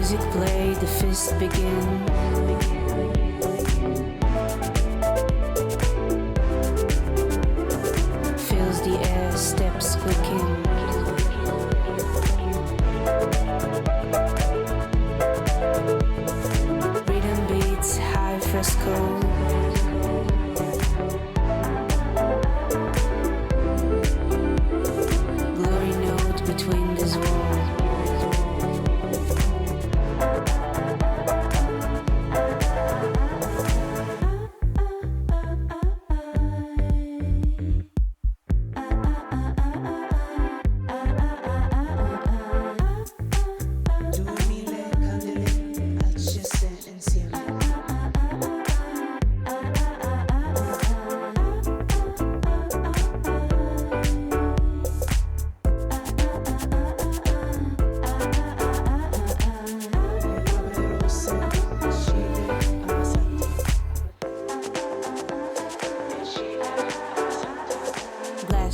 Music play, the fist begin. Fills the air, steps quicken. Rhythm beats, high fresco. Glory note between this wall.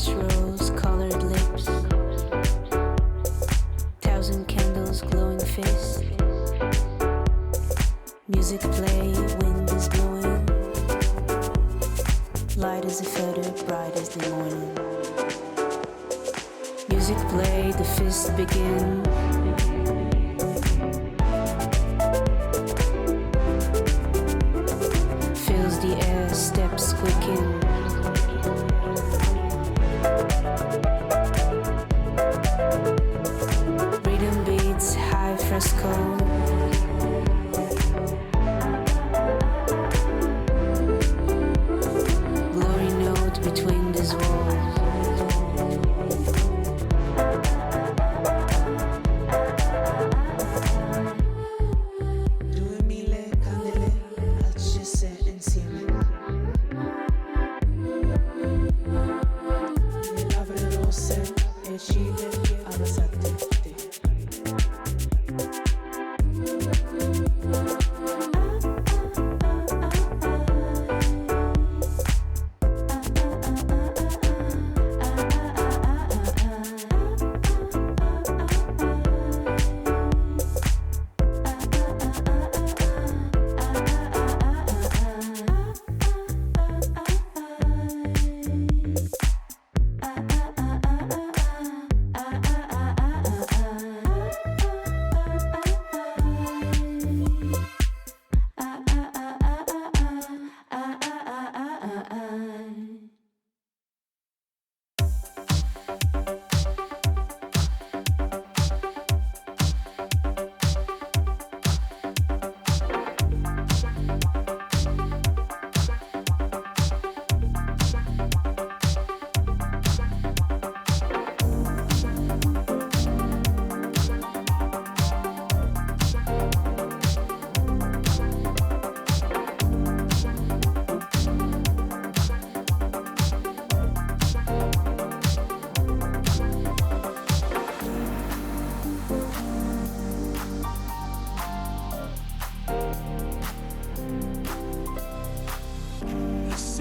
Rose-colored lips, 1,000 candles, glowing fist. Music play, wind is blowing. Light as a feather, bright as the morning. Music play, the fist begin. Fills the air, steps quicken. Rhythm beats, high fresco. Glory note between these walls.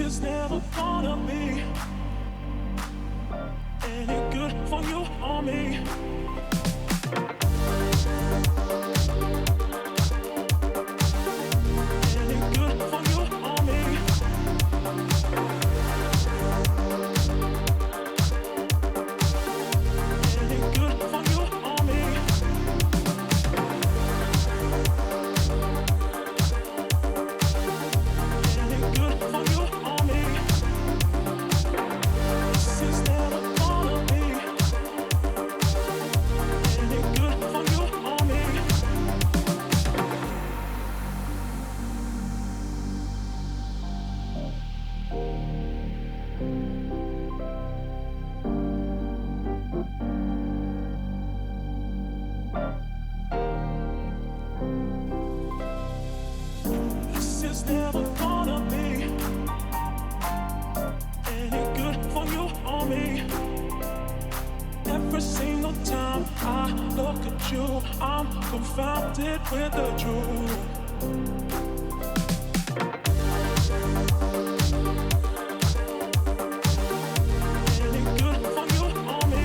It's never gonna be any good for you or me. Any good for you or me. Any good for you or me. Any good for you or me. This is never gonna be any good for you or me. This is never gonna be any good for you or me. Every single time I look at you, I'm confounded with the truth. Any good for you or me.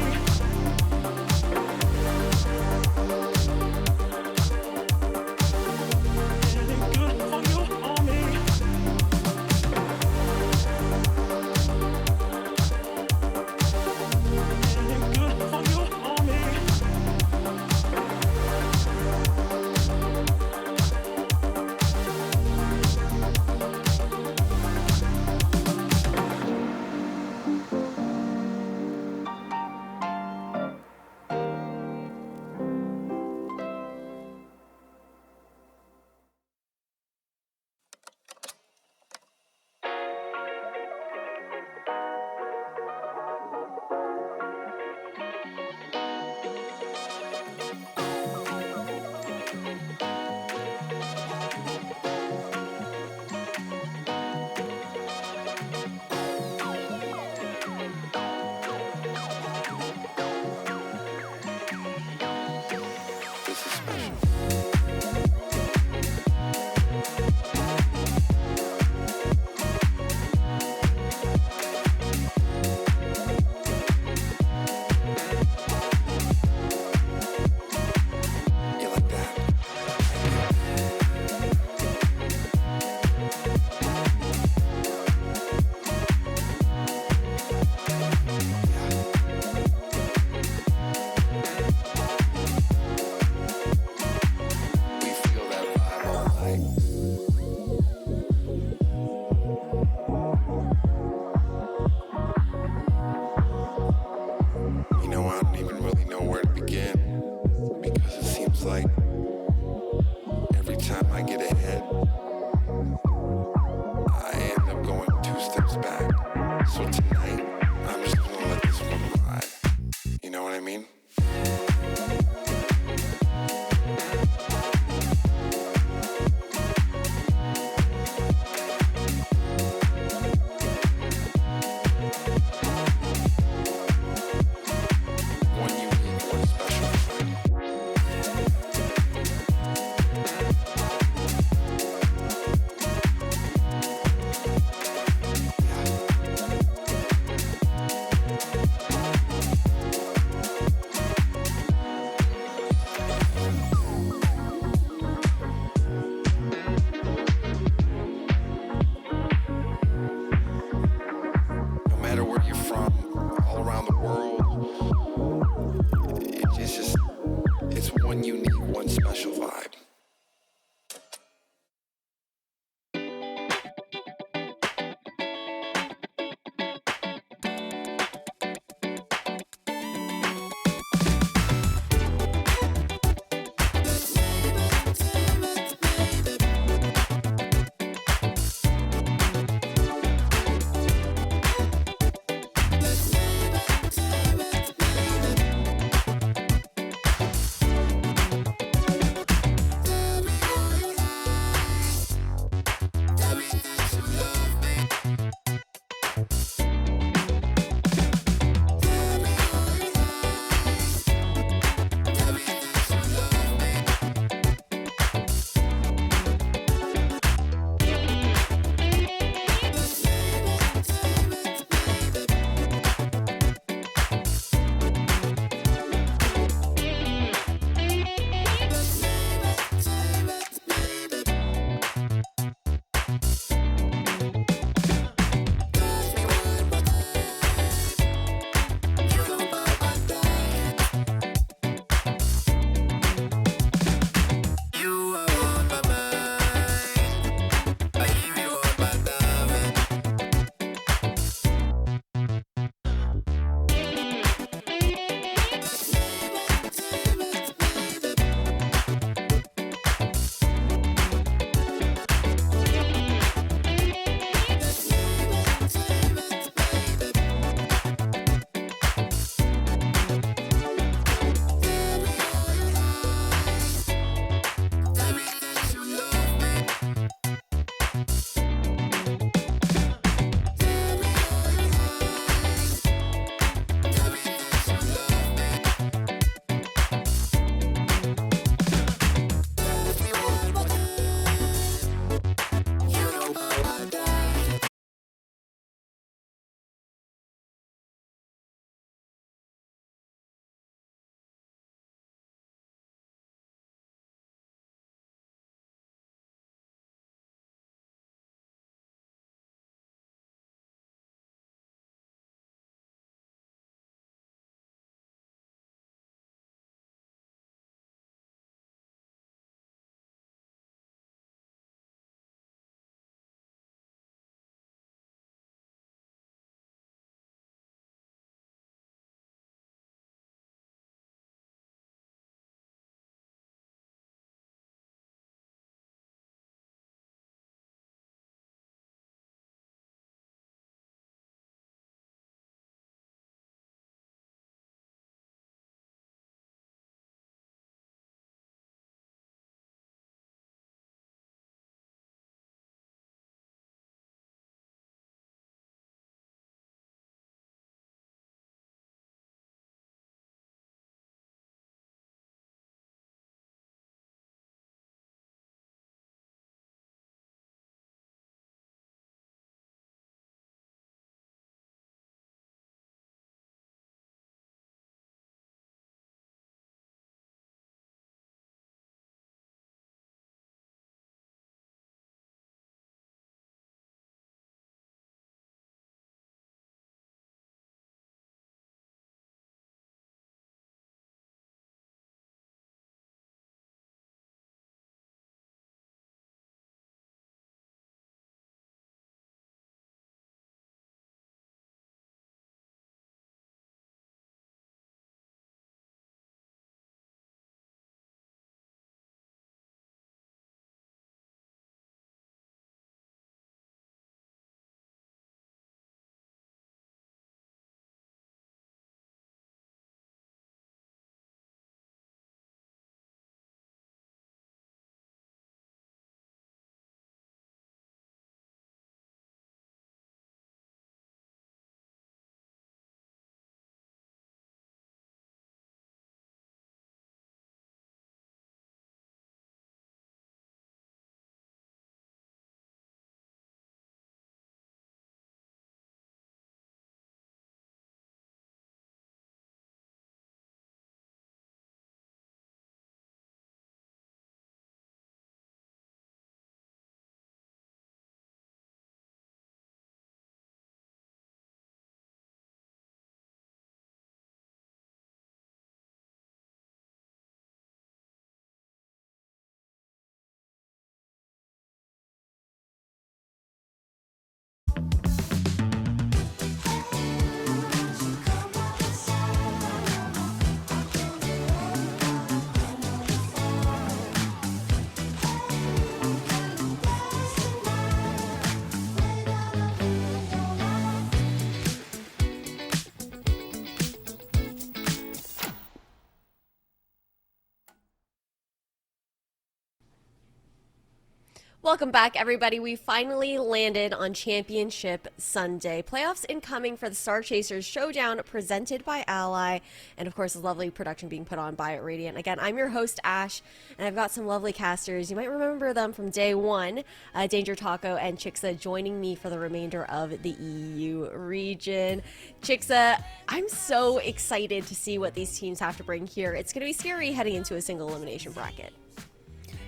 Welcome back, everybody. We finally landed on Championship Sunday. Playoffs incoming for the Star Chasers Showdown, presented by Ally, and of course, a lovely production being put on by Radiant. Again, I'm your host, Ash, and I've got some lovely casters. You might remember them from day one, Danger Taco and Chixa joining me for the remainder of the EU region. Chixa, I'm so excited to see what these teams have to bring here. It's going to be scary heading into a single elimination bracket.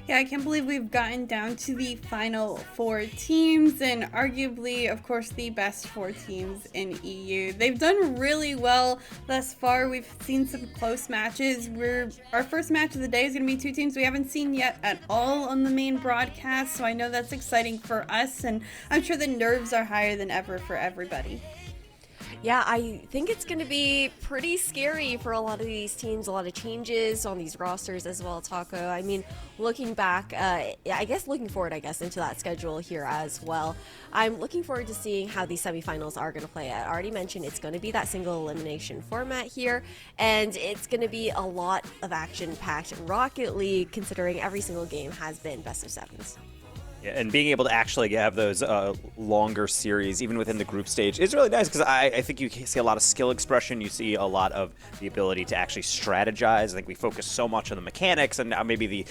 Yeah, I can't believe we've gotten down to the final 4 teams, and arguably, of course, the best 4 teams in EU. They've done really well thus far. We've seen some close matches. Our first match of the day is going to be 2 teams we haven't seen yet at all on the main broadcast, so I know that's exciting for us, and I'm sure the nerves are higher than ever for everybody. Yeah, I think it's going to be pretty scary for a lot of these teams, a lot of changes on these rosters as well, Taco. I mean, looking back, looking forward into that schedule here as well. I'm looking forward to seeing how these semifinals are going to play. I already mentioned it's going to be that single elimination format here, and it's going to be a lot of action-packed Rocket League, considering every single game has been best of 7s. Yeah, and being able to actually have those longer series, even within the group stage, is really nice because I think you see a lot of skill expression. You see a lot of the ability to actually strategize. I think we focus so much on the mechanics and now maybe the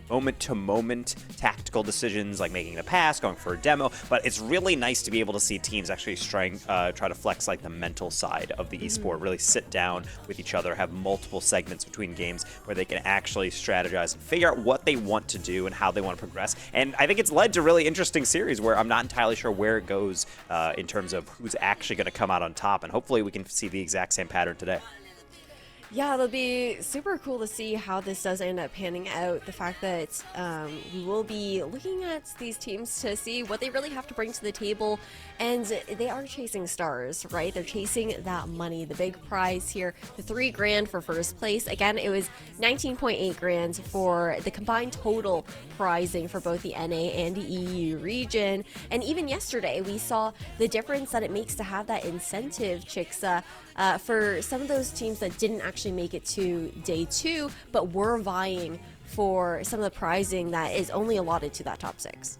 moment-to-moment tactical decisions, like making the pass, going for a demo. But it's really nice to be able to see teams actually try to flex like the mental side of the esport, really sit down with each other, have multiple segments between games where they can actually strategize and figure out what they want to do and how they want to progress. And I think it's led to really interesting series where I'm not entirely sure where it goes in terms of who's actually going to come out on top, and hopefully we can see the exact same pattern today. Yeah, it'll be super cool to see how this does end up panning out. The fact that we will be looking at these teams to see what they really have to bring to the table. And they are chasing stars, right? They're chasing that money, the big prize here, the $3 grand for first place. Again, it was 19.8 grand for the combined total prizing for both the NA and the EU region. And even yesterday, we saw the difference that it makes to have that incentive, Chixa, for some of those teams that didn't actually make it to day 2, but were vying for some of the prizing that is only allotted to that top 6.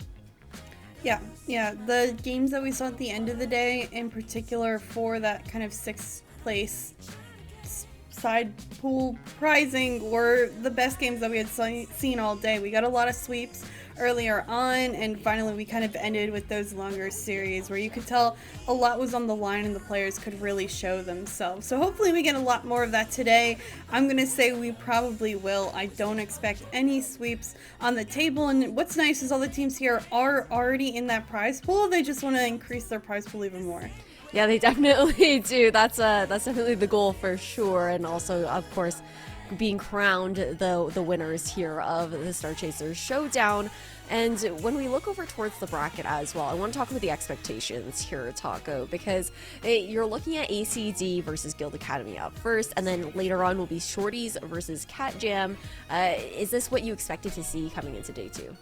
Yeah, the games that we saw at the end of the day, in particular for that kind of 6th place side pool prizing, were the best games that we had seen all day. We got a lot of sweeps earlier on, and finally we kind of ended with those longer series where you could tell a lot was on the line and the players could really show themselves. So hopefully we get a lot more of that today. I'm gonna say we probably will. I don't expect any sweeps on the table, and what's nice is all the teams here are already in that prize pool. They just want to increase their prize pool even more. Yeah, they definitely do. That's definitely the goal for sure, and also, of course, being crowned the winners here of the Star Chasers Showdown. And when we look over towards the bracket as well, I want to talk about the expectations here, Taco, because you're looking at ACD versus Guild Academy up first, and then later on will be Shorties versus Cat Jam. Is this what you expected to see coming into day 2?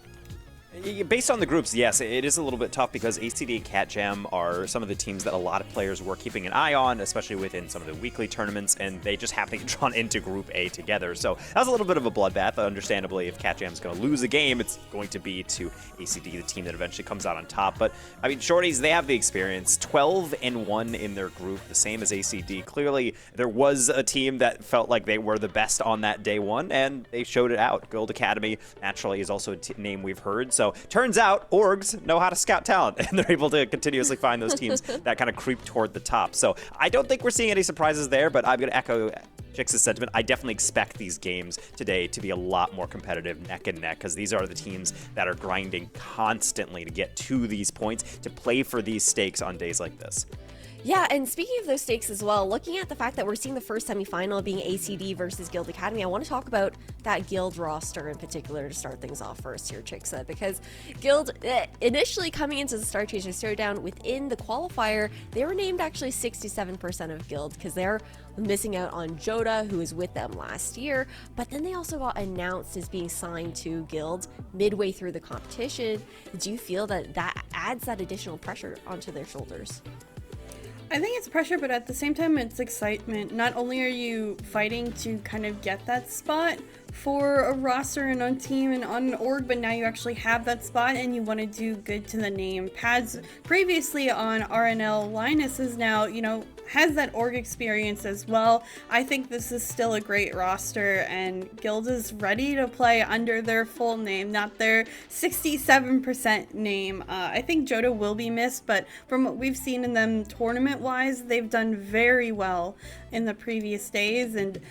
Based on the groups, yes, it is a little bit tough because ACD and Cat Jam are some of the teams that a lot of players were keeping an eye on, especially within some of the weekly tournaments, and they just happen to get drawn into Group A together. So that was a little bit of a bloodbath. Understandably, if Cat Jam's going to lose a game, it's going to be to ACD, the team that eventually comes out on top. But, I mean, Shorties, they have the experience. 12-1 in their group, the same as ACD. Clearly, there was a team that felt like they were the best on that day 1, and they showed it out. Guild Academy, naturally, is also a name we've heard. So turns out orgs know how to scout talent, and they're able to continuously find those teams that kind of creep toward the top. So I don't think we're seeing any surprises there, but I'm going to echo Chix's sentiment. I definitely expect these games today to be a lot more competitive, neck and neck, because these are the teams that are grinding constantly to get to these points, to play for these stakes on days like this. Yeah, and speaking of those stakes as well, looking at the fact that we're seeing the first semifinal being ACD versus Guild Academy, I want to talk about that Guild roster in particular to start things off first here, Chixa, because Guild, initially coming into the Star Chasers Showdown within the qualifier, they were named actually 67% of Guild because they're missing out on Joda, who was with them last year, but then they also got announced as being signed to Guild midway through the competition. Do you feel that that adds that additional pressure onto their shoulders? I think it's pressure, but at the same time, it's excitement. Not only are you fighting to kind of get that spot, for a roster and on team and on an org, but now you actually have that spot and you want to do good to the name. Pads previously on RNL, Linus is now, has that org experience as well. I think this is still a great roster, and Guild is ready to play under their full name, not their 67% name. I think Joda will be missed, but from what we've seen in them tournament-wise, they've done very well in the previous days, and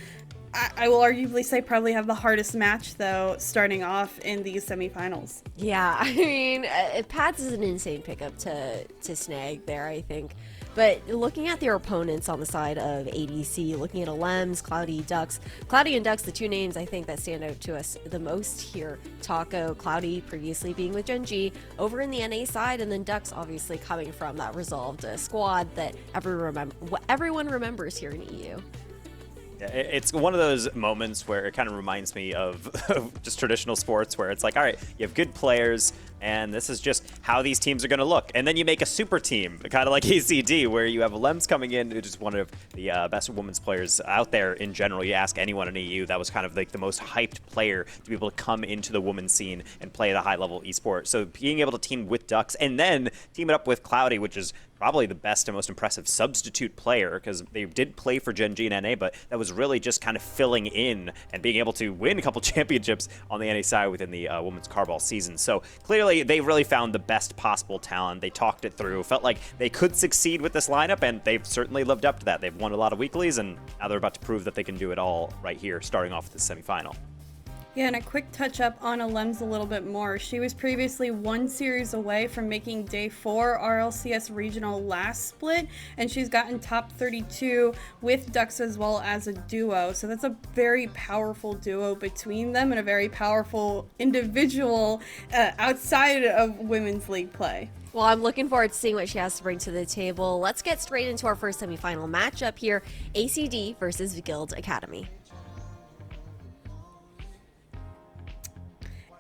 I will arguably say probably have the hardest match, though, starting off in these semifinals. Yeah, I mean, Pads is an insane pickup to snag there, I think. But looking at their opponents on the side of ADC, looking at Alems, Cloudy, Dux. Cloudy and Dux, the two names I think that stand out to us the most here. Taco, Cloudy previously being with Gen G over in the NA side, and then Dux obviously coming from that resolved squad that everyone remembers here in EU. It's one of those moments where it kind of reminds me of just traditional sports where it's like, all right, you have good players, and this is just how these teams are going to look. And then you make a super team, kind of like ACD, where you have Lems coming in, who's just one of the best women's players out there in general. You ask anyone in EU, that was kind of like the most hyped player to be able to come into the women's scene and play at a high-level esport. So being able to team with Dux and then team it up with Cloudy, which is probably the best and most impressive substitute player, because they did play for Gen G and NA, but that was really just kind of filling in and being able to win a couple championships on the NA side within the women's carball season. So clearly they really found the best possible talent. They talked it through, felt like they could succeed with this lineup, and they've certainly lived up to that. They've won a lot of weeklies, and now they're about to prove that they can do it all right here, starting off the semifinal. Yeah, and a quick touch up on Alems a little bit more. She was previously one series away from making day 4 RLCS regional last split, and she's gotten top 32 with Dux as well as a duo. So that's a very powerful duo between them and a very powerful individual outside of women's league play. Well, I'm looking forward to seeing what she has to bring to the table. Let's get straight into our first semifinal matchup here, ACD versus Guild Academy.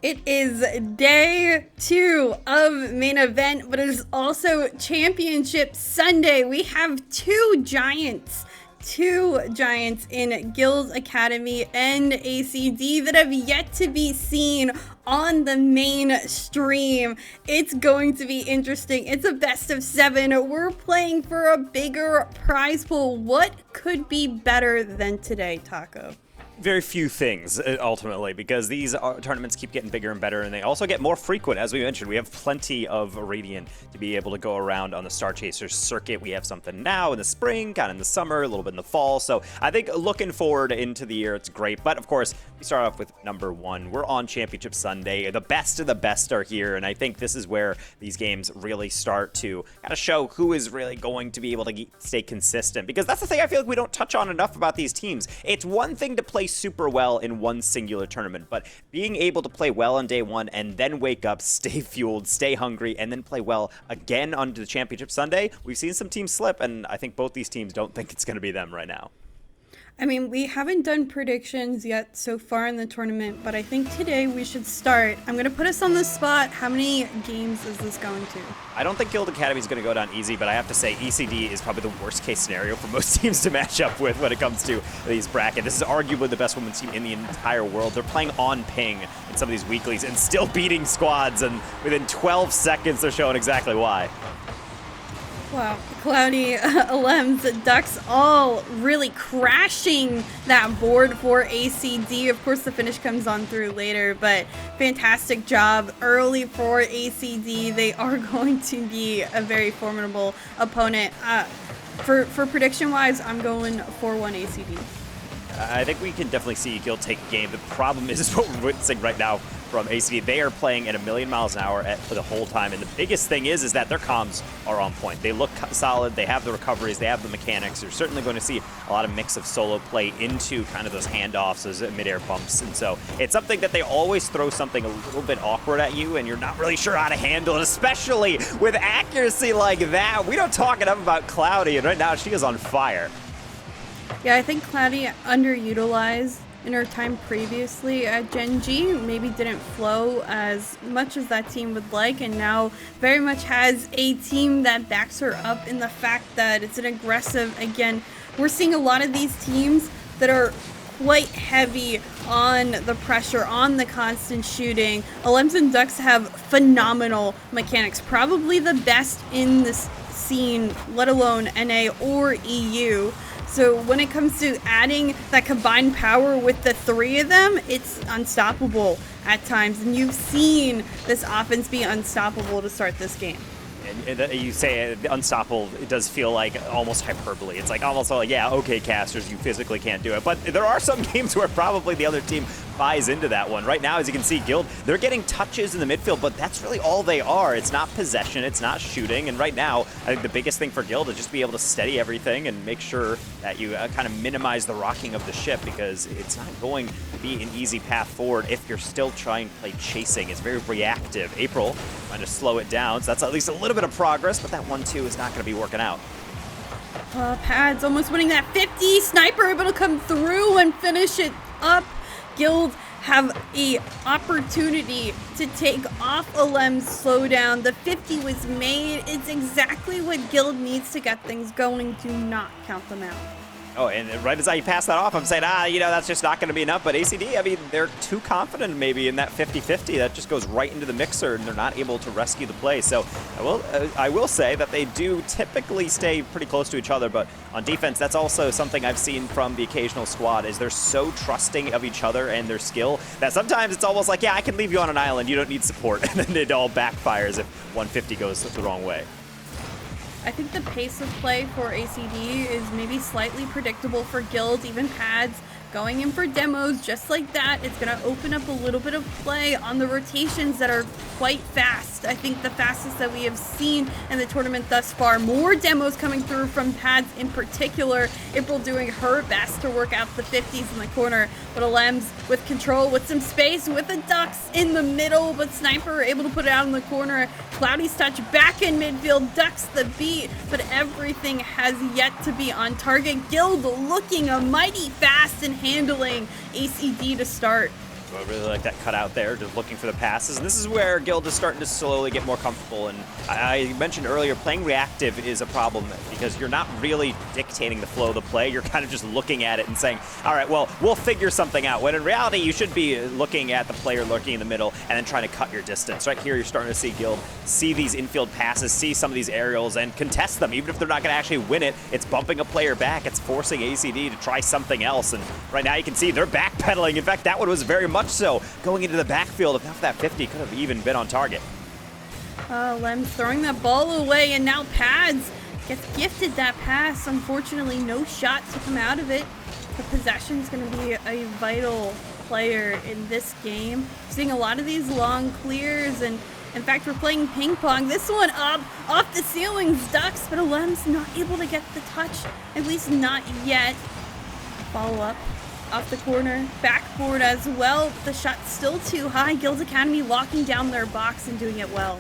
It is day 2 of main event, but it is also Championship Sunday. We have two giants in Guild Academy and ACD that have yet to be seen on the main stream. It's going to be interesting. It's a best of 7. We're playing for a bigger prize pool. What could be better than today, Taco? Very few things, ultimately, because these tournaments keep getting bigger and better, and they also get more frequent. As we mentioned, we have plenty of Radiant to be able to go around on the Star Chasers circuit. We have something now in the spring, kind of in the summer, a little bit in the fall. So I think looking forward into the year, it's great. But of course, we start off with number 1. We're on Championship Sunday. The best of the best are here, and I think this is where these games really start to kind of show who is really going to be able to stay consistent. Because that's the thing I feel like we don't touch on enough about these teams. It's one thing to play super well in one singular tournament, but being able to play well on day 1 and then wake up, stay fueled, stay hungry, and then play well again on the Championship Sunday, we've seen some teams slip, and I think both these teams don't think it's going to be them right now. I mean, we haven't done predictions yet so far in the tournament, but I think today we should start. I'm going to put us on the spot. How many games is this going to? I don't think Guild Academy is going to go down easy, but I have to say ECD is probably the worst case scenario for most teams to match up with when it comes to these brackets. This is arguably the best women's team in the entire world. They're playing on ping in some of these weeklies and still beating squads, and within 12 seconds they're showing exactly why. Wow, Cloudy, Alems, Dux all really crashing that board for ACD. Of course, the finish comes on through later, but fantastic job early for ACD. They are going to be a very formidable opponent. For prediction-wise, I'm going 4-1 ACD. I think we can definitely see Guild take a game. The problem is what we're witnessing right now from ACD. They are playing at 1,000,000 miles an hour for the whole time, and the biggest thing is that their comms are on point. They look solid, they have the recoveries, they have the mechanics. You're certainly going to see a lot of mix of solo play into kind of those handoffs, those mid-air bumps, and so it's something that they always throw something a little bit awkward at you, and you're not really sure how to handle it, especially with accuracy like that. We don't talk enough about Cloudy, and right now she is on fire. Yeah, I think Cloudy underutilized in her time previously at Gen G, maybe didn't flow as much as that team would like, and now very much has a team that backs her up in the fact that it's an aggressive, again, we're seeing a lot of these teams that are quite heavy on the pressure, on the constant shooting. Alems and Ducks have phenomenal mechanics, probably the best in this scene, let alone NA or EU. So when it comes to adding that combined power with the three of them, it's unstoppable at times. And you've seen this offense be unstoppable to start this game. And you say unstoppable, it does feel like almost hyperbole. It's like almost like, yeah, okay, casters, you physically can't do it. But there are some games where probably the other team buys into that one. Right now, as you can see, Guild, they're getting touches in the midfield, but that's really all they are. It's not possession, it's not shooting. And right now, I think the biggest thing for Guild is just be able to steady everything and make sure that you kind of minimize the rocking of the ship, because it's not going to be an easy path forward if you're still trying to play chasing. It's very reactive. April trying to slow it down, so that's at least a little bit of progress, but that 1-2 is not going to be working out. Pads almost winning that 50. Sniper able to come through and finish it up. Guild have a opportunity to take off Alem's slowdown. The 50 was made. It's exactly what Guild needs to get things going. Do not count them out. Oh, and right as I pass that off, I'm saying, that's just not going to be enough. But ACD, I mean, they're too confident maybe in that 50-50. That just goes right into the mixer, and they're not able to rescue the play. So I will say that they do typically stay pretty close to each other. But on defense, that's also something I've seen from the occasional squad, is they're so trusting of each other and their skill that sometimes it's almost like, yeah, I can leave you on an island. You don't need support. And then it all backfires if 150 goes the wrong way. I think the pace of play for ACD is maybe slightly predictable for Guild, even Pads going in for demos just like that. It's going to open up a little bit of play on the rotations that are quite fast. I think the fastest that we have seen in the tournament thus far. More demos coming through from Pads in particular. April doing her best to work out the 50s in the corner, but Alems with control, with some space, with the Ducks in the middle, but Sniper able to put it out in the corner. Cloudy's touch back in midfield, Ducks the beat, but everything has yet to be on target. Guild looking a mighty fast and handling ACD to start. So I really like that cutout there, just looking for the passes. And this is where Guild is starting to slowly get more comfortable. And I mentioned earlier, playing reactive is a problem because you're not really dictating the flow of the play. You're kind of just looking at it and saying, all right, well, we'll figure something out. When in reality, you should be looking at the player lurking in the middle and then trying to cut your distance. Right here, you're starting to see Guild see these infield passes, see some of these aerials, and contest them. Even if they're not going to actually win it, it's bumping a player back. It's forcing ACD to try something else. And right now, you can see they're backpedaling. In fact, that one was very much so going into the backfield. If that 50 could have even been on target. Lems throwing that ball away, and now Pads gets gifted that pass. Unfortunately, no shot to come out of it. The possession is going to be a vital player in this game. Seeing a lot of these long clears, and in fact, we're playing ping pong. This one up off the ceilings, Ducks, but Lems not able to get the touch, at least not yet. Follow up. Off the corner, backboard as well. The shot's still too high. Guild Academy locking down their box and doing it well.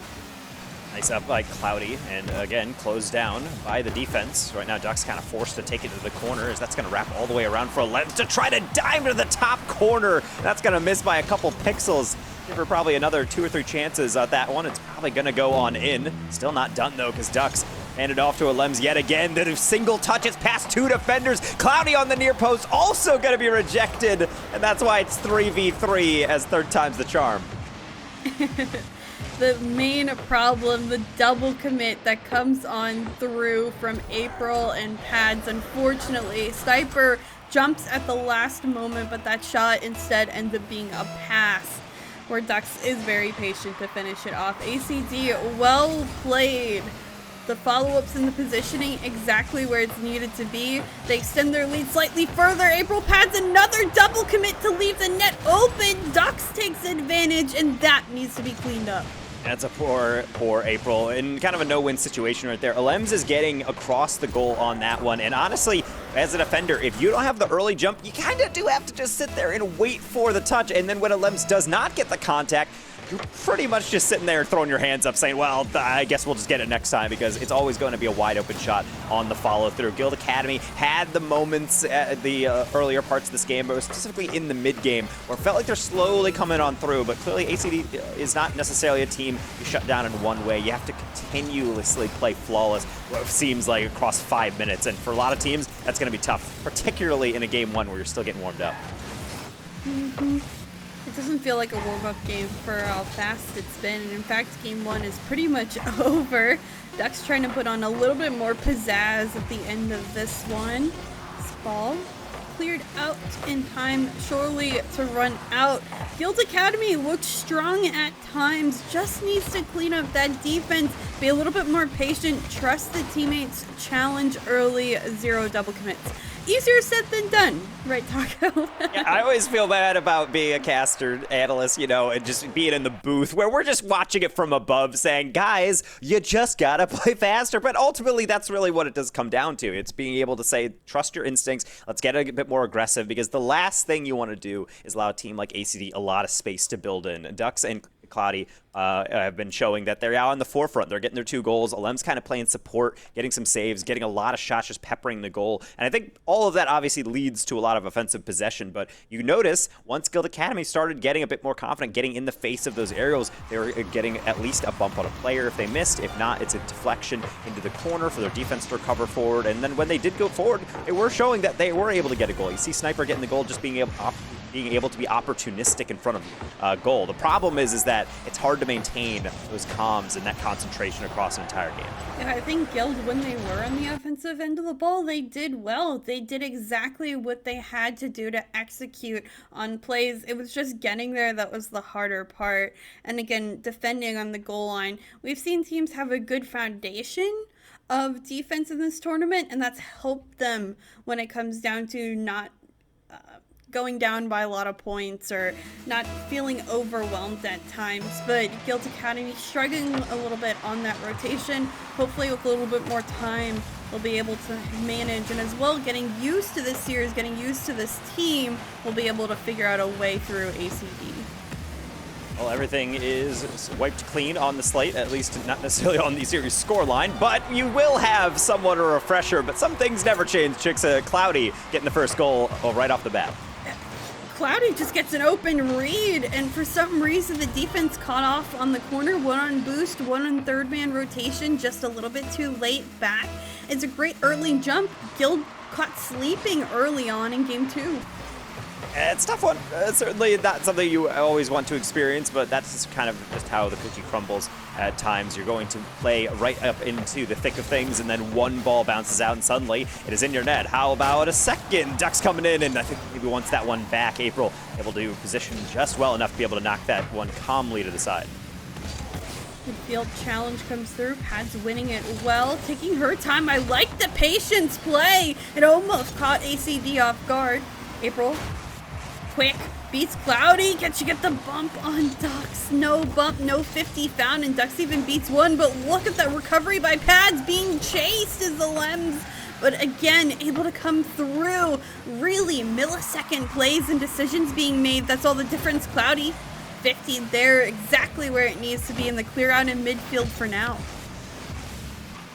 Nice up by Cloudy, and again, closed down by the defense. Right now, Duck's kind of forced to take it to the corner, as that's going to wrap all the way around for Lems to try to dive to the top corner. That's going to miss by a couple pixels. Give her probably another 2 or 3 chances at that one. It's probably going to go on in. Still not done, though, because Ducks handed off to Lems yet again. The single touches past 2 defenders. Cloudy on the near post, also going to be rejected. And that's why it's 3v3, as third time's the charm. The main problem, the double commit that comes on through from April and Pads. Unfortunately, Sniper jumps at the last moment, but that shot instead ends up being a pass, where Ducks is very patient to finish it off. ACD, well played. The follow-ups in the positioning exactly where it's needed to be. They extend their lead slightly further. April Pads another double commit to leave the net open. Ducks takes advantage, and that needs to be cleaned up. That's a poor April, in kind of a no-win situation right there. Alems is getting across the goal on that one, and honestly, as a defender, if you don't have the early jump, you kind of do have to just sit there and wait for the touch, and then when Alems does not get the contact, you're pretty much just sitting there throwing your hands up saying, well, I guess we'll just get it next time, because it's always going to be a wide open shot on the follow through. Guild Academy had the moments at the earlier parts of this game, but specifically in the mid game, where it felt like they're slowly coming on through, but clearly ACD is not necessarily a team you shut down in one way. You have to continuously play flawless, what seems like across 5 minutes, and for a lot of teams, that's going to be tough, particularly in a game one where you're still getting warmed up. It doesn't feel like a warm-up game for how fast it's been. And in fact, game one is pretty much over. Duck's trying to put on a little bit more pizzazz at the end of this one. This ball cleared out in time, surely to run out. Guild Academy looks strong at times, just needs to clean up that defense, be a little bit more patient, trust the teammates, challenge early, 0 double commits. Easier said than done, right, Taco? Yeah, I always feel bad about being a caster analyst, you know, and just being in the booth where we're just watching it from above saying, guys, you just gotta play faster. But ultimately, that's really what it does come down to. It's being able to say, trust your instincts, let's get a bit more aggressive, because the last thing you want to do is allow a team like ACD a lot of space to build in. Ducks and Cloudy have been showing that they're out on the forefront. They're getting their 2 goals. Alem's kind of playing support, getting some saves, getting a lot of shots, just peppering the goal. And I think all of that obviously leads to a lot of offensive possession. But you notice once Guild Academy started getting a bit more confident, getting in the face of those aerials, they were getting at least a bump on a player if they missed. If not, it's a deflection into the corner for their defense to recover forward. And then when they did go forward, they were showing that they were able to get a goal. You see Sniper getting the goal, just being able to be opportunistic in front of goal. The problem is that it's hard to maintain those comms and that concentration across an entire game. Yeah, I think Guild, when they were on the offensive end of the ball, they did well. They did exactly what they had to do to execute on plays. It was just getting there that was the harder part. And again, defending on the goal line. We've seen teams have a good foundation of defense in this tournament, and that's helped them when it comes down to not going down by a lot of points or not feeling overwhelmed at times. But Guild Academy struggling a little bit on that rotation. Hopefully with a little bit more time, they'll be able to manage, and as well getting used to this series, getting used to this team, we'll be able to figure out a way through ACD. Well, everything is wiped clean on the slate, at least not necessarily on the series scoreline, but you will have somewhat a refresher, but some things never change. Cloudy getting the first goal right off the bat. Cloudy just gets an open read, and for some reason the defense caught off on the corner, 1 on boost, 1 on third man rotation, just a little bit too late back. It's a great early jump. Guild caught sleeping early on in game 2. It's a tough one. Certainly not something you always want to experience, but that's kind of just how the cookie crumbles at times. You're going to play right up into the thick of things, and then one ball bounces out, and suddenly it is in your net. How about a second? Ducks coming in, and I think maybe once that one back, April able to position just well enough to be able to knock that one calmly to the side. Midfield challenge comes through. Pad's winning it well, taking her time. I like the patience play. It almost caught ACD off guard. April, quick, beats Cloudy. Can she get the bump on Ducks? No bump, no 50 found, and Ducks even beats 1. But look at that recovery by Pads, being chased as the Lems. But again, able to come through. Really millisecond plays and decisions being made. That's all the difference. Cloudy, 50 there, exactly where it needs to be in the clear out in midfield for now.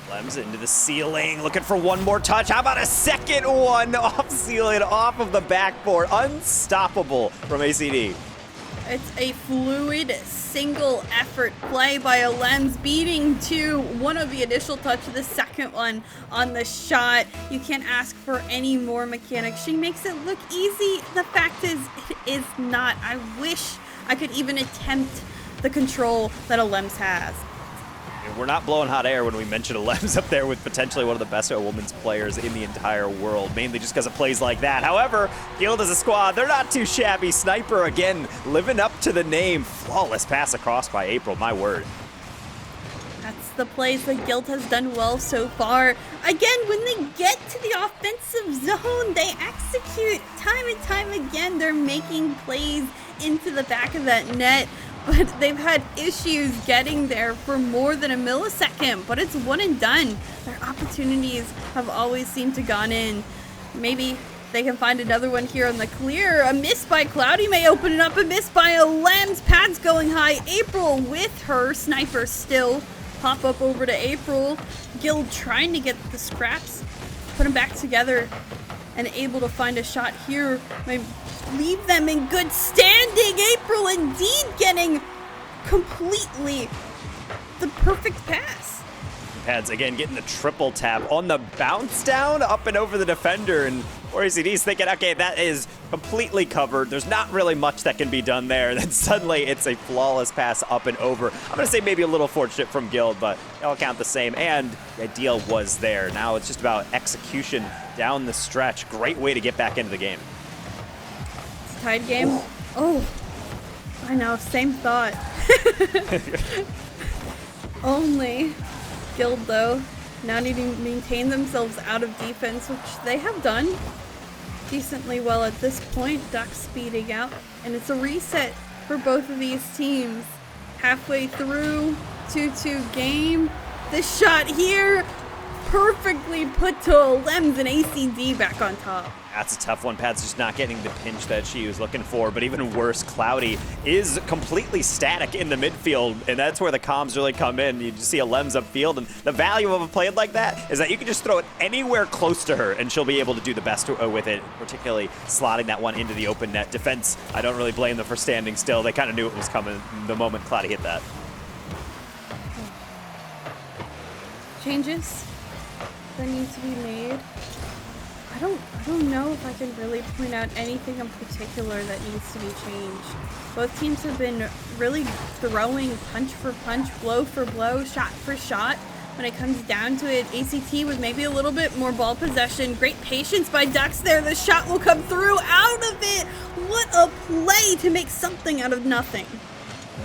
Lems into the ceiling, looking for one more touch. How about a second one off ceiling, off of the backboard? Unstoppable from ACD. It's a fluid single effort play by Lems, beating 2. One of the initial touch, the second one on the shot. You can't ask for any more mechanics. She makes it look easy. The fact is, it is not. I wish I could even attempt the control that Lems has. We're not blowing hot air when we mention Alem's up there with potentially one of the best women's players in the entire world, mainly just because of plays like that. However, Guild as a squad, they're not too shabby. Sniper, again, living up to the name. Flawless pass across by April, my word. That's the plays that Guild has done well so far. Again, when they get to the offensive zone, they execute time and time again. They're making plays into the back of that net. But they've had issues getting there for more than a millisecond, but it's one and done. Their opportunities have always seemed to gone in. Maybe They can find another one here on the clear. A miss by Cloudy may open it up. A miss by a Lems. Pads going high. April with her sniper still. Pop up over to April. Guild trying to get the scraps. Put them back together. And able to find a shot here. May leave them in good standing. April indeed getting completely the perfect pass. Pads again getting the triple tap on the bounce down up and over the defender, and ACD's thinking, okay, that is completely covered. There's not really much that can be done there. Then suddenly it's a flawless pass up and over. I'm going to say maybe a little fortunate from Guild, but they all count the same, and the ideal was there. Now it's just about execution down the stretch. Great way to get back into the game. It's a tied game. Oh, I know, same thought. Only Guild, though, now needing to maintain themselves out of defense, which they have done decently well at this point. Duck speeding out, and it's a reset for both of these teams. Halfway through, 2-2 game. This shot here, perfectly put to Lems and ACD back on top. That's a tough one. Pat's just not getting the pinch that she was looking for, but even worse, Cloudy is completely static in the midfield, and that's where the comms really come in. You just see a Lems upfield, and the value of a play like that is that you can just throw it anywhere close to her, and she'll be able to do the best with it, particularly slotting that one into the open net. Defense, I don't really blame them for standing still. They kind of knew it was coming the moment Cloudy hit that. Changes that need to be made. I don't know if I can really point out anything in particular that needs to be changed. Both teams have been really throwing punch for punch, blow for blow, shot for shot. When it comes down to it, ACT with maybe a little bit more ball possession. Great patience by Ducks there. The shot will come through out of it. What a play to make something out of nothing.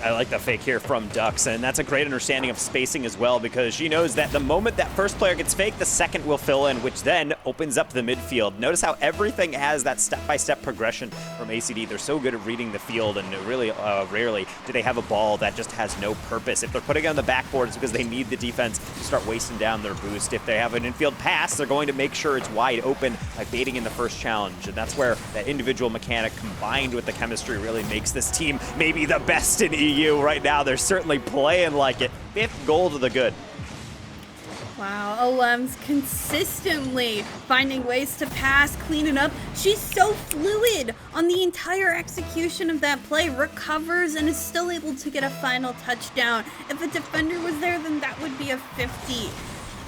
I like the fake here from Ducks, and that's a great understanding of spacing as well, because she knows that the moment that first player gets faked, the second will fill in, which then opens up the midfield. Notice how everything has that step-by-step progression from ACD. They're so good at reading the field, and really rarely do they have a ball that just has no purpose. If they're putting it on the backboard, it's because they need the defense to start wasting down their boost. If they have an infield pass, they're going to make sure it's wide open by baiting in the first challenge, and that's where that individual mechanic combined with the chemistry really makes this team maybe the best in EU right now. They're certainly playing like it. 5th goal to the good. Wow, Lems consistently finding ways to pass, clean it up. She's so fluid on the entire execution of that play. Recovers and is still able to get a final touchdown. If a defender was there, then that would be a 50.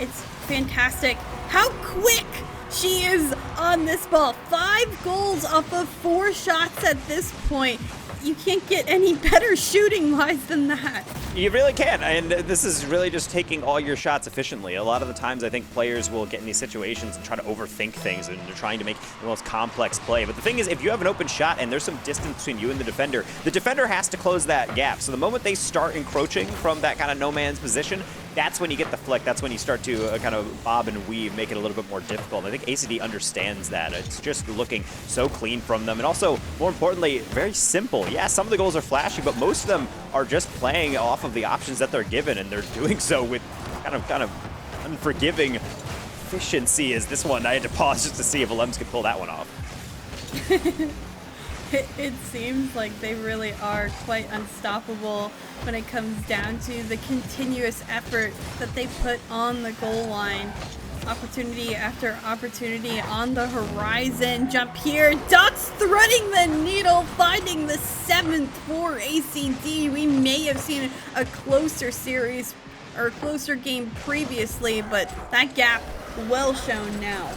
It's fantastic how quick she is on this ball. 5 goals off of 4 shots at this point. You can't get any better shooting-wise than that. You really can, and this is really just taking all your shots efficiently. A lot of the times I think players will get in these situations and try to overthink things, and they're trying to make the most complex play. But the thing is, if you have an open shot and there's some distance between you and the defender has to close that gap. So the moment they start encroaching from that kind of no man's position, that's when you get the flick. That's when you start to kind of bob and weave, make it a little bit more difficult. And I think ACD understands that. It's just looking so clean from them. And also, more importantly, very simple. Yeah, some of the goals are flashy, but most of them are just playing off of the options that they're given, and they're doing so with kind of unforgiving efficiency as this one. I had to pause just to see if Lems could pull that one off. It seems like they really are quite unstoppable when it comes down to the continuous effort that they put on the goal line. Opportunity after opportunity on the horizon. Jump here. Ducks threading the needle, finding the 7th for ACD. We may have seen a closer series or a closer game previously, but that gap well shown now.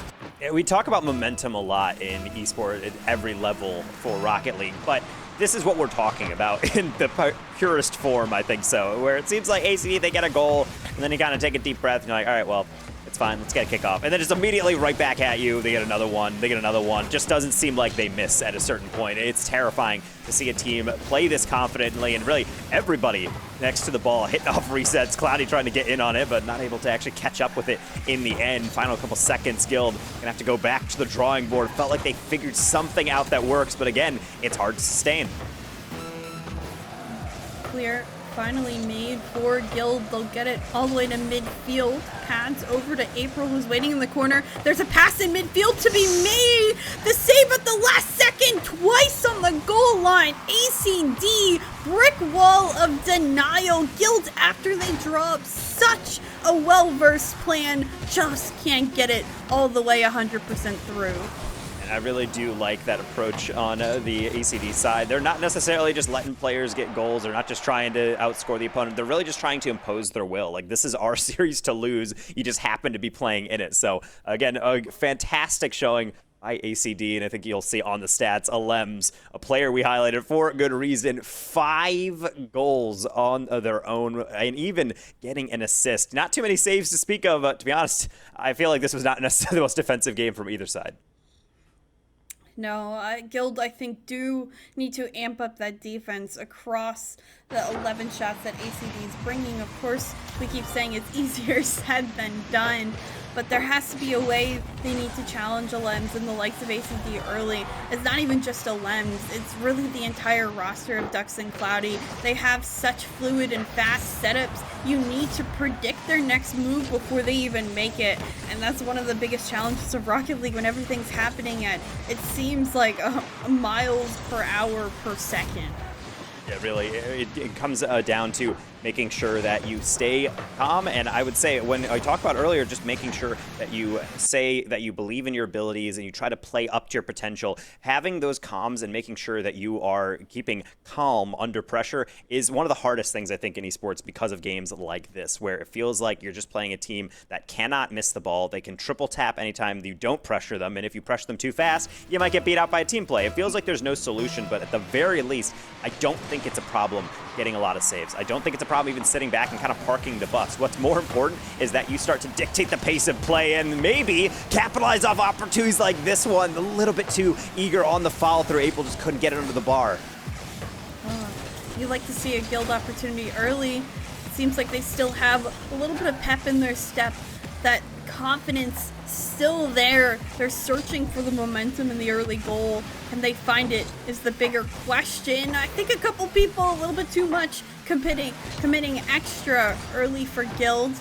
We talk about momentum a lot in esports at every level for Rocket League, but this is what we're talking about in the purest form, I think so, where it seems like ACD, they get a goal, and then you kind of take a deep breath, and you're like, all right, well, it's fine, let's get a kickoff. And then just immediately right back at you, they get another one, they get another one. Just doesn't seem like they miss at a certain point. It's terrifying to see a team play this confidently, and really everybody next to the ball hitting off resets. Cloudy trying to get in on it, but not able to actually catch up with it in the end. Final couple seconds, Guild gonna have to go back to the drawing board. Felt like they figured something out that works, but again, it's hard to sustain. Clear finally made for Guild. They'll get it all the way to midfield. Pads over to April, who's waiting in the corner. There's a pass in midfield to be made. The save at the last second, twice on the goal line. ACD, brick wall of denial. Guild, after they draw up such a well-versed plan, just can't get it all the way 100% through. I really do like that approach on the ACD side. They're not necessarily just letting players get goals. They're not just trying to outscore the opponent. They're really just trying to impose their will. Like, this is our series to lose. You just happen to be playing in it. So, again, a fantastic showing by ACD, and I think you'll see on the stats, Alems, a player we highlighted for good reason, 5 goals on their own, and even getting an assist. Not too many saves to speak of, to be honest. I feel like this was not necessarily the most defensive game from either side. No, Guild, I think, do need to amp up that defense across the 11 shots that ACD is bringing. Of course, we keep saying it's easier said than done, but there has to be a way they need to challenge Alems and the likes of ACD early. It's not even just Alems, it's really the entire roster of Ducks and Cloudy. They have such fluid and fast setups. You need to predict their next move before they even make it, and that's one of the biggest challenges of Rocket League when everything's happening at, it seems like, miles per hour per second. Yeah, really, it comes down to making sure that you stay calm, and I would say, when I talked about earlier, just making sure that you say that you believe in your abilities and you try to play up to your potential. Having those comms and making sure that you are keeping calm under pressure is one of the hardest things, I think, in esports because of games like this, where it feels like you're just playing a team that cannot miss the ball. They can triple tap anytime you don't pressure them, and if you pressure them too fast, you might get beat out by a team play. It feels like there's no solution, but at the very least, I don't think it's a problem getting a lot of saves. I don't think it's a problem even sitting back and kind of parking the bus. What's more important is that you start to dictate the pace of play and maybe capitalize off opportunities like this one. A little bit too eager on the follow through. April just couldn't get it under the bar. You like to see a Guild opportunity early. It seems like they still have a little bit of pep in their step. That confidence still there. They're searching for the momentum in the early goal. Can they find it is the bigger question. I think a couple people a little bit too much committing extra early for Guild.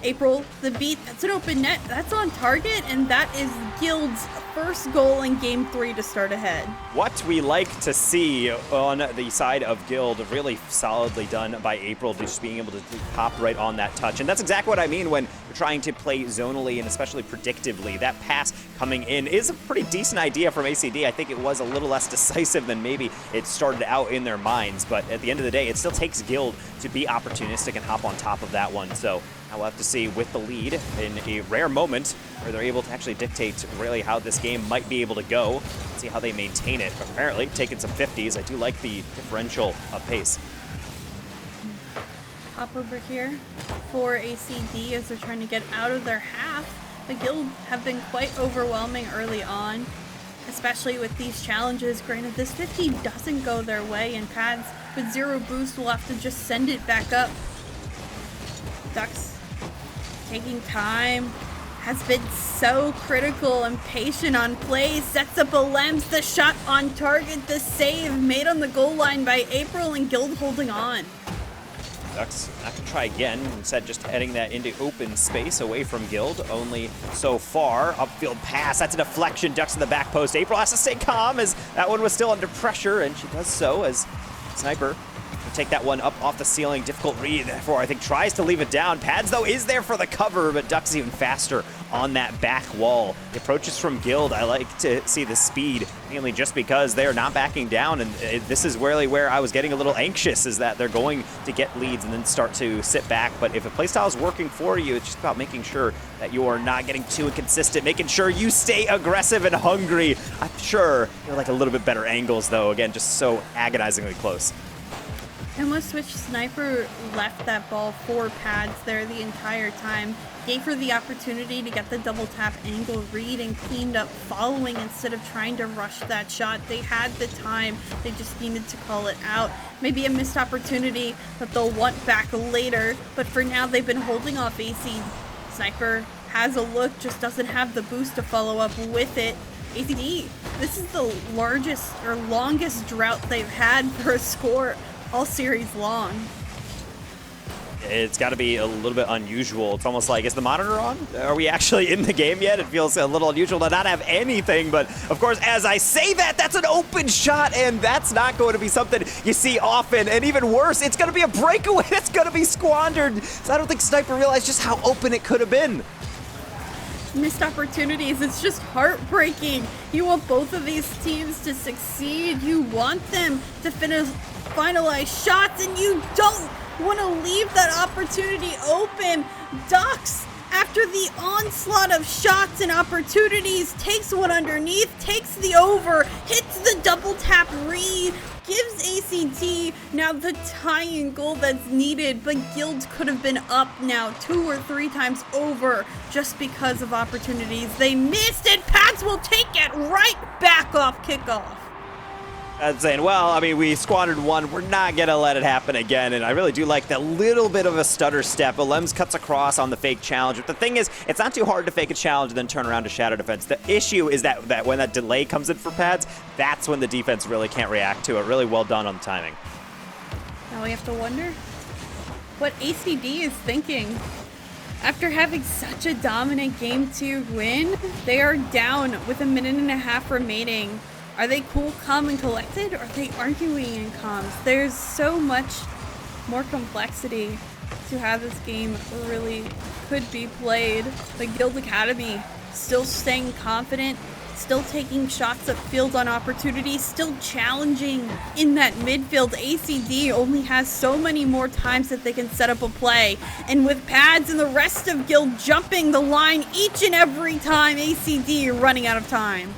April, the beat, that's an open net, that's on target, and that is Guild's first goal in Game 3 to start ahead. What we like to see on the side of Guild, really solidly done by April, just being able to hop right on that touch. And that's exactly what I mean when you're trying to play zonally and especially predictively. That pass coming in is a pretty decent idea from ACD. I think it was a little less decisive than maybe it started out in their minds, but at the end of the day, it still takes Guild to be opportunistic and hop on top of that one. So now we'll have to see with the lead in a rare moment where they're able to actually dictate really how this game might be able to go. See how they maintain it. Apparently, taking some 50s. I do like the differential of pace. Hop over here for ACD as they're trying to get out of their half. The Guild have been quite overwhelming early on, especially with these challenges. Granted, this 50 doesn't go their way, and Pads with 0 boost will have to just send it back up. Ducks taking time, has been so critical and patient on plays, sets up Alems, the shot on target, the save made on the goal line by April, and Guild holding on. Ducks have to try again, instead just heading that into open space away from Guild. Only so far. Upfield pass, that's a deflection. Ducks in the back post. April has to stay calm as that one was still under pressure, and she does so as Sniper take that one up off the ceiling. Difficult read, therefore I think tries to leave it down. Pads, though, is there for the cover, but Ducks even faster on that back wall. The approaches from Guild, I like to see the speed, mainly just because they're not backing down, and this is really where I was getting a little anxious, is that they're going to get leads and then start to sit back. But if a playstyle is working for you, it's just about making sure that you are not getting too inconsistent, making sure you stay aggressive and hungry. I'm sure you're like a little bit better angles, though. Again, just so agonizingly close. And with Switch, Sniper left that ball for Pads there the entire time. Gave her the opportunity to get the double tap angle read and cleaned up following instead of trying to rush that shot. They had the time, they just needed to call it out. Maybe a missed opportunity that they'll want back later, but for now they've been holding off AC. Sniper has a look, just doesn't have the boost to follow up with it. ACD, this is the largest or longest drought they've had for a score all series long. It's got to be a little bit unusual. It's almost like, is the monitor on? Are we actually in the game yet? It feels a little unusual to not have anything, but of course, as I say that, that's an open shot, and that's not going to be something you see often, and even worse, it's going to be a breakaway that's going to be squandered. So I don't think Sniper realized just how open it could have been. Missed opportunities. It's just heartbreaking. You want both of these teams to succeed. You want them to finalize shots, and you don't want to leave that opportunity open. Ducks, after the onslaught of shots and opportunities, takes one underneath, takes the over, hits the double tap read, gives ACT now the tying goal that's needed, but Guild could have been up now 2 or 3 times over just because of opportunities they missed, and Pats will take it right back off kickoff. I'm saying, well, I mean, we squandered one. We're not going to let it happen again. And I really do like that little bit of a stutter step. Lems cuts across on the fake challenge. But the thing is, it's not too hard to fake a challenge and then turn around to shadow defense. The issue is that when that delay comes in for pads, that's when the defense really can't react to it. Really well done on the timing. Now we have to wonder what ACD is thinking. After having such a dominant Game 2 win, they are down with 1.5 minutes remaining. Are they cool, calm, and collected, or are they arguing in comms? There's so much more complexity to how this game really could be played. The Guild Academy still staying confident, still taking shots at field on opportunity, still challenging in that midfield. ACD only has so many more times that they can set up a play. And with Pads and the rest of Guild jumping the line each and every time, ACD running out of time.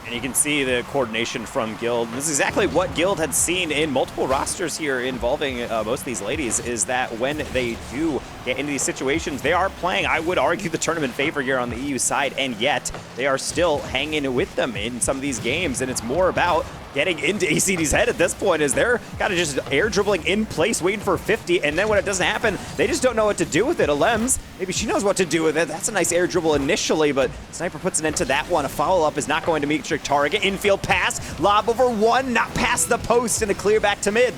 And you can see the coordination from Guild. This is exactly what Guild had seen in multiple rosters here involving most of these ladies, is that when they do get into these situations, they are playing, I would argue, the tournament favor here on the EU side, and yet they are still hanging with them in some of these games, and it's more about getting into ACD's head at this point, as they're kind of just air dribbling in place, waiting for 50, and then when it doesn't happen, they just don't know what to do with it. Lems, maybe she knows what to do with it. That's a nice air dribble initially, but Sniper puts an end to that one. A follow-up is not going to meet your target. Infield pass, lob over one, not past the post, and a clear back to mid.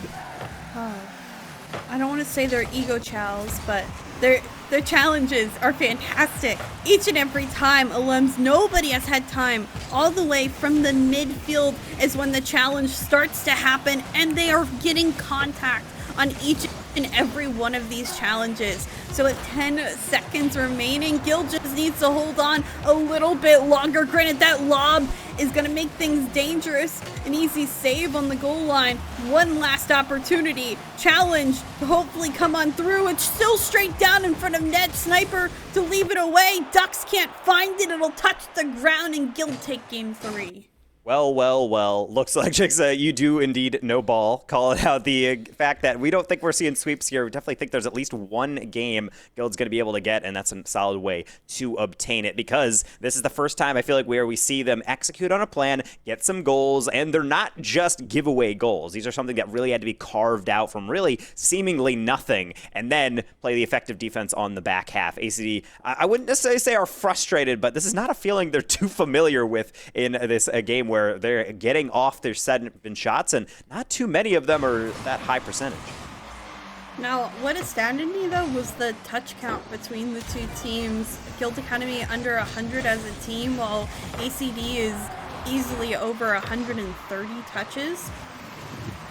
I don't want to say they're ego chows, but their challenges are fantastic. Each and every time, Lems, nobody has had time. All the way from the midfield is when the challenge starts to happen, and they are getting contact on each and every one of these challenges. So at 10 seconds remaining, Guild just needs to hold on a little bit longer. Granted, that lob is going to make things dangerous. An easy save on the goal line. One last opportunity. Challenge to hopefully come on through. It's still straight down in front of net. Sniper to leave it away. Ducks can't find it. It'll touch the ground, and Guild take game 3. Well. Looks like, Jigsaw, you do indeed know ball. Call it out. The fact that we don't think we're seeing sweeps here. We definitely think there's at least one game Guild's going to be able to get, and that's a solid way to obtain it, because this is the first time I feel like where we see them execute on a plan, get some goals, and they're not just giveaway goals. These are something that really had to be carved out from really seemingly nothing, and then play the effective defense on the back half. ACD, I wouldn't necessarily say are frustrated, but this is not a feeling they're too familiar with in this game where they're getting off their set and shots, and not too many of them are that high percentage. Now, what astounded me, though, was the touch count between the two teams. Guild Academy under 100 as a team, while ACD is easily over 130 touches.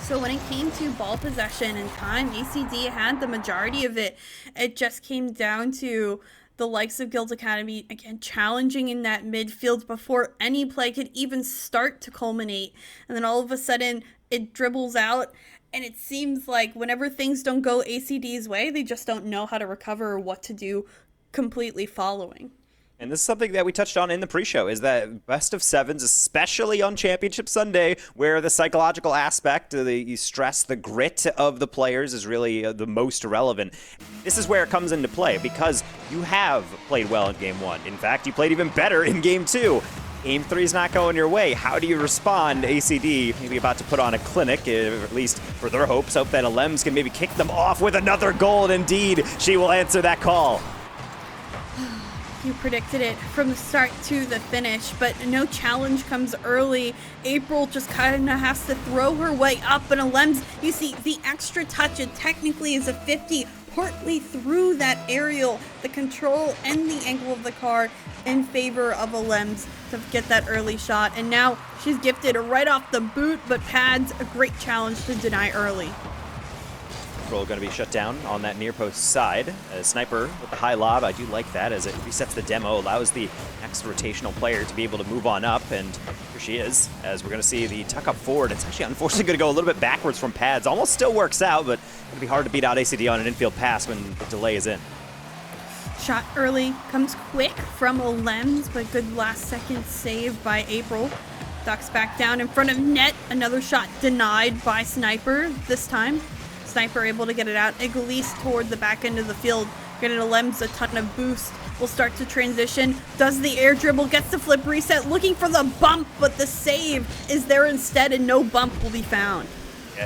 So when it came to ball possession and time, ACD had the majority of it. It just came down to the likes of Guild Academy, again, challenging in that midfield before any play could even start to culminate. And then all of a sudden, it dribbles out, and it seems like whenever things don't go ACD's way, they just don't know how to recover or what to do completely following. And this is something that we touched on in the pre-show, is that best of sevens, especially on Championship Sunday, where the psychological aspect, you stress the grit of the players is really the most relevant. This is where it comes into play, because you have played well in Game 1. In fact, you played even better in Game 2. Game 3 is not going your way. How do you respond? ACD maybe about to put on a clinic, at least for their hopes. Hope that Lems can maybe kick them off with another goal, and indeed, she will answer that call. You predicted it from the start to the finish, but no challenge comes early. April just kind of has to throw her way up, and Lems, you see, the extra touch, it technically is a 50, partly through that aerial, the control and the angle of the car in favor of Alems to get that early shot. And now she's gifted right off the boot, but Pads a great challenge to deny early. Roll going to be shut down on that near post side. Sniper with the high lob, I do like that as it resets the demo, allows the next rotational player to be able to move on up, and here she is, as we're going to see the tuck up forward. It's actually unfortunately going to go a little bit backwards from Pads. Almost still works out, but it's going to be hard to beat out ACD on an infield pass when the delay is in. Shot early, comes quick from Alems, but good last second save by April. Ducks back down in front of net, another shot denied by Sniper this time. Sniper able to get it out. Iglesias toward the back end of the field. Getting Alems a ton of boost. Will start to transition. Does the air dribble. Gets the flip reset. Looking for the bump, but the save is there instead and no bump will be found.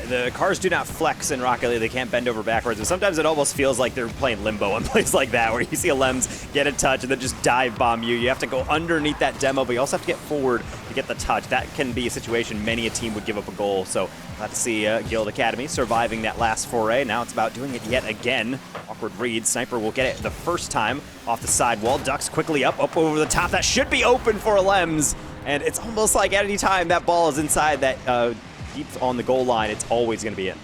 The cars do not flex in Rocket League. They can't bend over backwards. And sometimes it almost feels like they're playing limbo in plays like that, where you see a Lems get a touch and then just dive bomb you. You have to go underneath that demo, but you also have to get forward to get the touch. That can be a situation many a team would give up a goal. So glad to see Guild Academy surviving that last foray. Now it's about doing it yet again. Awkward read. Sniper will get it the first time off the side wall. Ducks quickly up over the top. That should be open for Lems. And it's almost like at any time that ball is inside that deep on the goal line, it's always going to be in.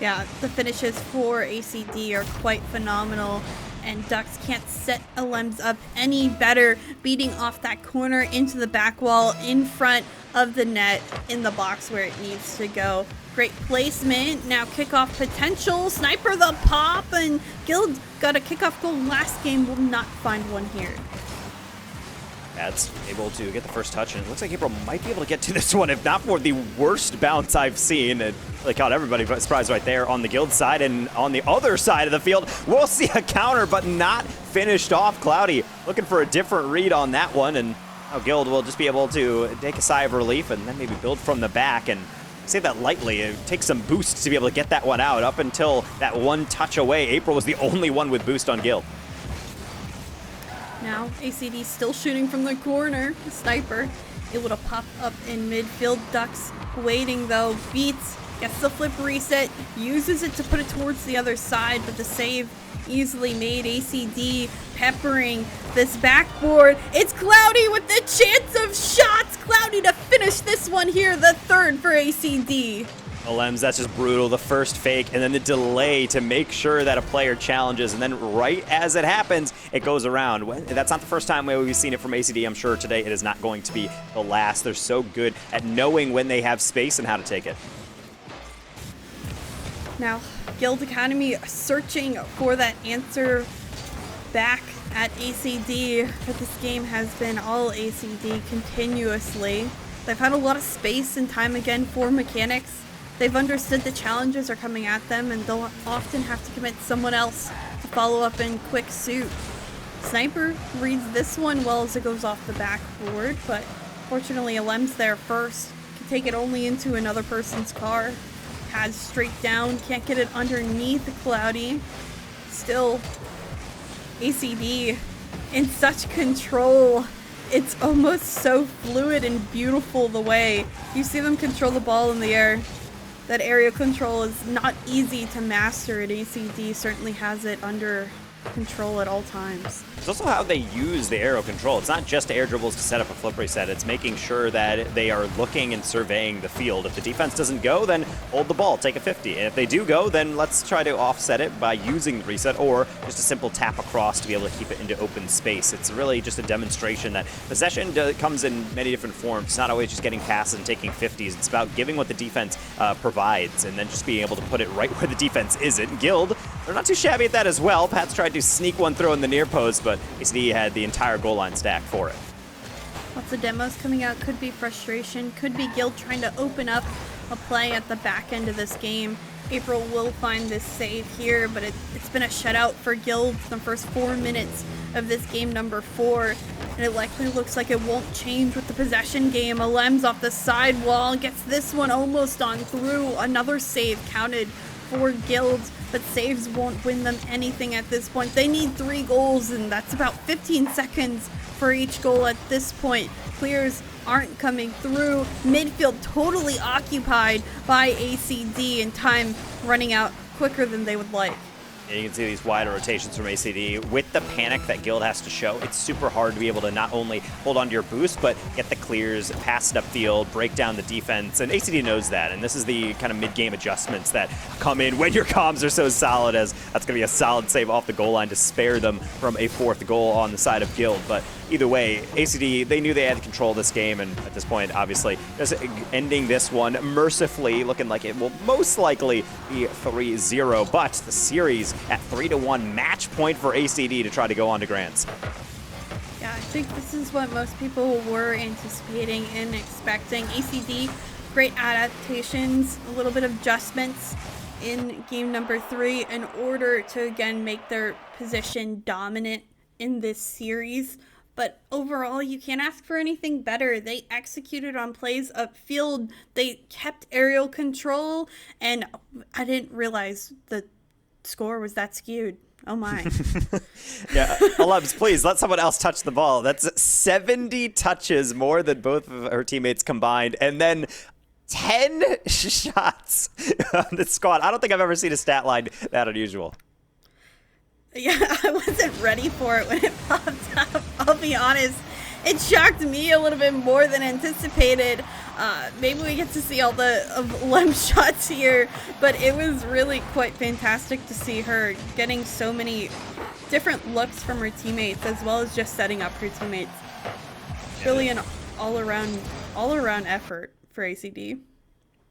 Yeah, the finishes for ACD are quite phenomenal, and Ducks can't set Alems up any better, beating off that corner into the back wall in front of the net in the box where it needs to go. Great placement, now kickoff potential, Sniper the pop, and Guild got a kickoff goal last game, will not find one here. Pads able to get the first touch, and it looks like April might be able to get to this one, if not for the worst bounce I've seen. It really caught everybody by surprise right there on the Guild side, and on the other side of the field, we'll see a counter, but not finished off. Cloudy looking for a different read on that one, and now Guild will just be able to take a sigh of relief and then maybe build from the back. And I say that lightly, it takes some boost to be able to get that one out. Up until that one touch away, April was the only one with boost on Guild. Now ACD still shooting from the corner. Sniper able to pop up in midfield. Ducks waiting though. Beats, gets the flip reset, uses it to put it towards the other side, but the save easily made. ACD peppering this backboard. It's Cloudy with the chance of shots. Cloudy to finish this one here, the third for ACD. Lems, that's just brutal. The first fake and then the delay to make sure that a player challenges, and then right as it happens, it goes around. That's not the first time we've seen it from ACD. I'm sure today it is not going to be the last. They're so good at knowing when they have space and how to take it. Now, Guild Academy searching for that answer back at ACD, but this game has been all ACD continuously. They've had a lot of space and time again for mechanics. They've understood the challenges are coming at them, and they'll often have to commit someone else to follow up in quick suit. Sniper reads this one well as it goes off the backboard, but fortunately Alems there first. Can take it only into another person's car. Pads straight down, can't get it underneath Cloudy. Still, ACD in such control. It's almost so fluid and beautiful the way you see them control the ball in the air. That area control is not easy to master, and ACD certainly has it under control at all times. It's also how they use the aero control. It's not just air dribbles to set up a flip reset. It's making sure that they are looking and surveying the field. If the defense doesn't go, then hold the ball, take a 50. And if they do go, then let's try to offset it by using the reset or just a simple tap across to be able to keep it into open space. It's really just a demonstration that possession comes in many different forms. It's not always just getting passes and taking 50s. It's about giving what the defense provides and then just being able to put it right where the defense isn't. Guild, they're not too shabby at that as well. Pat's tried to sneak one throw in the near post, but ACD had the entire goal line stack for it. Lots of demos coming out. Could be frustration. Could be Guild trying to open up a play at the back end of this game. April will find this save here, but it's been a shutout for Guild the first 4 minutes of this game number 4. And it likely looks like it won't change with the possession game. Alems off the side wall gets this one almost on through. Another save counted for Guild, but saves won't win them anything at this point. They need 3 goals, and that's about 15 seconds for each goal at this point. Clears aren't coming through. Midfield totally occupied by ACD, and time running out quicker than they would like. And you can see these wider rotations from ACD. With the panic that Guild has to show, it's super hard to be able to not only hold on to your boost, but get the clears, pass it upfield, break down the defense. And ACD knows that. And this is the kind of mid-game adjustments that come in when your comms are so solid, as that's going to be a solid save off the goal line to spare them from a 4th goal on the side of Guild. But either way, ACD, they knew they had to control this game. And at this point, obviously, just ending this one mercifully, looking like it will most likely be 3-0. But the series at 3-1, match point for ACD to try to go on to Grands. Yeah, I think this is what most people were anticipating and expecting. ACD, great adaptations, a little bit of adjustments in game number 3 in order to again make their position dominant in this series. But overall, you can't ask for anything better. They executed on plays upfield. They kept aerial control, and I didn't realize the score was that skewed. Oh my. Yeah, Alebs, please let someone else touch the ball. That's 70 touches, more than both of her teammates combined, and then 10 shots on the squad. I don't think I've ever seen a stat line that unusual. Yeah, I wasn't ready for it when it popped up. I'll be honest. It shocked me a little bit more than anticipated. Maybe we get to see all the Lem shots here, but it was really quite fantastic to see her getting so many different looks from her teammates, as well as just setting up her teammates. Really an all-around effort for ACD.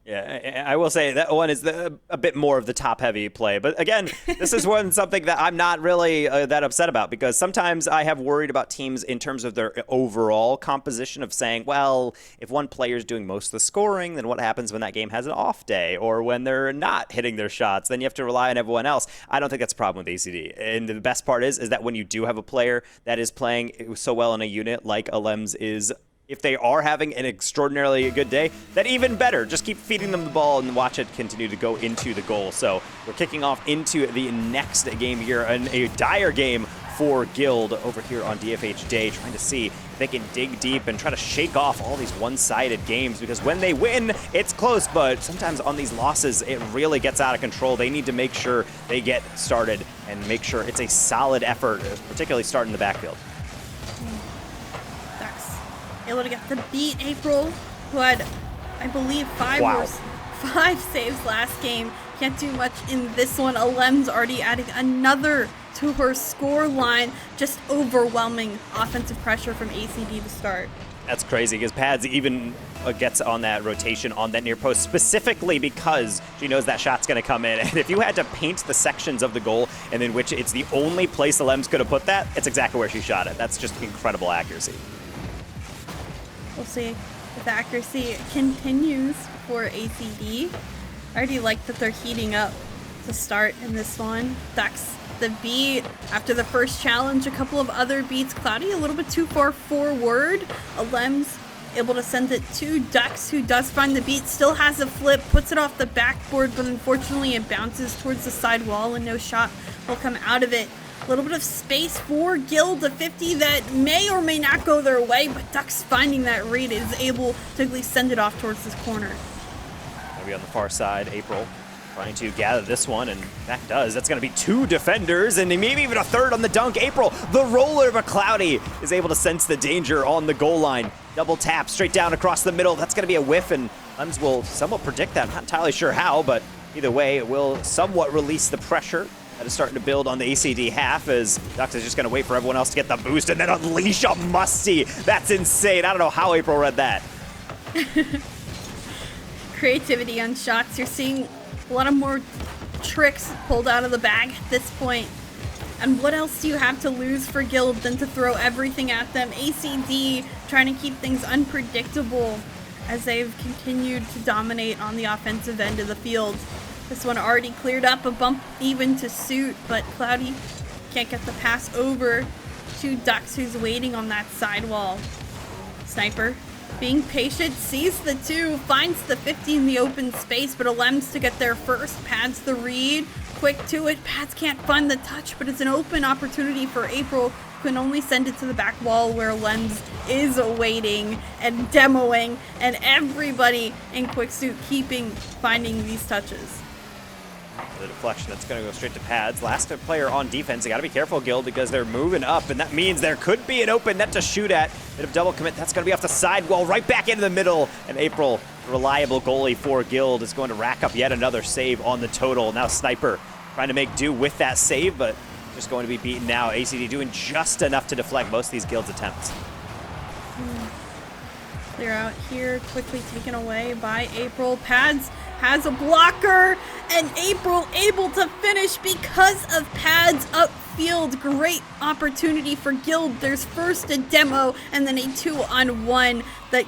Yeah, I will say that one is a bit more of the top-heavy play. But again, this is something that I'm not really that upset about, because sometimes I have worried about teams in terms of their overall composition of saying, well, if one player is doing most of the scoring, then what happens when that game has an off day, or when they're not hitting their shots? Then you have to rely on everyone else. I don't think that's a problem with ACD. And the best part is that when you do have a player that is playing so well in a unit like Alems is, if they are having an extraordinarily good day, then even better. Just keep feeding them the ball and watch it continue to go into the goal. So we're kicking off into the next game here, a dire game for Guild over here on DFH Day, trying to see if they can dig deep and try to shake off all these one-sided games, because when they win, it's close, but sometimes on these losses, it really gets out of control. They need to make sure they get started and make sure it's a solid effort, particularly starting in the backfield. Able to get the beat. April, who had, I believe, 5 saves last game. Can't do much in this one. Alem's already adding another to her score line. Just overwhelming offensive pressure from ACD to start. That's crazy, because Pads even gets on that rotation on that near post specifically because she knows that shot's going to come in. And if you had to paint the sections of the goal and in which it's the only place Alem's could have put that, it's exactly where she shot it. That's just incredible accuracy. We'll see if the accuracy continues for ACD. I already like that they're heating up to start in this one. Ducks the beat after the first challenge. A couple of other beats. Cloudy a little bit too far forward. Alem's able to send it to Ducks, who does find the beat. Still has a flip, puts it off the backboard, but unfortunately it bounces towards the side wall and no shot will come out of it. A little bit of space for Guild, a 50 that may or may not go their way, but Ducks finding that read is able to at least send it off towards this corner. Maybe on the far side, April trying to gather this one, and that does. That's going to be 2 defenders, and maybe even a third on the dunk. April, the roller of a Cloudy, is able to sense the danger on the goal line. Double tap straight down across the middle. That's going to be a whiff, and Lems will somewhat predict that. I'm not entirely sure how, but either way, it will somewhat release the pressure that is starting to build on the ACD half, as Ducks is just going to wait for everyone else to get the boost and then unleash a musty. That's insane. I don't know how April read that. Creativity on shots. You're seeing a lot of more tricks pulled out of the bag at this point. And what else do you have to lose for Guild than to throw everything at them? ACD trying to keep things unpredictable as they've continued to dominate on the offensive end of the field. This one already cleared up, a bump even to suit, but Cloudy can't get the pass over to Ducks, who's waiting on that sidewall. Sniper being patient, sees the 2, finds the 50 in the open space, but Alems to get there first. Pads the read, quick to it. Pads can't find the touch, but it's an open opportunity for April, who can only send it to the back wall where Alems is waiting and demoing, and everybody in quick suit finding these touches. The deflection that's going to go straight to pads. Last player on defense. You got to be careful, Guild, because they're moving up, and that means there could be an open net to shoot at. Bit of double commit. That's going to be off the sidewall, right back into the middle. And April, reliable goalie for Guild, is going to rack up yet another save on the total. Now Sniper trying to make do with that save, but just going to be beaten now. ACD doing just enough to deflect most of these Guild's attempts. They're out here, quickly taken away by April. Pads has a blocker, and April able to finish because of Pads upfield. Great opportunity for Guild. There's first a demo, and then a 2-on-1 that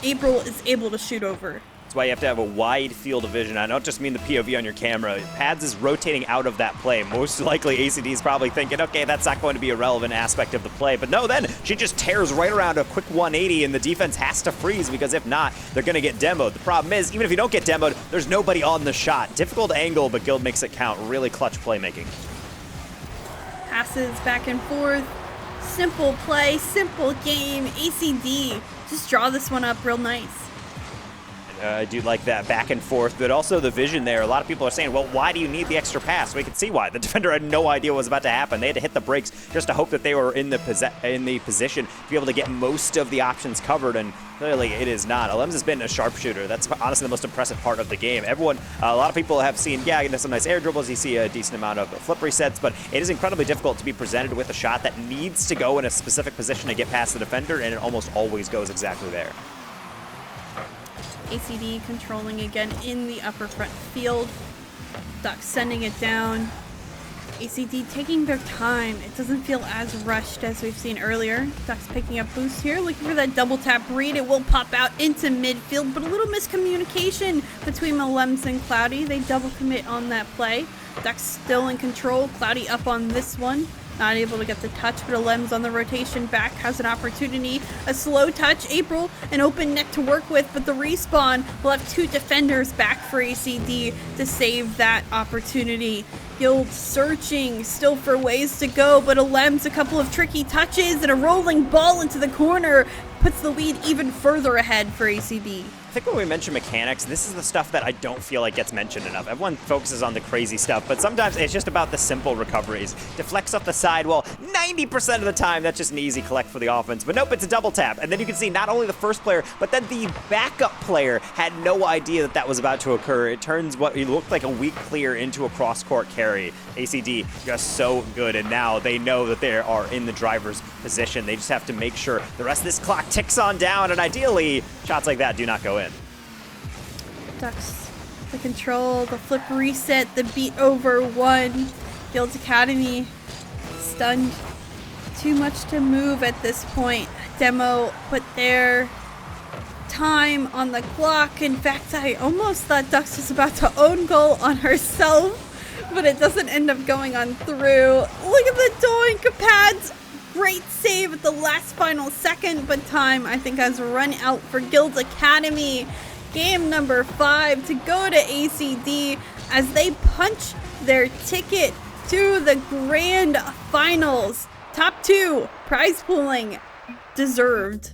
April is able to shoot over. That's why you have to have a wide field of vision. I don't just mean the POV on your camera. Pads is rotating out of that play. Most likely ACD is probably thinking, okay, that's not going to be a relevant aspect of the play. But no, then she just tears right around a quick 180, and the defense has to freeze, because if not, they're going to get demoed. The problem is, even if you don't get demoed, there's nobody on the shot. Difficult angle, but Guild makes it count. Really clutch playmaking. Passes back and forth. Simple play, simple game. ACD just draw this one up real nice. I do like that back and forth, but also the vision there. A lot of people are saying, well, why do you need the extra pass? We can see why. The defender had no idea what was about to happen. They had to hit the brakes just to hope that they were in the position to be able to get most of the options covered, and clearly it is not. Alems has been a sharpshooter. That's honestly the most impressive part of the game. Everyone, a lot of people have seen, some nice air dribbles. You see a decent amount of flip resets, but it is incredibly difficult to be presented with a shot that needs to go in a specific position to get past the defender, and it almost always goes exactly there. ACD controlling again in the upper front field. Ducks sending it down. ACD taking their time. It doesn't feel as rushed as we've seen earlier. Ducks picking up boost here, looking for that double tap read. It will pop out into midfield, but a little miscommunication between Malems and Cloudy. They double commit on that play. Ducks still in control. Cloudy up on this one. Not able to get the touch, but Alems on the rotation back has an opportunity. A slow touch, April, an open net to work with, but the respawn will have two defenders back for ACD to save that opportunity. Guild searching still for ways to go, but Alems a couple of tricky touches and a rolling ball into the corner puts the lead even further ahead for ACD. I think when we mention mechanics, this is the stuff that I don't feel like gets mentioned enough. Everyone focuses on the crazy stuff, but sometimes it's just about the simple recoveries. Deflects off the sidewall, 90% of the time, that's just an easy collect for the offense. But nope, it's a double tap. And then you can see not only the first player, but then the backup player had no idea that that was about to occur. It turns what looked like a weak clear into a cross-court carry. ACD just so good, and now they know that they are in the driver's position. They just have to make sure the rest of this clock ticks on down, and ideally, shots like that do not go in. Ducks, the control, the flip reset, the beat over one. Guild's Academy stunned. Too much to move at this point. Demo put their time on the clock. In fact, I almost thought Ducks was about to own goal on herself, but it doesn't end up going on through. Look at the doink, Pads. Great save at the last final second, but time, I think, has run out for Guild's Academy. Game number 5 to go to ACD as they punch their ticket to the grand finals. Top 2 prize pooling deserved.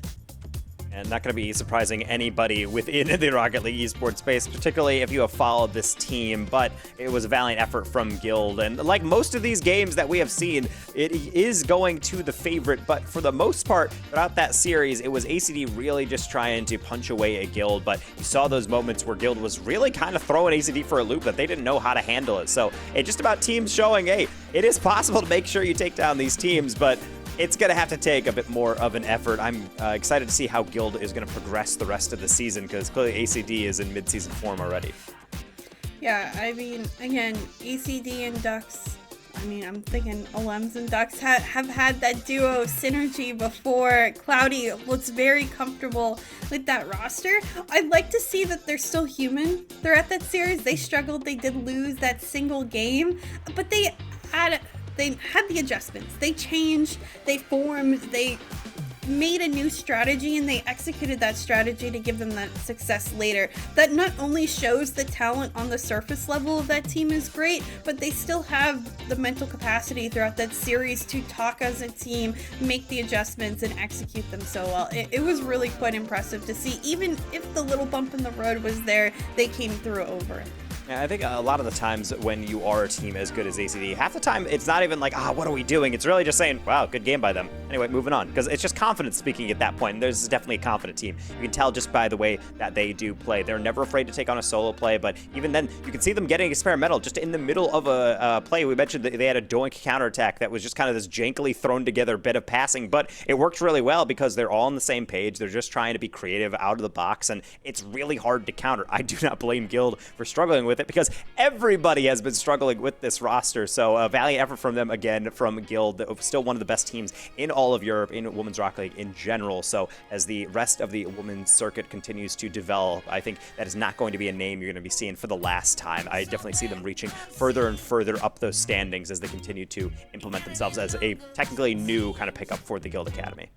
And not going to be surprising anybody within the Rocket League esports space, particularly if you have followed this team. But it was a valiant effort from Guild. And like most of these games that we have seen, it is going to the favorite. But for the most part, throughout that series, it was ACD really just trying to punch away at Guild. But you saw those moments where Guild was really kind of throwing ACD for a loop that they didn't know how to handle it. So it's just about teams showing, hey, it is possible to make sure you take down these teams, but it's going to have to take a bit more of an effort. I'm excited to see how Guild is going to progress the rest of the season, because clearly ACD is in mid-season form already. Yeah, I mean, again, ACD and Ducks, I mean, I'm thinking Alems and Ducks have had that duo synergy before. Cloudy looks very comfortable with that roster. I'd like to see that they're still human throughout that series. They struggled, they did lose that single game, but they had the adjustments. They changed, they formed, they made a new strategy, and they executed that strategy to give them that success later. That not only shows the talent on the surface level of that team is great, but they still have the mental capacity throughout that series to talk as a team, make the adjustments, and execute them so well. It was really quite impressive to see. Even if the little bump in the road was there, they came through over it. Yeah, I think a lot of the times when you are a team as good as ACD, half the time it's not even like, what are we doing? It's really just saying, wow, good game by them. Anyway, moving on, because it's just confidence speaking at that point. There's definitely a confident team. You can tell just by the way that they do play. They're never afraid to take on a solo play, but even then, you can see them getting experimental just in the middle of a play. We mentioned that they had a doink counterattack that was just kind of this jankily thrown together bit of passing, but it worked really well because they're all on the same page. They're just trying to be creative out of the box, and it's really hard to counter. I do not blame Guild for struggling with it because everybody has been struggling with this roster. So a valiant effort from them again, from Guild, still one of the best teams in all of Europe in Women's Rocket League in general. So as the rest of the women's circuit continues to develop, I think that is not going to be a name you're going to be seeing for the last time. I definitely see them reaching further and further up those standings as they continue to implement themselves as a technically new kind of pickup for the Guild Academy.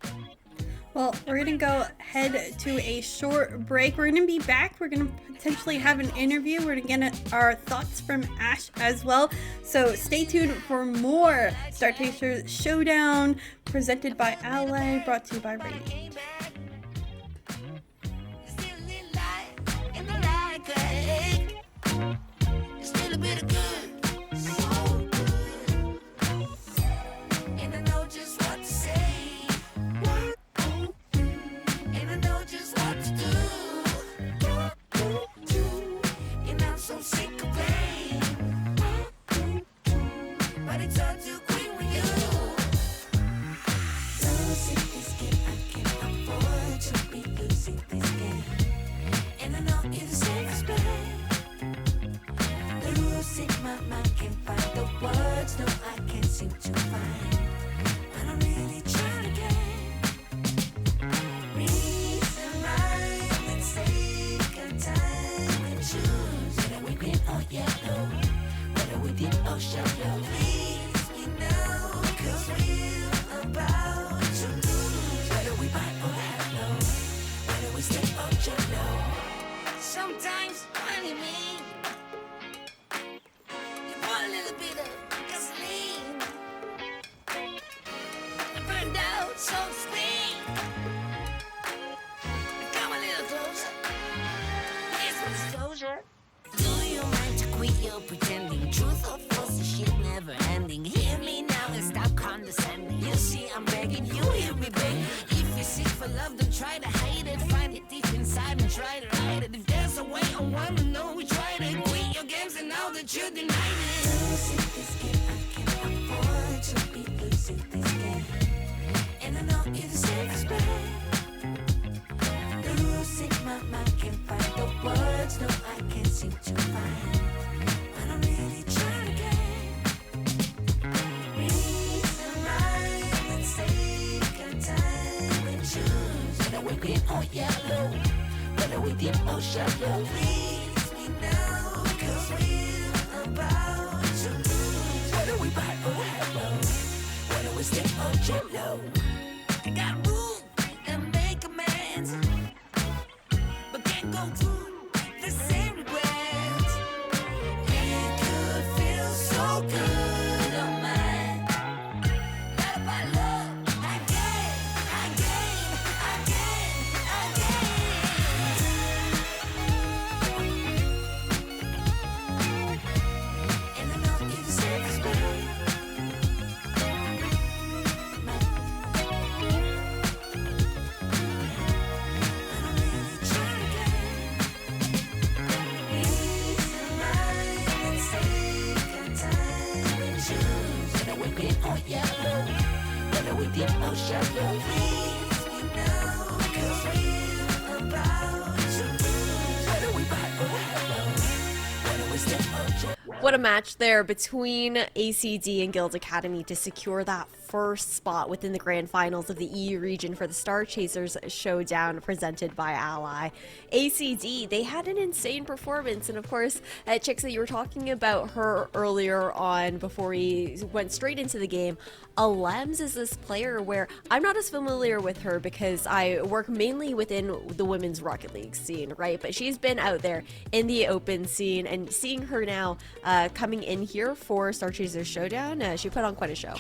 Well, we're going to go head to a short break. We're going to be back. We're going to potentially have an interview. We're going to get our thoughts from Ash as well. So stay tuned for more Star Chasers Showdown, presented by Ally, brought to you by Radiant. Sometimes, honey, me, you want a little bit of gasoline. I burned out, so to speak. Come a little closer. Here's my disclosure. Do you mind to quit your pretending? Truth or false, this shit never ending. Hear me now and stop condescending. You see, I'm begging, you hear me begging. If you're sick for love, don't try to hide it. Find it deep inside and try to hide it. If there's a way, I wanna know we tried it. Quit your games and now that you denied it. Losing this game, I can't afford to be losing this game. And I know it is self-respect. Losing my mind, can't find the words. No, I can't seem to find. But I'm really trying to get reason right. Let's take our time and choose. Whether we green or yellow, whether we deep or shallow. Please me now, cause we're about to lose. Whether we buy or hello, whether we stick or jello. I got room and make amends, but can't go through the same regrets. It could feel so good on mine. Not about love, again. And I know it's self-respect. Yellow, whether we deep or shallow. Please me now, cause we're about to lose. Whether we buy or hello, whether we step or jump. What a match there between ACD and Guild Academy to secure that first spot within the grand finals of the EU region for the Star Chasers Showdown presented by Ally. ACD, they had an insane performance, and of course, Chixie, you were talking about her earlier on before we went straight into the game. Alems is this player where I'm not as familiar with her because I work mainly within the women's Rocket League scene, right? But she's been out there in the open scene, and seeing her now coming in here for Star Chasers Showdown, she put on quite a show.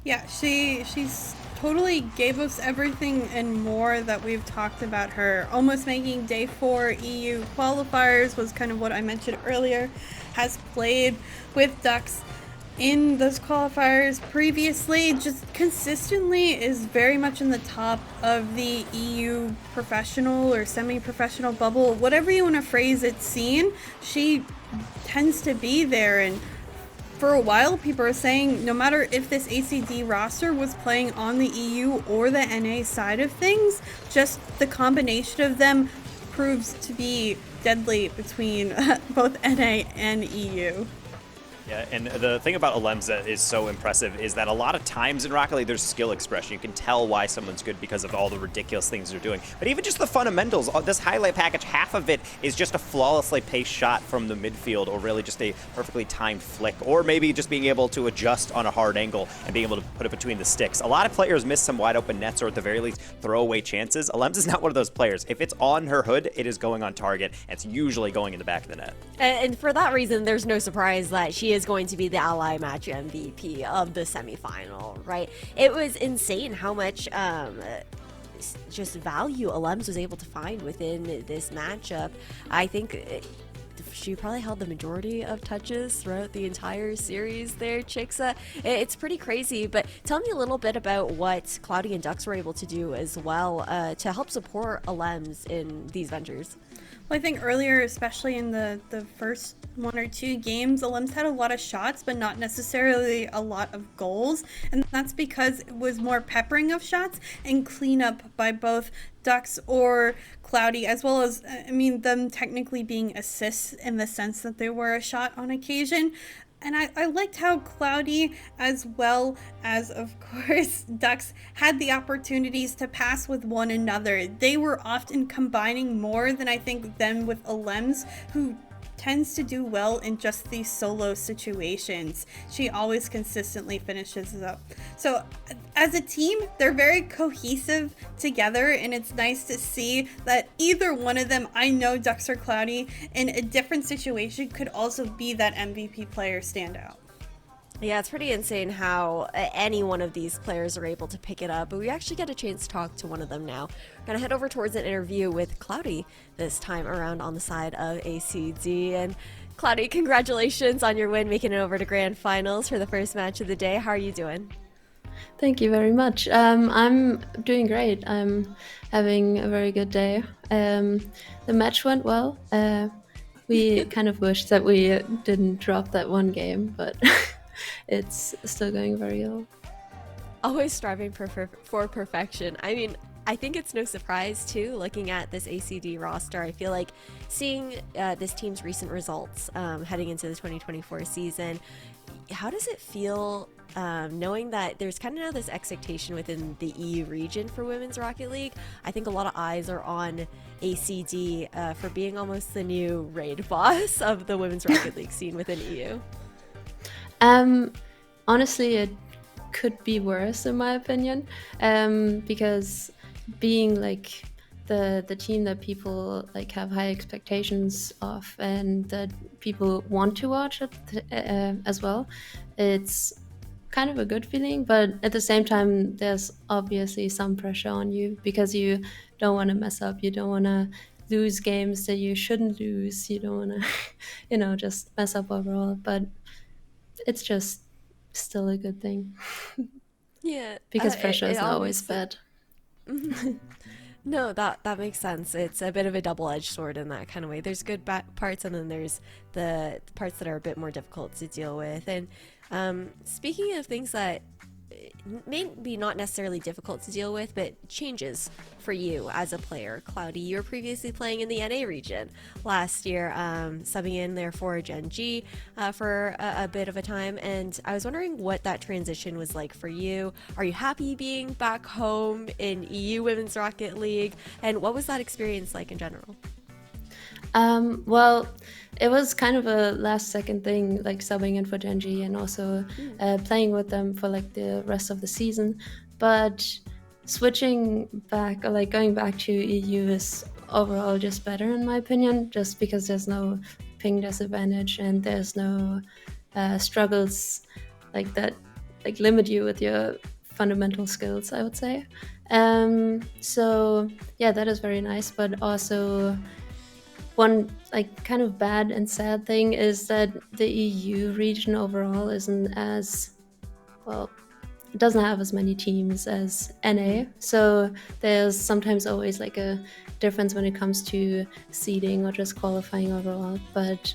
Yeah, she's totally gave us everything and more that we've talked about her. Almost making day 4 EU qualifiers was kind of what I mentioned earlier. Has played with Ducks in those qualifiers previously, just consistently is very much in the top of the EU professional or semi-professional bubble, whatever you want to phrase it, scene. She tends to be there, and for a while, people are saying no matter if this ACD roster was playing on the EU or the NA side of things, just the combination of them proves to be deadly between both NA and EU. Yeah, and the thing about Alems that is so impressive is that a lot of times in Rocket League, there's skill expression. You can tell why someone's good because of all the ridiculous things they're doing. But even just the fundamentals, this highlight package, half of it is just a flawlessly paced shot from the midfield, or really just a perfectly timed flick, or maybe just being able to adjust on a hard angle and being able to put it between the sticks. A lot of players miss some wide open nets, or at the very least, throw away chances. Alems is not one of those players. If it's on her hood, it is going on target, and it's usually going in the back of the net. And for that reason, there's no surprise that she is going to be the Ally Match MVP of the semifinal, right? It was insane how much just value Alems was able to find within this matchup. I think she probably held the majority of touches throughout the entire series there, Chixa. It's pretty crazy, but tell me a little bit about what Cloudy and Ducks were able to do as well to help support Alems in these ventures. Well, I think earlier, especially in the first 1 or 2 games, Alems had a lot of shots, but not necessarily a lot of goals. And that's because it was more peppering of shots and cleanup by both Ducks or Cloudy, as well as, I mean, them technically being assists in the sense that they were a shot on occasion. And I liked how Cloudy, as well as, of course, Ducks, had the opportunities to pass with one another. They were often combining more than I think them with Alems, who tends to do well in just these solo situations. She always consistently finishes up. So as a team, they're very cohesive together, and it's nice to see that either one of them, I know Ducks or Cloudy, in a different situation could also be that MVP player standout. Yeah, it's pretty insane how any one of these players are able to pick it up, but we actually get a chance to talk to one of them now. We're going to head over towards an interview with Cloudy this time around on the side of ACD. And Cloudy, congratulations on your win, making it over to Grand Finals for the first match of the day. How are you doing? Thank you very much. I'm doing great. I'm having a very good day. The match went well. We kind of wish that we didn't drop that one game, but it's still going very well. Always striving for perfection. I mean, I think it's no surprise, too, looking at this ACD roster. I feel like seeing this team's recent results heading into the 2024 season, how does it feel knowing that there's kind of now this expectation within the EU region for Women's Rocket League? I think a lot of eyes are on ACD for being almost the new raid boss of the Women's Rocket League scene within EU. Honestly, it could be worse in my opinion, because being like the team that people like have high expectations of and that people want to watch it as well, it's kind of a good feeling, but at the same time there's obviously some pressure on you because you don't want to mess up, you don't want to lose games that you shouldn't lose, you don't want to just mess up overall, but it's just still a good thing. Yeah, because pressure is not always bad. No, that makes sense. It's a bit of a double-edged sword in that kind of way. There's good parts, and then there's the parts that are a bit more difficult to deal with. And speaking of things that may be not necessarily difficult to deal with, but changes for you as a player, Cloudy, you were previously playing in the NA region last year, subbing in there for Gen G for a bit of a time, and I was wondering what that transition was like for you. Are you happy being back home in EU Women's Rocket League, and what was that experience like in general? Well, it was kind of a last second thing, like subbing in for Gen G and also playing with them for like the rest of the season. But switching back, or like going back to EU is overall just better in my opinion, just because there's no ping disadvantage and there's no struggles like that like limit you with your fundamental skills, I would say. So yeah, that is very nice, but also one like kind of bad and sad thing is that the EU region overall isn't as well, it doesn't have as many teams as NA, so there's sometimes always like a difference when it comes to seeding or just qualifying overall. But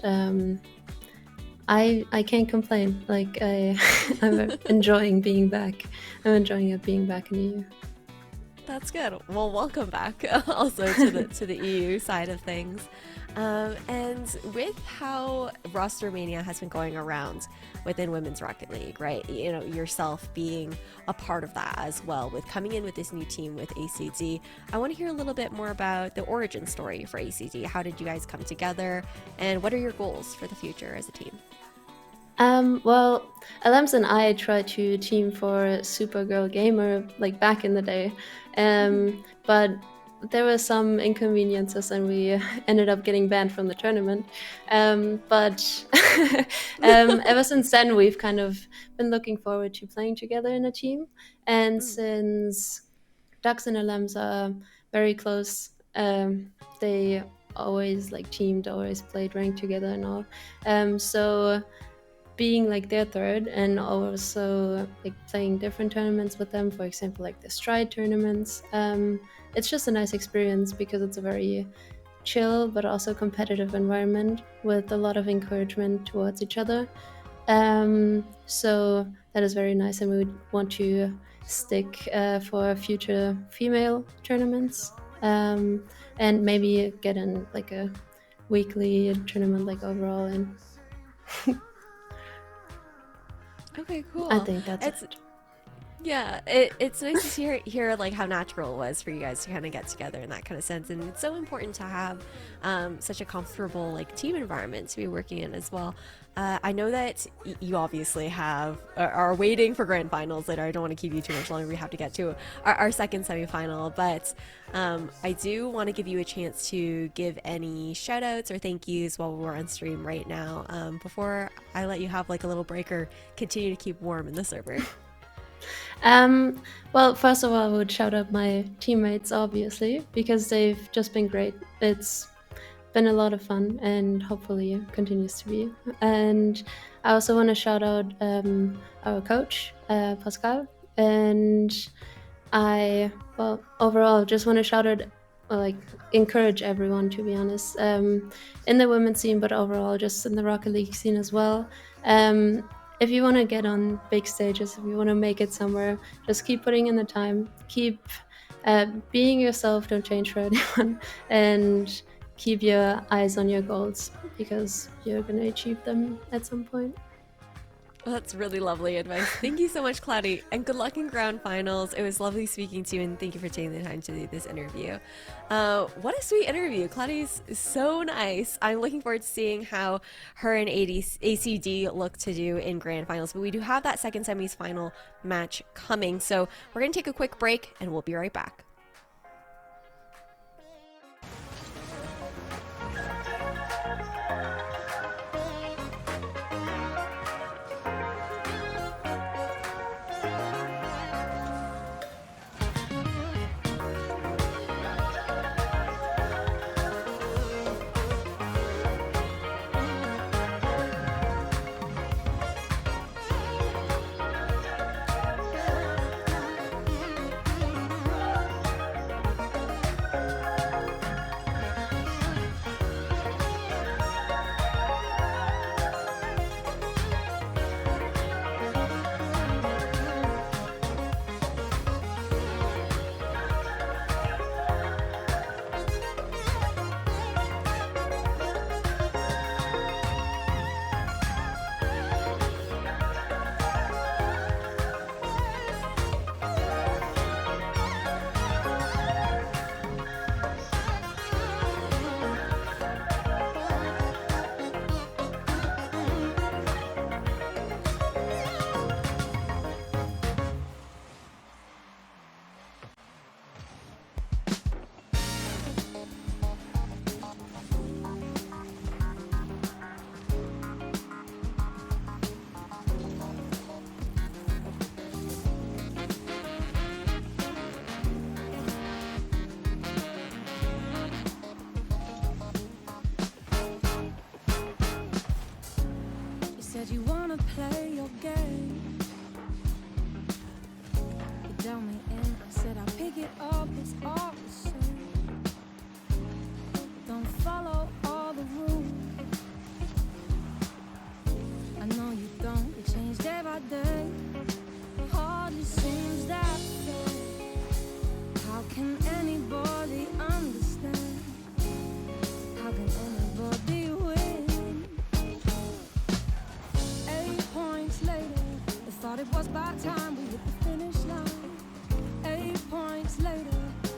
I can't complain. Like I'm enjoying being back. I'm enjoying it being back in the EU. That's good. Well, welcome back also to the EU side of things. And with how roster mania has been going around within Women's Rocket League, right? You know, yourself being a part of that as well, with coming in with this new team with ACD. I want to hear a little bit more about the origin story for ACD. How did you guys come together, and what are your goals for the future as a team? Well, Alems and I tried to team for Supergirl Gamer like back in the day, but there were some inconveniences and we ended up getting banned from the tournament. But ever since then, we've kind of been looking forward to playing together in a team. And since Dux and Alems are very close, they always like teamed, always played ranked together and all. So being like their third and also like playing different tournaments with them, for example like the Stride tournaments, it's just a nice experience because it's a very chill but also competitive environment with a lot of encouragement towards each other. So that is very nice, and we would want to stick for future female tournaments, and maybe get in like a weekly tournament like overall. And Okay, cool. I think that's it. Yeah, it's nice to hear like how natural it was for you guys to kind of get together in that kind of sense, and it's so important to have such a comfortable like team environment to be working in as well. I know that you obviously are waiting for grand finals later. I don't want to keep you too much longer. We have to get to our second semifinal, but I do want to give you a chance to give any shout outs or thank yous while we're on stream right now, before I let you have like a little break or continue to keep warm in the server. Well, first of all, I would shout out my teammates, obviously, because they've just been great. It's been a lot of fun and hopefully continues to be. And I also want to shout out our coach, Pascal. And overall, just want to shout out, like, encourage everyone, to be honest, in the women's scene, but overall, just in the Rocket League scene as well. If you want to get on big stages, if you want to make it somewhere, just keep putting in the time, keep being yourself, don't change for anyone, and keep your eyes on your goals because you're going to achieve them at some point. Well, that's really lovely advice. Thank you so much, Cloudy, and good luck in grand finals. It was lovely speaking to you, and thank you for taking the time to do this interview. What a sweet interview. Cloudy's so nice. I'm looking forward to seeing how her and ACD look to do in grand finals, but we do have that second semifinal match coming, so we're going to take a quick break, and we'll be right back.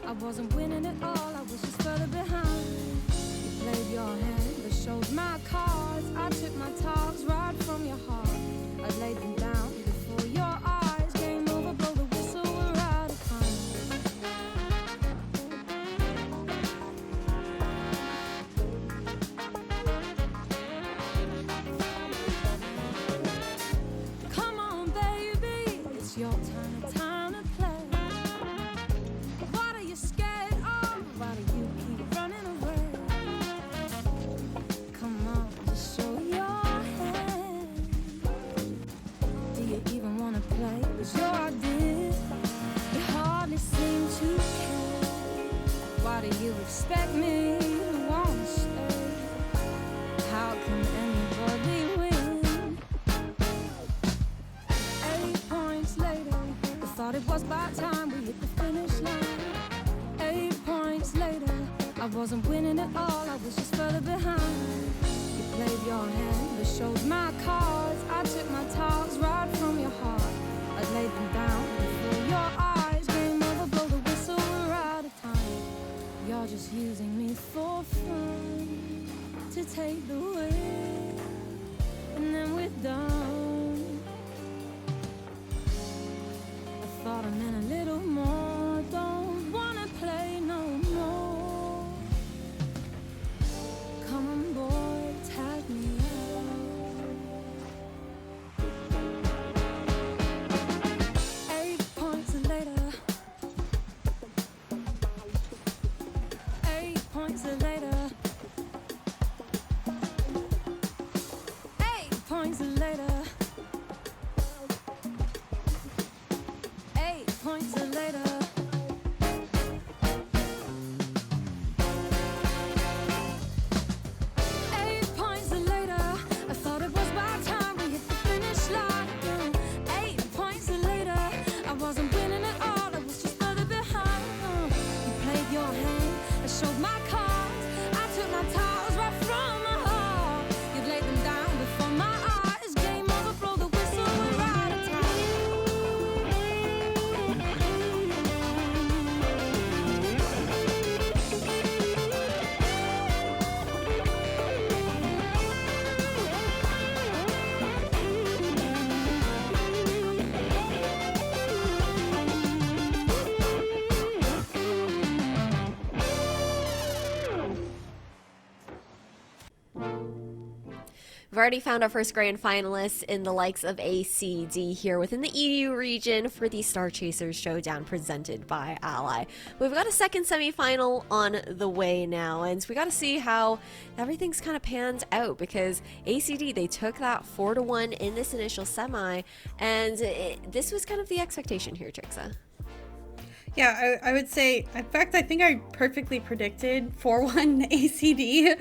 I wasn't winning at all, I was just further behind. You played your hand, but showed my cards. I took my talks right from your heart. I laid them down before your eyes. Game over, blow the whistle, we're out of time. Come on, baby, it's your time to play. What are you scared of? Why do you keep running away? Come on, just show your hand. Do you even wanna play? It was your idea. You hardly seem to care. Why do you expect me to wanna stay? How can anybody win? 8 points later, I thought it was about time we hit the finish line. 8 points later, I wasn't winning at all, I was just further behind. You played your hand, but showed my cards. I took my talks right from your heart. I laid them down before your eyes. Game over, blow the whistle, we're out of time. You're just using me for fun, to take the win, and then we're done. I thought I meant a little more. Don't wanna play no more. Come on, boy, tag me out. 8 points later. 8 points later. 8 points later. 8 points later. 8 points later. I thought it was about time we hit the finish line. 8 points later. I wasn't winning at all, I was just further behind. You played your hand, I showed my cards. I took my towels right from my heart. You laid them down before my eyes. Game over, blow the whistle, we're out of time. We've already found our first grand finalists in the likes of ACD here within the EU region for the Star Chasers Showdown presented by Ally. We've got a second semifinal on the way now, and we got to see how everything's kind of panned out, because ACD, they took that 4-1 in this initial semi, and this was kind of the expectation here, Trixa. Yeah, I would say, in fact, I think I perfectly predicted 4-1 ACD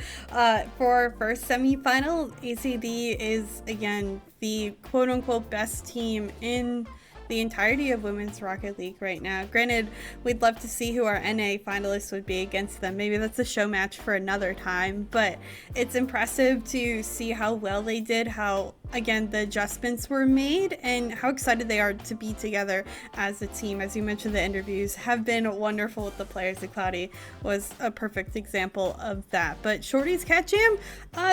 for our first semifinal. ACD is, again, the quote-unquote best team in the entirety of Women's Rocket League right now. Granted, we'd love to see who our NA finalists would be against them. Maybe that's a show match for another time, but it's impressive to see how well they did, how, again, the adjustments were made, and how excited they are to be together as a team. As you mentioned, the interviews have been wonderful with the players, and Cloudy was a perfect example of that. But Shorty's Cat Jam,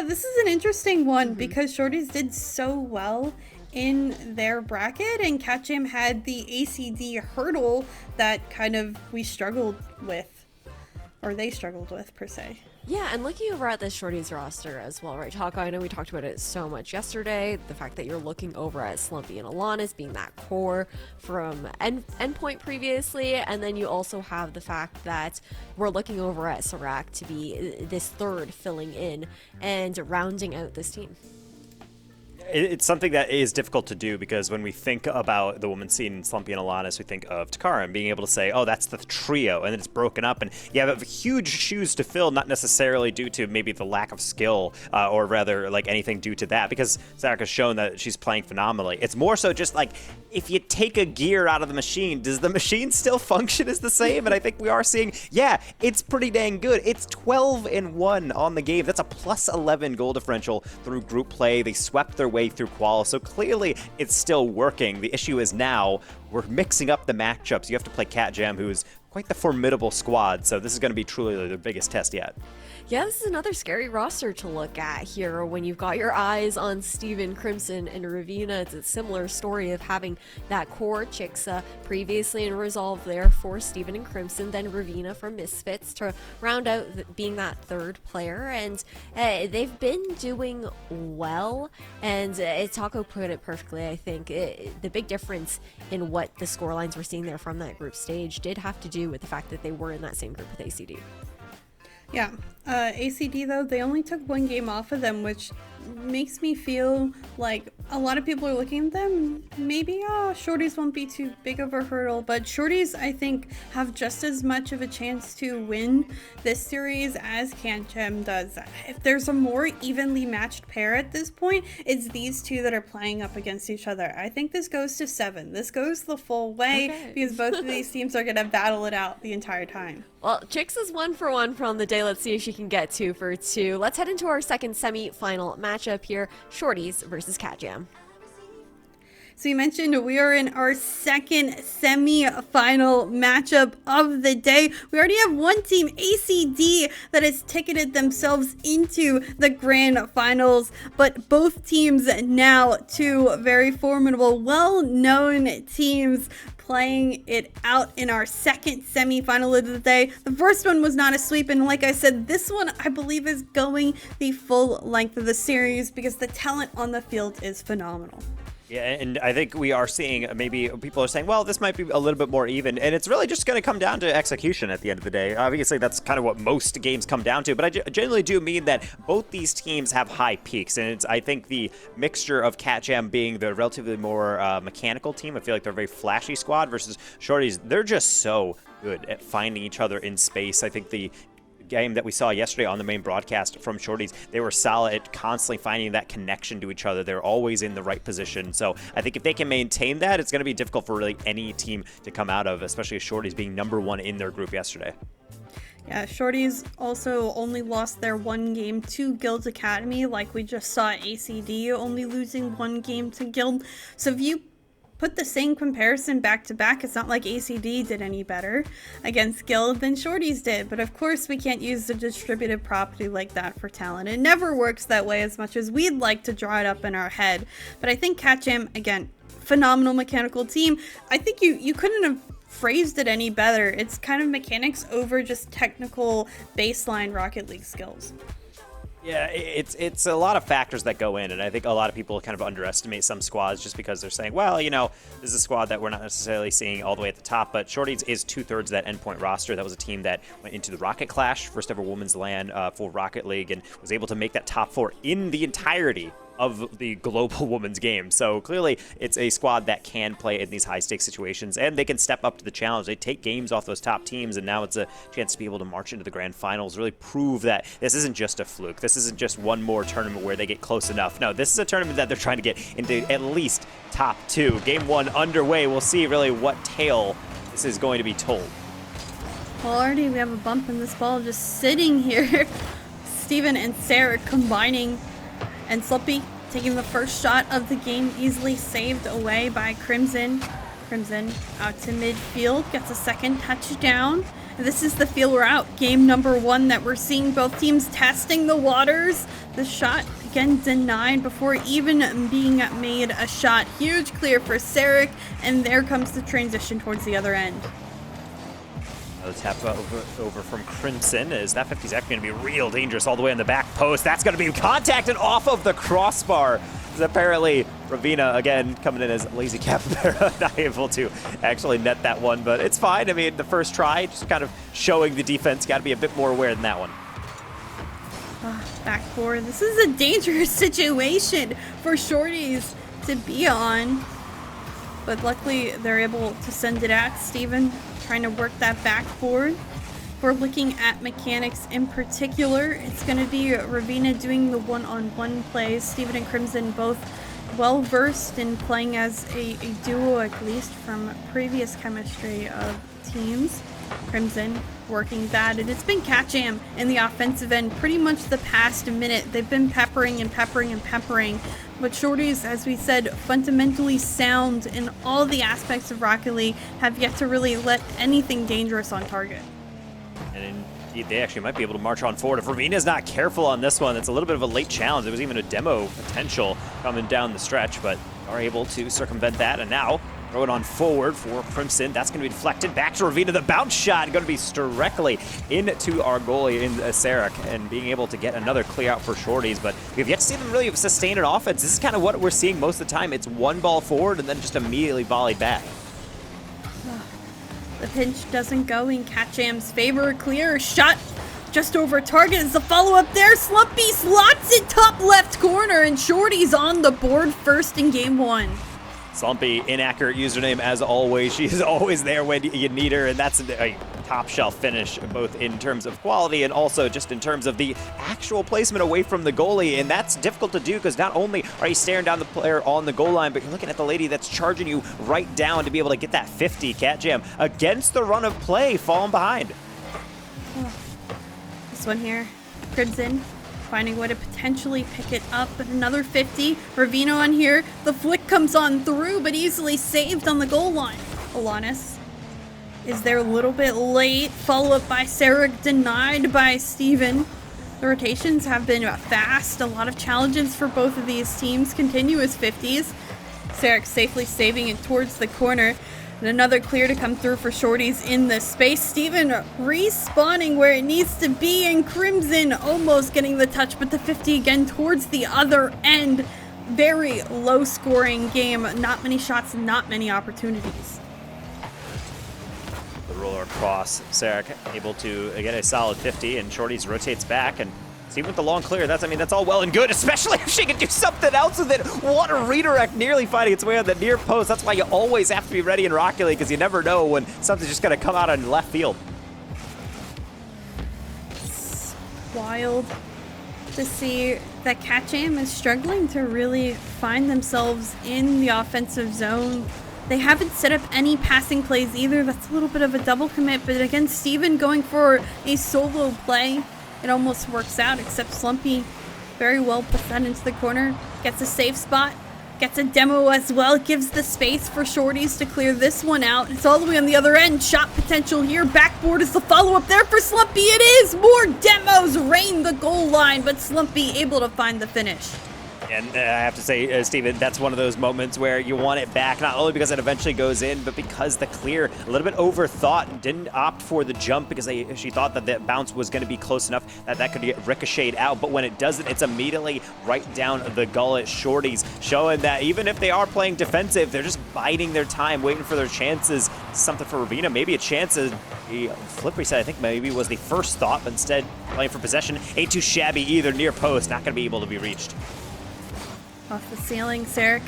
this is an interesting one because Shorty's did so well in their bracket, and Cat Jam had the ACD hurdle that kind of we struggled with, or they struggled with per se. Yeah, and looking over at this Shorties roster as well, right, Taco? I know we talked about it so much yesterday. The fact that you're looking over at Slumpy and Alanis being that core from Endpoint previously, and then you also have the fact that we're looking over at Serac to be this third filling in and rounding out this team. It's something that is difficult to do, because when we think about the women's scene in Slumpy and Alanis, we think of Takara and being able to say, oh, that's the trio, and then it's broken up, and you have huge shoes to fill, not necessarily due to maybe the lack of skill, or rather like anything due to that, because Sarah has shown that she's playing phenomenally. It's more so just like, if you take a gear out of the machine, does the machine still function as the same? And I think we are seeing, yeah, it's pretty dang good. It's 12-1 on the game. That's a plus 11 goal differential through group play. They swept their way through qual, so clearly it's still working. The issue is now we're mixing up the matchups. You have to play Cat Jam, who is quite the formidable squad. So this is going to be truly the biggest test yet. Yeah, this is another scary roster to look at here when you've got your eyes on Steven, Crimson, and Ravina. It's a similar story of having that core Chixa previously in Resolve there for Steven and Crimson, then Ravina from Misfits to round out being that third player. And they've been doing well, and Taco put it perfectly, I think. The big difference in what the scorelines we're seeing there from that group stage did have to do with the fact that they were in that same group with ACD. Yeah, ACD though, they only took one game off of them, which makes me feel like a lot of people are looking at them. Maybe Shorties won't be too big of a hurdle, but Shorties, I think, have just as much of a chance to win this series as CanChem does. If there's a more evenly matched pair at this point, it's these two that are playing up against each other. I think this goes to 7. This goes the full way because both of these teams are going to battle it out the entire time. Well, Chicks is 1 for 1 from the day. Let's see if she can get 2 for 2. Let's head into our second semi-final matchup here, Shorties versus CatJam. So you mentioned we are in our second semi-final matchup of the day. We already have one team, ACD, that has ticketed themselves into the grand finals, but both teams now, two very formidable, well-known teams playing it out in our second semi-final of the day. The first one was not a sweep, and like I said, this one I believe is going the full length of the series because the talent on the field is phenomenal. Yeah, and I think we are seeing maybe people are saying, well, this might be a little bit more even, and it's really just going to come down to execution at the end of the day. Obviously, that's kind of what most games come down to, but I generally do mean that both these teams have high peaks, and it's, I think, the mixture of CatJam being the relatively more mechanical team. I feel like they're a very flashy squad versus Shorties. They're just so good at finding each other in space. I think the game that we saw yesterday on the main broadcast from Shorties, they were solid at constantly finding that connection to each other. They're always in the right position. So I think if they can maintain that, it's going to be difficult for really any team to come out of, especially Shorties being #1 in their group yesterday. Yeah, Shorties also only lost their one game to Guild Academy, like we just saw ACD only losing one game to Guild. So if you put the same comparison back to back, it's not like ACD did any better against Guild than Shorties did. But of course, we can't use the distributed property like that for talent. It never works that way as much as we'd like to draw it up in our head. But I think CatJam, again, phenomenal mechanical team. I think you couldn't have phrased it any better. It's kind of mechanics over just technical baseline Rocket League skills. Yeah, it's a lot of factors that go in, and I think a lot of people kind of underestimate some squads just because they're saying, well, you know, this is a squad that we're not necessarily seeing all the way at the top, but Shorties is 2/3 of that endpoint roster. That was a team that went into the Rocket Clash, first ever women's LAN for Rocket League, and was able to make that top 4 in the entirety of the global women's game. So clearly it's a squad that can play in these high stakes situations, and they can step up to the challenge. They take games off those top teams, and now it's a chance to be able to march into the grand finals, really prove that this isn't just a fluke. This isn't just one more tournament where they get close enough. No, this is a tournament that they're trying to get into at least top 2. Game 1 underway. We'll see really what tale this is going to be told. Well, already we have a bump in this ball just sitting here. Steven and Sarah combining, and Slippy taking the first shot of the game, easily saved away by Crimson. Crimson out to midfield, gets a second touchdown. And this is the feel we're out. Game #1 that we're seeing both teams testing the waters. The shot again denied before even being made a shot. Huge clear for Sarek, and there comes the transition towards the other end. Another tap over from Crimson, as that 50 is actually going to be real dangerous all the way on the back post. That's going to be contacted off of the crossbar. As apparently Ravina, again, coming in as lazy capybara, not able to actually net that one, but it's fine. I mean, the first try, just kind of showing the defense, got to be a bit more aware than that one. Backboard. This is a dangerous situation for Shorties to be on, but luckily they're able to send it at Steven, trying to work that backboard. We're looking at mechanics in particular. It's going to be Ravina doing the one-on-one plays. Steven and Crimson both well-versed in playing as a duo, at least from previous chemistry of teams. Crimson working that, and it's been Catjam in the offensive end pretty much the past minute. They've been peppering and peppering and peppering, but Shorties, as we said, fundamentally sound in all the aspects of Rocket League, have yet to really let anything dangerous on target. And indeed, they actually might be able to march on forward. If Ravina's not careful on this one, it's a little bit of a late challenge. There was even a demo potential coming down the stretch, but are able to circumvent that, and now throw it on forward for Crimson. That's going to be deflected back to Ravina. The bounce shot going to be directly into our goalie in Sarek, and being able to get another clear out for Shorties. But we've yet to see them really sustain an offense. This is kind of what we're seeing most of the time. It's one ball forward and then just immediately volleyed back. The pinch doesn't go in Catjam's favor. Clear shot just over target is the follow-up there. Slumpy slots it top left corner, and Shorty's on the board first in game one. Slumpy, inaccurate username as always. She is always there when you need her, and that's a top shelf finish, both in terms of quality and also just in terms of the actual placement away from the goalie. And that's difficult to do because not only are you staring down the player on the goal line, but you're looking at the lady that's charging you right down to be able to get that 50. Catjam against the run of play, falling behind. This one here, Crimson finding a way to potentially pick it up, but another 50. Ravino on here, the flick comes on through, but easily saved on the goal line. Alanis is there a little bit late, follow up by Sarek, denied by Steven. The rotations have been fast, a lot of challenges for both of these teams, continuous 50s. Sarek safely saving it towards the corner. And another clear to come through for Shorties in the space. Steven respawning where it needs to be, and Crimson almost getting the touch, but the 50 again towards the other end. Very low scoring game, not many shots, not many opportunities. The roller across, Sarek able to get a solid 50, and Shorties rotates back, and even with the long clear, that's all well and good, especially if she can do something else with it. What a redirect, nearly finding its way on the near post. That's why you always have to be ready in Rocket League, because you never know when something's just going to come out on left field. It's wild to see that Catjam is struggling to really find themselves in the offensive zone. They haven't set up any passing plays either. That's a little bit of a double commit, but again, Steven going for a solo play. It almost works out, except Slumpy very well puts that into the corner, gets a safe spot, gets a demo as well, gives the space for Shorties to clear this one out. It's all the way on the other end, shot potential here, backboard is the follow-up there for Slumpy, it is! More demos rain the goal line, but Slumpy able to find the finish. And I have to say, Steven, that's one of those moments where you want it back, not only because it eventually goes in, but because the clear, a little bit overthought, didn't opt for the jump because she thought that the bounce was going to be close enough that could get ricocheted out. But when it doesn't, it's immediately right down the gullet. Shorties showing that even if they are playing defensive, they're just biding their time, waiting for their chances. Something for Ravina, maybe a chance. The flip reset, I think maybe was the first thought, but instead playing for possession. Ain't too shabby either, near post, not going to be able to be reached. Off the ceiling, Sarek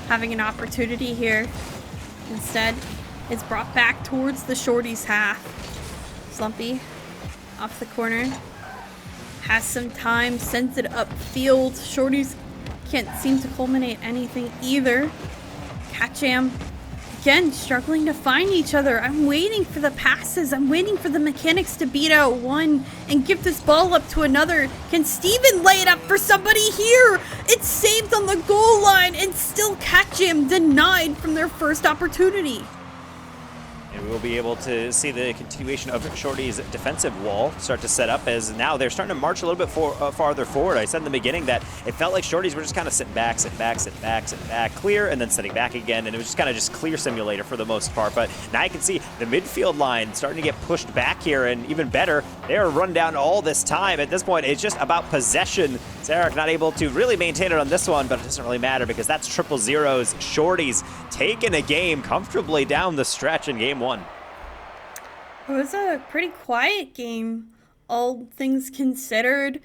having an opportunity here. Instead, it's brought back towards the Shorties half. Slumpy off the corner. Has some time, sends it upfield. Shorties can't seem to culminate anything either. Catjam again struggling to find each other. I'm waiting for the passes. I'm waiting for the mechanics to beat out one and give this ball up to another. Can Steven lay it up for somebody here? It's saved on the goal line, and still Catjam denied from their first opportunity. And we'll be able to see the continuation of Shorty's defensive wall start to set up, as now they're starting to march a little bit farther forward. I said in the beginning that it felt like Shorties were just kind of sitting back, clear, and then sitting back again, and it was just kind of just clear simulator for the most part. But now you can see the midfield line starting to get pushed back here, and even better, they're run down all this time. At this point, it's just about possession. Sarek not able to really maintain it on this one, but it doesn't really matter because that's triple zeros. Shorties taking a game comfortably down the stretch in game one. It was a pretty quiet game, all things considered.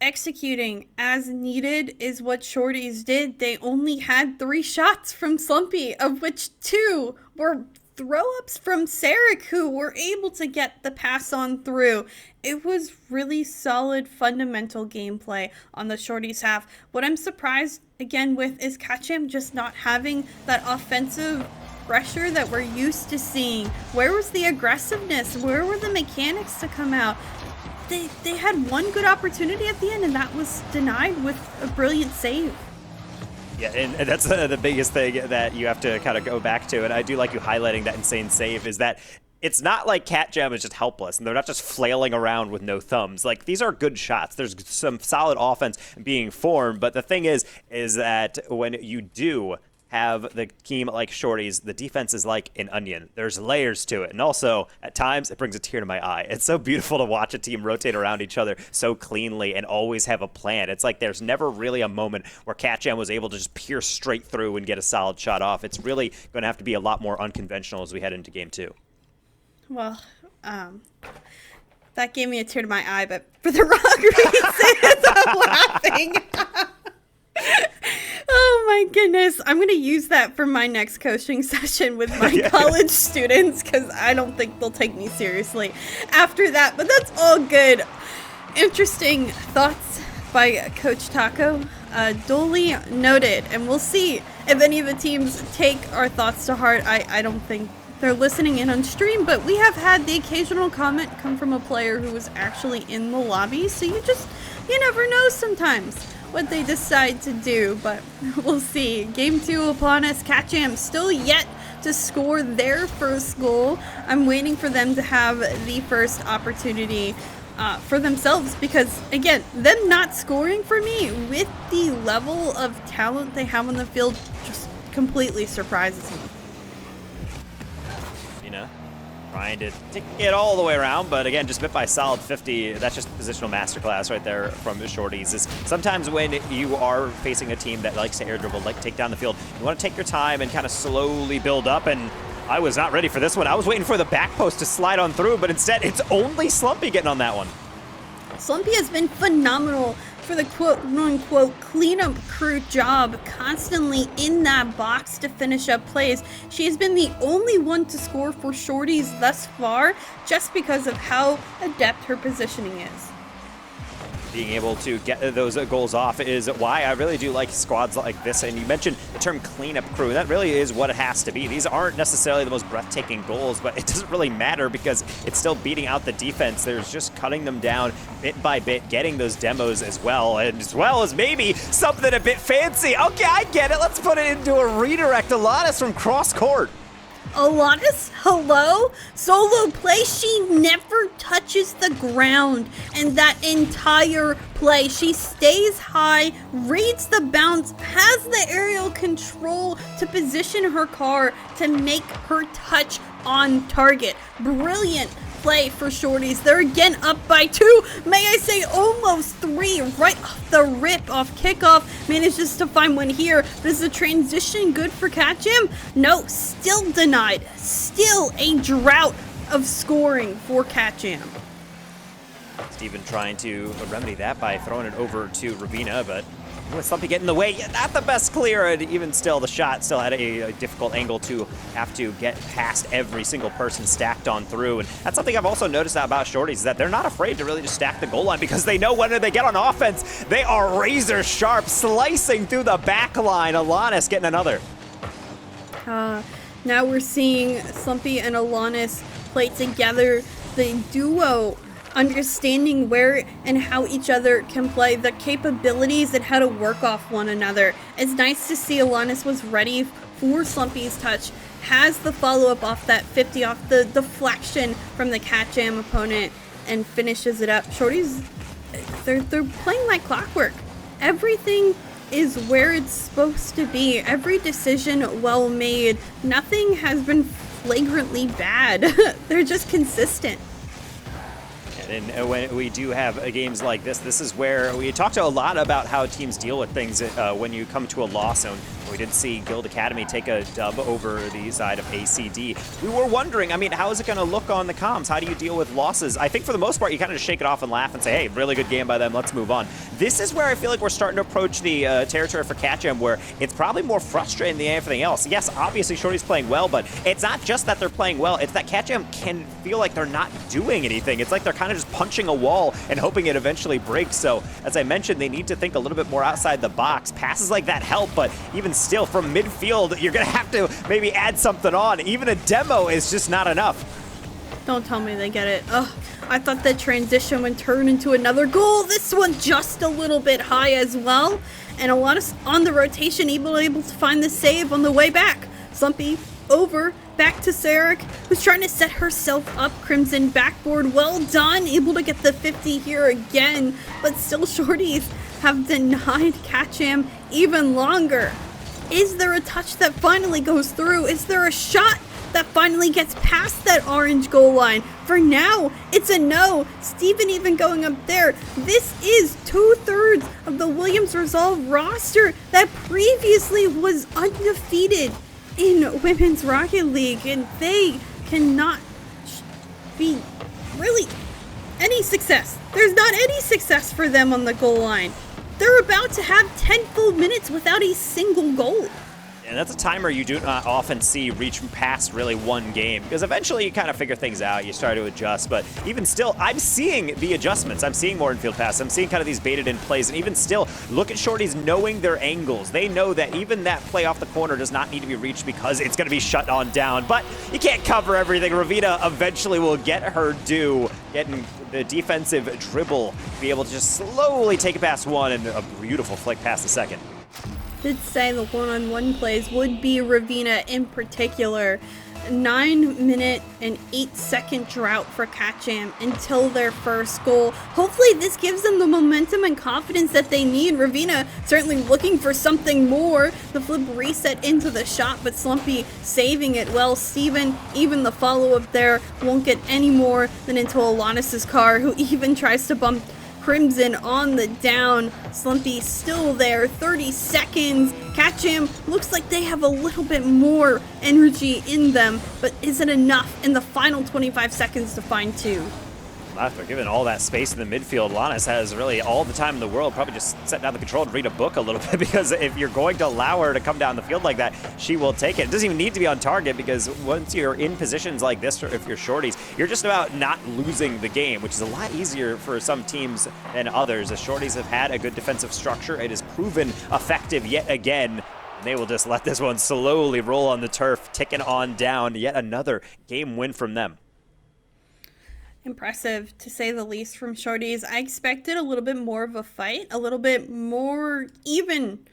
Executing as needed is what Shorties did. They only had 3 shots from Slumpy, of which 2 were throw-ups from Sarek, who were able to get the pass on through. It was really solid fundamental gameplay on the Shorties half. What I'm surprised again with is Catjam just not having that offensive pressure that we're used to seeing? Where was the aggressiveness? Where were the mechanics to come out? They had one good opportunity at the end, and that was denied with a brilliant save. Yeah, and that's the biggest thing that you have to kind of go back to, and I do like you highlighting that insane save, is that it's not like Cat Jam is just helpless, and they're not just flailing around with no thumbs. Like, these are good shots. There's some solid offense being formed, but the thing is that when you do have the team like Shorties, the defense is like an onion. There's layers to it. And also, at times, it brings a tear to my eye. It's so beautiful to watch a team rotate around each other so cleanly and always have a plan. It's like there's never really a moment where Cat Jam was able to just pierce straight through and get a solid shot off. It's really going to have to be a lot more unconventional as we head into game 2. Well, that gave me a tear to my eye, but for the wrong reasons, I'm laughing. Oh my goodness. I'm going to use that for my next coaching session with my college students, because I don't think they'll take me seriously after that, but that's all good. Interesting thoughts by Coach Taco. Duly noted, and we'll see if any of the teams take our thoughts to heart. I don't think they're listening in on stream, but we have had the occasional comment come from a player who was actually in the lobby, so you never know sometimes what they decide to do, but we'll see. Game 2 upon us. Cat Jam still yet to score their first goal. I'm waiting for them to have the first opportunity for themselves, because again, them not scoring for me with the level of talent they have on the field just completely surprises me. Trying to get all the way around, but again, just bit by solid 50. That's just positional masterclass right there from the Shorties. Is sometimes when you are facing a team that likes to air dribble, like take down the field, you want to take your time and kind of slowly build up, and I was not ready for this one. I was waiting for the back post to slide on through, but instead it's only Slumpy getting on that one. Slumpy has been phenomenal for the quote-unquote cleanup crew job, constantly in that box to finish up plays. She has been the only one to score for Shorties thus far, just because of how adept her positioning is. Being able to get those goals off is why I really do like squads like this. And you mentioned the term cleanup crew. That really is what it has to be. These aren't necessarily the most breathtaking goals, but it doesn't really matter because it's still beating out the defense. There's just cutting them down bit by bit, getting those demos as well, and as well as maybe something a bit fancy. Okay, I get it. Let's put it into a redirect. Alanis from cross court. Alanis, hello? Solo play, she never touches the ground. And that entire play, she stays high, reads the bounce, has the aerial control to position her car to make her touch on target. Brilliant play for Shorties. They're again up by 2. May I say almost 3 right off the rip, off kickoff. Manages to find one here. But is the transition good for Cat Jam? No, still denied. Still a drought of scoring for Cat Jam. Steven trying to remedy that by throwing it over to Rubina, but with something getting in the way, not the best clear, and even still, the shot still had a difficult angle to have to get past every single person stacked on through. And that's something I've also noticed about Shorties, is that they're not afraid to really just stack the goal line, because they know when they get on offense, they are razor sharp, slicing through the back line. Alanis getting another. Now we're seeing Slumpy and Alanis play together, the duo, understanding where and how each other can play, the capabilities and how to work off one another. It's nice to see Alanis was ready for Slumpy's touch, has the follow-up off that 50, off the deflection from the Cat Jam opponent, and finishes it up. Shorties, they're playing like clockwork. Everything is where it's supposed to be. Every decision well made. Nothing has been flagrantly bad. They're just consistent. And when we do have games like this is where we talked a lot about how teams deal with things when you come to a loss. And we did see Guild Academy take a dub over the side of ACD. We were wondering, I mean, how is it going to look on the comms? How do you deal with losses? I think for the most part, you kind of just shake it off and laugh and say, hey, really good game by them, let's move on. This is where I feel like we're starting to approach the territory for Cat Jam, where it's probably more frustrating than anything else. Yes, obviously Shorty's playing well, but it's not just that they're playing well, it's that Cat Jam can feel like they're not doing anything. It's like they're kind of just punching a wall and hoping it eventually breaks. So, as I mentioned, they need to think a little bit more outside the box. Passes like that help, but even still, from midfield, you're going to have to maybe add something on. Even a demo is just not enough. Don't tell me they get it. Ugh, I thought that transition would turn into another goal. This one just a little bit high as well. And Alanis on the rotation, able to find the save on the way back. Slumpy over, back to Sarek, who's trying to set herself up. Crimson backboard, well done. Able to get the 50 here again. But still Shorties have denied Catcham even longer. Is there a touch that finally goes through? Is there a shot that finally gets past that orange goal line? For now, it's a no. Steven even going up there. This is 2/3 of the Williams Resolve roster that previously was undefeated in Women's Rocket League, and they cannot be really any success. There's not any success for them on the goal line. They're about to have 10 full minutes without a single goal. And that's a timer you do not often see reach past really one game, because eventually you kind of figure things out, you start to adjust, but even still, I'm seeing the adjustments. I'm seeing more infield passes. I'm seeing kind of these baited in plays, and even still, look at Shorties knowing their angles. They know that even that play off the corner does not need to be reached because it's going to be shut on down, but you can't cover everything. Ravina eventually will get her due, getting the defensive dribble, be able to just slowly take it past one, and a beautiful flick past the second. Did say the one-on-one plays would be Ravina in particular. 9-minute and 8-second drought for Catcham until their first goal. Hopefully this gives them the momentum and confidence that they need. Ravina certainly looking for something more. The flip reset into the shot, but Slumpy saving it well. Steven, even the follow-up there, won't get any more than into Alanis' car, who even tries to bump Crimson on the down. Slumpy still there, 30 seconds. Catcham looks like they have a little bit more energy in them, but is it enough in the final 25 seconds to find two? After giving all that space in the midfield, Lannis has really all the time in the world, probably just set down the control and read a book a little bit, because if you're going to allow her to come down the field like that, she will take it. It doesn't even need to be on target, because once you're in positions like this, or if you're Shorties, you're just about not losing the game, which is a lot easier for some teams than others. The Shorties have had a good defensive structure. It has proven effective yet again. They will just let this one slowly roll on the turf, ticking on down. Yet another game win from them. Impressive, to say the least, from Shorties. I expected a little bit more of a fight, a little bit more even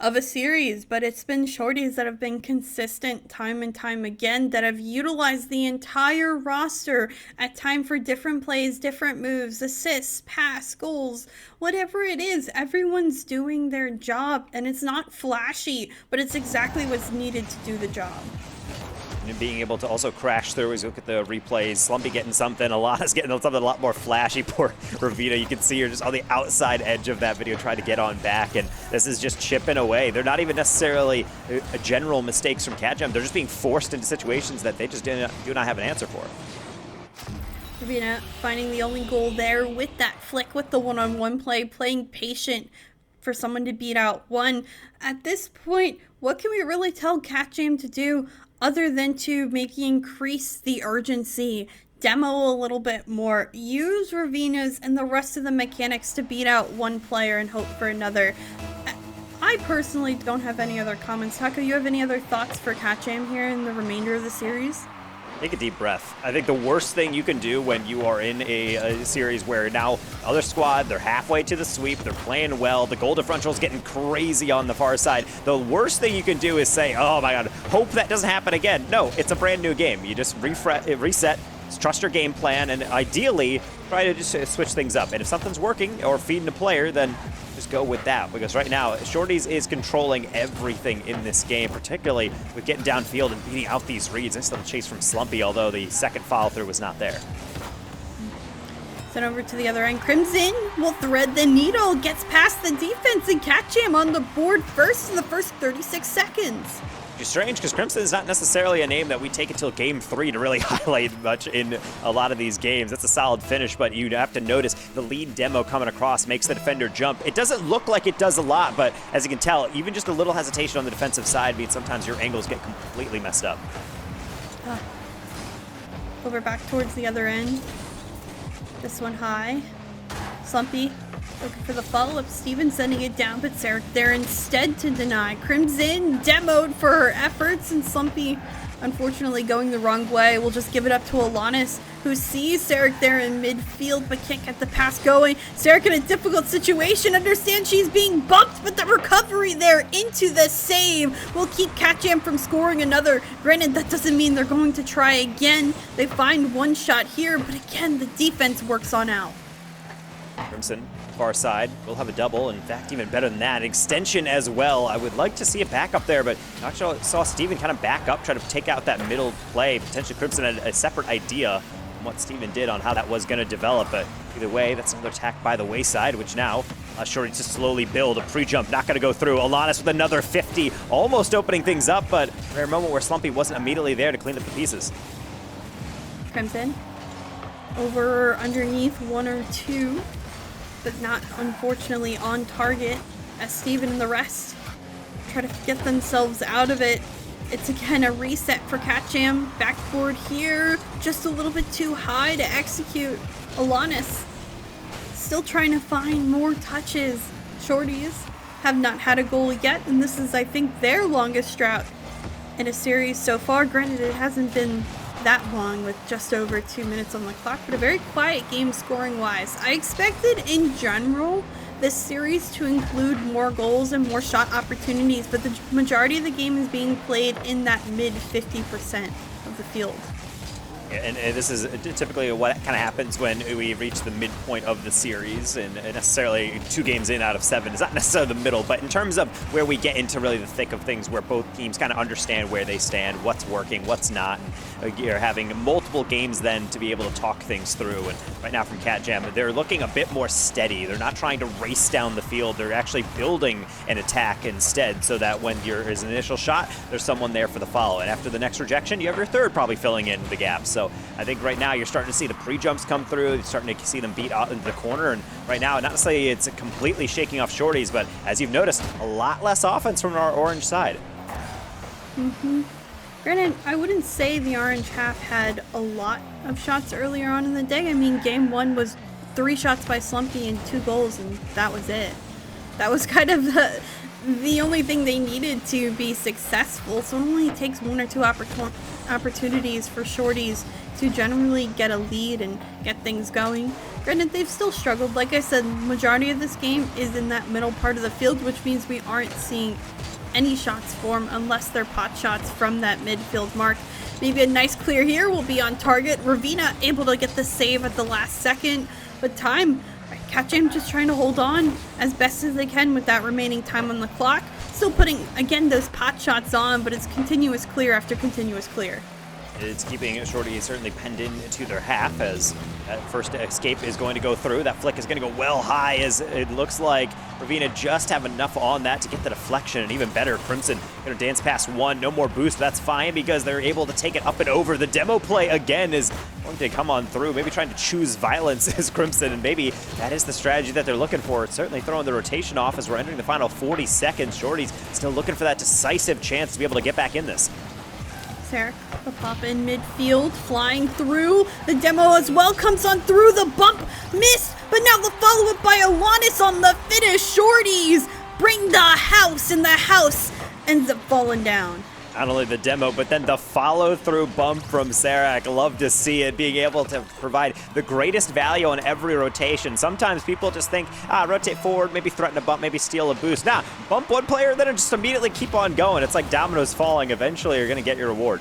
of a series, but it's been Shorties that have been consistent time and time again, that have utilized the entire roster at time for different plays, different moves, assists, pass, goals, whatever it is. Everyone's doing their job, and it's not flashy, but it's exactly what's needed to do the job. And being able to also crash through as you look at the replays. Slumpy getting something, Alana's getting something a lot more flashy. Poor Ravina, you can see her just on the outside edge of that video trying to get on back, and this is just chipping away. They're not even necessarily general mistakes from Catcham. They're just being forced into situations that they just do not have an answer for. Ravina finding the only goal there with that flick, with the one-on-one play, playing patient for someone to beat out one. At this point, what can we really tell Catcham to do other than to maybe increase the urgency, demo a little bit more, use Ravina's and the rest of the mechanics to beat out one player and hope for another? I personally don't have any other comments. Taco, you have any other thoughts for Catcham here in the remainder of the series? Take a deep breath. I think the worst thing you can do when you are in a series where now other squad, they're halfway to the sweep, they're playing well, the goal differential's getting crazy on the far side. The worst thing you can do is say, oh my god, hope that doesn't happen again. No, it's a brand new game. You just reset, trust your game plan, and ideally try to just switch things up. And if something's working or feeding a player, then just go with that, because right now Shorties is controlling everything in this game, particularly with getting downfield and beating out these reads. Nice little chase from Slumpy, although the second follow through was not there. Sent over to the other end. Crimson will thread the needle, gets past the defense, and Catcham on the board first in the first 36 seconds. Which is strange, because Crimson is not necessarily a name that we take until Game 3 to really highlight much in a lot of these games. That's a solid finish, but you'd have to notice the lead demo coming across makes the defender jump. It doesn't look like it does a lot, but as you can tell, even just a little hesitation on the defensive side means sometimes your angles get completely messed up. Over back towards the other end. This one high. Slumpy Looking for the follow-up, Steven sending it down, but Sarek there instead to deny. Crimson demoed for her efforts, and Slumpy unfortunately going the wrong way. We'll just give it up to Alanis, who sees Sarek there in midfield but can't get the pass going. Sarek in a difficult situation, understands she's being bumped, but the recovery there into the save will keep Catjam from scoring another. Granted, that doesn't mean they're going to try again. They find one shot here, but again, the defense works on out. Crimson, far side, will have a double. In fact, even better than that, extension as well. I would like to see a backup there, but actually saw Steven kind of back up, try to take out that middle play. Potentially Crimson had a separate idea on what Steven did on how that was going to develop, but either way, that's another attack by the wayside, which now Shorty to slowly build. A pre-jump not going to go through. Alanis with another 50, almost opening things up, but a rare moment where Slumpy wasn't immediately there to clean up the pieces. Crimson over or underneath 1 or 2. But not, unfortunately, on target, as Steven and the rest try to get themselves out of it. It's again a reset for Catjam. Backboard here, just a little bit too high to execute. Alanis still trying to find more touches. Shorties have not had a goal yet, and this is, I think, their longest drought in a series so far. Granted, it hasn't been that long with just over 2 minutes on the clock, but a very quiet game scoring wise. I expected in general this series to include more goals and more shot opportunities, but the majority of the game is being played in that mid 50% of the field. And this is typically what kind of happens when we reach the midpoint of the series, and necessarily 2 games in out of 7 is not necessarily the middle, but in terms of where we get into really the thick of things, where both teams kind of understand where they stand, what's working, what's not, and you're having multiple games then to be able to talk things through. And right now from Catjam, they're looking a bit more steady. They're not trying to race down the field. They're actually building an attack instead, so that when there's an initial shot, there's someone there for the follow. And after the next rejection, you have your third probably filling in the gap. So I think right now you're starting to see the pre-jumps come through. You're starting to see them beat out into the corner. And right now, not necessarily it's completely shaking off Shorties, but as you've noticed, a lot less offense from our orange side. Granted, I wouldn't say the orange half had a lot of shots earlier on in the day. I mean, game 1 was 3 shots by Slumpy and 2 goals, and that was it. That was kind of the only thing they needed to be successful. So it only takes 1 or 2 opportunities for Shorties to generally get a lead and get things going. Granted, they've still struggled. Like I said, the majority of this game is in that middle part of the field, which means we aren't seeing any shots form unless they're pot shots from that midfield mark. Maybe a nice clear here will be on target. Ravina able to get the save at the last second, but time. Catjam just trying to hold on as best as they can with that remaining time on the clock. Still putting, again, those pot shots on, but it's continuous clear after continuous clear. It's keeping Shorty certainly penned into their half, as that first escape is going to go through. That flick is going to go well high, as it looks like Ravina just have enough on that to get the deflection, and even better, Crimson going to dance past 1. No more boost. That's fine because they're able to take it up and over. The demo play again is going to come on through, maybe trying to choose violence as Crimson, and maybe that is the strategy that they're looking for. It's certainly throwing the rotation off as we're entering the final 40 seconds. Shorty's still looking for that decisive chance to be able to get back in this. Sarek, the pop in midfield, flying through. The demo as well comes on through. The bump missed, but now the follow-up by Alanis on the finish. Shorties bring the house, and the house ends up falling down. Not only the demo, but then the follow-through bump from Sarek. Love to see it, being able to provide the greatest value on every rotation. Sometimes people just think, rotate forward, maybe threaten a bump, maybe steal a boost. Nah, bump one player, then just immediately keep on going. It's like dominoes falling. Eventually, you're going to get your reward.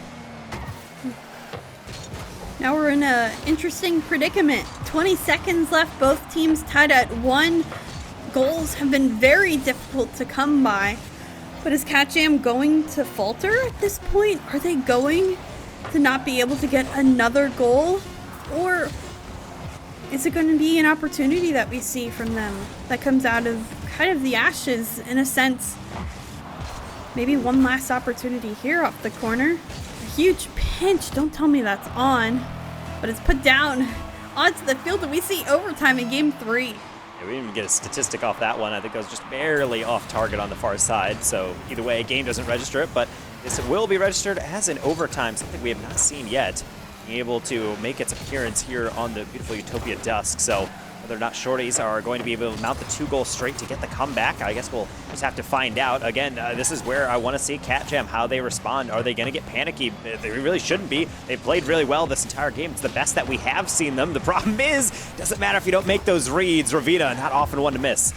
Now we're in an interesting predicament. 20 seconds left, both teams tied at 1. Goals have been very difficult to come by. But is Catjam going to falter at this point? Are they going to not be able to get another goal? Or is it going to be an opportunity that we see from them that comes out of kind of the ashes, in a sense? Maybe one last opportunity here off the corner. A huge pinch. Don't tell me that's on. But it's put down onto the field, and we see overtime in game 3. We didn't even get a statistic off that one. I think it was just barely off target on the far side. So either way, game doesn't register it, but this will be registered as an overtime, something we have not seen yet. being able to make its appearance here on the beautiful Utopia Dusk. So whether or not Shorties are going to be able to mount the 2-goal straight to get the comeback, I guess we'll just have to find out. Again, this is where I want to see CatJam, how they respond. Are they going to get panicky? They really shouldn't be. They've played really well this entire game. It's the best that we have seen them. The problem is, doesn't matter if you don't make those reads. Ravina, not often one to miss.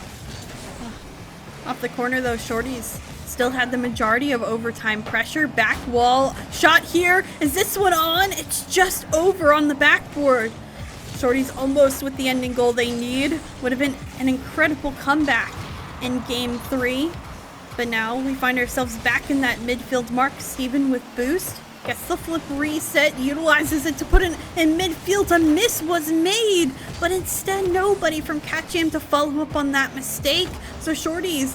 Off the corner, though, Shorties still had the majority of overtime pressure. Back wall shot here. Is this one on? It's just over on the backboard. Shorties almost with the ending goal they need. Would have been an incredible comeback in game 3. But now we find ourselves back in that midfield mark. Steven with boost. Gets the flip reset, utilizes it to put in midfield. A miss was made, but instead nobody from CatJam to follow up on that mistake. So Shorties,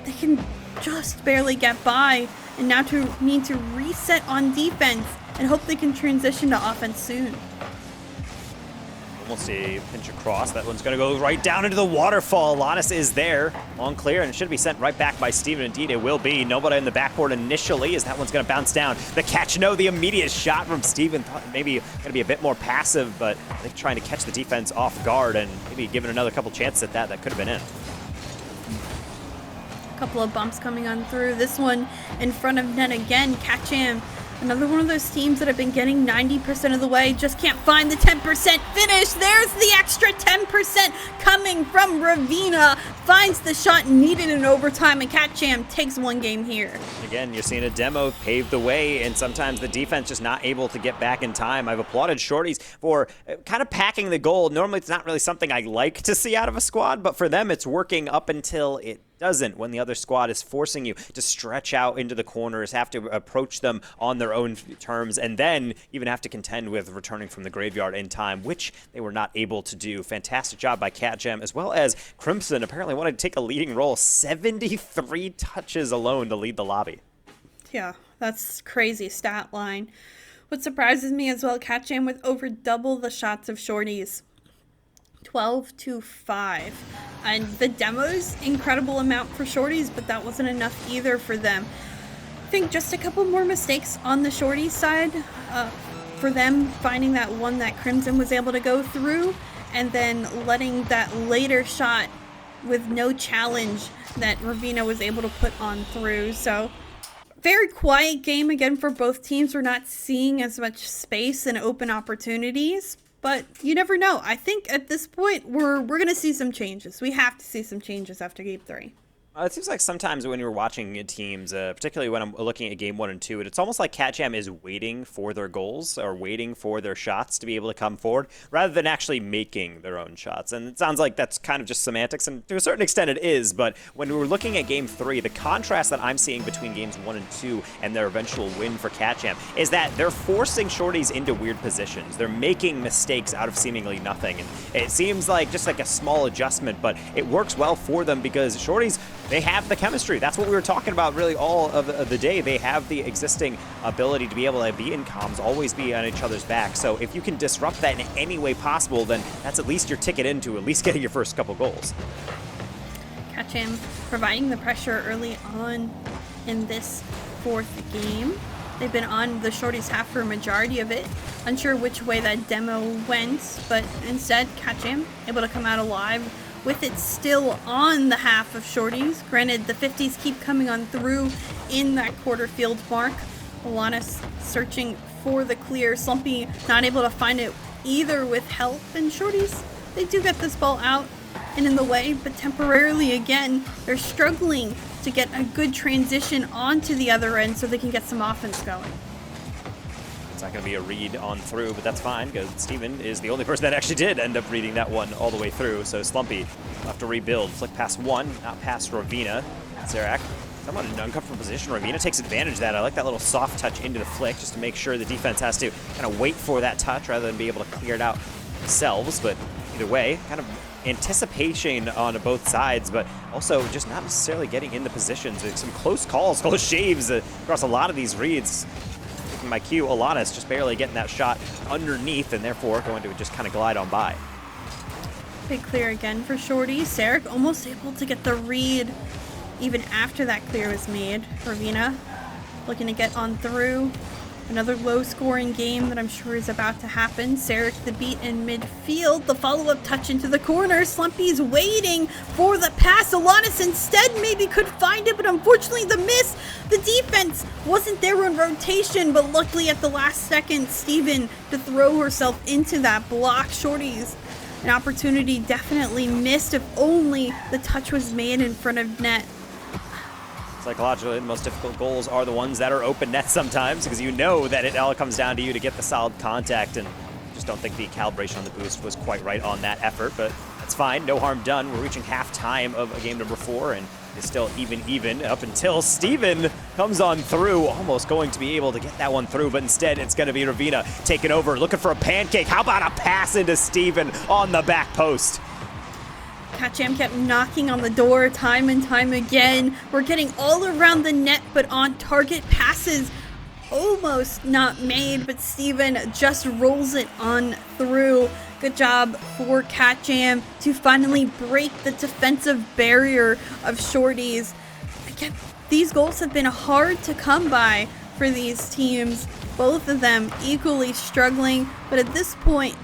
they can just barely get by, and now to need to reset on defense and hope they can transition to offense soon. Almost a pinch across. That one's going to go right down into the waterfall. Alanis is there. Long clear, and it should be sent right back by Steven. Indeed, it will be. Nobody in the backboard initially, as that one's going to bounce down. The catch, no, the immediate shot from Steven. Thought maybe going to be a bit more passive, but I think trying to catch the defense off guard and maybe giving another couple chances at that could have been in. A couple of bumps coming on through. This one in front of net again. CatJam, another one of those teams that have been getting 90% of the way, just can't find the 10% finish. There's the extra 10% coming from Ravina. Finds the shot needed in overtime, and CatJam takes one game here. Again, you're seeing a demo pave the way, and sometimes the defense just not able to get back in time. I've applauded Shorties for kind of packing the goal. Normally, it's not really something I like to see out of a squad, but for them, it's working up until it doesn't, when the other squad is forcing you to stretch out into the corners, have to approach them on their own terms, and then even have to contend with returning from the graveyard in time, which they were not able to do. Fantastic job by CatJam, as well as Crimson apparently wanted to take a leading role. 73 touches alone to lead the lobby. Yeah, that's crazy stat line. What surprises me as well, CatJam with over double the shots of Shorties. 12-5. And the demos, incredible amount for Shorties, but that wasn't enough either for them. I think just a couple more mistakes on the Shorties side for them finding that one that Crimson was able to go through, and then letting that later shot with no challenge that Ravina was able to put on through. So very quiet game again for both teams. We're not seeing as much space and open opportunities, but you never know. I think at this point, we're going to see some changes. We have to see some changes after game 3. It seems like sometimes when you're watching teams, particularly when I'm looking at game 1 and 2, it's almost like CatJam is waiting for their goals or waiting for their shots to be able to come forward rather than actually making their own shots. And it sounds like that's kind of just semantics, and to a certain extent it is, but when we're looking at game 3, the contrast that I'm seeing between games 1 and 2 and their eventual win for CatJam is that they're forcing Shorties into weird positions. They're making mistakes out of seemingly nothing, and it seems like just like a small adjustment, but it works well for them because Shorties, they have the chemistry. That's what we were talking about really all of the day. They have the existing ability to be able to be in comms, always be on each other's back. So if you can disrupt that in any way possible, then that's at least your ticket into at least getting your first couple goals. CatJam providing the pressure early on in this 4th game. They've been on the Shorties half for a majority of it. Unsure which way that demo went, but instead CatJam able to come out alive with it still on the half of Shorties. Granted, the 50s keep coming on through in that quarter field mark. Alanis searching for the clear. Slumpy not able to find it either with help. And Shorties, they do get this ball out and in the way, but temporarily again, they're struggling to get a good transition onto the other end so they can get some offense going. It's not going to be a read on through, but that's fine because Steven is the only person that actually did end up reading that one all the way through. So Slumpy will have to rebuild. Flick past one, not past Ravina. Zarak, someone in an uncomfortable position. Ravina takes advantage of that. I like that little soft touch into the flick just to make sure the defense has to kind of wait for that touch rather than be able to clear it out themselves. But either way, kind of anticipation on both sides, but also just not necessarily getting in the positions. There's some close calls, close shaves across a lot of these reads. My cue, Alanis just barely getting that shot underneath and therefore going to just kind of glide on by. Big clear again for Shorty. Sarek almost able to get the read even after that clear was made. Ravina looking to get on through. Another low-scoring game that I'm sure is about to happen. Sarek the beat in midfield. The follow-up touch into the corner. Slumpy's waiting for the pass. Alanis instead maybe could find it, but unfortunately the miss. The defense wasn't there in rotation, but luckily at the last second, Steven to throw herself into that block. Shorty's an opportunity definitely missed. If only the touch was made in front of net. Psychologically, the most difficult goals are the ones that are open net sometimes, because you know that it all comes down to you to get the solid contact, and just don't think the calibration on the boost was quite right on that effort, but that's fine. No harm done. We're reaching halftime of game number 4, and it's still even up until Steven comes on through, almost going to be able to get that one through, but instead it's going to be Ravina taking over, looking for a pancake. How about a pass into Steven on the back post? Catcham kept knocking on the door time and time again. We're getting all around the net, but on target passes almost not made, but Steven just rolls it on through. Good job for Catcham to finally break the defensive barrier of Shorties. Again, these goals have been hard to come by for these teams. Both of them equally struggling, but at this point,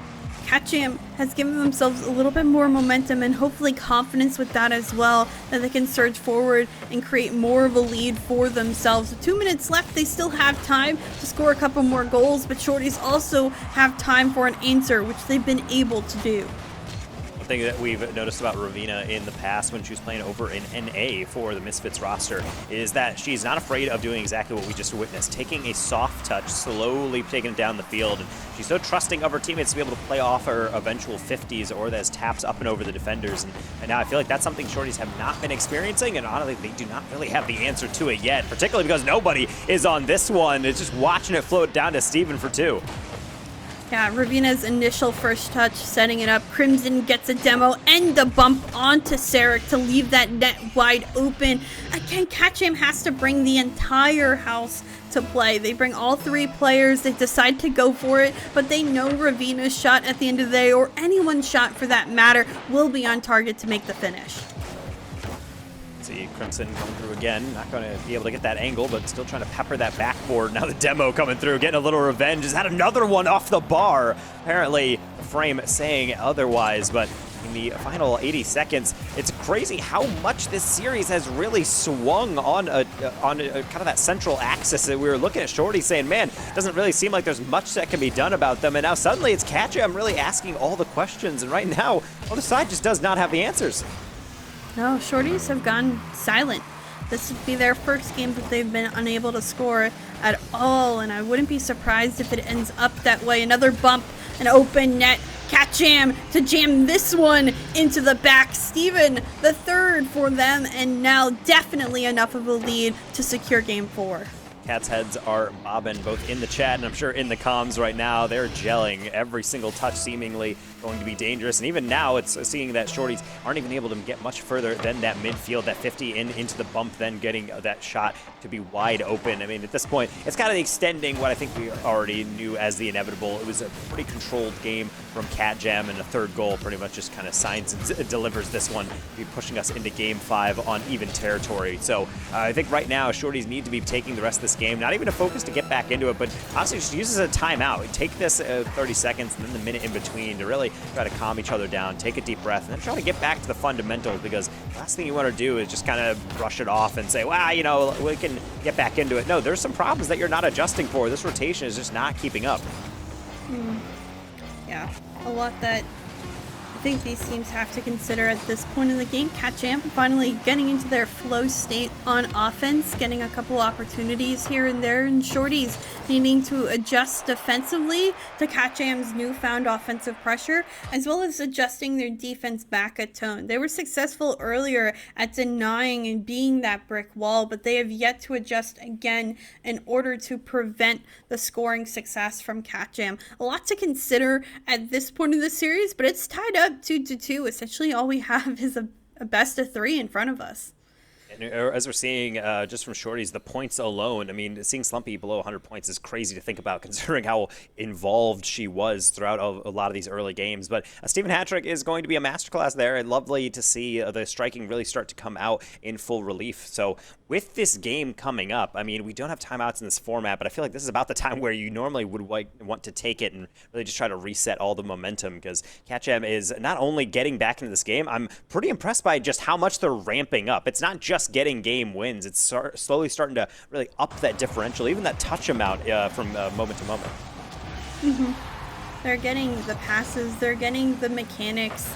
Catcham has given themselves a little bit more momentum and hopefully confidence with that as well, that they can surge forward and create more of a lead for themselves. With 2 minutes left, they still have time to score a couple more goals, but Shorties also have time for an answer, which they've been able to do. One thing that we've noticed about Ravina in the past when she was playing over in NA for the Misfits roster is that she's not afraid of doing exactly what we just witnessed, taking a soft touch, slowly taking it down the field, and she's so trusting of her teammates to be able to play off her eventual 50s or those taps up and over the defenders, and now I feel like that's something Shorties have not been experiencing, and honestly they do not really have the answer to it yet, particularly because nobody is on this one. It's just watching it float down to Steven for 2. Yeah, Ravina's initial first touch, setting it up. Crimson gets a demo and a bump onto Sarek to leave that net wide open. Again, Catcham has to bring the entire house to play. They bring all 3 players. They decide to go for it, but they know Ravina's shot at the end of the day, or anyone's shot for that matter, will be on target to make the finish. See Crimson coming through again, not going to be able to get that angle, but still trying to pepper that backboard. Now the demo coming through, getting a little revenge. Is that another one off the bar? Apparently the frame saying otherwise, but in the final 80 seconds, it's crazy how much this series has really swung on a kind of that central axis that we were looking at Shorty saying, man, it doesn't really seem like there's much that can be done about them, and now suddenly it's Catcham really asking all the questions, and right now, other side just does not have the answers. No, Shorties have gone silent. This would be their first game that they've been unable to score at all, and I wouldn't be surprised if it ends up that way. Another bump, an open net. Catcham to jam this one into the back. Steven, the third for them, and now definitely enough of a lead to secure game 4. Cats' heads are bobbing both in the chat and I'm sure in the comms right now. They're gelling. Every single touch seemingly going to be dangerous. And even now, it's seeing that Shorties aren't even able to get much further than that midfield, that 50 into the bump, then getting that shot to be wide open. I mean, at this point, it's kind of extending what I think we already knew as the inevitable. It was a pretty controlled game from Catcham, and a third goal pretty much just kind of signs and delivers this one, be pushing us into game 5 on even territory. So I think right now, Shorties need to be taking the rest of this game, not even a focus to get back into it, but honestly just use it as a timeout. Take this 30 seconds and then the minute in between to really try to calm each other down, take a deep breath, and then try to get back to the fundamentals, because the last thing you want to do is just kind of brush it off and say, well, you know, we can get back into it. No, there's some problems that you're not adjusting for. This rotation is just not keeping up. Yeah, a lot that I think these teams have to consider at this point in the game. Catcham finally getting into their flow state on offense, getting a couple opportunities here and there, and Shorties needing to adjust defensively to Catcham's newfound offensive pressure, as well as adjusting their defense back a tone. They were successful earlier at denying and being that brick wall, but they have yet to adjust again in order to prevent the scoring success from Catcham. A lot to consider at this point of the series, but it's tied up 2-2. Essentially all we have is a best of 3 in front of us. And as we're seeing just from Shorties, the points alone, I mean, seeing Slumpy below 100 points is crazy to think about considering how involved she was throughout a lot of these early games. But Stephen Hattrick is going to be a masterclass there, and lovely to see the striking really start to come out in full relief. So with this game coming up, I mean, we don't have timeouts in this format, but I feel like this is about the time where you normally would want to take it and really just try to reset all the momentum, because Catchem is not only getting back into this game, I'm pretty impressed by just how much they're ramping up. It's not just getting game wins, it's slowly starting to really up that differential, even that touch amount from moment to moment. They're getting the passes, they're getting the mechanics,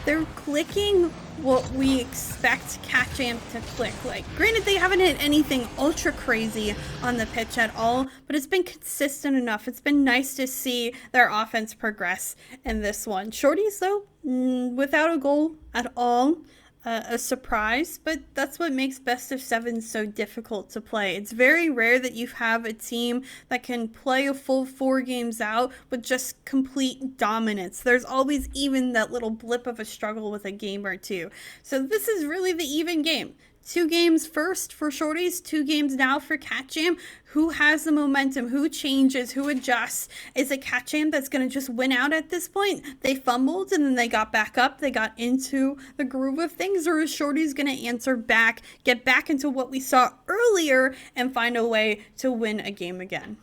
they're clicking what we expect Catchamp to click. Like, granted, they haven't hit anything ultra crazy on the pitch at all, but it's been consistent enough. It's been nice to see their offense progress in this one. Shorties, though, without a goal at all. A surprise, but that's what makes best of 7 so difficult to play. It's very rare that you have a team that can play a full 4 games out with just complete dominance. There's always even that little blip of a struggle with a game or two. So this is really the even game. 2 games first for Shorties, 2 games now for Catchem. Who has the momentum? Who changes? Who adjusts? Is it Catchem that's going to just win out at this point? They fumbled and then they got back up. They got into the groove of things. Or is Shorties going to answer back, get back into what we saw earlier, and find a way to win a game again?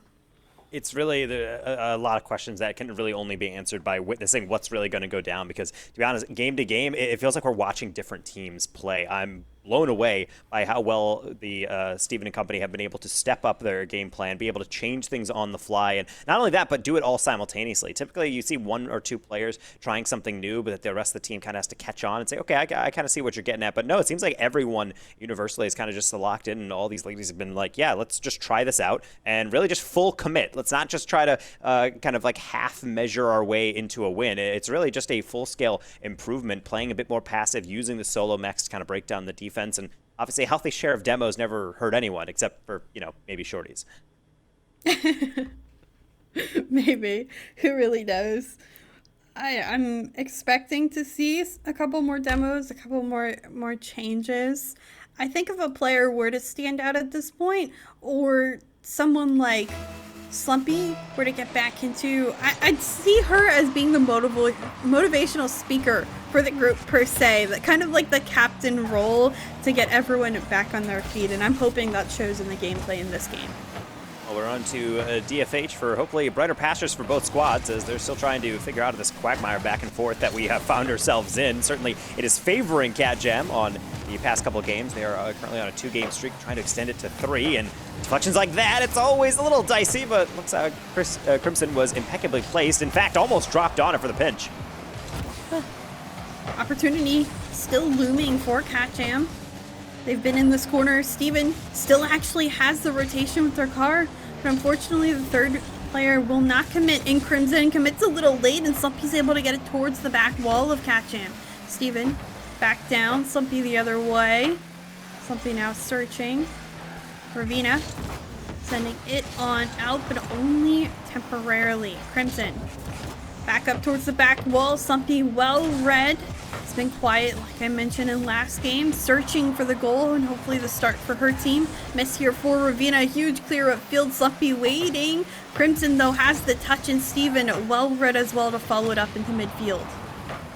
It's really a lot of questions that can really only be answered by witnessing what's really going to go down, because, to be honest, game to game, it feels like we're watching different teams play. I'm blown away by how well the Steven and company have been able to step up their game plan, be able to change things on the fly, and not only that, but do it all simultaneously. Typically, you see 1 or 2 players trying something new, but the rest of the team kind of has to catch on and say, okay, I kind of see what you're getting at. But no, it seems like everyone universally is kind of just locked in, and all these ladies have been like, yeah, let's just try this out and really just full commit. Let's not just try to kind of like half measure our way into a win. It's really just a full-scale improvement, playing a bit more passive, using the solo mechs to kind of break down the defense. And obviously a healthy share of demos never hurt anyone, except for, maybe Shorties. Maybe. Who really knows? I'm expecting to see a couple more demos, a couple more changes. I think if a player were to stand out at this point, or someone like Slumpy were to get back into, I'd see her as being the motivational speaker for the group per se, that kind of like the captain role to get everyone back on their feet, and I'm hoping that shows in the gameplay in this game. Well, we're on to DFH for hopefully brighter pastures for both squads, as they're still trying to figure out this quagmire back and forth that we have found ourselves in. Certainly, it is favoring Catchem on the past couple of games. They are currently on a 2-game streak, trying to extend it to 3, and deflections like that, it's always a little dicey, but looks like Crimson was impeccably placed. In fact, almost dropped on it for the pinch. Opportunity still looming for Catchem. They've been in this corner. Steven still actually has the rotation with their car, but unfortunately the third player will not commit in Crimson. Commits a little late, and Slumpy's able to get it towards the back wall of Catchem. Steven back down, Slumpy the other way. Slumpy now searching. Ravina sending it on out, but only temporarily. Crimson back up towards the back wall. Slumpy well read. It's been quiet, like I mentioned in last game, searching for the goal and hopefully the start for her team. Miss here for Ravina, huge clear up field. Slumpy waiting. Crimson, though, has the touch, and Steven well read as well to follow it up into midfield.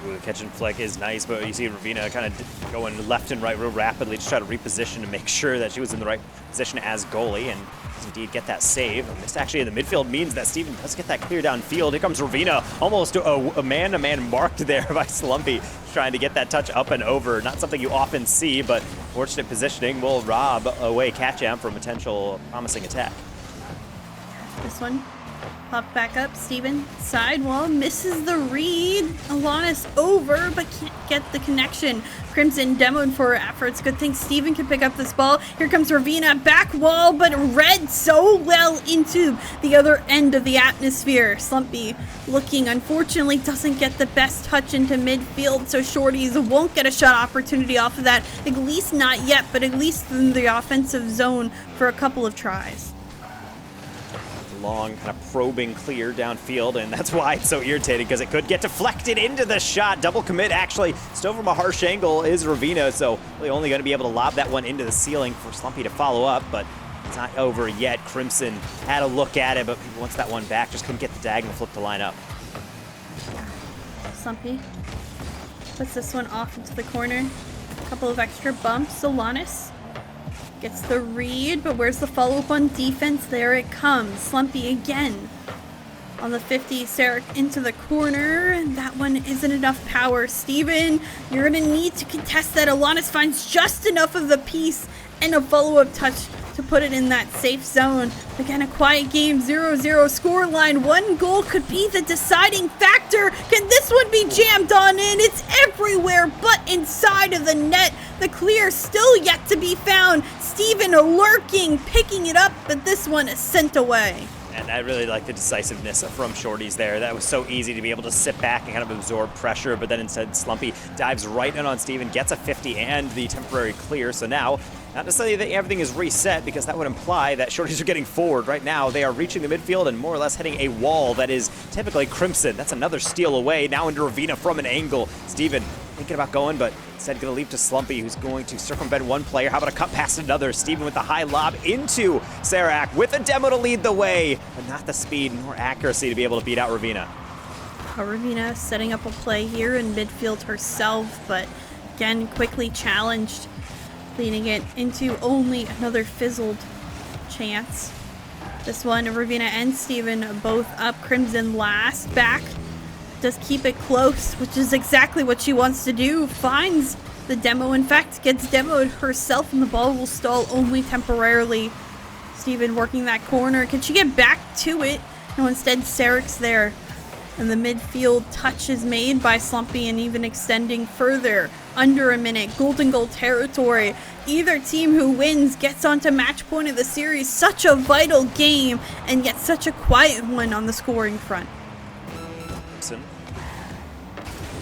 Ooh, the catch and flick is nice, but you see Ravina kind of going left and right real rapidly, just try to reposition to make sure that she was in the right position as goalie, and does indeed get that save. And this actually in the midfield means that Steven does get that clear downfield. Here comes Ravina, almost a man-to-man marked there by Slumpy, trying to get that touch up and over. Not something you often see, but fortunate positioning will rob away Catchem from potential promising attack. This one pop back up. Steven sidewall misses the read. Alanis over, but can't get the connection. Crimson demoed for her efforts. Good thing Steven can pick up this ball. Here comes Ravina, back wall, but read so well into the other end of the atmosphere. Slumpy looking, unfortunately, doesn't get the best touch into midfield, so Shorties won't get a shot opportunity off of that. At least not yet, but at least in the offensive zone for a couple of tries. long kind of probing clear downfield, and that's why it's so irritating, because it could get deflected into the shot. Double commit, actually, still from a harsh angle is Ravina, so really only going to be able to lob that one into the ceiling for Slumpy to follow up, but it's not over yet. Crimson had a look at it, but once that one back, just couldn't get the diagonal flip to line up. Slumpy puts this one off into the corner. A couple of extra bumps. Solanas gets the read, but where's the follow-up on defense? There it comes. Slumpy again on the 50. Sarek into the corner, and that one isn't enough power. Steven, you're going to need to contest that. Alanis finds just enough of the piece and a follow-up touch to put it in that safe zone. Again, a quiet game, 0-0 scoreline. One goal could be the deciding factor. Can this one be jammed on in? It's everywhere but inside of the net. The clear still yet to be found. Steven lurking, picking it up, but this one is sent away. And I really like the decisiveness from Shorties there. That was so easy to be able to sit back and kind of absorb pressure, but then instead Slumpy dives right in on Steven, gets a 50 and the temporary clear. So now, not necessarily that everything is reset, because that would imply that Shorties are getting forward. Right now, they are reaching the midfield and more or less hitting a wall that is typically Crimson. That's another steal away, now into Ravina from an angle. Steven thinking about going, but instead going to leave to Slumpy, who's going to circumvent one player. How about a cut past another? Steven with the high lob into Sarak with a demo to lead the way, but not the speed nor accuracy to be able to beat out Ravina. Ravina setting up a play here in midfield herself, but again, quickly challenged, leading it into only another fizzled chance. This one, Ravina and Steven both up. Crimson last, back. Does keep it close, which is exactly what she wants to do. Finds the demo, in fact, gets demoed herself, and the ball will stall only temporarily. Steven working that corner. Can she get back to it? No, instead, Sarek's there. And the midfield touch is made by Slumpy, and even extending further. Under a minute, golden goal territory. Either team who wins gets onto match point of the series. Such a vital game, and yet such a quiet one on the scoring front.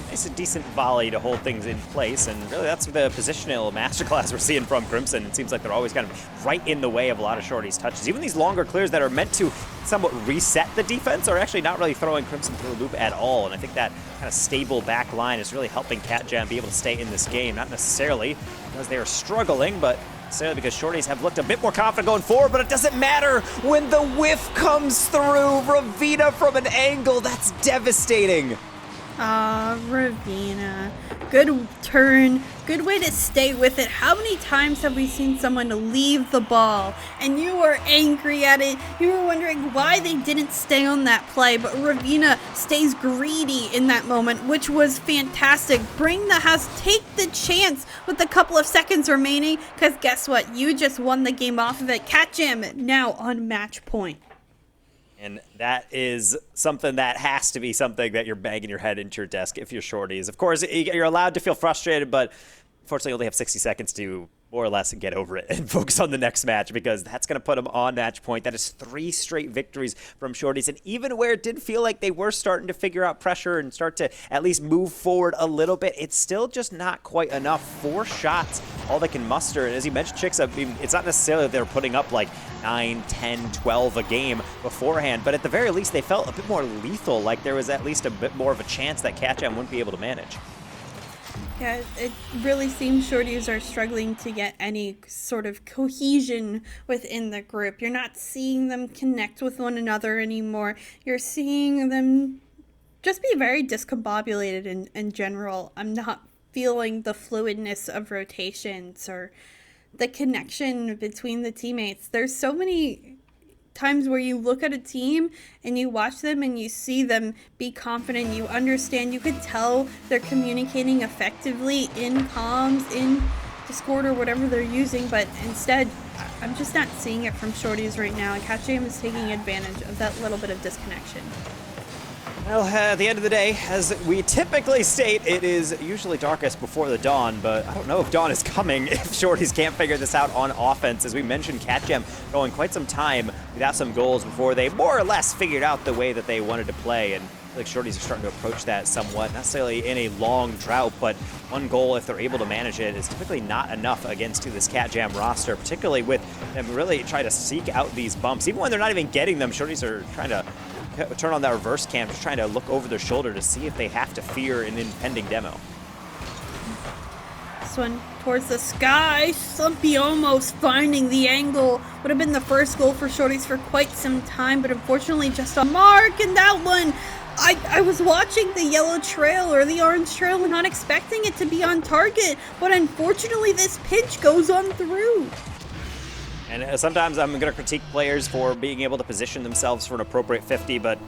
Nice, a decent volley to hold things in place, and really that's the positional masterclass we're seeing from Crimson. It seems like they're always kind of right in the way of a lot of Shorties' touches. Even these longer clears that are meant to somewhat reset the defense are actually not really throwing Crimson through a loop at all, and I think that kind of stable back line is really helping CatJam be able to stay in this game. Not necessarily because they are struggling, but necessarily because Shorties have looked a bit more confident going forward, but it doesn't matter when the whiff comes through. Ravina from an angle, that's devastating. Ravina. Good turn. Good way to stay with it. How many times have we seen someone leave the ball and you were angry at it? You were wondering why they didn't stay on that play, but Ravina stays greedy in that moment, which was fantastic. Bring the house. Take the chance with a couple of seconds remaining, because guess what? You just won the game off of it. CatJam now on match point. And that is something that has to be something that you're banging your head into your desk if you're Shorties. Of course, you're allowed to feel frustrated, but unfortunately, you only have 60 seconds to more or less get over it and focus on the next match, because that's going to put them on match point. That is 3 straight victories from Shorties. And even where it did feel like they were starting to figure out pressure and start to at least move forward a little bit, it's still just not quite enough. 4 shots, all they can muster. And as you mentioned, Chicks, I mean, it's not necessarily that they're putting up like 9, 10, 12 a game beforehand, but at the very least, they felt a bit more lethal, like there was at least a bit more of a chance that CatJam wouldn't be able to manage. Yeah, it really seems Shorties are struggling to get any sort of cohesion within the group. You're not seeing them connect with one another anymore. You're seeing them just be very discombobulated in general. I'm not feeling the fluidness of rotations or the connection between the teammates. There's so many times where you look at a team and you watch them and you see them be confident, you understand, you could tell they're communicating effectively in comms, in Discord or whatever they're using, but instead I'm just not seeing it from Shorties right now, and CatJam is taking advantage of that little bit of disconnection. Well, at the end of the day, as we typically state, it is usually darkest before the dawn, but I don't know if dawn is coming if Shorties can't figure this out on offense. As we mentioned, CatJam going quite some time without some goals before they more or less figured out the way that they wanted to play, and like Shorties are starting to approach that somewhat, not necessarily in a long drought, but one goal, if they're able to manage it, is typically not enough against this Cat Jam roster, particularly with them really trying to seek out these bumps. Even when they're not even getting them, Shorties are trying to turn on that reverse cam, just trying to look over their shoulder to see if they have to fear an impending demo. This one towards the sky. Slumpy almost finding the angle. Would have been the first goal for Shorties for quite some time, but unfortunately just a mark. And that one, I was watching the yellow trail or the orange trail and not expecting it to be on target, but unfortunately this pitch goes on through. And sometimes I'm going to critique players for being able to position themselves for an appropriate 50, but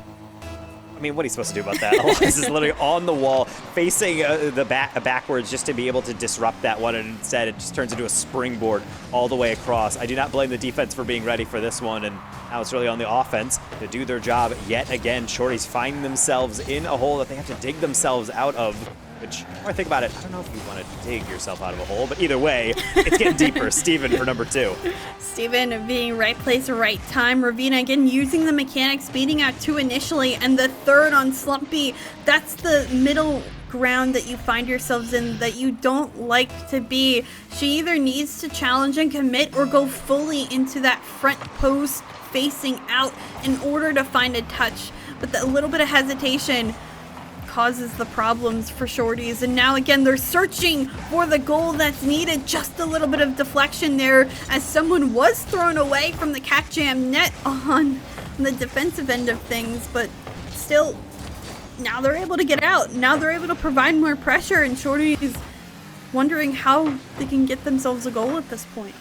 I mean, what are you supposed to do about that? Elias is literally on the wall, facing the backwards just to be able to disrupt that one, and instead it just turns into a springboard all the way across. I do not blame the defense for being ready for this one, and now it's really on the offense to do their job yet again. Shorties finding themselves in a hole that they have to dig themselves out of, which, when I think about it, I don't know if you want to dig yourself out of a hole, but either way, it's getting deeper. Steven for number 2. Steven being right place, right time. Ravina again using the mechanics, beating out 2 initially, and the third on Slumpy. That's the middle ground that you find yourselves in that you don't like to be. She either needs to challenge and commit or go fully into that front post facing out in order to find a touch. But a little bit of hesitation causes the problems for Shorties, and now again they're searching for the goal that's needed. Just a little bit of deflection there as someone was thrown away from the Cat Jam net on the defensive end of things, but still now they're able to get out. Now they're able to provide more pressure, and Shorties wondering how they can get themselves a goal at this point.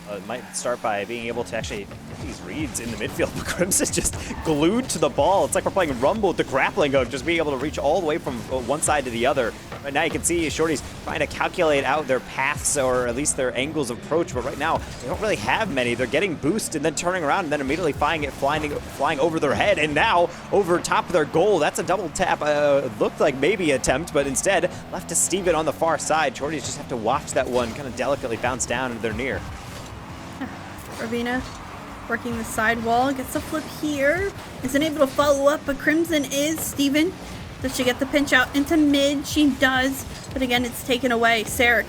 It might start by being able to actually get these reads in the midfield, but Crimson's just glued to the ball. It's like we're playing Rumble with the grappling hook, just being able to reach all the way from one side to the other. Right now you can see Shorties trying to calculate out their paths, or at least their angles of approach, but right now they don't really have many. They're getting boost and then turning around and then immediately flying over their head, and now over top of their goal. That's a double tap. Looked like maybe an attempt, but instead left to Steven on the far side. Shorties just have to watch that one kind of delicately bounce down into their near. Ravina working the side wall, gets a flip here, isn't able to follow up, but Crimson is. Steven, does she get the pinch out into mid? She does, but again it's taken away. Sarek,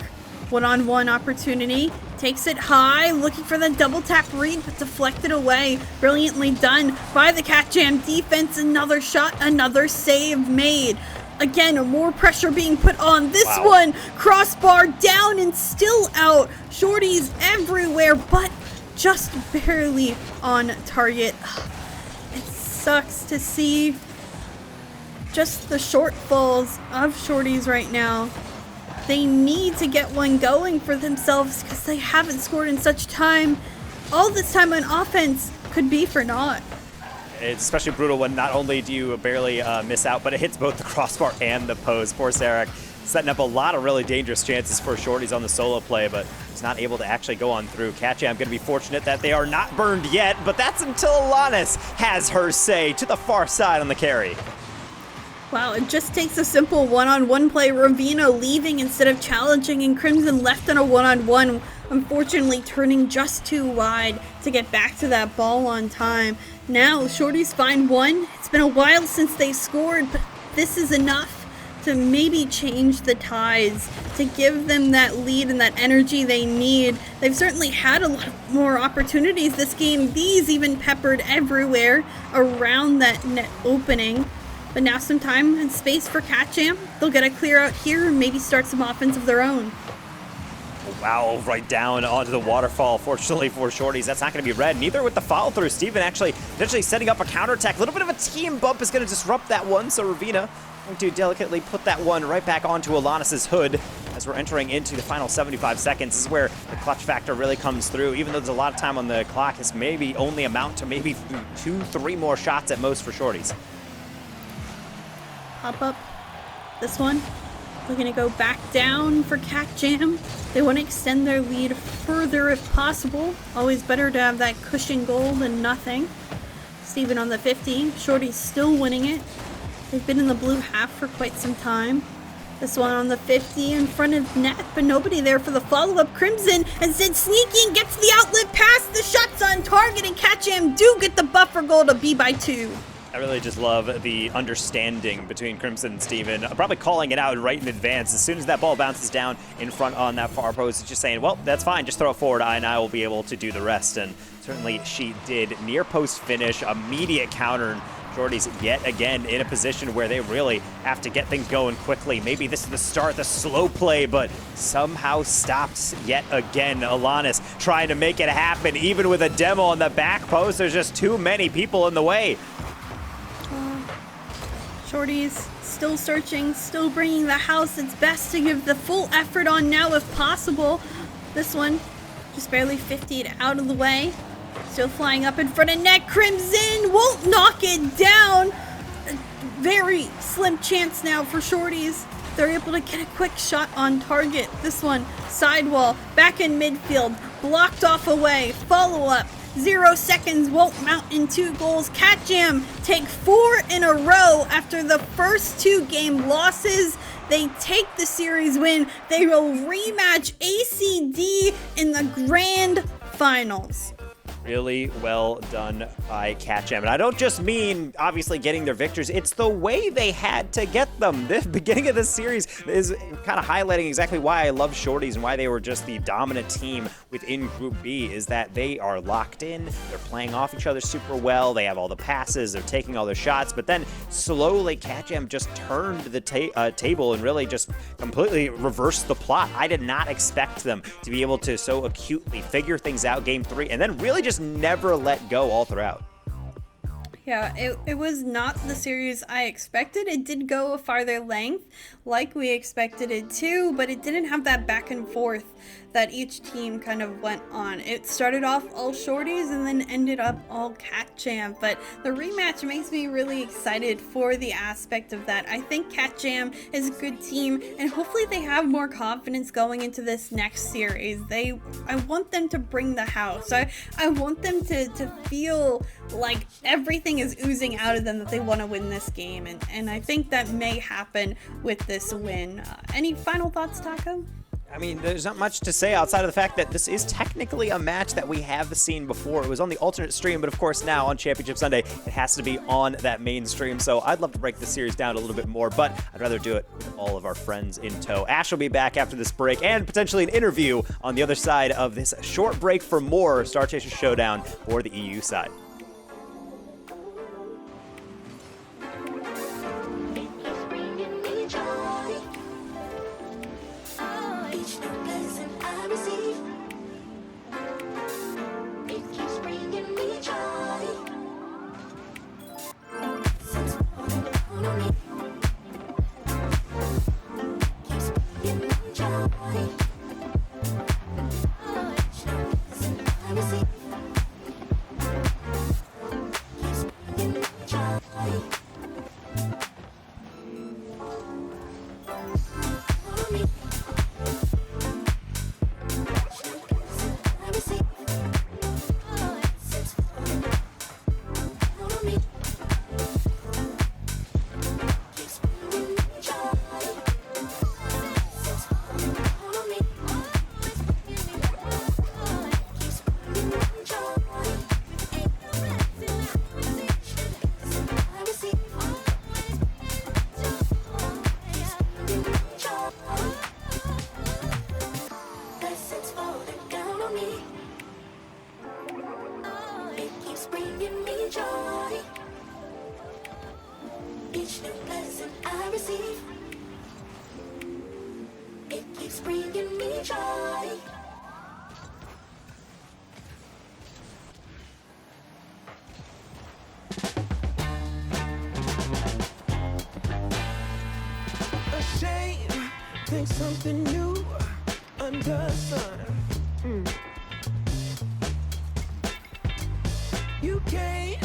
one-on-one opportunity, takes it high, looking for the double tap read, but deflected away. Brilliantly done by the Cat Jam defense. Another shot, another save made. Again, more pressure being put on this one. Crossbar down and still out. Shorties everywhere, but just barely on target. It sucks to see just the shortfalls of Shorties right now. They need to get one going for themselves because they haven't scored in such time. All this time on offense could be for naught. It's especially brutal when not only do you barely miss out, but it hits both the crossbar and the post. Poor Sarek setting up a lot of really dangerous chances for Shorties on the solo play, but he's not able to actually go on through. Cat Jam going to be fortunate that they are not burned yet, but that's until Alanis has her say to the far side on the carry. Wow, it just takes a simple one-on-one play. Ravina leaving instead of challenging, and Crimson left on a one-on-one, unfortunately turning just too wide to get back to that ball on time. Now, Shorties find one. It's been a while since they scored, but this is enough to maybe change the tides, to give them that lead and that energy they need. They've certainly had a lot more opportunities this game, these even peppered everywhere around that net opening. But now some time and space for Cat Jam. They'll get a clear out here and maybe start some offense of their own. Wow, right down onto the waterfall. Fortunately for Shorties, that's not going to be red. Neither with the follow through. Steven actually potentially setting up a counterattack. A little bit of a team bump is going to disrupt that one, so Ravina going to delicately put that one right back onto Alanis' hood as we're entering into the final 75 seconds. This is where the clutch factor really comes through. Even though there's a lot of time on the clock, this maybe only amount to maybe 2-3 more shots at most for Shorties. Pop up. This one. They're going to go back down for Cat Jam. They want to extend their lead further if possible. Always better to have that cushion goal than nothing. Steven on the 50. Shorty's still winning it. They've been in the blue half for quite some time. This one on the 50 in front of net, but nobody there for the follow-up. Crimson instead sneaking, gets the outlet pass. The shot's on target, and Cat Jam do get the buffer goal to be by 2. I really just love the understanding between Crimson and Steven, probably calling it out right in advance. As soon as that ball bounces down in front on that far post, it's just saying, well, that's fine, just throw it forward, and I will be able to do the rest. And certainly she did. Near post finish, immediate counter, and Shorty's yet again in a position where they really have to get things going quickly. Maybe this is the start, the slow play, but somehow stopped yet again. Alanis trying to make it happen, even with a demo on the back post. There's just too many people in the way. Shorty's still searching, still bringing the house. It's best to give the full effort on now if possible. This one just barely 50'd out of the way. Still flying up in front of net. Crimson won't knock it down. A very slim chance now for Shorties. They're able to get a quick shot on target. This one, sidewall, back in midfield, blocked off away, follow up. 0 seconds won't mount in 2 goals. Cat Jam take 4 in a row after the first 2 game losses. They take the series win. They will rematch ACD in the grand finals. Really well done by Cat Jam. And I don't just mean, obviously, getting their victories. It's the way they had to get them. The beginning of this series is kind of highlighting exactly why I love Shorties and why they were just the dominant team within Group B, is that they are locked in. They're playing off each other super well. They have all the passes. They're taking all their shots. But then slowly, Cat Jam just turned the table and really just completely reversed the plot. I did not expect them to be able to so acutely figure things out Game 3 and then really just never let go all throughout. Yeah, it was not the series I expected. It did go a farther length like we expected it to, but it didn't have that back and forth that each team kind of went on. It started off all Shorties and then ended up all Cat Jam, but the rematch makes me really excited for the aspect of that. I think Cat Jam is a good team, and hopefully they have more confidence going into this next series. I want them to bring the house. I want them to feel like everything is oozing out of them that they want to win this game, and I think that may happen with this win. Any final thoughts, Taco? I mean, there's not much to say outside of the fact that this is technically a match that we have seen before. It was on the alternate stream, but of course now on Championship Sunday, it has to be on that main stream. So I'd love to break the series down a little bit more, but I'd rather do it with all of our friends in tow. Ash will be back after this break and potentially an interview on the other side of this short break for more Star Chaser Showdown for the EU side. Think something new under the sun. You can't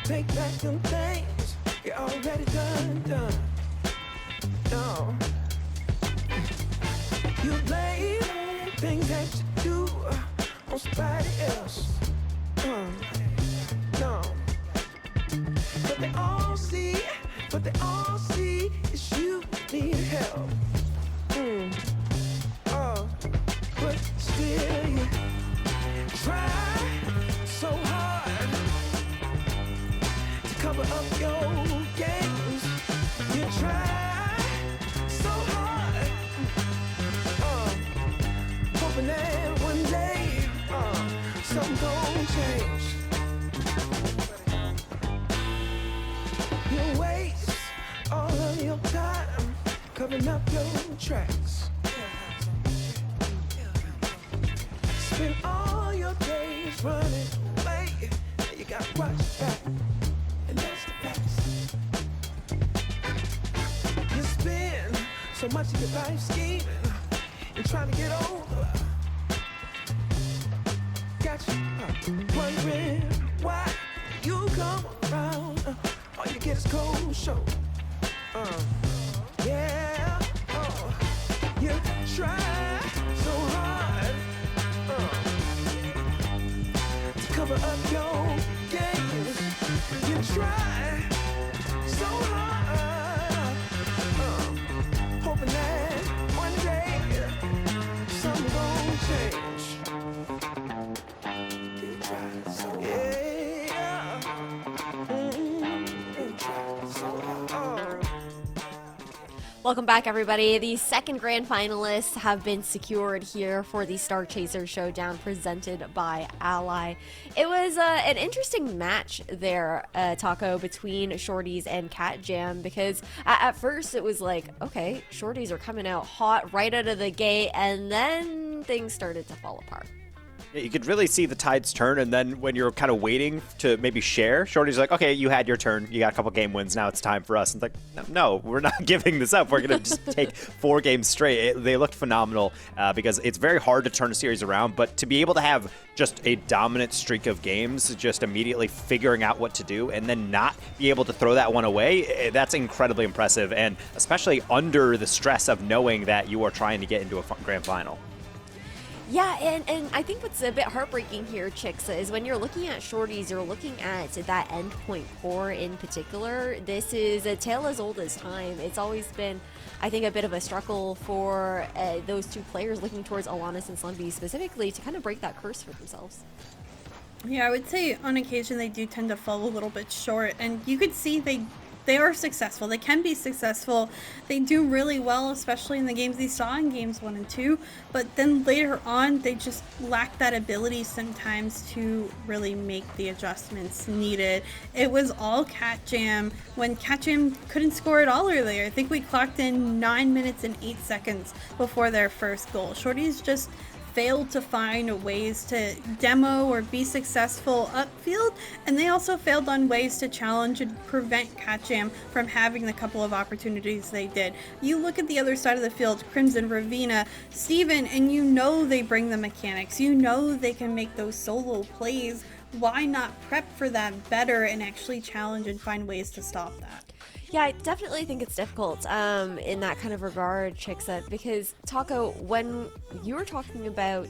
take back them things you already done. No. You blame things that you do on somebody else. No. But they all see is you need help. But still you try so hard to cover up your something gon' change. You waste all of your time covering up your tracks. Spend all your days running away. You gotta watch back, and that's the facts. You spend so much of your life scheming and trying to get over. Got you wondering why you come around. All you get is cold show. Yeah, you try so hard to cover up your games. You try so hard, hoping that one day something gon' change. You try so hard. Yeah. You try so hard. Welcome back, everybody. The second grand finalists have been secured here for the Star Chaser Showdown presented by Ally. It was an interesting match there, Taco, between Shorties and Cat Jam, because at first it was like, okay, Shorties are coming out hot right out of the gate, and then things started to fall apart. Yeah, you could really see the tides turn, and then when you're kind of waiting to maybe share, Shorty's like, okay, you had your turn. You got a couple game wins. Now it's time for us. And it's like, no, we're not giving this up. We're going to just take 4 games straight. They looked phenomenal because it's very hard to turn a series around, but to be able to have just a dominant streak of games, just immediately figuring out what to do, and then not be able to throw that one away, that's incredibly impressive, and especially under the stress of knowing that you are trying to get into a grand final. Yeah, and I think what's a bit heartbreaking here, Chicks, is when you're looking at Shorties, you're looking at that endpoint core in particular. This is a tale as old as time. It's always been, I think, a bit of a struggle for those two players looking towards Alanis and Slumby specifically to kind of break that curse for themselves. Yeah, I would say on occasion they do tend to fall a little bit short, and you could see they are successful. They can be successful. They do really well, especially in the games they saw in games 1 and 2. But then later on, they just lack that ability sometimes to really make the adjustments needed. It was all Cat Jam when Cat Jam couldn't score at all earlier. I think we clocked in 9 minutes and 8 seconds before their first goal. Shorties just failed to find ways to demo or be successful upfield, and they also failed on ways to challenge and prevent Cat Jam from having the couple of opportunities they did. You look at the other side of the field, Crimson, Ravina, Steven, and you know they bring the mechanics. You know they can make those solo plays. Why not prep for that better and actually challenge and find ways to stop that? Yeah, I definitely think it's difficult in that kind of regard, Chickset, because Taco, when you were talking about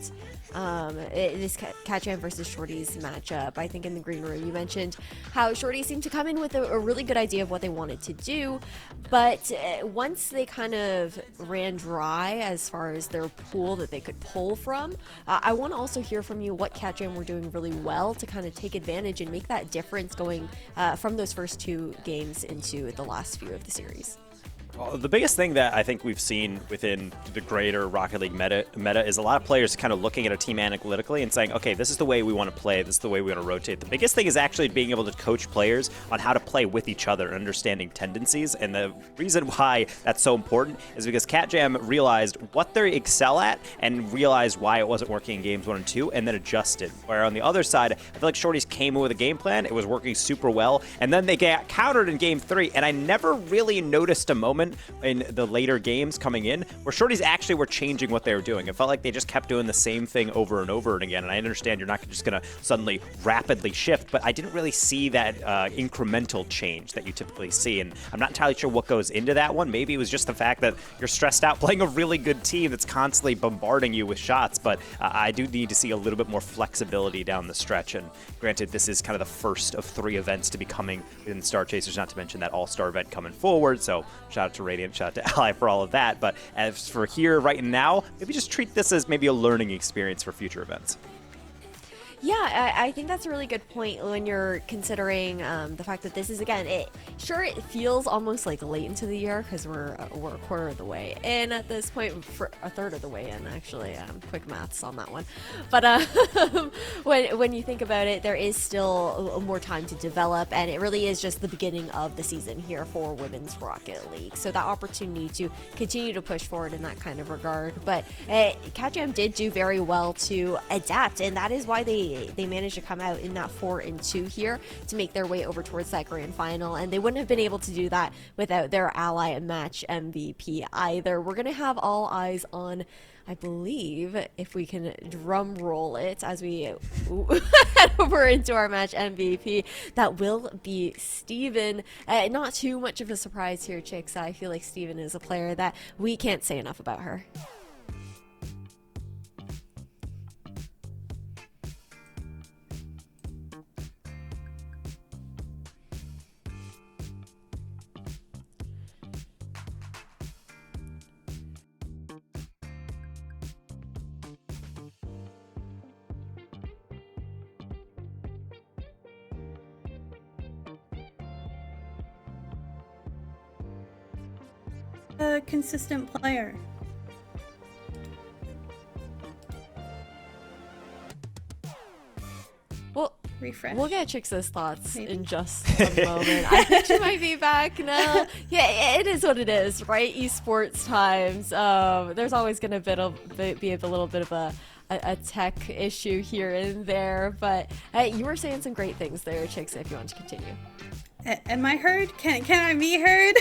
this Cat Jam versus Shorties matchup, I think in the green room, you mentioned how Shorties seemed to come in with a really good idea of what they wanted to do, but once they kind of ran dry as far as their pool that they could pull from, I want to also hear from you what Cat Jam were doing really well to kind of take advantage and make that difference going from those first 2 games into the last few of the series. Well, the biggest thing that I think we've seen within the greater Rocket League meta is a lot of players kind of looking at a team analytically and saying, okay, this is the way we want to play, this is the way we want to rotate. The biggest thing is actually being able to coach players on how to play with each other and understanding tendencies. And the reason why that's so important is because Cat Jam realized what they excel at and realized why it wasn't working in games 1 and 2 and then adjusted. Where on the other side, I feel like Shorties came in with a game plan, it was working super well, and then they got countered in game 3, and I never really noticed a moment in the later games coming in where Shorties actually were changing what they were doing. It felt like they just kept doing the same thing over and over again, and I understand you're not just going to suddenly rapidly shift, but I didn't really see that incremental change that you typically see, and I'm not entirely sure what goes into that one. Maybe it was just the fact that you're stressed out playing a really good team that's constantly bombarding you with shots, but I do need to see a little bit more flexibility down the stretch, and granted, this is kind of the first of 3 events to be coming in Star Chasers, not to mention that All-Star event coming forward, so shout out to Radiant, shout out to Ally for all of that. But as for here right now, maybe just treat this as maybe a learning experience for future events. Yeah, I think that's a really good point when you're considering the fact that this is, again, it feels almost like late into the year because we're a quarter of the way in at this point, for a third of the way in, actually. Quick maths on that one. But when you think about it, there is still more time to develop, and it really is just the beginning of the season here for Women's Rocket League. So that opportunity to continue to push forward in that kind of regard. But Cat Jam did do very well to adapt, and that is why they managed to come out in that 4-2 here to make their way over towards that grand final, and they wouldn't have been able to do that without their ally and match MVP either. We're gonna have all eyes on, I believe, if we can drum roll it as we head over into our match MVP, that will be Steven. Not too much of a surprise here, chicks. I feel like Steven is a player that we can't say enough about her. A consistent player. Well, Refresh. we'll get Chix's thoughts Maybe. in just a moment. I think she might be back now. Yeah, it is what it is, right? Esports times. There's always going to be a little bit of a tech issue here and there, but you were saying some great things there, Chix, if you want to continue. Am I heard? Can I be heard?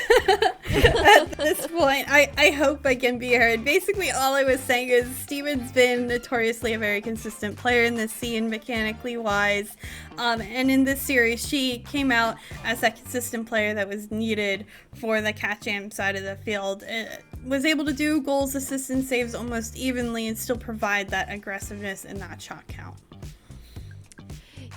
At this point, I hope I can be heard. Basically, all I was saying is Steven's been notoriously a very consistent player in this scene, mechanically wise. And in this series, she came out as that consistent player that was needed for the Cat Jam side of the field. Was able to do goals, assists, and saves almost evenly and still provide that aggressiveness and that shot count.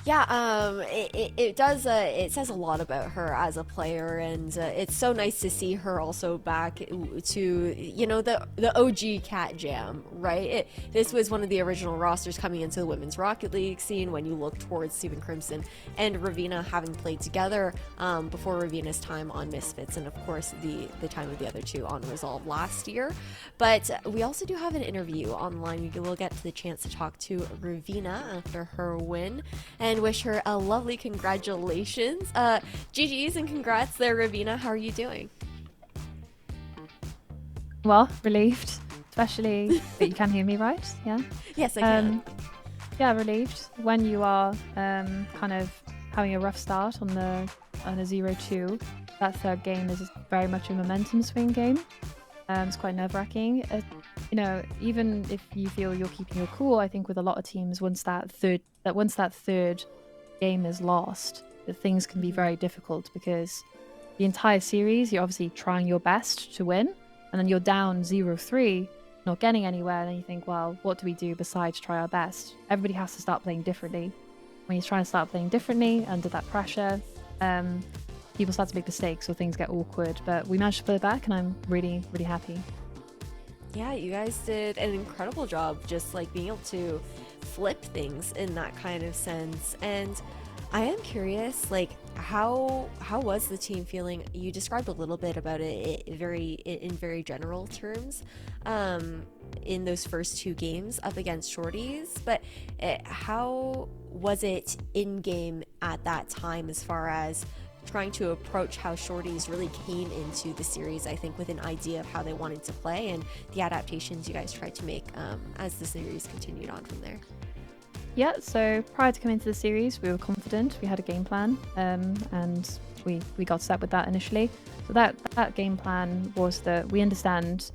Yeah, it does. It says a lot about her as a player, and it's so nice to see her also back to, you know, the OG Cat Jam, right? This was one of the original rosters coming into the Women's Rocket League scene when you look towards Steven Crimson and Ravina having played together before Ravina's time on Misfits, and of course the time of the other two on Resolve last year. But we also do have an interview online. We'll get to the chance to talk to Ravina after her win, and wish her a lovely congratulations. GG's and congrats there, Ravina. How are you doing? Well, relieved, especially that you can hear me right, yeah? Yes, I can. Yeah, relieved. When you are kind of having a rough start on a 0-2, that third game is very much a momentum swing game. It's quite nerve-wracking. You know, even if you feel you're keeping your cool, I think with a lot of teams, once that third game is lost, that things can be very difficult, because the entire series you're obviously trying your best to win, and then you're down 0-3, not getting anywhere, and then you think, well, what do we do besides try our best? Everybody has to start playing differently. When you try and start playing differently under that pressure, people start to make mistakes or things get awkward, but we managed to play back, and I'm really, really happy. Yeah, you guys did an incredible job just like being able to flip things in that kind of sense. And I am curious, like, how was the team feeling? You described a little bit about it in very general terms in those first two games up against Shorties, but how was it in game at that time as far as trying to approach how Shorties really came into the series, I think, with an idea of how they wanted to play and the adaptations you guys tried to make as the series continued on from there? Yeah, so prior to coming to the series, we were confident. We had a game plan, and we got set with that initially. So that game plan was that we understand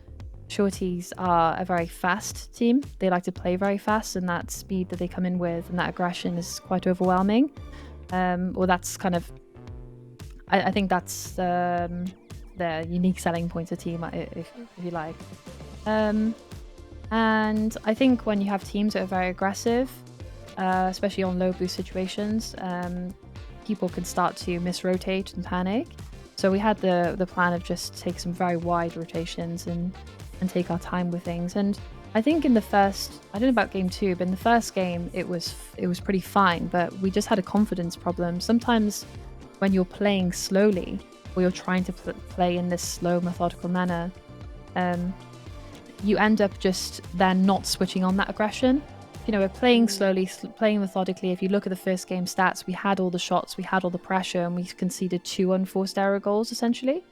Shorties are a very fast team. They like to play very fast, and that speed that they come in with and that aggression is quite overwhelming. Or that's kind of, I think that's the unique selling point of the team, if you like. And I think when you have teams that are very aggressive, especially on low boost situations, people can start to misrotate and panic. So we had the plan of just take some very wide rotations and take our time with things. And I think in the first, I don't know about game 2, but in the first game it was pretty fine, but we just had a confidence problem. Sometimes when you're playing slowly or you're trying to play in this slow methodical manner, you end up just then not switching on that aggression. You know, we're playing slowly, playing methodically. If you look at the first game stats, we had all the shots, we had all the pressure, and we conceded 2 unforced error goals essentially.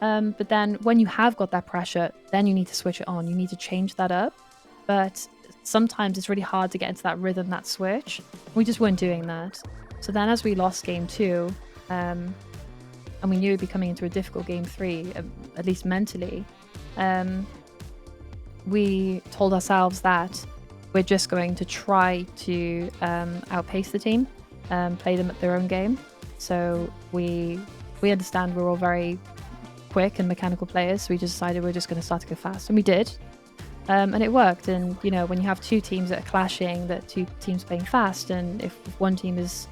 But then when you have got that pressure, then you need to switch it on. You need to change that up. But sometimes it's really hard to get into that rhythm, that switch. We just weren't doing that. So then as we lost game 2, and we knew it'd be coming into a difficult game 3, at least mentally, we told ourselves that we're just going to try to outpace the team, play them at their own game. So we understand we're all very quick and mechanical players, so we just decided we're just going to start to go fast, and we did, and it worked. And you know, when you have 2 teams that are clashing, that 2 teams playing fast, and if one team is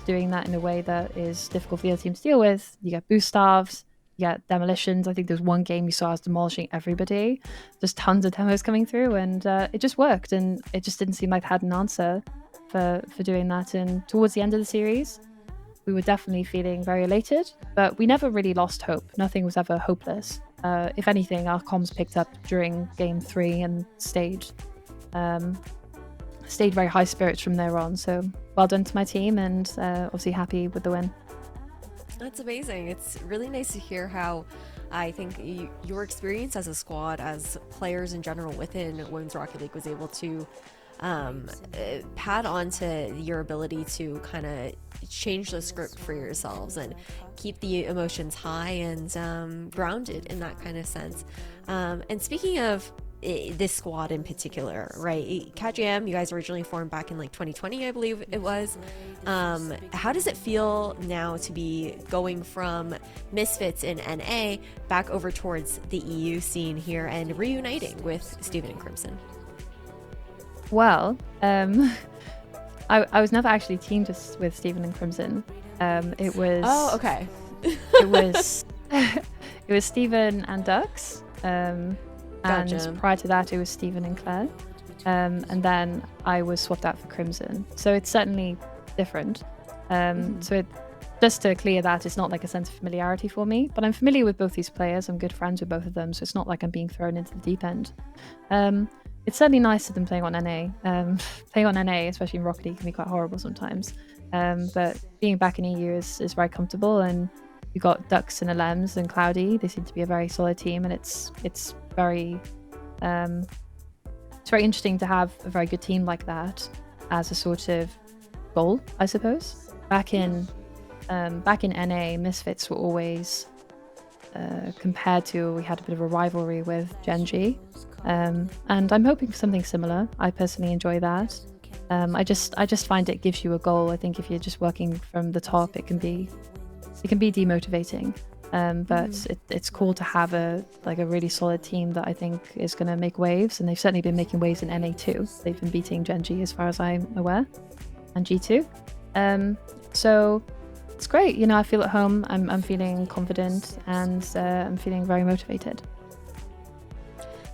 doing that in a way that is difficult for the other team to deal with, you get boost starves, you get demolitions. I think there's one game you saw us demolishing everybody, just tons of demos coming through, and it just worked, and it just didn't seem like it had an answer for doing that. And towards the end of the series, we were definitely feeling very elated, but we never really lost hope. Nothing was ever hopeless. If anything, our comms picked up during game 3 and stayed very high spirits from there on. So well done to my team, and obviously happy with the win. That's amazing. It's really nice to hear how I think your experience as a squad, as players in general within Women's Rocket League, was able to pad on to your ability to kind of change the script for yourselves and keep the emotions high and grounded in that kind of sense. And speaking of this squad in particular, right? Cat Jam, you guys originally formed back in like 2020, I believe it was. How does it feel now to be going from Misfits in NA back over towards the EU scene here and reuniting with Steven and Crimson? Well, I was never actually teamed with Steven and Crimson. It was... Oh, okay. it was Steven and Dux. Gotcha. And prior to that, it was Steven and Claire. And then I was swapped out for Crimson. So it's certainly different. Just to clear that, it's not like a sense of familiarity for me, but I'm familiar with both these players. I'm good friends with both of them, so it's not like I'm being thrown into the deep end. It's certainly nicer than playing on NA. Playing on NA, especially in Rocket League, can be quite horrible sometimes. But being back in EU is very comfortable, and you've got Dux and Alems and Cloudy. They seem to be a very solid team, and it's very interesting to have a very good team like that as a sort of goal, I suppose. Back in NA, Misfits were always compared to, we had a bit of a rivalry with Genji, and I'm hoping for something similar. I personally enjoy that. I just find it gives you a goal. I think if you're just working from the top, it can be demotivating. But it's cool to have a really solid team that I think is going to make waves, and they've certainly been making waves in NA too. They've been beating Genji as far as I'm aware, and G2. So it's great. You know, I feel at home. I'm feeling confident, and I'm feeling very motivated.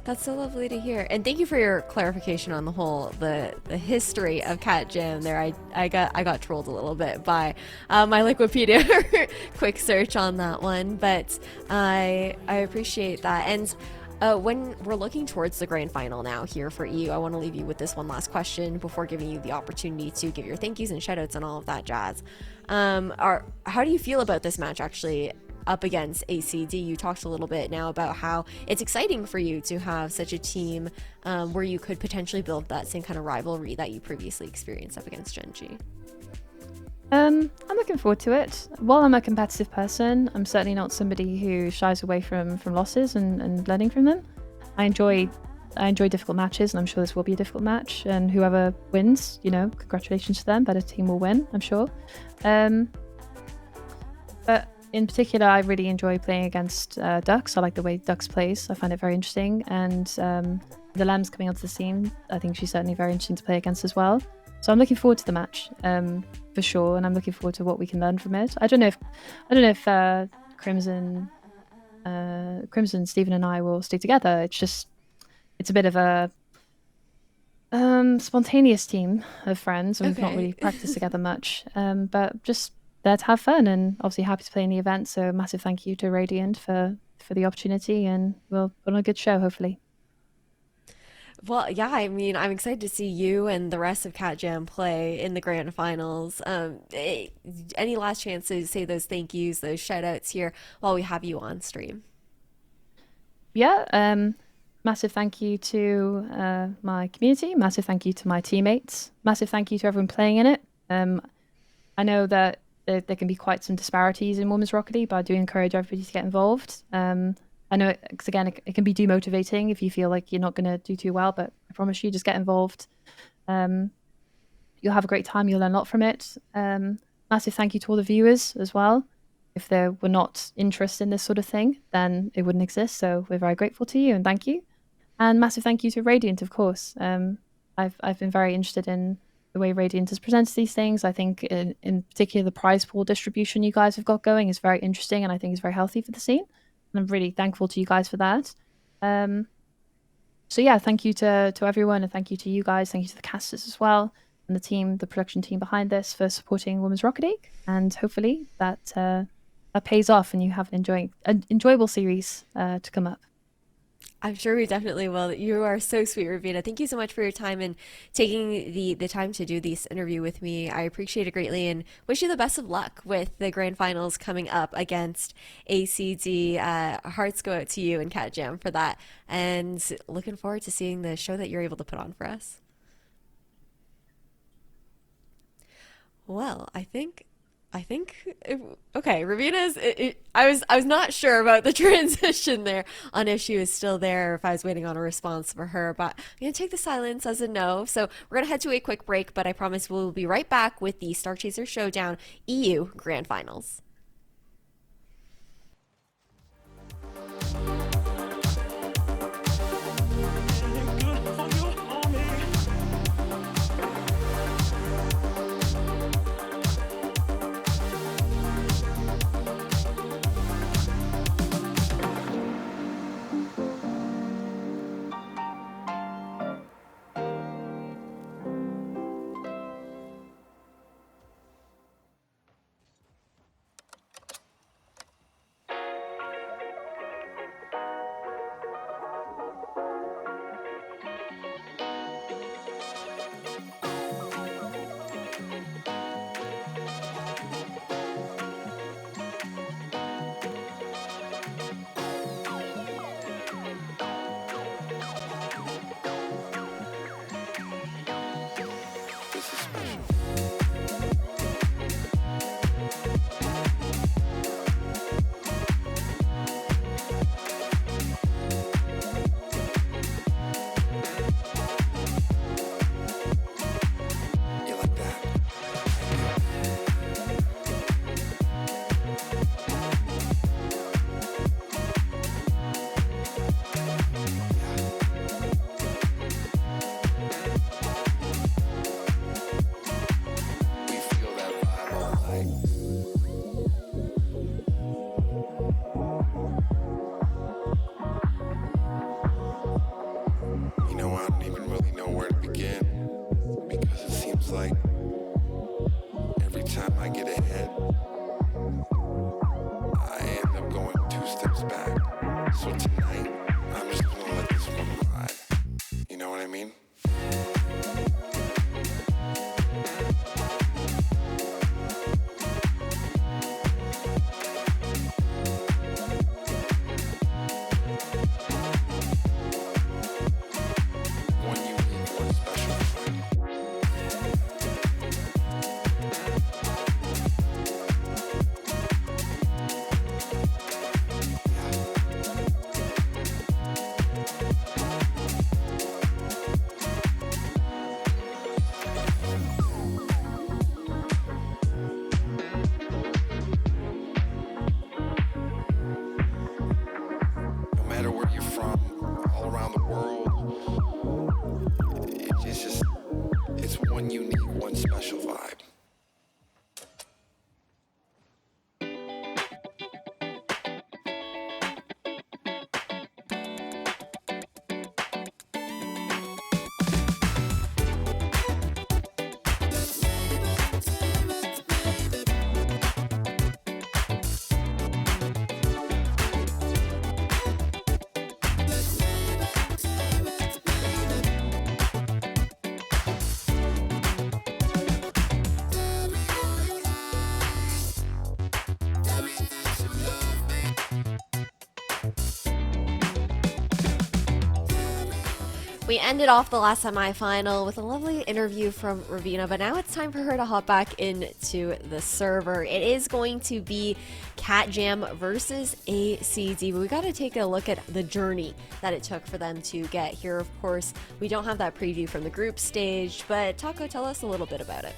That's so lovely to hear, and thank you for your clarification on the history of Cat Jam. There, I got trolled a little bit by my Wikipedia quick search on that one, but I appreciate that. And when we're looking towards the grand final now here for EU, I want to leave you with this one last question before giving you the opportunity to give your thank yous and shout outs and all of that jazz. How do you feel about this match actually up against ACD? You talked a little bit now about how it's exciting for you to have such a team where you could potentially build that same kind of rivalry that you previously experienced up against Genji. I'm looking forward to it. While I'm a competitive person, I'm certainly not somebody who shies away from losses and learning from them. I enjoy difficult matches, and I'm sure this will be a difficult match, and whoever wins, you know, congratulations to them. Better team will win, I'm sure. But in particular, I really enjoy playing against Dux. I like the way Dux plays. I find it very interesting. And the Lamb's coming onto the scene, I think she's certainly very interesting to play against as well. So I'm looking forward to the match for sure, and I'm looking forward to what we can learn from it. I don't know if Crimson, Steven and I will stay together. It's just it's a bit of a spontaneous team of friends, and we've not Okay. really practiced together much. But just there to have fun, and obviously happy to play in the event. So massive thank you to Radiant for the opportunity, and we'll put on a good show, hopefully. Well, yeah, I mean, I'm excited to see you and the rest of Cat Jam play in the grand finals. Any last chance to say those thank yous, those shout outs here while we have you on stream? Yeah, massive thank you to my community, massive thank you to my teammates, massive thank you to everyone playing in it. I know that there can be quite some disparities in Women's Rocket League, but I do encourage everybody to get involved. I know, because again, it can be demotivating if you feel like you're not going to do too well, but I promise you, just get involved. You'll have a great time. You'll learn a lot from it. Massive thank you to all the viewers as well. If there were not interest in this sort of thing, then it wouldn't exist. So we're very grateful to you and thank you. And massive thank you to Radiant, of course. I've been very interested in the way Radiant has presented these things. I think in particular the prize pool distribution you guys have got going is very interesting, and I think is very healthy for the scene. And I'm really thankful to you guys for that. So yeah, thank you to everyone, and thank you to you guys. Thank you to the casters as well, and the team, the production team behind this, for supporting Women's Rocket League. And hopefully that pays off, and you have an enjoyable series to come up. I'm sure we definitely will. You are so sweet, Ravina. Thank you so much for your time and taking the time to do this interview with me. I appreciate it greatly and wish you the best of luck with the grand finals coming up against ACD. Hearts go out to you and Cat Jam for that. And looking forward to seeing the show that you're able to put on for us. Well, I think okay, Ravina's I was not sure about the transition there on if she was still there or if I was waiting on a response for her, but I'm going to take the silence as a no. So we're going to head to a quick break, but I promise we'll be right back with the Star Chaser Showdown EU Grand Finals. We ended off the last semifinal with a lovely interview from Ravina, but now it's time for her to hop back into the server. It is going to be Cat Jam versus ACD, but we got to take a look at the journey that it took for them to get here. Of course, we don't have that preview from the group stage, but Taco, tell us a little bit about it.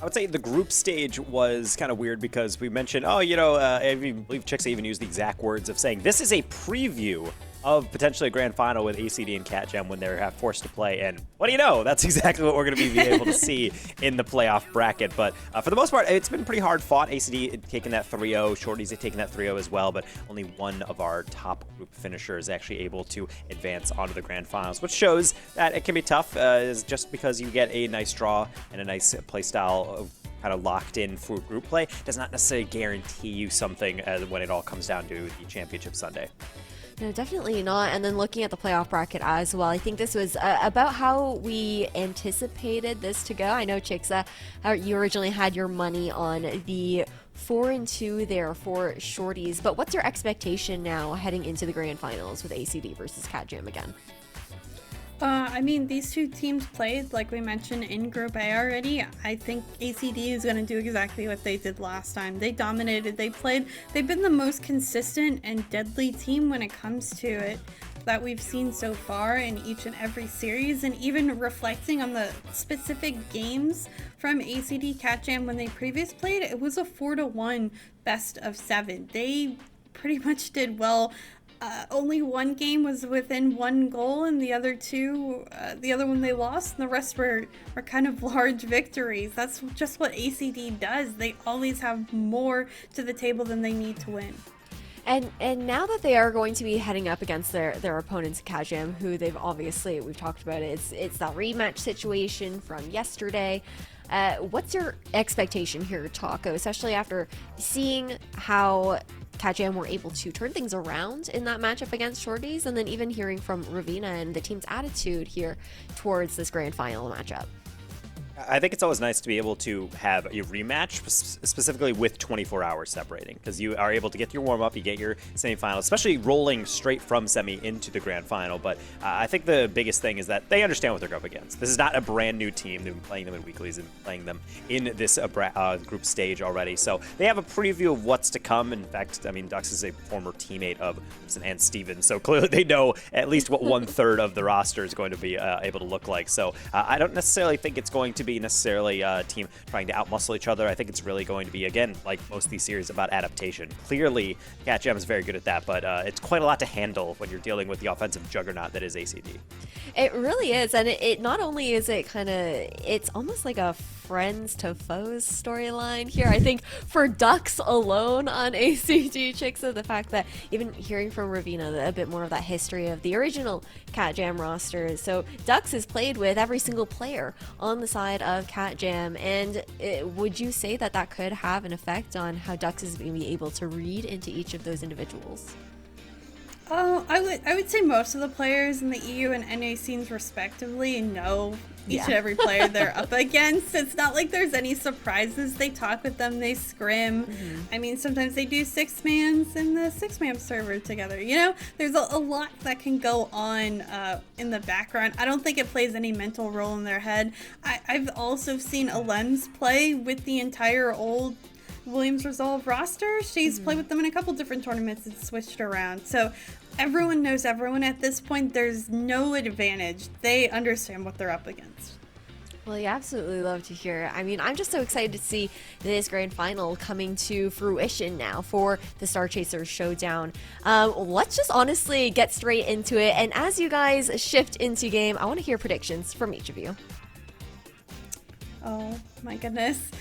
I would say the group stage was kind of weird because we mentioned, I believe Chixa even used the exact words of saying this is a preview of potentially a grand final with ACD and Cat Jam when they're forced to play. And what do you know? That's exactly what we're going to be able to see in the playoff bracket. But for the most part, it's been pretty hard fought. ACD had taken that 3-0. Shorties had taken that 3-0 as well. But only one of our top group finishers actually able to advance onto the grand finals, which shows that it can be tough is just because you get a nice draw and a nice play style of kind of locked in for group play does not necessarily guarantee you something when it all comes down to the championship Sunday. No, definitely not. And then looking at the playoff bracket as well, I think this was about how we anticipated this to go. I know, Chixa, you originally had your money on the 4-2 there for Shorties, but what's your expectation now heading into the grand finals with ACD versus Cat Jam again? These two teams played, like we mentioned, in Group A already. I think ACD is going to do exactly what they did last time. They dominated, they played, they've been the most consistent and deadly team when it comes to it that we've seen so far in each and every series. And even reflecting on the specific games from ACD Cat Jam when they previously played, it was a 4-1 best of 7. They pretty much did well. Only one game was within one goal, and the other one they lost, and the rest were kind of large victories. That's just what ACD does. They always have more to the table than they need to win. And now that they are going to be heading up against their opponents, Cat Jam, who we've talked about it, it's that rematch situation from yesterday. What's your expectation here, Taco, especially after seeing how Cat Jam were able to turn things around in that matchup against Shorties, and then even hearing from Ravina and the team's attitude here towards this grand final matchup? I think it's always nice to be able to have a rematch, specifically with 24 hours separating, because you are able to get your warm-up, you get your semifinal, especially rolling straight from semi into the grand final. But I think the biggest thing is that they understand what they're up against. This is not a brand new team. They've been playing them in weeklies and playing them in this group stage already. So they have a preview of what's to come. In fact, Dux is a former teammate of Gibson and Stevens, so clearly they know at least what 1/3 of the roster is going to be able to look like. So I don't necessarily think it's going to be necessarily a team trying to outmuscle each other. I think it's really going to be, again, like most of these series, about adaptation. Clearly, Cat Jam is very good at that, but it's quite a lot to handle when you're dealing with the offensive juggernaut that is ACD. It really is, and it not only is it it's almost like a friends to foes storyline here. I think for Dux alone on ACD, Chixa, the fact that even hearing from Ravina a bit more of that history of the original Cat Jam roster. So Dux has played with every single player on the side of Cat Jam, and would you say that could have an effect on how Dux is going to be able to read into each of those individuals? I would say most of the players in the EU and NA scenes respectively know each and every player they're up against. It's not like there's any surprises. They talk with them, they scrim. Sometimes they do 6-mans in the 6-man server together. There's a lot that can go on in the background. I don't think it plays any mental role in their head. I've also seen Alems play with the entire old Williams Resolve roster. She's played with them in a couple different tournaments and switched around. So everyone knows everyone at this point. There's no advantage. They understand what they're up against. Well, you absolutely love to hear. I'm just so excited to see this grand final coming to fruition now for the Star Chasers Showdown. Let's just honestly get straight into it. And as you guys shift into game, I want to hear predictions from each of you. Oh my goodness.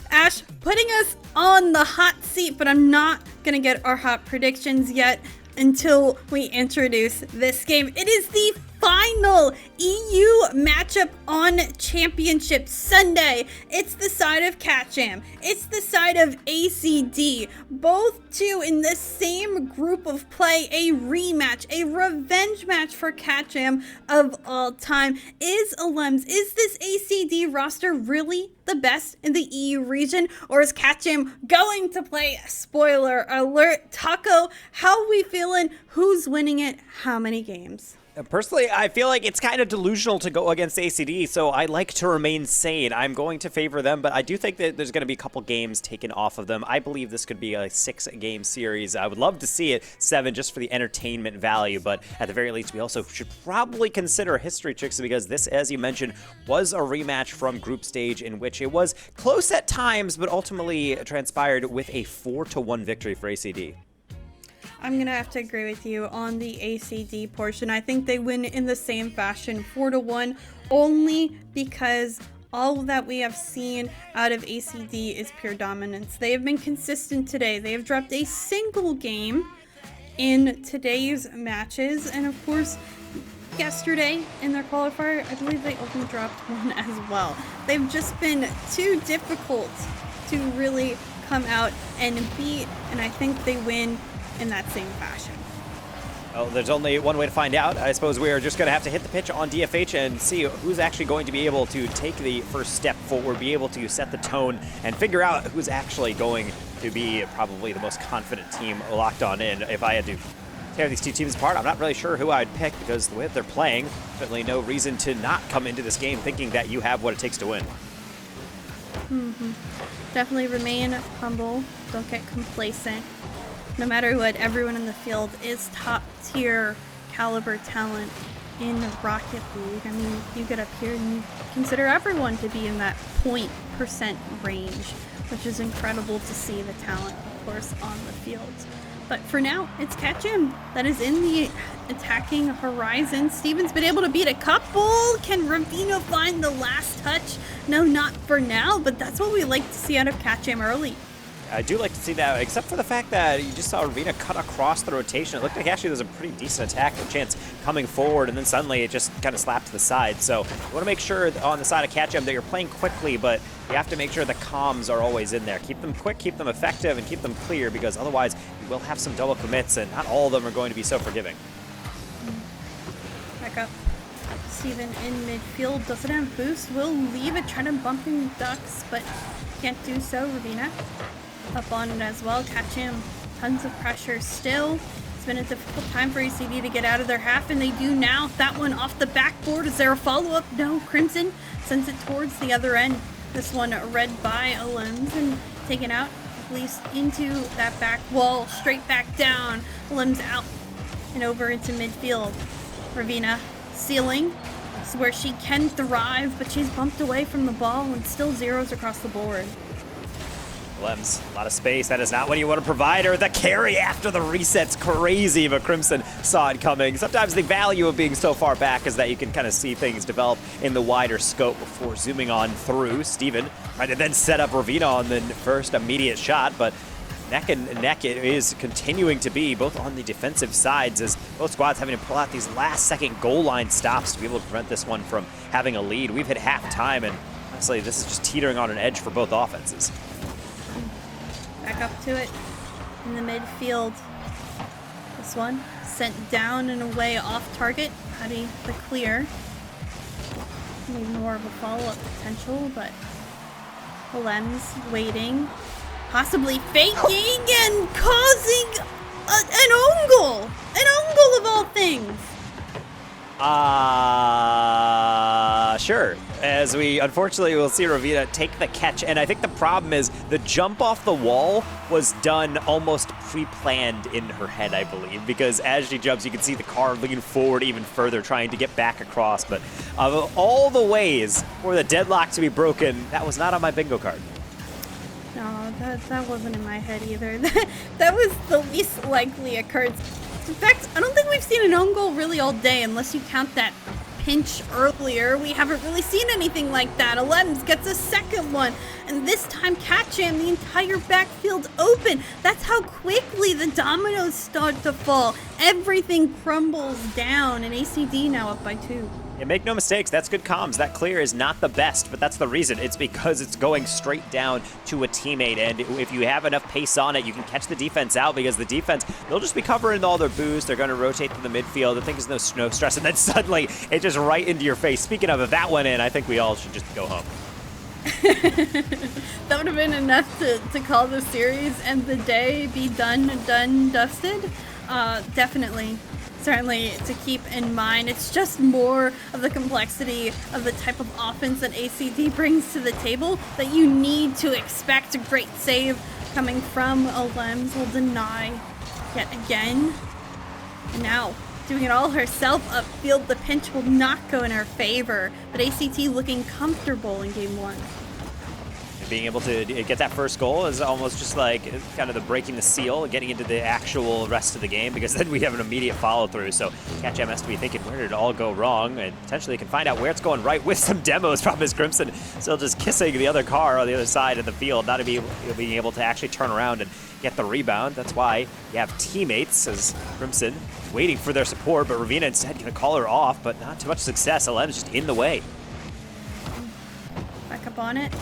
Ash putting us on the hot seat, but I'm not gonna get our hot predictions yet until we introduce this game. It is the final EU matchup on Championship Sunday. It's the side of Cat Jam. It's the side of ACD. Both two in the same group of play. A rematch, a revenge match for Cat Jam of all time. Is this ACD roster really the best in the EU region, or is Catchem going to play? Spoiler alert. Taco, how are we feeling? Who's winning it? How many games? Personally, I feel like it's kind of delusional to go against ACD, so I like to remain sane. I'm going to favor them, but I do think that there's going to be a couple games taken off of them. I believe this could be a 6-game series. I would love to see it 7 just for the entertainment value, but at the very least, we also should probably consider history, Trixie, because this, as you mentioned, was a rematch from group stage in which it was close at times, but ultimately transpired with a 4-1 victory for ACD. I'm going to have to agree with you on the ACD portion. I think they win in the same fashion, 4-1, only because all that we have seen out of ACD is pure dominance. They have been consistent today. They have dropped a single game in today's matches. And of course, yesterday in their qualifier, I believe they only dropped one as well. They've just been too difficult to really come out and beat. And I think they win in that same fashion. Well, there's only one way to find out. I suppose we are just going to have to hit the pitch on DFH and see who's actually going to be able to take the first step forward, be able to set the tone, and figure out who's actually going to be probably the most confident team locked on in. If I had to tear these two teams apart, I'm not really sure who I'd pick, because the way that they're playing, certainly no reason to not come into this game thinking that you have what it takes to win. Definitely remain humble. Don't get complacent. No matter what, everyone in the field is top tier caliber talent in the Rocket League. I mean, you get up here and you consider everyone to be in that 0% range, which is incredible to see the talent, of course, on the field. But for now, it's Catchem that is in the attacking horizon. Steven's been able to beat a couple. Can Ravina find the last touch? No, not for now, but that's what we like to see out of Catchem early. I do like to see that, except for the fact that you just saw Ravina cut across the rotation. It looked like actually there was a pretty decent attack chance coming forward, and then suddenly it just kind of slapped to the side. So you want to make sure on the side of Catchem that you're playing quickly, but you have to make sure the comms are always in there. Keep them quick, keep them effective, and keep them clear, because otherwise you will have some double commits, and not all of them are going to be so forgiving. Back up. Steven in midfield doesn't have boost. Will leave it, trying to bump in ducks, but can't do so. Ravina up on it as well. Catchem, tons of pressure still. It's been a difficult time for ACD to get out of their half, and they do now. That one off the backboard. Is there a follow-up? No. Crimson sends it towards the other end. This one read by Limbs and taken out, at least into that back wall, straight back down. Limbs out and over into midfield. Ravina ceiling. This is where she can thrive, but she's bumped away from the ball and still zeros across the board. Lems, a lot of space. That is not what you want to provide her. The carry after the reset's crazy, but Crimson saw it coming. Sometimes the value of being so far back is that you can kind of see things develop in the wider scope before zooming on through. Steven trying to then set up Ravina on the first immediate shot, but neck and neck it is continuing to be, both on the defensive sides, as both squads having to pull out these last-second goal line stops to be able to prevent this one from having a lead. We've hit halftime, and honestly, this is just teetering on an edge for both offenses. Back up to it in the midfield. This one sent down and away off target. Patty the clear. Maybe more of a follow-up potential, but Lems waiting. Possibly faking and causing an own goal. An own goal of all things. Sure. As we unfortunately will see Ravina take the catch, and I think the problem is the jump off the wall was done almost pre-planned in her head, I believe, because as she jumps, you can see the car lean forward even further, trying to get back across. But of all the ways for the deadlock to be broken, that was not on my bingo card. No, that wasn't in my head either. That was the least likely occurrence. In fact, I don't think we've seen an own goal really all day, unless you count that pinch earlier. We haven't really seen anything like that. Alems gets a second one, and this time Catchem, the entire backfield open. That's how quickly the dominoes start to fall. Everything crumbles down, and ACD now up by 2. Yeah, make no mistakes, that's good comms. That clear is not the best, but that's the reason. It's because it's going straight down to a teammate, and if you have enough pace on it, you can catch the defense out, because the defense, they'll just be covering all their boost. They're going to rotate to the midfield. I think there's no stress, and then suddenly it's just right into your face. Speaking of, if that went in, I think we all should just go home. That would have been enough to call the series and the day be done, dusted. Definitely. Certainly to keep in mind. It's just more of the complexity of the type of offense that ACD brings to the table that you need to expect a great save coming from a Lems will deny yet again. And now, doing it all herself upfield, the pinch will not go in her favor, but ACT looking comfortable in game one. Being able to get that first goal is almost just like kind of the breaking the seal and getting into the actual rest of the game, because then we have an immediate follow-through. So CatCham has to be thinking, where did it all go wrong? And potentially can find out where it's going right with some demos from Miss Crimson still just kissing the other car on the other side of the field, not being able to actually turn around and get the rebound. That's why you have teammates as Crimson waiting for their support, but Ravina instead going to call her off, but not too much success. LM's just in the way. Back up on it.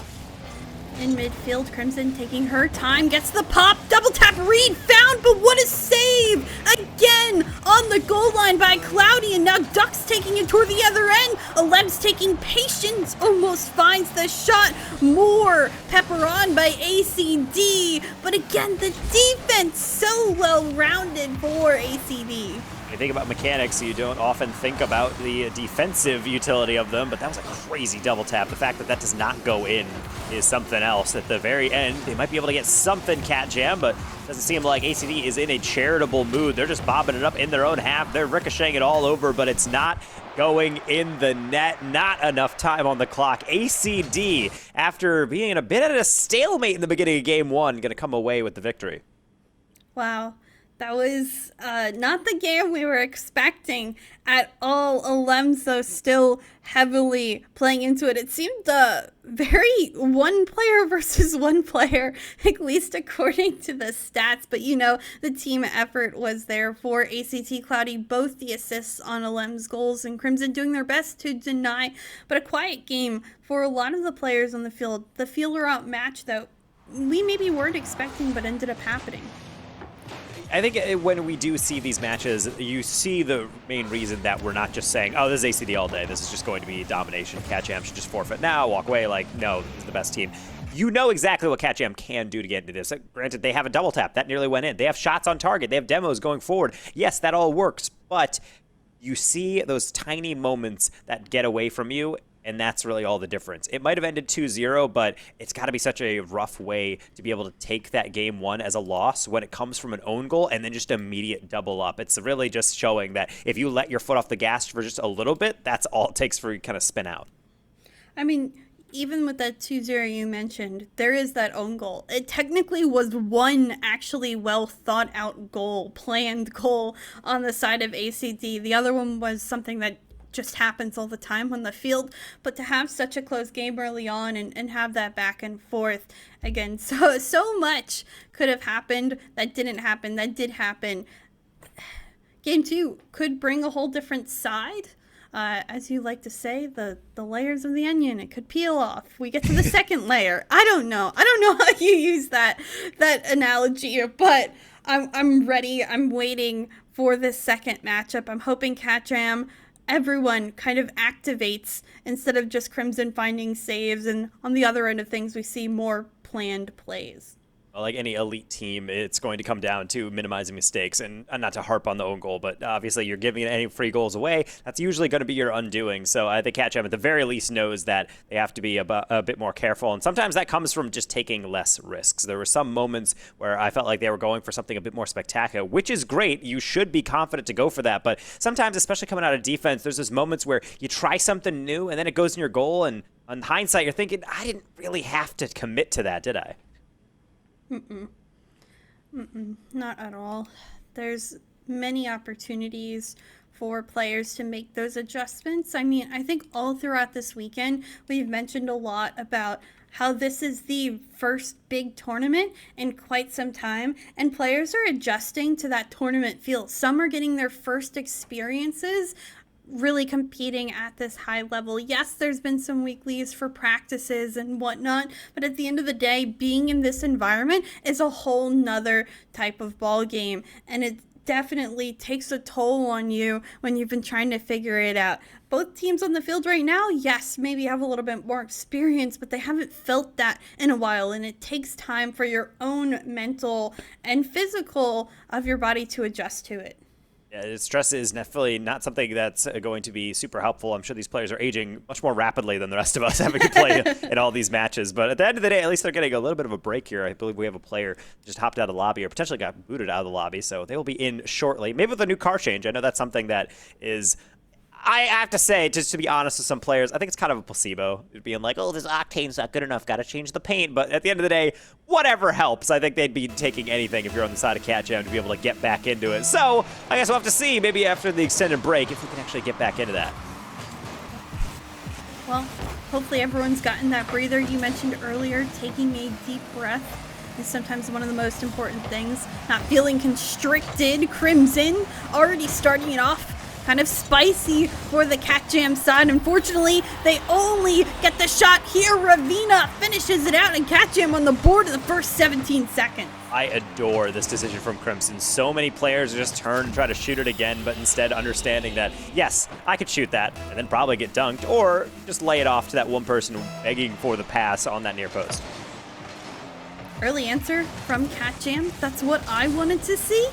In midfield, Crimson taking her time, gets the pop, double tap, read, found, but what a save! Again, on the goal line by Cloudy, and now Ducks taking it toward the other end. Aleb's taking patience, almost finds the shot. More pepper on by ACD, but again, the defense so well-rounded for ACD. When you think about mechanics, you don't often think about the defensive utility of them, but that was a crazy double tap. The fact that that does not go in is something else. At the very end, they might be able to get something CatCham, but it doesn't seem like ACD is in a charitable mood. They're just bobbing it up in their own half. They're ricocheting it all over, but it's not going in the net. Not enough time on the clock. ACD, after being in a bit of a stalemate in the beginning of game one, going to come away with the victory. Wow. That was not the game we were expecting at all. Alems, though, still heavily playing into it. It seemed very one player versus one player, at least according to the stats. But, you know, the team effort was there for ACT Cloudy, both the assists on Alems' goals and Crimson doing their best to deny. But a quiet game for a lot of the players on the field. The feeler outmatch, though, we maybe weren't expecting but ended up happening. I think when we do see these matches, you see the main reason that we're not just saying, oh, this is ACD all day. This is just going to be domination. CatCham should just forfeit now, walk away. Like, no, this is the best team. You know exactly what CatCham can do to get into this. Granted, they have a double tap. That nearly went in. They have shots on target. They have demos going forward. Yes, that all works. But you see those tiny moments that get away from you, and that's really all the difference. It might have ended 2-0, but it's got to be such a rough way to be able to take that game one as a loss when it comes from an own goal and then just immediate double up. It's really just showing that if you let your foot off the gas for just a little bit, that's all it takes for you to kind of spin out. I mean, even with that 2-0 you mentioned, there is that own goal. It technically was one actually well thought out goal, planned goal on the side of ACD. The other one was something that just happens all the time on the field, but to have such a close game early on and have that back and forth again, so much could have happened that didn't happen, that did happen. Game two could bring a whole different side. As you like to say, the layers of the onion, it could peel off. We get to the second layer. I don't know how you use that analogy, but I'm ready. I'm waiting for this second matchup. I'm hoping CatCham, everyone kind of activates instead of just Crimson finding saves, and on the other end of things we see more planned plays. Like any elite team, it's going to come down to minimizing mistakes, and not to harp on the own goal, but obviously you're giving any free goals away. That's usually going to be your undoing. So I think CatCham at the very least knows that they have to be a bit more careful, and sometimes that comes from just taking less risks. There were some moments where I felt like they were going for something a bit more spectacular, which is great. You should be confident to go for that, but sometimes, especially coming out of defense, there's those moments where you try something new and then it goes in your goal, and on hindsight, you're thinking, I didn't really have to commit to that, did I? Not at all. There's many opportunities for players to make those adjustments. I mean, I think all throughout this weekend, we've mentioned a lot about how this is the first big tournament in quite some time, and players are adjusting to that tournament feel. Some are getting their first experiences really competing at this high level. Yes, there's been some weeklies for practices and whatnot, but at the end of the day, being in this environment is a whole nother type of ball game, and it definitely takes a toll on you when you've been trying to figure it out. Both teams on the field right now, yes, maybe have a little bit more experience, but they haven't felt that in a while, and it takes time for your own mental and physical of your body to adjust to it. Yeah, stress is definitely not something that's going to be super helpful. I'm sure these players are aging much more rapidly than the rest of us having to play in all these matches. But at the end of the day, at least they're getting a little bit of a break here. I believe we have a player just hopped out of the lobby or potentially got booted out of the lobby. So they will be in shortly. Maybe with a new car change. I know that's something that is... I have to say, just to be honest with some players, I think it's kind of a placebo. Being like, oh, this Octane's not good enough, got to change the paint. But at the end of the day, whatever helps. I think they'd be taking anything if you're on the side of CatJam to be able to get back into it. So I guess we'll have to see, maybe after the extended break, if we can actually get back into that. Well, hopefully everyone's gotten that breather you mentioned earlier. Taking a deep breath is sometimes one of the most important things. Not feeling constricted. Crimson already starting it off kind of spicy for the CatJam side. Unfortunately, they only get the shot here. Ravina finishes it out, and CatJam on the board in the first 17 seconds. I adore this decision from Crimson. So many players just turn and try to shoot it again, but instead understanding that, yes, I could shoot that and then probably get dunked, or just lay it off to that one person begging for the pass on that near post. Early answer from CatJam. That's what I wanted to see.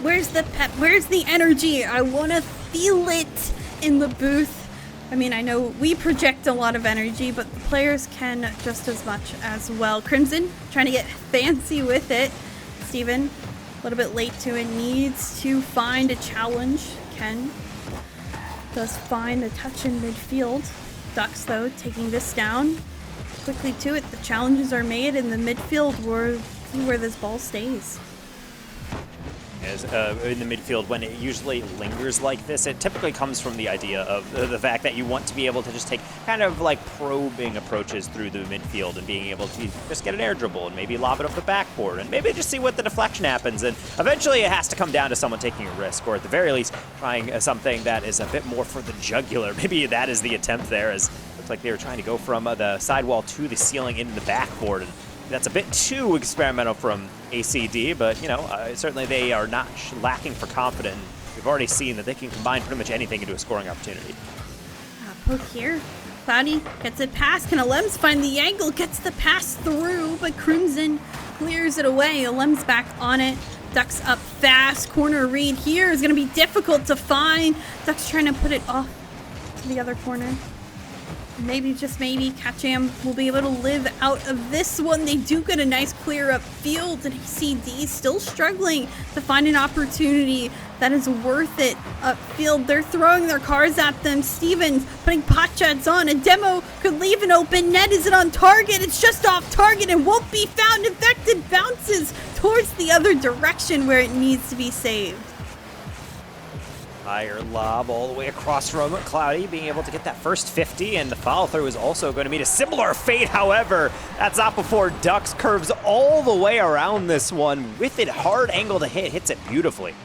Where's the pep? Where's the energy? I want to feel it in the booth. I mean, I know we project a lot of energy, but the players can just as much as well. Crimson trying to get fancy with it. Steven, a little bit late to it, needs to find a challenge. Ken does find a touch in midfield. Ducks, though, taking this down quickly to it. The challenges are made in the midfield where this ball stays. As in the midfield, when it usually lingers like this, it typically comes from the idea of the fact that you want to be able to just take kind of like probing approaches through the midfield and being able to just get an air dribble and maybe lob it up the backboard and maybe just see what the deflection happens. And eventually it has to come down to someone taking a risk, or at the very least trying something that is a bit more for the jugular. Maybe that is the attempt there, as it looks like they were trying to go from the sidewall to the ceiling into the backboard. And that's a bit too experimental from ACD, but, you know, certainly they are not lacking for confidence. We've already seen that they can combine pretty much anything into a scoring opportunity. Poke here. Cloudy gets it past. Can Alems find the angle? Gets the pass through, but Crimson clears it away. Alems back on it. Ducks up fast. Corner read here is going to be difficult to find. Ducks trying to put it off to the other corner. Maybe, just maybe, CatJam will be able to live out of this one. They do get a nice clear up field, and ACD still struggling to find an opportunity that is worth it upfield. They're throwing their cars at them. Stevens putting pot shots on. A demo could leave an open net. Is it on target? It's just off target and won't be found. In fact, it bounces towards the other direction where it needs to be saved. Higher lob all the way across from Cloudy, being able to get that first 50, and the follow through is also going to meet a similar fate. However, that's not before Ducks curves all the way around this one with it hard angle to hit, hits it beautifully.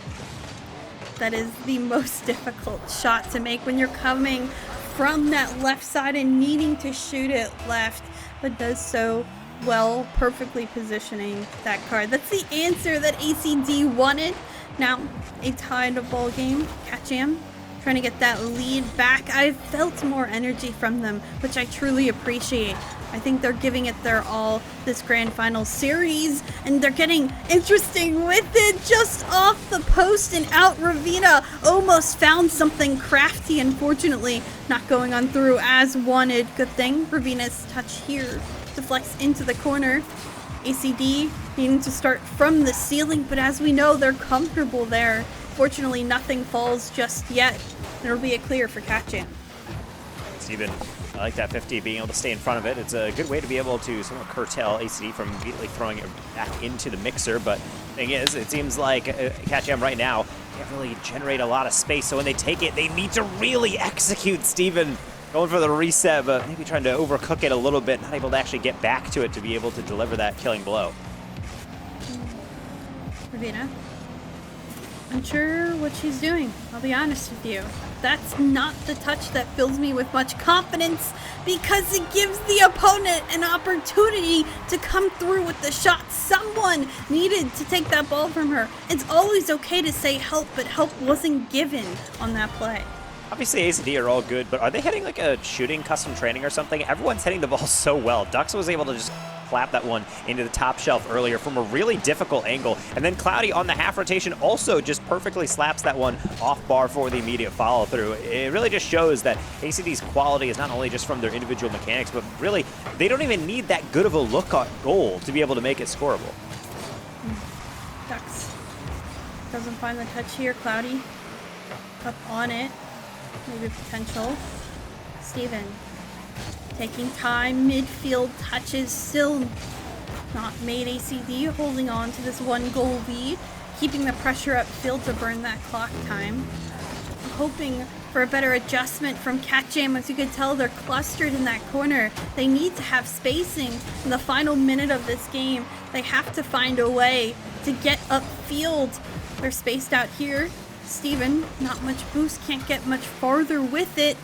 That is the most difficult shot to make when you're coming from that left side and needing to shoot it left, but does so well, perfectly positioning that card. That's the answer that ACD wanted. Now, a tied ball game. CatJam trying to get that lead back. I felt more energy from them, which I truly appreciate. I think they're giving it their all this grand final series, and they're getting interesting with it. Just off the post and out. Ravina almost found something crafty. Unfortunately, not going on through as wanted. Good thing Ravina's touch here deflects into the corner. ACD needing to start from the ceiling, but as we know, they're comfortable there. Fortunately, nothing falls just yet. It'll be a clear for CatJam. Steven, I like that 50, being able to stay in front of it. It's a good way to be able to somewhat curtail ACD from immediately throwing it back into the mixer. But the thing is, it seems like CatJam right now can't really generate a lot of space. So when they take it, they need to really execute. Steven going for the reset, but maybe trying to overcook it a little bit, not able to actually get back to it to be able to deliver that killing blow. Ravina, unsure what she's doing, I'll be honest with you. That's not the touch that fills me with much confidence, because it gives the opponent an opportunity to come through with the shot. Someone needed to take that ball from her. It's always okay to say help, but help wasn't given on that play. Obviously, ACD are all good, but are they hitting like a shooting custom training or something? Everyone's hitting the ball so well. Dux was able to just clap that one into the top shelf earlier from a really difficult angle. And then Cloudy on the half rotation also just perfectly slaps that one off bar for the immediate follow through. It really just shows that ACD's quality is not only just from their individual mechanics, but really they don't even need that good of a look at goal to be able to make it scoreable. Dux doesn't find the touch here. Cloudy up on it. Maybe potential. Steven taking time, midfield touches, still not made. ACD holding on to this 1-goal lead, keeping the pressure upfield to burn that clock time. I'm hoping for a better adjustment from Cat Jam. As you can tell, they're clustered in that corner. They need to have spacing in the final minute of this game. They have to find a way to get upfield. They're spaced out here. Steven, not much boost, can't get much farther with it.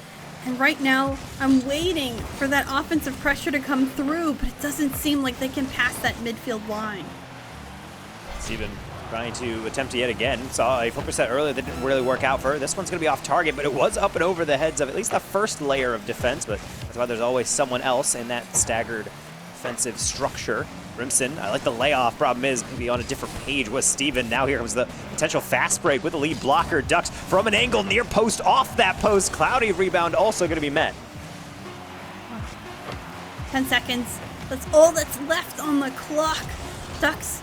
And right now, I'm waiting for that offensive pressure to come through, but it doesn't seem like they can pass that midfield line. Steven trying to attempt it yet again. Saw a 4% earlier that didn't really work out for her. This one's going to be off target, but it was up and over the heads of at least the first layer of defense, but that's why there's always someone else in that staggered defensive structure. Rimson, I like the layoff. Problem is, maybe on a different page was Steven. Now here comes the potential fast break with the lead blocker. Dux from an angle near post, off that post. Cloudy rebound also going to be met. 10 seconds. That's all that's left on the clock. Dux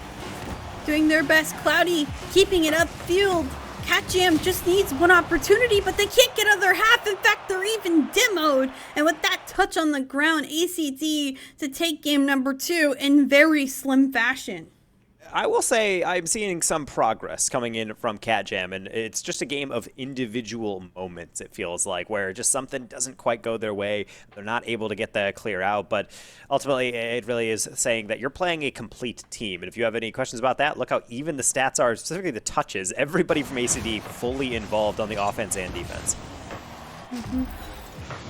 doing their best. Cloudy keeping it upfield. Cat Jam just needs one opportunity, but they can't get other half. In fact, they're even demoed. And with that touch on the ground, ACD to take game number 2 in very slim fashion. I will say I'm seeing some progress coming in from Cat Jam, and it's just a game of individual moments, it feels like, where just something doesn't quite go their way. They're not able to get that clear out, but ultimately it really is saying that you're playing a complete team. And if you have any questions about that, look how even the stats are, specifically the touches. Everybody from ACD fully involved on the offense and defense.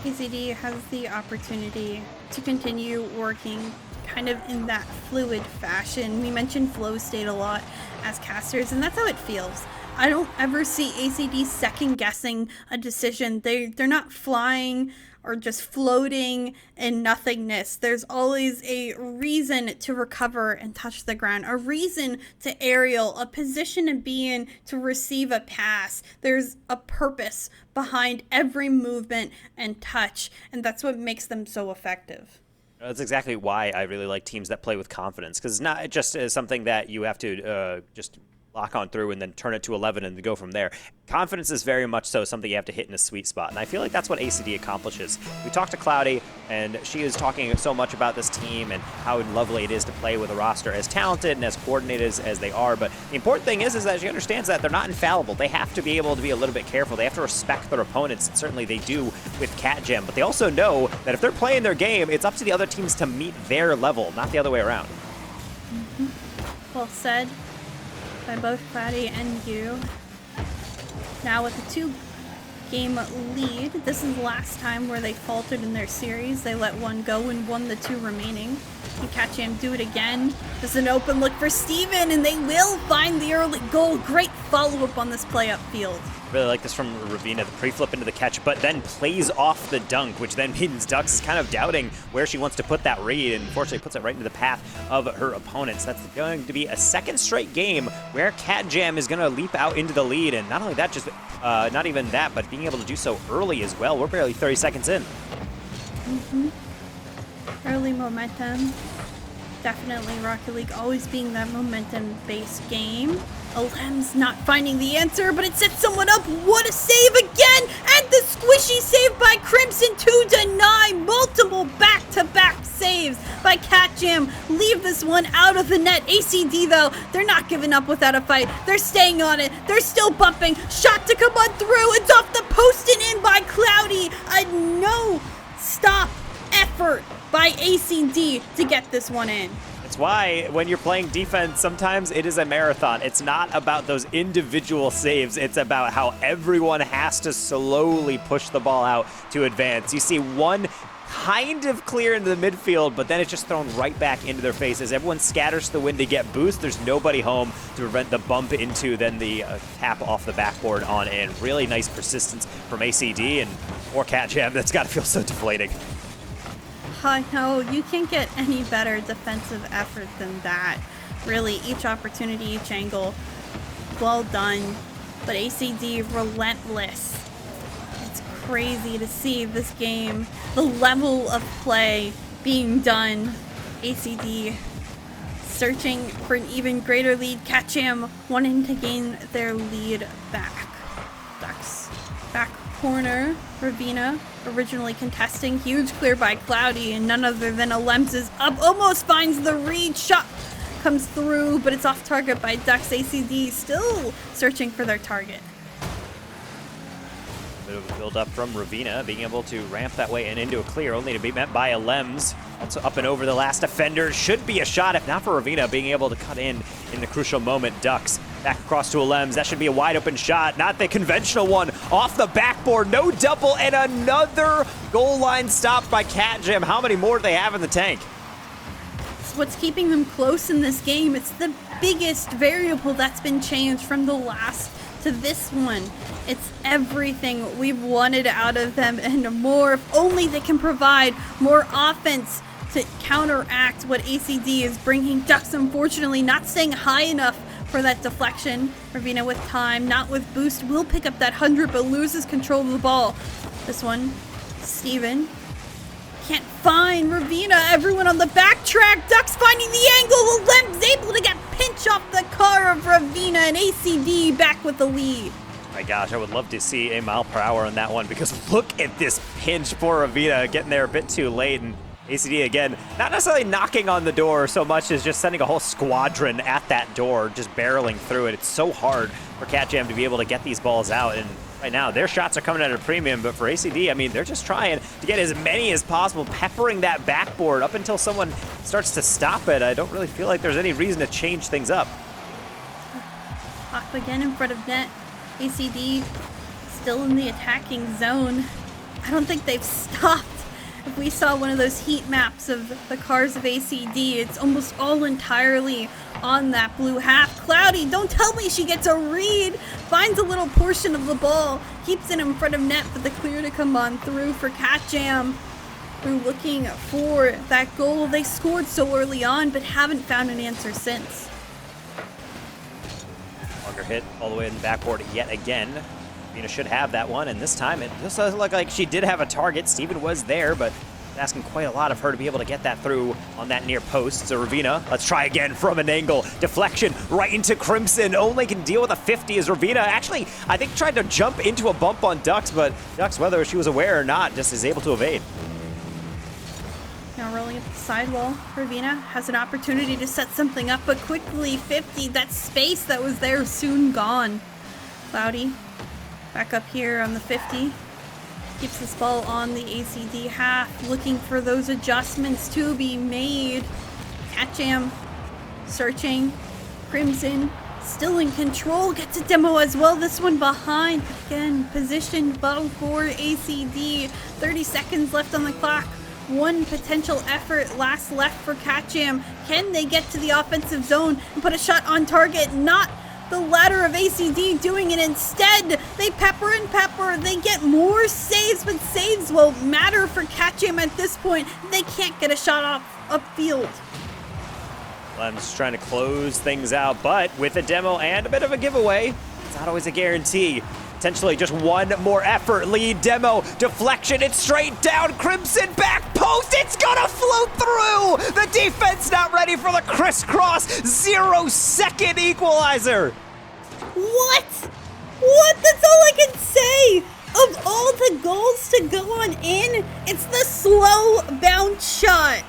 ACD has the opportunity to continue working kind of in that fluid fashion. We mentioned flow state a lot as casters, and that's how it feels. I don't ever see ACD second guessing a decision. They're not flying or just floating in nothingness. There's always a reason to recover and touch the ground, a reason to aerial, a position to be in to receive a pass. There's a purpose behind every movement and touch, and that's what makes them so effective. That's exactly why I really like teams that play with confidence, because it's not just something that you have to just lock on through and then turn it to 11 and go from there. Confidence is very much so something you have to hit in a sweet spot, and I feel like that's what ACD accomplishes. We talked to Cloudy, and she is talking so much about this team and how lovely it is to play with a roster as talented and as coordinated as they are, but the important thing is that she understands that they're not infallible. They have to be able to be a little bit careful. They have to respect their opponents, and certainly they do with Cat Jam, but they also know that if they're playing their game, it's up to the other teams to meet their level, not the other way around. Well said by both Cloudy and you. Now with a 2-game lead, this is the last time where they faltered in their series. They let one go and won the 2 remaining. Can Cat Jam do it again? There's an open look for Steven, and they will find the early goal. Great follow-up on this play upfield. Really like this from Ravina, the pre-flip into the catch, but then plays off the dunk, which then means Dux is kind of doubting where she wants to put that read, and unfortunately puts it right into the path of her opponents. That's going to be a second straight game where Cat Jam is going to leap out into the lead, and not only that, just not even that, but being able to do so early as well. We're barely 30 seconds in. Early momentum. Definitely Rocket League always being that momentum-based game. Alem's not finding the answer, but it sets someone up. What a save again! And the squishy save by Crimson to deny. Multiple back-to-back saves by Cat Jam. Leave this one out of the net. ACD, though, they're not giving up without a fight. They're staying on it. They're still bumping. Shot to come on through. It's off the post and in by Cloudy. A no-stop effort by ACD to get this one in. It's why when you're playing defense, sometimes it is a marathon. It's not about those individual saves. It's about how everyone has to slowly push the ball out to advance. You see one kind of clear into the midfield, but then it's just thrown right back into their faces. Everyone scatters to the wind to get boost. There's nobody home to prevent the bump into then the tap off the backboard on in. Really nice persistence from ACD, and for CatJam, that's got to feel so deflating. I know, you can't get any better defensive effort than that. Really, each opportunity, each angle, well done. But ACD, relentless. It's crazy to see this game, the level of play being done. ACD searching for an even greater lead. CatJam wanting to gain their lead back. Ducks back corner. Ravina originally contesting. Huge clear by Cloudy, and none other than Alems is up. Almost finds the read. Shot comes through, but it's off target by Ducks. ACD still searching for their target. Bit of a build up from Ravina, being able to ramp that way and into a clear, only to be met by Alems. Also up and over the last defender. Should be a shot, if not for Ravina being able to cut in the crucial moment. Ducks back across to Alems. That should be a wide open shot. Not the conventional one. Off the backboard. No double, and another goal line stopped by CatJam. How many more do they have in the tank? It's what's keeping them close in this game. It's the biggest variable that's been changed from the last to this one. It's everything we've wanted out of them and more. If only they can provide more offense to counteract what ACD is bringing. Ducks, unfortunately, not staying high enough for that deflection. Ravina with time, not with boost, will pick up that 100, but loses control of the ball. This one, Steven can't find Ravina. Everyone on the backtrack. Ducks finding the angle. Lem's able to get pinch off the car of Ravina, and ACD back with the lead. My gosh, I would love to see a mile per hour on that one, because look at this pinch for Ravina, getting there a bit too late. And ACD, again, not necessarily knocking on the door so much as just sending a whole squadron at that door, just barreling through it. It's so hard for CatJam to be able to get these balls out. And right now, their shots are coming at a premium, but for ACD, I mean, they're just trying to get as many as possible, peppering that backboard up until someone starts to stop it. I don't really feel like there's any reason to change things up. Up again in front of net. ACD still in the attacking zone. I don't think they've stopped. If we saw one of those heat maps of the cars of ACD, it's almost all entirely on that blue half. Cloudy, don't tell me she gets a read. Finds a little portion of the ball. Keeps it in front of net, but the clear to come on through for CatJam. They're looking for that goal. They scored so early on, but haven't found an answer since. Longer hit all the way in the backboard yet again. Ravina should have that one, and this time it just doesn't look like she did have a target. Steven was there, but asking quite a lot of her to be able to get that through on that near post. So Ravina, let's try again from an angle. Deflection right into Crimson. Only can deal with a 50 as Ravina actually, I think, tried to jump into a bump on Ducks, but Ducks, whether she was aware or not, just is able to evade. Now rolling up the sidewall, Ravina has an opportunity to set something up, but quickly 50, that space that was there soon gone. Cloudy back up here on the 50. Keeps this ball on the ACD half, looking for those adjustments to be made. CatJam searching. Crimson still in control, gets a demo as well. This one behind. Again, positioned well for ACD. 30 seconds left on the clock. One potential effort last left for CatJam. Can they get to the offensive zone and put a shot on target? Not the ladder of ACD doing it. Instead, they pepper and pepper. They get more saves, but saves won't matter for CatJam at this point. They can't get a shot off upfield. Lem's trying to close things out, but with a demo and a bit of a giveaway, it's not always a guarantee. Potentially just one more effort. Lead demo, deflection, it's straight down. Crimson back post, it's gonna float through! The defense not ready for the crisscross 0-second equalizer. What? What? That's all I can say! Of all the goals to go on in, it's the slow bounce shot.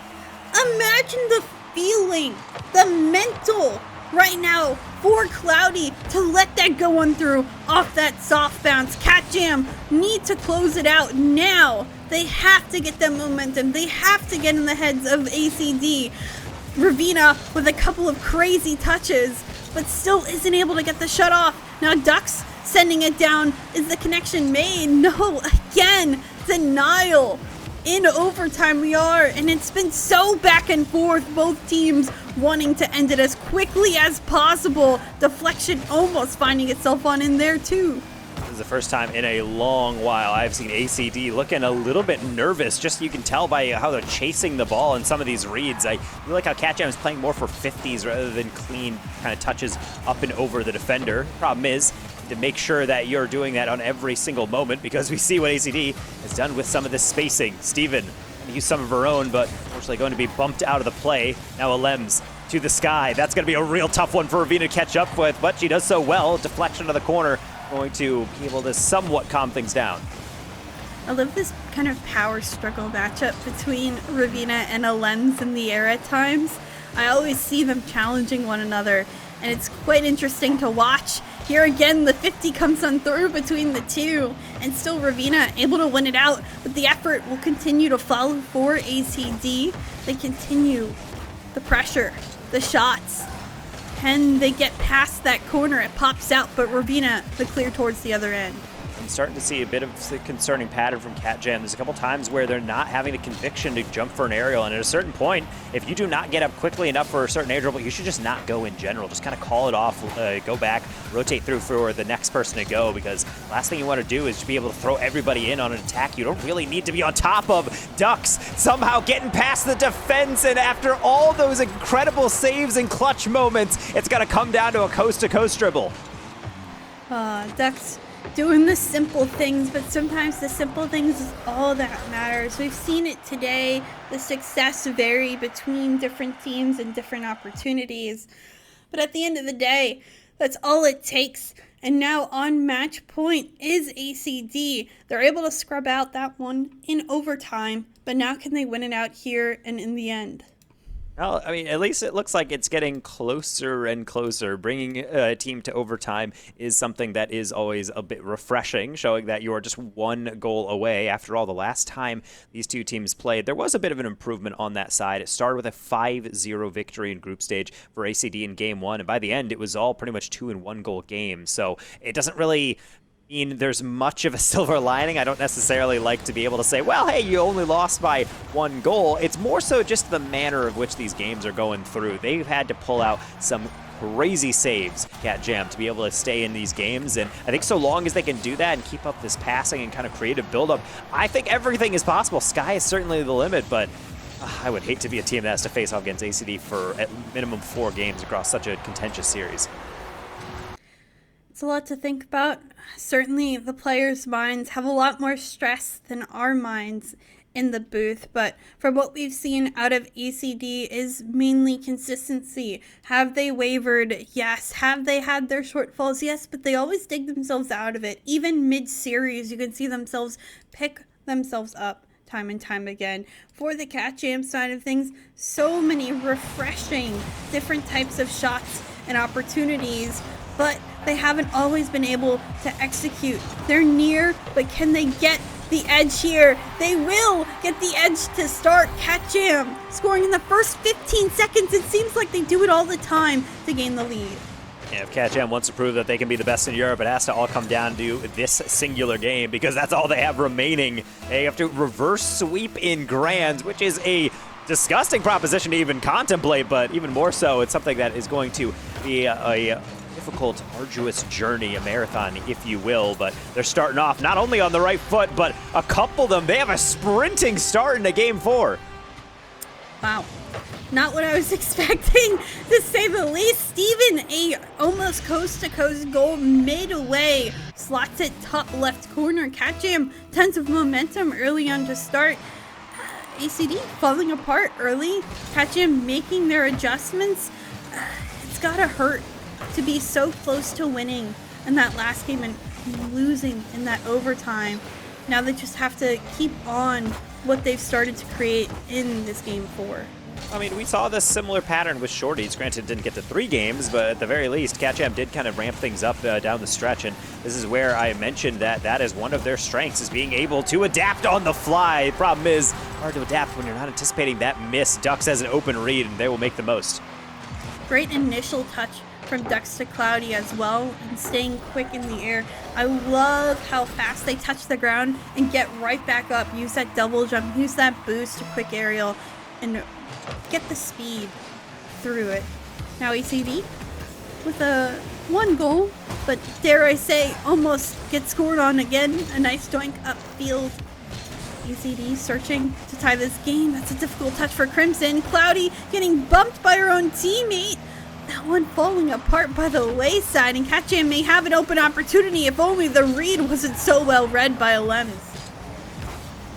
Imagine the feeling, the mental right now for Cloudy to let that go on through off that soft bounce. CatJam need to close it out now. They have to get that momentum. They have to get in the heads of ACD. Ravina with a couple of crazy touches, but still isn't able to get the shut off. Now Ducks sending it down. Is the connection made? No, again, denial. In overtime we are, and it's been so back and forth, both teams wanting to end it as quickly as possible. Deflection almost finding itself on in there too. This is the first time in a long while I've seen ACD looking a little bit nervous. Just you can tell by how they're chasing the ball in some of these reads. I feel like how CatJam is playing more for 50s rather than clean kind of touches up and over the defender. Problem is to make sure that you're doing that on every single moment, because we see what ACD has done with some of this spacing. Steven used some of her own, but unfortunately going to be bumped out of the play. Now Alems to the sky. That's going to be a real tough one for Ravina to catch up with, but she does so well. Deflection to the corner, going to be able to somewhat calm things down. I love this kind of power struggle matchup between Ravina and Alems in the air at times. I always see them challenging one another, and it's quite interesting to watch. Here again, the 50 comes on through between the two, and still Ravina able to win it out, but the effort will continue to follow for ACD. They continue the pressure, the shots. Can they get past that corner? It pops out, but Ravina the clear towards the other end. I'm starting to see a bit of a concerning pattern from CatJam. There's a couple times where they're not having the conviction to jump for an aerial, and at a certain point, if you do not get up quickly enough for a certain air dribble, you should just not go in general. Just kind of call it off, go back, rotate through for the next person to go, because last thing you want to do is to be able to throw everybody in on an attack. You don't really need to be on top of. Ducks somehow getting past the defense, and after all those incredible saves and clutch moments, it's going to come down to a coast-to-coast dribble. Ducks doing the simple things, but sometimes the simple things is all that matters. We've seen it today. The success vary between different teams and different opportunities. But at the end of the day, that's all it takes. And now on match point is ACD. They're able to scrub out that one in overtime, but now can they win it out here and in the end? Well, I mean, at least it looks like it's getting closer and closer. Bringing a team to overtime is something that is always a bit refreshing, showing that you are just one goal away. After all, the last time these two teams played, there was a bit of an improvement on that side. It started with a 5-0 victory in group stage for ACD in game one, and by the end, it was all pretty much 2 and 1 goal games. So it doesn't really mean there's much of a silver lining. I don't necessarily like to be able to say, well, hey, you only lost by 1 goal. It's more so just the manner of which these games are going through. They've had to pull out some crazy saves, CatJam, to be able to stay in these games, and I think so long as they can do that and keep up this passing and kind of creative buildup, I think everything is possible. Sky is certainly the limit, but I would hate to be a team that has to face off against ACD for at minimum 4 games across such a contentious series. It's a lot to think about. Certainly the players' minds have a lot more stress than our minds in the booth, but from what we've seen out of ACD is mainly consistency. Have they wavered? Yes. Have they had their shortfalls? Yes, but they always dig themselves out of it. Even mid-series, you can see themselves pick themselves up time and time again. For the CatJam side of things, so many refreshing different types of shots and opportunities, but they haven't always been able to execute. They're near, but can they get the edge here? They will get the edge to start. CatJam scoring in the first 15 seconds. It seems like they do it all the time to gain the lead. Yeah, if CatJam wants to prove that they can be the best in Europe, it has to all come down to this singular game, because that's all they have remaining. They have to reverse sweep in Grands, which is a disgusting proposition to even contemplate, but even more so, it's something that is going to be a difficult, arduous journey, a marathon, if you will. But they're starting off not only on the right foot, but a couple of them, they have a sprinting start into game 4. Wow. Not what I was expecting, to say the least. Steven, a almost coast-to-coast goal midway. Slots it top left corner. CatJam, tons of momentum early on to start. ACD falling apart early. CatJam making their adjustments. It's gotta hurt to be so close to winning in that last game and losing in that overtime. Now they just have to keep on what they've started to create in this game 4. I mean, we saw this similar pattern with Shorties. Granted, didn't get to 3 games, but at the very least, CatJam did kind of ramp things up down the stretch, and this is where I mentioned that that is one of their strengths, is being able to adapt on the fly. The problem is, hard to adapt when you're not anticipating that miss. Ducks has an open read, and they will make the most. Great initial touch from Ducks to Cloudy as well, and staying quick in the air. I love how fast they touch the ground and get right back up. Use that double jump, use that boost to quick aerial, and get the speed through it. Now ACD with a 1 goal, but dare I say, almost gets scored on again. A nice doink upfield. ACD searching to tie this game. That's a difficult touch for Crimson. Cloudy getting bumped by her own teammate. That one falling apart by the wayside, and Katjam may have an open opportunity if only the read wasn't so well read by Alems.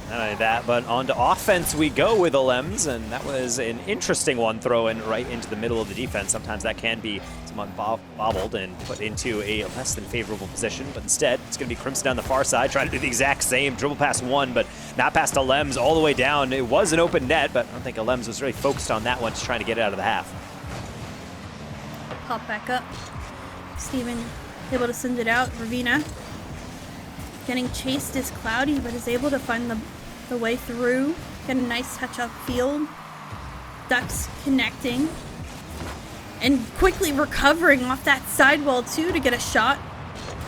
Not only that, but on to offense we go with Alems, and that was an interesting one, throw-in right into the middle of the defense. Sometimes that can be somewhat bobbled and put into a less than favorable position, but instead it's going to be Crimson down the far side, trying to do the exact same, dribble past one, but not past Alems all the way down. It was an open net, but I don't think Alems was really focused on that one, just trying to get it out of the half. Pop back up. Steven able to send it out. Ravina getting chased is Cloudy, but is able to find the way through. Get a nice touch up field. Ducks connecting. And quickly recovering off that sidewall too to get a shot.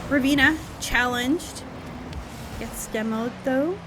Ravina challenged. Gets demoed though.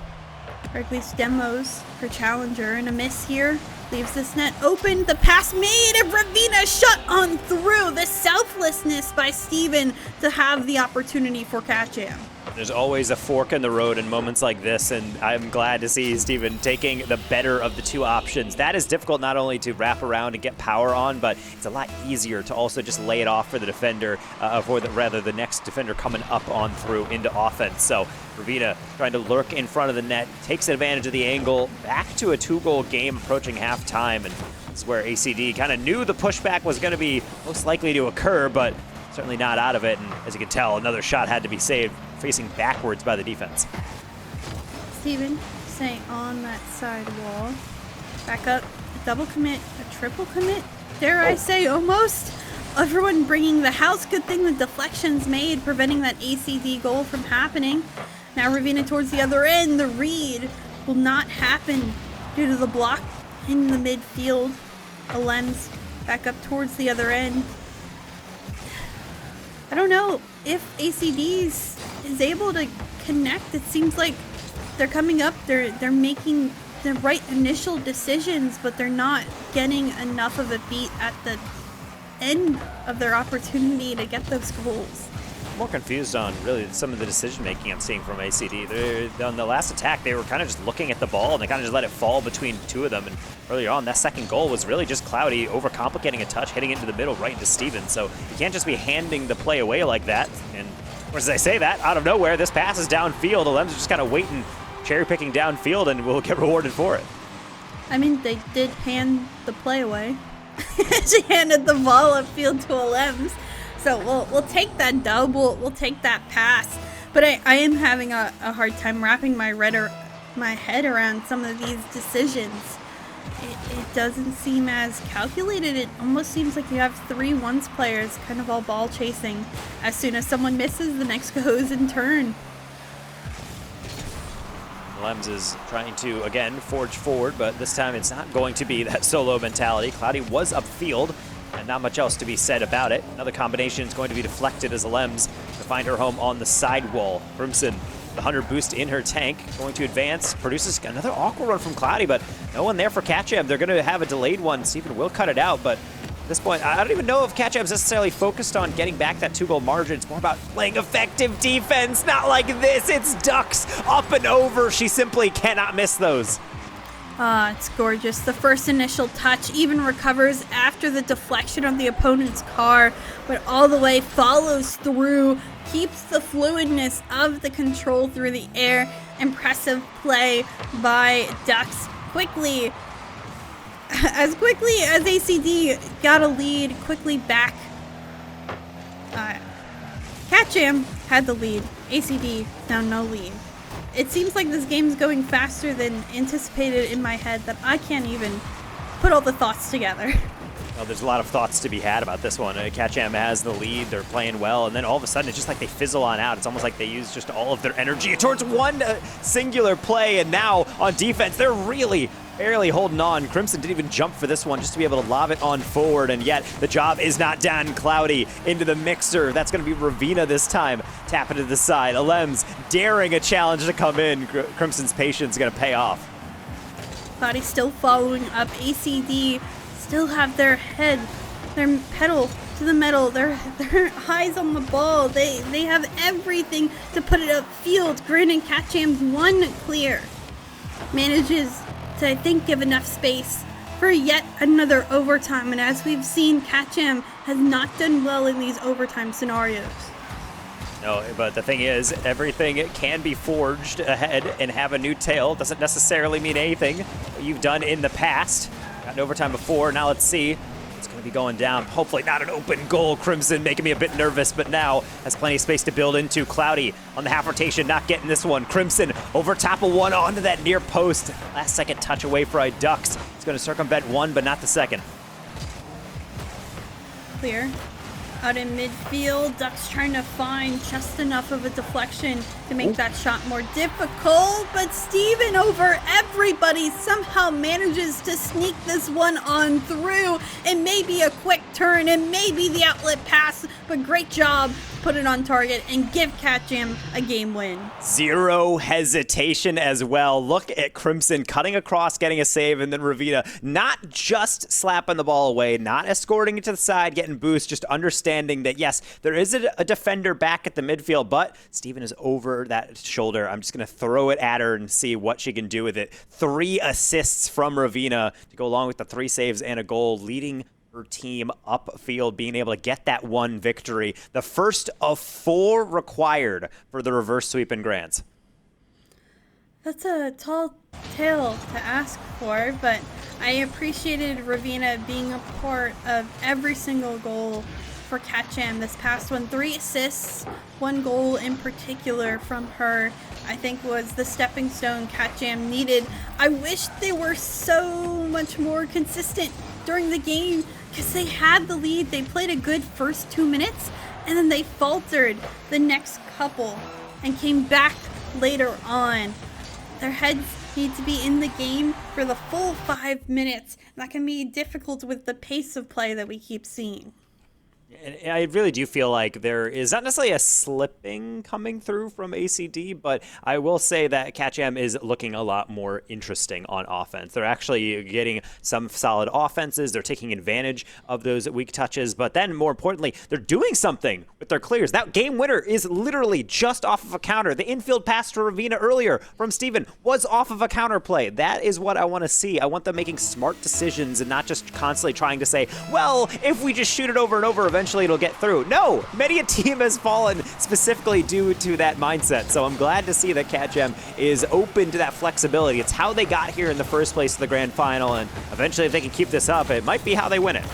Or at least demos her challenger, and a miss here. Leaves this net open. The pass made, and Ravina shot on through. The selflessness by Steven to have the opportunity for Katjam. There's always a fork in the road in moments like this, and I'm glad to see Steven taking the better of the two options. That is difficult not only to wrap around and get power on, but it's a lot easier to also just lay it off for the defender, the next defender coming up on through into offense. So Ravina trying to lurk in front of the net, takes advantage of the angle, back to a 2-goal game approaching halftime, and this is where ACD kind of knew the pushback was going to be most likely to occur, but certainly not out of it, and as you can tell, another shot had to be saved, facing backwards by the defense. Steven staying on that side wall. Back up, a double commit, a triple commit, dare I say, almost. Everyone bringing the house. Good thing the deflections made, preventing that ACD goal from happening. Now Ravina towards the other end. The read will not happen due to the block in the midfield. Alems back up towards the other end. I don't know if ACD's is able to connect. It seems like they're coming up, they're making the right initial decisions, but they're not getting enough of a beat at the end of their opportunity to get those goals. More confused on really some of the decision making I'm seeing from ACD. On the last attack, they were kind of just looking at the ball and they kind of just let it fall between two of them. And earlier on, that second goal was really just Cloudy overcomplicating a touch, hitting into the middle right into Steven. So you can't just be handing the play away like that. And as I say that, out of nowhere, this pass is downfield. Alems is just kind of waiting, cherry picking downfield, and will get rewarded for it. I mean, they did hand the play away. She handed the ball upfield to Alems. So we'll take that dub, we'll take that pass. But I am having a hard time wrapping my head around some of these decisions. It doesn't seem as calculated. It almost seems like you have 3 ones players kind of all ball chasing. As soon as someone misses, the next goes in turn. Alems is trying to, again, forge forward, but this time it's not going to be that solo mentality. Cloudy was upfield, and not much else to be said about it. Another combination is going to be deflected as Alems to find her home on the sidewall. Crimson, the 100 boost in her tank, going to advance, produces another awkward run from Cloudy, but no one there for Katjam. They're going to have a delayed one. Steven will cut it out, but at this point, I don't even know if Katjam's necessarily focused on getting back that 2-goal margin. It's more about playing effective defense, not like this. It's Ducks up and over. She simply cannot miss those. Ah, it's gorgeous. The first initial touch even recovers after the deflection of the opponent's car, but all the way follows through, keeps the fluidness of the control through the air. Impressive play by Ducks. Quickly as ACD got a lead, quickly back. Katjam had the lead. ACD now no lead. It seems like this game's going faster than anticipated in my head, that I can't even put all the thoughts together. Well, there's a lot of thoughts to be had about this one. Catcham has the lead, they're playing well, and then all of a sudden it's just like they fizzle on out. It's almost like they use just all of their energy towards one singular play, and now on defense, they're really barely holding on. Crimson didn't even jump for this one just to be able to lob it on forward, and yet the job is not done. Cloudy into the mixer. That's going to be Ravina this time. Tap it to the side. Alems daring a challenge to come in. Crimson's patience is going to pay off. Cloudy still following up. ACD still have their head, their pedal to the metal, their eyes on the ball. They have everything to put it upfield. Grin and Catcham's one clear. Manages to, I think, give enough space for yet another overtime. And as we've seen, Catcham has not done well in these overtime scenarios. No, but the thing is, everything can be forged ahead and have a new tail. Doesn't necessarily mean anything you've done in the past. Gotten overtime before. Now let's see what's going to be going down. Hopefully not an open goal. Crimson making me a bit nervous, but now has plenty of space to build into. Cloudy on the half rotation, not getting this one. Crimson over top of one onto that near post. Last second touch away for Ducks. He's going to circumvent one, but not the second. Clear. Out in midfield, Ducks trying to find just enough of a deflection to make that shot more difficult, but Steven over everybody somehow manages to sneak this one on through. It may be a quick turn, it may be the outlet pass, but great job. Put it on target and give Catcham a game win. Zero hesitation as well. Look at Crimson cutting across, getting a save, and then Ravina not just slapping the ball away, not escorting it to the side, getting boost, just understanding that, yes, there is a defender back at the midfield, but Steven is over that shoulder. I'm just going to throw it at her and see what she can do with it. 3 assists from Ravina to go along with the 3 saves and a goal, leading her team upfield, being able to get that one victory. The first of 4 required for the reverse sweep in Grands. That's a tall tale to ask for, but I appreciated Ravina being a part of every single goal for Catcham this past one. 3 assists, 1 goal in particular from her, I think was the stepping stone Catcham needed. I wish they were so much more consistent during the game because they had the lead. They played a good first 2 minutes and then they faltered the next couple and came back later on. Their heads need to be in the game for the full 5 minutes. That can be difficult with the pace of play that we keep seeing. And I really do feel like there is not necessarily a slipping coming through from ACD, but I will say that Catcham is looking a lot more interesting on offense. They're actually getting some solid offenses. They're taking advantage of those weak touches, but then more importantly, they're doing something with their clears. That game winner is literally just off of a counter. The infield pass to Ravina earlier from Steven was off of a counter play. That is what I want to see. I want them making smart decisions and not just constantly trying to say, well, if we just shoot it over and over, eventually it'll get through. No, many a team has fallen specifically due to that mindset. So I'm glad to see that Catcham is open to that flexibility. It's how they got here in the first place to the grand final, and eventually if they can keep this up, it might be how they win it.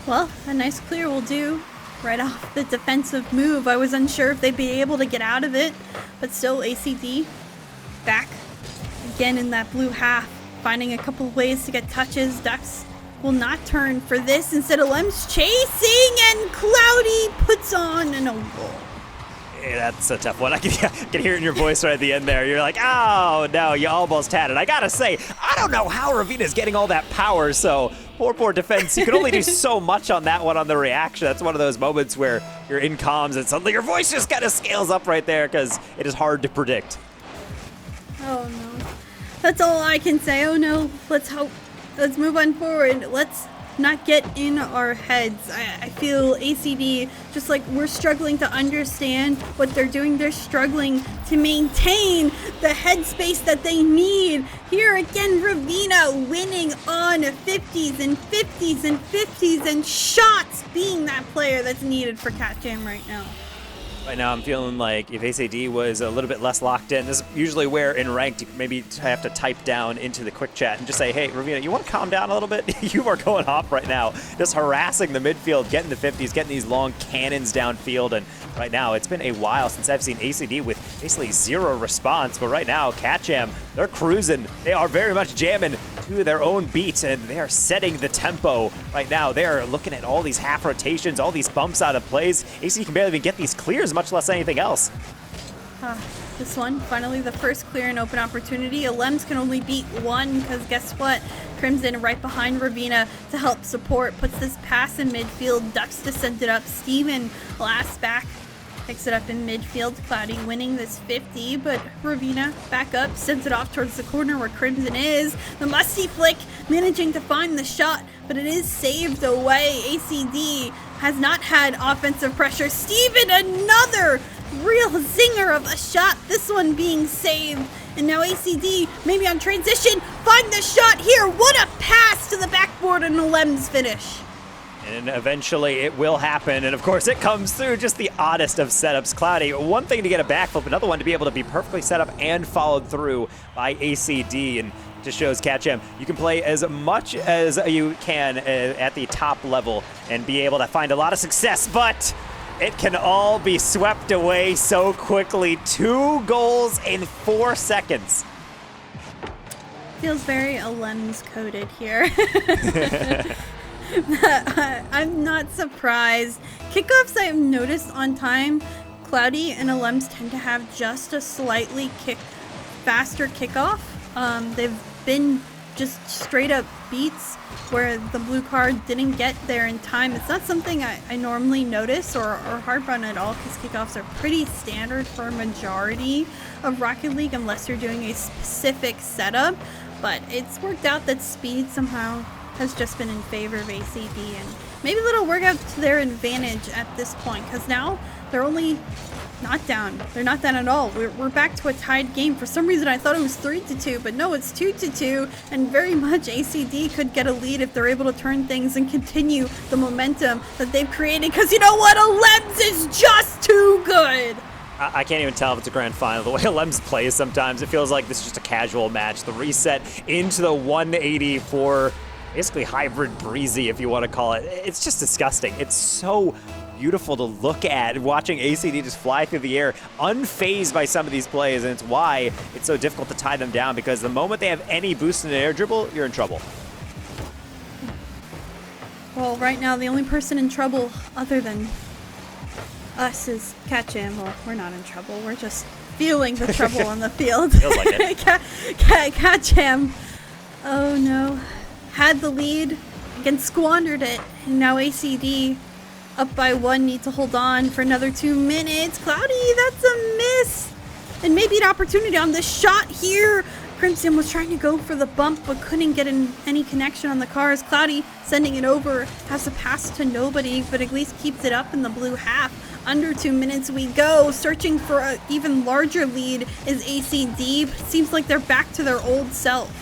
Well, a nice clear will do right off the defensive move. I was unsure if they'd be able to get out of it, but still ACD back again in that blue half, finding a couple of ways to get touches. Ducks will not turn for this. Instead of Lems chasing, and Cloudy puts on an own goal. Hey, that's a tough one. I can hear it in your voice right at the end there. You're like, oh no, you almost had it. I gotta say, I don't know how Ravina's getting all that power, so poor defense. You can only do so much on that one on the reaction. That's one of those moments where you're in comms and suddenly your voice just kind of scales up right there because it is hard to predict. Oh no. That's all I can say. Oh no, let's hope. Let's move on forward. Let's not get in our heads. I feel ACD, just like we're struggling to understand what they're doing. They're struggling to maintain the headspace that they need. Here again, Ravina winning on 50s and 50s and 50s and shots, being that player that's needed for Catcham right now. Right now, I'm feeling like if ACD was a little bit less locked in, this is usually where in ranked you maybe have to type down into the quick chat and just say, hey, Ravina, you want to calm down a little bit? You are going off right now, just harassing the midfield, getting the 50s, getting these long cannons downfield. And right now, it's been a while since I've seen ACD with basically zero response. But right now, CatJam, they're cruising. They are very much jamming to their own beats, and they are setting the tempo right now. They are looking at all these half rotations, all these bumps out of plays. ACD can barely even get these clears, much less anything else. This one, finally the first clear and open opportunity. Alems can only beat one because guess what? Crimson right behind Ravina to help support, puts this pass in midfield, ducks to send it up. Steven last back, picks it up in midfield. Cloudy winning this 50, but Ravina back up, sends it off towards the corner where Crimson is. The musty flick managing to find the shot, but it is saved away. ACD has not had offensive pressure. Steven, another real zinger of a shot, this one being saved. And now ACD, maybe on transition, find the shot here. What a pass to the backboard and a Lems finish. And eventually it will happen. And of course it comes through just the oddest of setups. Cloudy, one thing to get a backflip, another one to be able to be perfectly set up and followed through by ACD. And just shows CatJam, you can play as much as you can at the top level and be able to find a lot of success, but it can all be swept away so quickly. 2 goals in 4 seconds. Feels very Alems coded here. I'm not surprised. Kickoffs I've noticed on time, Cloudy and Alems tend to have just a slightly faster kickoff. They've been just straight up beats where the blue card didn't get there in time. It's not something I normally notice or harp on at all because kickoffs are pretty standard for a majority of Rocket League unless you're doing a specific setup. But it's worked out that speed somehow has just been in favor of ACD, and maybe it'll work out to their advantage at this point because now they're only not down. They're not down at all. We're back to a tied game. For some reason I thought it was 3-2, but no, it's 2-2, and very much ACD could get a lead if they're able to turn things and continue the momentum that they've created, because you know what? Alems is just too good. I can't even tell if it's a grand final. The way Alems plays sometimes, it feels like this is just a casual match. The reset into the 180 for basically hybrid breezy, if you want to call it. It's just disgusting. It's so beautiful to look at, watching ACD just fly through the air, unfazed by some of these plays, and it's why it's so difficult to tie them down, because the moment they have any boost in an air dribble, you're in trouble. Well, right now, the only person in trouble other than us is CatJam. Well, we're not in trouble. We're just feeling the trouble on the field. Feels like it. CatJam, oh no, had the lead, again squandered it, and now ACD up by 1, need to hold on for another 2 minutes. Cloudy, that's a miss. And maybe an opportunity on this shot here. Crimson was trying to go for the bump, but couldn't get any connection on the cars. Cloudy sending it over, has a pass to nobody, but at least keeps it up in the blue half. Under 2 minutes we go. Searching for an even larger lead is ACD, but it seems like they're back to their old self.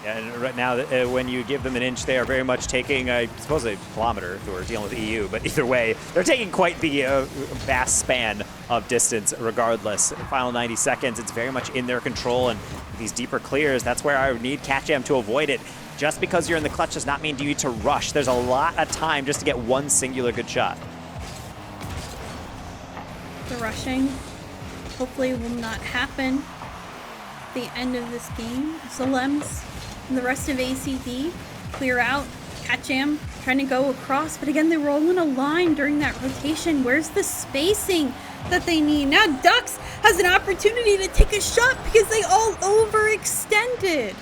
Yeah, and right now, when you give them an inch, they are very much taking, I suppose, a kilometer if we're dealing with EU, but either way, they're taking quite the vast span of distance regardless. Final 90 seconds, it's very much in their control, and these deeper clears, that's where I would need CatJam to avoid it. Just because you're in the clutch does not mean you need to rush. There's a lot of time just to get one singular good shot. The rushing hopefully will not happen at the end of this game. So Lems and the rest of ACD clear out. CatJam trying to go across, but again, they were all in a line during that rotation. Where's the spacing that they need? Now Ducks has an opportunity to take a shot because they all overextended.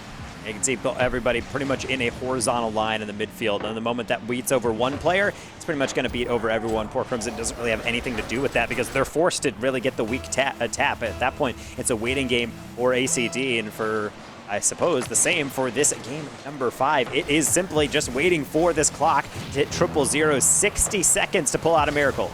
You can see everybody pretty much in a horizontal line in the midfield, and the moment that beats over one player, it's pretty much going to beat over everyone. Poor Crimson doesn't really have anything to do with that because they're forced to really get the weak tap. At that point, it's a waiting game for ACD, and for, I suppose, the same for this game number 5. It is simply just waiting for this clock to hit 000, 60 seconds to pull out a miracle.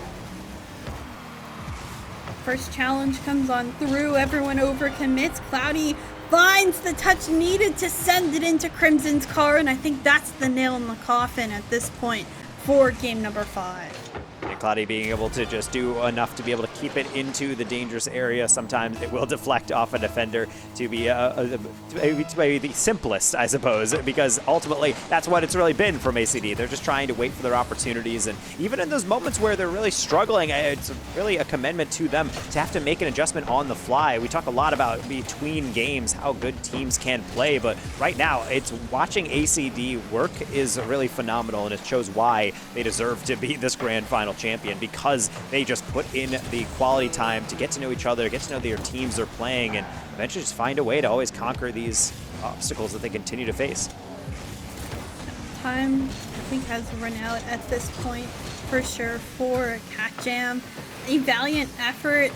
First challenge comes on through. Everyone overcommits. Cloudy finds the touch needed to send it into Crimson's car, and I think that's the nail in the coffin at this point for game number 5. Cloudy being able to just do enough to be able to keep it into the dangerous area. Sometimes it will deflect off a defender to be the simplest, I suppose, because ultimately that's what it's really been from ACD. They're just trying to wait for their opportunities, and even in those moments where they're really struggling, it's really a commendment to them to have to make an adjustment on the fly. We talk a lot about between games how good teams can play, but right now it's watching ACD work is really phenomenal, and it shows why they deserve to be this grand final champion, because they just put in the quality time to get to know each other, get to know their teams they're playing, and eventually just find a way to always conquer these obstacles that they continue to face. Time, I think, has run out at this point for sure for Cat Jam. A valiant effort,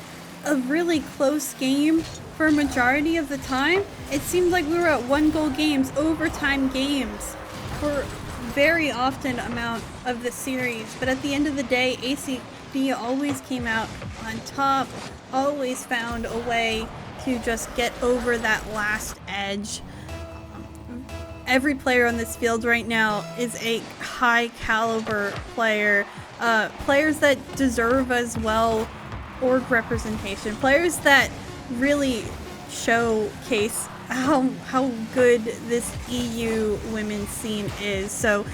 a really close game for a majority of the time. It seemed like we were at 1-goal games, overtime games for very often amount of the series, but at the end of the day, ACD always came out on top, always found a way to just get over that last edge. Every player on this field right now is a high caliber player, players that deserve as well org representation, players that really showcase how good this EU women's scene is. So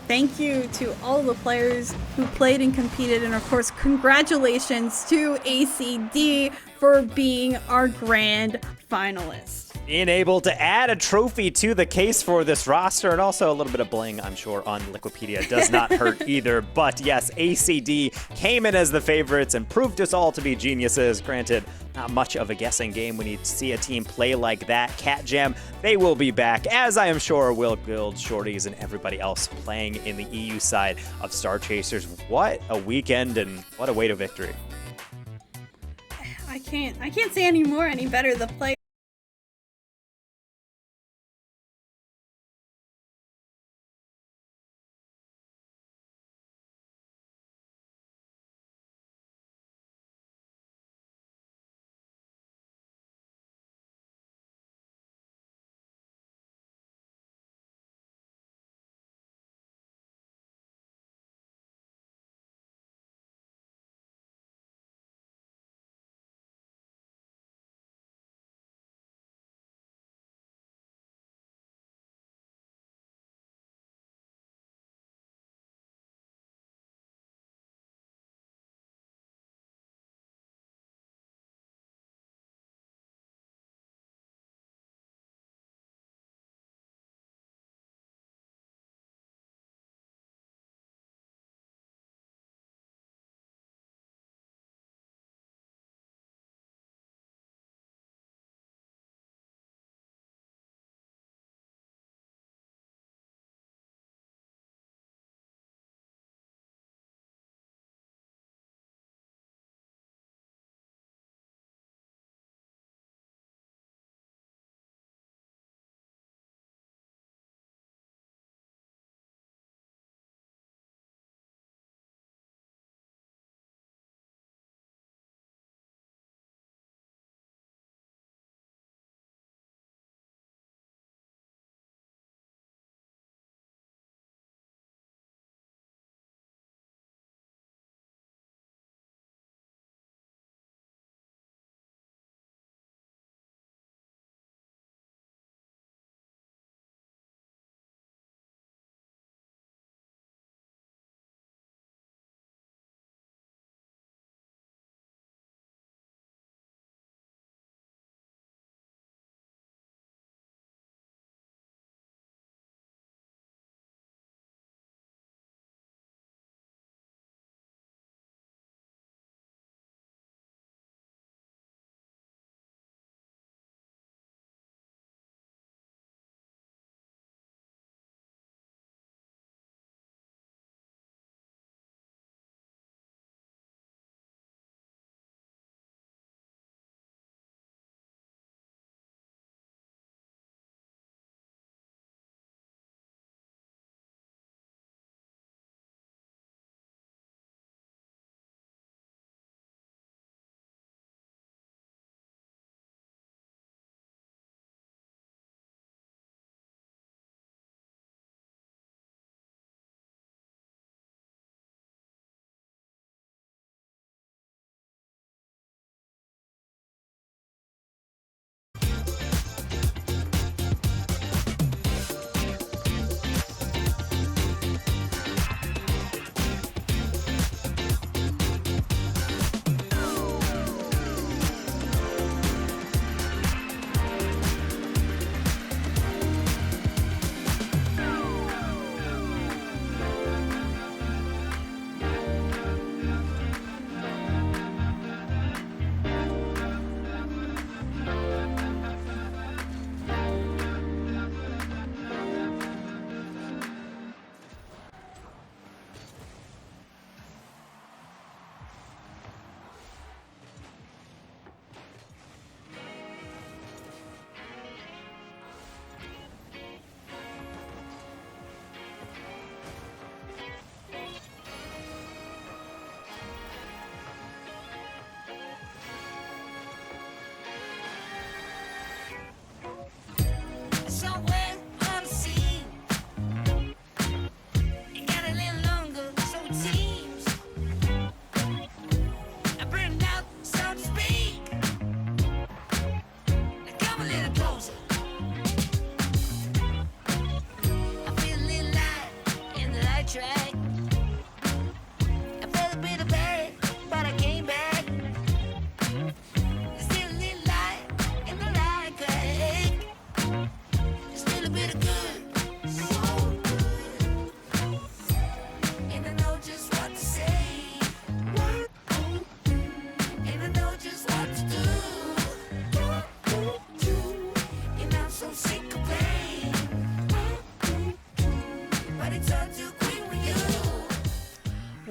thank you to all the players who played and competed, and of course congratulations to ACD for being our grand finalist. Being able to add a trophy to the case for this roster, and also a little bit of bling, I'm sure, on Liquipedia does not hurt either. But yes, ACD came in as the favorites and proved us all to be geniuses. Granted, not much of a guessing game when you see a team play like that. Cat Jam, they will be back, as I am sure will Guild, Shorties, and everybody else playing in the EU side of Star Chasers. What a weekend, and what a way to victory. I can't say any better. The play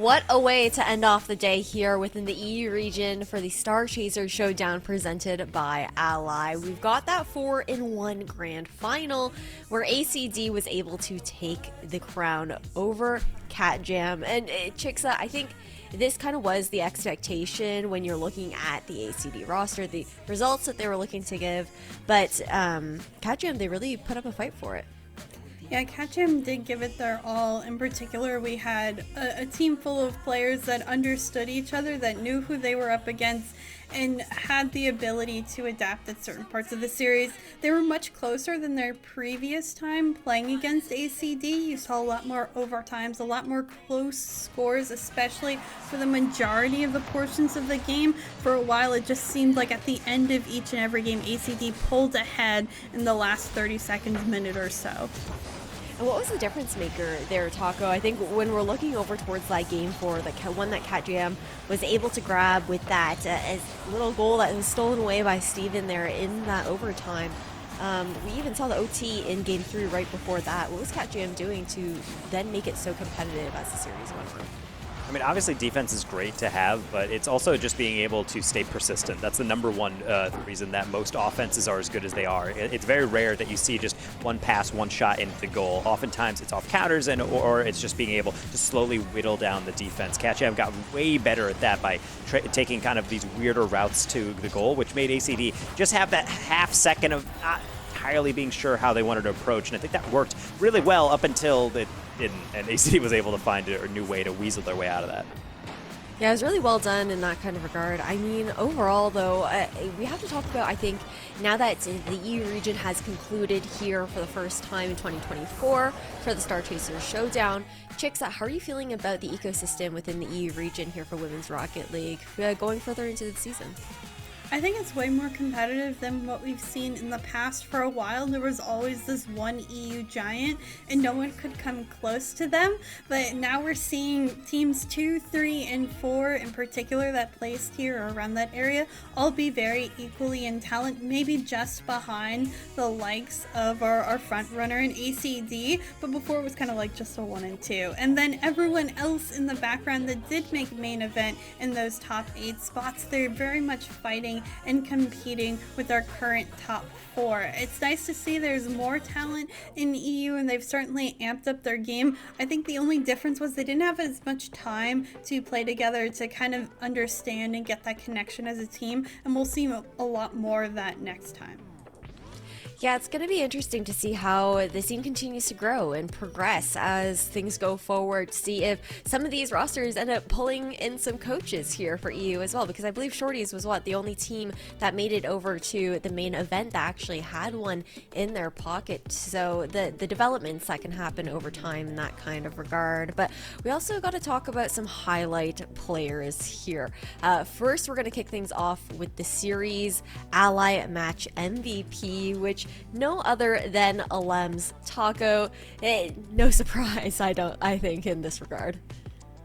What a way to end off the day here within the EU region for the Star Chaser Showdown presented by Ally. We've got that 4-in-1 grand final where ACD was able to take the crown over Cat Jam. And Chixa, I think this kind of was the expectation when you're looking at the ACD roster, the results that they were looking to give. But Cat Jam, they really put up a fight for it. Yeah, Cat Jam did give it their all. In particular, we had a team full of players that understood each other, that knew who they were up against, and had the ability to adapt at certain parts of the series. They were much closer than their previous time playing against ACD. You saw a lot more overtimes, a lot more close scores, especially for the majority of the portions of the game. For a while, it just seemed like at the end of each and every game, ACD pulled ahead in the last 30 seconds, minute or so. And what was the difference maker there, Taco? I think when we're looking over towards that game 4, the one that Cat Jam was able to grab with that little goal that was stolen away by Steven there in that overtime. We even saw the OT in game 3 right before that. What was Cat Jam doing to then make it so competitive as the series went on? I mean, obviously defense is great to have, but it's also just being able to stay persistent. That's the number one reason that most offenses are as good as they are. It's very rare that you see just one pass, one shot into the goal. Oftentimes it's off counters or it's just being able to slowly whittle down the defense. Catcham got way better at that by taking kind of these weirder routes to the goal, which made ACD just have that half second of not entirely being sure how they wanted to approach. And I think that worked really well up until it didn't, and ACD was able to find a new way to weasel their way out of that. Yeah, it was really well done in that kind of regard. I mean, overall, though, we have to talk about, I think, now that the EU region has concluded here for the first time in 2024 for the Star Chasers Showdown. Chixa, how are you feeling about the ecosystem within the EU region here for Women's Rocket League going further into the season? I think it's way more competitive than what we've seen in the past. For a while, there was always this one EU giant, and no one could come close to them. But now we're seeing teams 2, 3, and 4 in particular that placed here or around that area all be very equally in talent, maybe just behind the likes of our front runner in ACD. But before it was kind of like just a 1 and 2. And then everyone else in the background that did make main event in those top 8 spots, they're very much fighting and competing with our current top 4. It's nice to see there's more talent in EU, and they've certainly amped up their game. I think the only difference was they didn't have as much time to play together to kind of understand and get that connection as a team, and we'll see a lot more of that next time. Yeah, it's going to be interesting to see how the scene continues to grow and progress as things go forward, to see if some of these rosters end up pulling in some coaches here for EU as well, because I believe Shorties was the only team that made it over to the main event that actually had one in their pocket. So the developments that can happen over time in that kind of regard. But we also got to talk about some highlight players here. First, we're going to kick things off with the series Ally Match MVP, which no other than Alem's Taco. No surprise, I think, in this regard.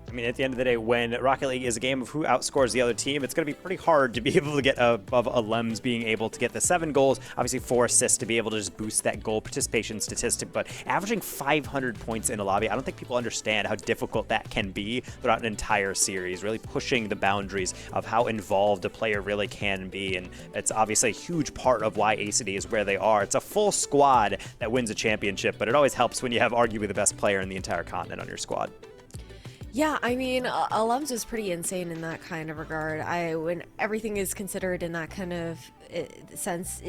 I mean, at the end of the day, when Rocket League is a game of who outscores the other team, it's going to be pretty hard to be able to get above Alem's being able to get the 7 goals, obviously 4 assists to be able to just boost that goal participation statistic, but averaging 500 points in a lobby, I don't think people understand how difficult that can be throughout an entire series, really pushing the boundaries of how involved a player really can be, and it's obviously a huge part of why ACD is where they are. It's a full squad that wins a championship, but it always helps when you have arguably the best player in the entire continent on your squad. Yeah, I mean, Alums is pretty insane in that kind of regard. When everything is considered in that kind of sense,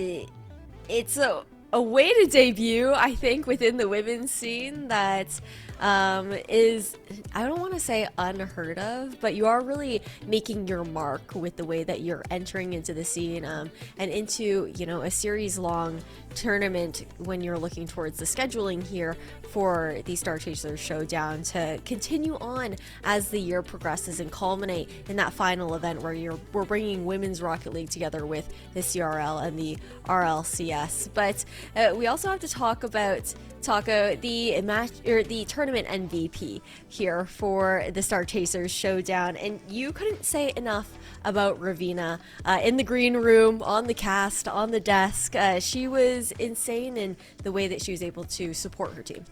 it's a way to debut, I think, within the women's scene that is, I don't want to say unheard of, but you are really making your mark with the way that you're entering into the scene and into, a series-long tournament when you're looking towards the scheduling here for the Star Chasers Showdown to continue on as the year progresses and culminate in that final event where we're bringing Women's Rocket League together with the CRL and the RLCS. But we also have to talk about Taco, the match or the tournament MVP here for the Star Chasers Showdown, and you couldn't say enough about Ravina in the green room, on the cast, on the desk. She was insane in the way that she was able to support her team.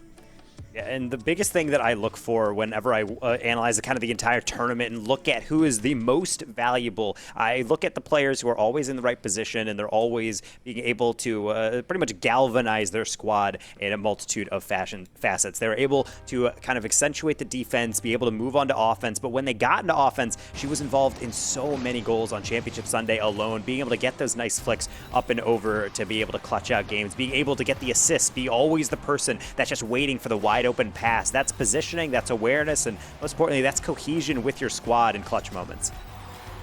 Yeah, and the biggest thing that I look for whenever I analyze the entire tournament and look at who is the most valuable, I look at the players who are always in the right position and they're always being able to pretty much galvanize their squad in a multitude of facets. They're able to kind of accentuate the defense, be able to move on to offense, but when they got into offense, she was involved in so many goals on Championship Sunday alone, being able to get those nice flicks up and over to be able to clutch out games, being able to get the assists, be always the person that's just waiting for the wide open pass. That's positioning, that's awareness, and most importantly, that's cohesion with your squad in clutch moments.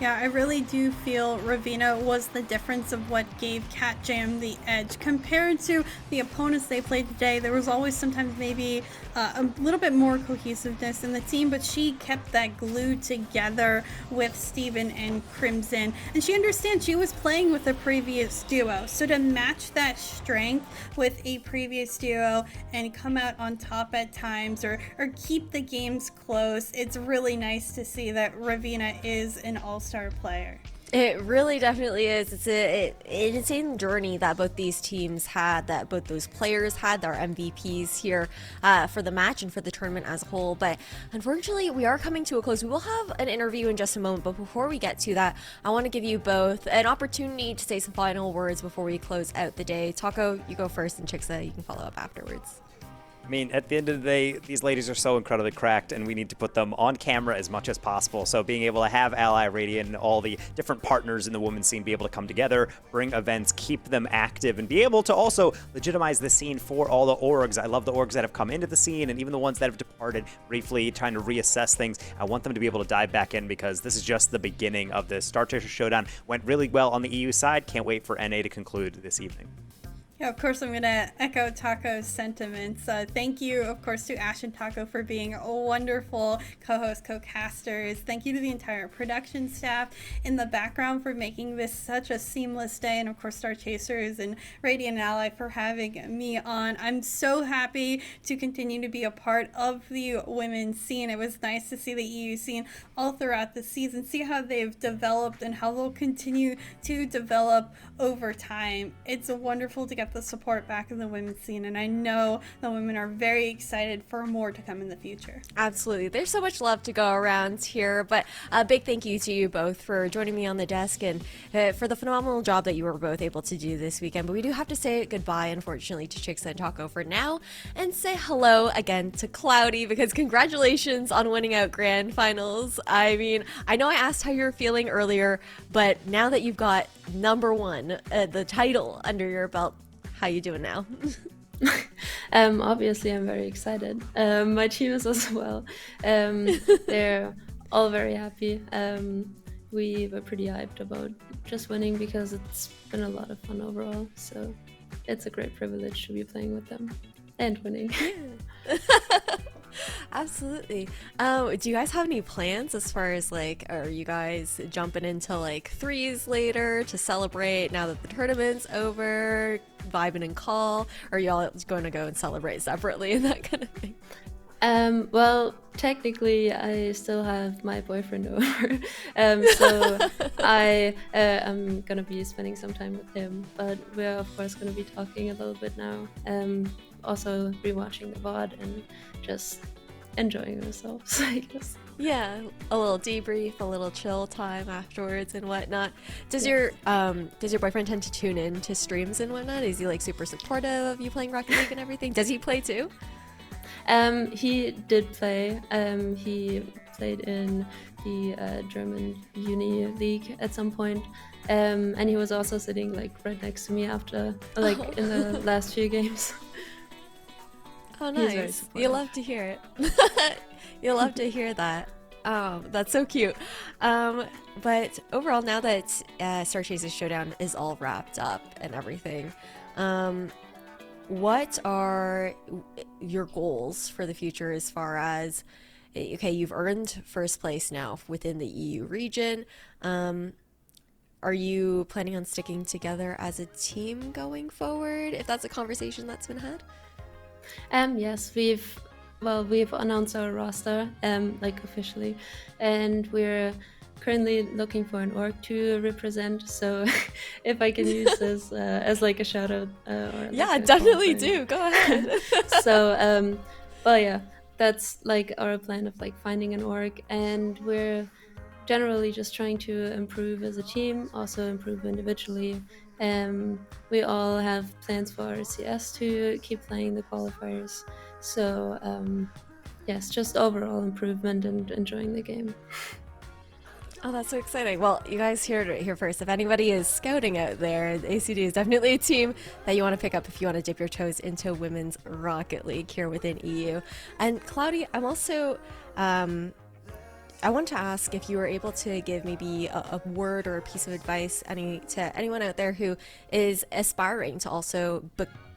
Yeah, I really do feel Ravina was the difference of what gave Cat Jam the edge. Compared to the opponents they played today, there was always sometimes maybe a little bit more cohesiveness in the team, but she kept that glue together with Steven and Crimson. And she understands she was playing with a previous duo. So to match that strength with a previous duo and come out on top at times or keep the games close, it's really nice to see that Ravina is an all-star player. It really definitely is. It's an insane journey that both these teams had, that both those players had, their MVPs here for the match and for the tournament as a whole. But unfortunately, we are coming to a close. We will have an interview in just a moment, but before we get to that, I want to give you both an opportunity to say some final words before we close out the day. Taco, you go first, and Chicksa, you can follow up afterwards. I mean, at the end of the day, these ladies are so incredibly cracked, and we need to put them on camera as much as possible. So being able to have Ally Radiant and all the different partners in the women's scene be able to come together, bring events, keep them active, and be able to also legitimize the scene for all the orgs. I love the orgs that have come into the scene, and even the ones that have departed briefly, trying to reassess things. I want them to be able to dive back in because this is just the beginning of this. Star Chaser Showdown went really well on the EU side. Can't wait for NA to conclude this evening. Yeah, of course, I'm going to echo Taco's sentiments. Thank you, of course, to Ash and Taco for being wonderful co-hosts, co-casters. Thank you to the entire production staff in the background for making this such a seamless day. And, of course, Star Chasers and Radiant Ally for having me on. I'm so happy to continue to be a part of the women's scene. It was nice to see the EU scene all throughout the season, see how they've developed and how they'll continue to develop over time. It's wonderful to get the support back in the women's scene, and I know the women are very excited for more to come in the future. Absolutely. There's so much love to go around here, but a big thank you to you both for joining me on the desk and for the phenomenal job that you were both able to do this weekend. But we do have to say goodbye, unfortunately, to Chicksa and Taco for now, and say hello again to Cloudy, because congratulations on winning out grand finals. I mean, I know I asked how you were feeling earlier, but now that you've got number one, the title under your belt, how you doing now? Obviously, I'm very excited. My team is as well. They're all very happy. We were pretty hyped about just winning because it's been a lot of fun overall. So it's a great privilege to be playing with them and winning. Absolutely. Do you guys have any plans as far as like, are you guys jumping into like threes later to celebrate now that the tournament's over, vibing and call? Or are y'all going to go and celebrate separately and that kind of thing? Well, technically, I still have my boyfriend over, so I am gonna be spending some time with him. But we're of course gonna be talking a little bit now. Also rewatching the VOD and just enjoying ourselves, I guess. Yeah, a little debrief, a little chill time afterwards and whatnot. Does your boyfriend tend to tune in to streams and whatnot? Is he like super supportive of you playing Rocket League and everything? Does he play too? He did play. He played in the German Uni League at some point. And he was also sitting like right next to me after, like in the last few games. Oh, nice. You love to hear it. You'll love to hear that. That's so cute. But overall, now that Star Chaser Showdown is all wrapped up and everything, what are your goals for the future as far as, okay, you've earned first place now within the EU region. Are you planning on sticking together as a team going forward, if that's a conversation that's been had? Yes, we've announced our roster, like officially, and we're currently looking for an org to represent. So, if I can use this as like a shout out, or yeah, like definitely do. Go ahead. So, Well, yeah, that's like our plan of like finding an org, and we're generally just trying to improve as a team, also improve individually. We all have plans for our CS to keep playing the qualifiers. So yes, just overall improvement and enjoying the game. Oh, that's so exciting. Well, you guys heard it here first. If anybody is scouting out there, ACD is definitely a team that you want to pick up if you want to dip your toes into Women's Rocket League here within EU. And Cloudy, I'm also, I want to ask if you were able to give maybe a word or a piece of advice to anyone out there who is aspiring to also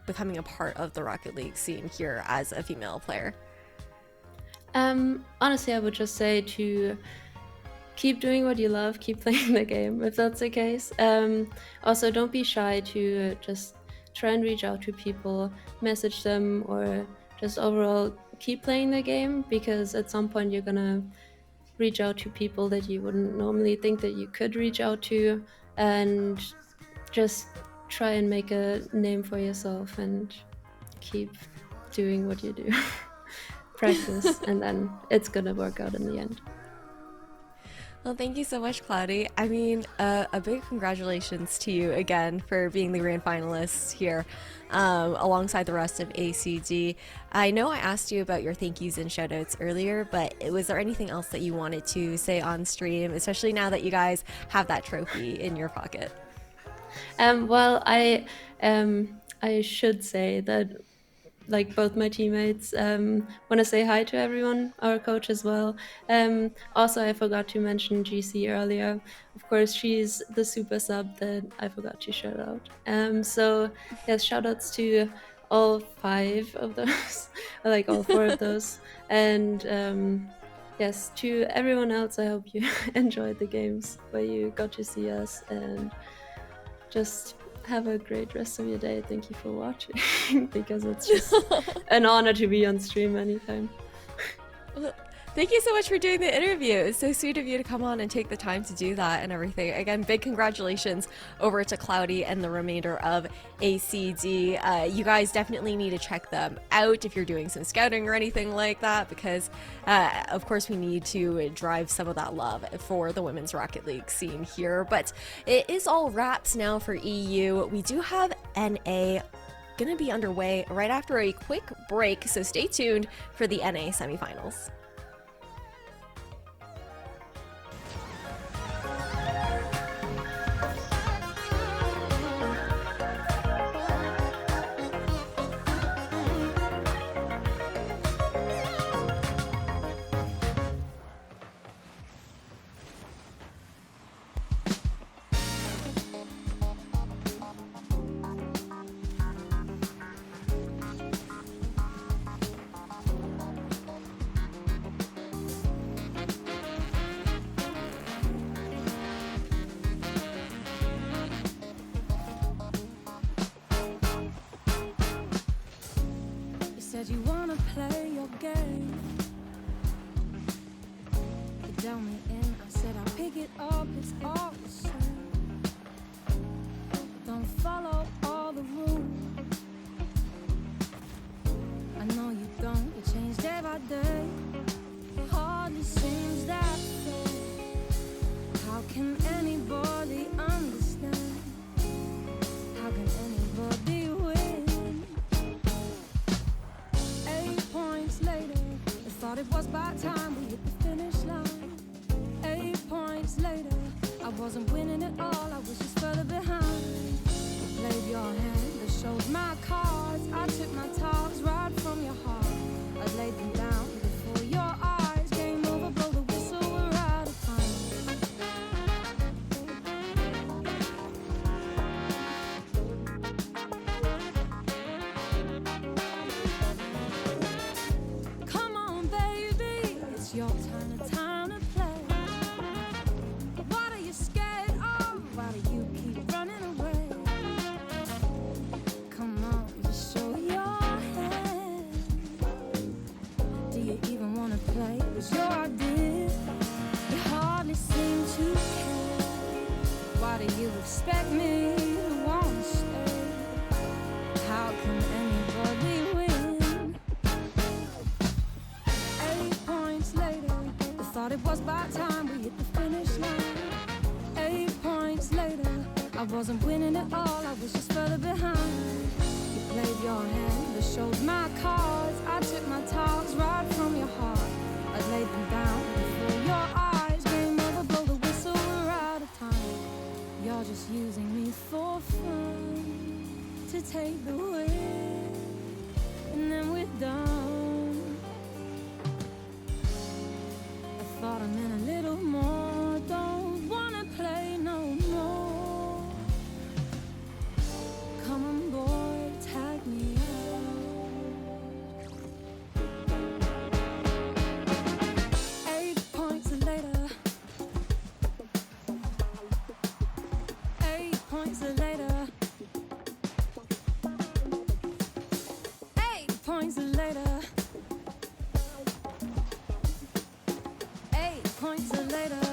becoming a part of the Rocket League scene here as a female player. Honestly, I would just say to keep doing what you love, keep playing the game, if that's the case. Also, don't be shy to just try and reach out to people, message them, or just overall keep playing the game, because at some point you're gonna reach out to people that you wouldn't normally think that you could reach out to, and just try and make a name for yourself and keep doing what you do. Practice, and then it's gonna work out in the end. Well, thank you so much, Cloudy. I mean, a big congratulations to you again for being the grand finalists here alongside the rest of ACD. I know I asked you about your thank yous and shout outs earlier, but was there anything else that you wanted to say on stream, especially now that you guys have that trophy in your pocket? Well, I should say that like both my teammates want to say hi to everyone, our coach as well. Also, I forgot to mention GC earlier. Of course, she's the super sub that I forgot to shout out. So yes, shout outs to all 5 of those, or like all 4 of those. And yes, to everyone else, I hope you enjoyed the games where you got to see us, and just have a great rest of your day. Thank you for watching, because it's just an honor to be on stream anytime. Well, thank you so much for doing the interview. It's so sweet of you to come on and take the time to do that and everything. Again, big congratulations over to Cloudy and the remainder of ACD. You guys definitely need to check them out if you're doing some scouting or anything like that, because of course we need to drive some of that love for the Women's Rocket League scene here. But it is all wrapped now for EU. We do have NA going to be underway right after a quick break, so stay tuned for the NA semifinals. Said you wanna play your game. You dealt me in, I said I'll pick it up, it's all the same. Don't follow all the rules. I know you don't, you change day by day. Hardly seems that fair. How can anybody understand? How can anybody win? 8 points later, I thought it was about time we hit the finish line. 8 points later, I wasn't winning at all, I was just further behind. I played your hand, I showed my cards, I took my talks right from your heart. I laid them down before your eyes, game over, blow the whistle, we're out of time. Come on, baby, it was about time we hit the finish line. 8 points later, I wasn't winning at all, I was just further behind. You played your hand, I showed my cards. I took my talks right from your heart. I laid them down before your eyes. Game over, blow the whistle, we're out of time. You're just using me for fun, to take the win, and then we're done. I thought I meant a little more. Don't wanna play no more. Come on, boy, tag me out. 8 points later. 8 points later. 8 points later. 8 points later.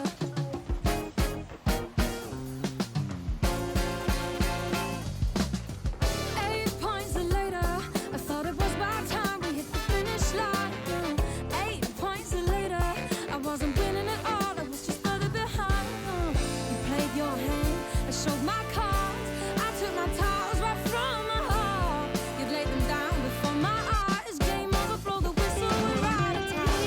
8 points later. I thought it was about time we hit the finish line. 8 points later. I wasn't winning at all, I was just further behind. You played your hand, I showed my cards. I took my towels right from my heart. You laid them down before my eyes. Game over, blow the whistle, we're out of time.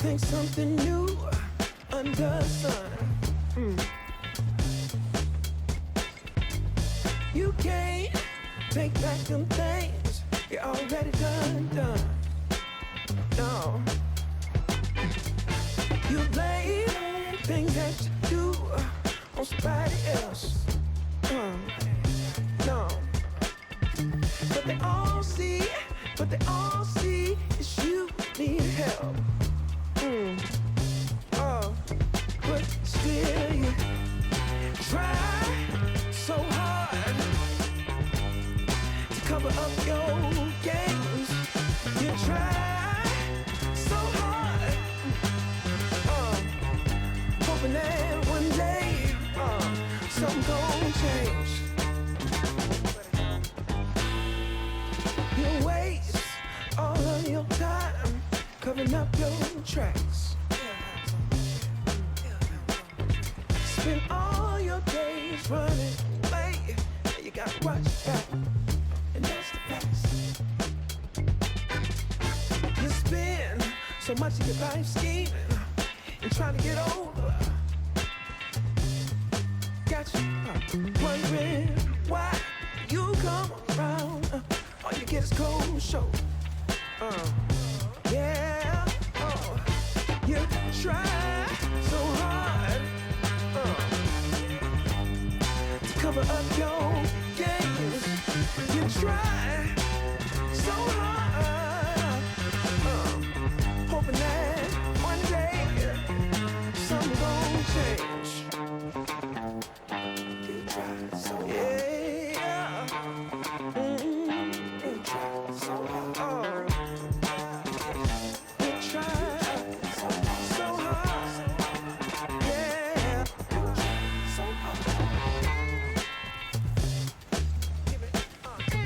think something new under the sun. You can't take back them things you already done. No. You blame things that you do on somebody else. No. But they all see is you need help. Oh, but still you try so hard to cover up your games. You try so hard, hoping that one day something gon' change. You waste all of your time covering up your tracks. Spend all your days running away. You gotta watch back, and that's the facts. You spend so much of your life scheming and trying to get over. Got you wondering why you come around. All you get is cold shoulder. Yeah, you try so hard to cover up your games. You try so hard, hoping that one day something gon' change. You try so hard. Yeah. You try so hard. You try so hard. Yeah. You try so hard. Give it Okay,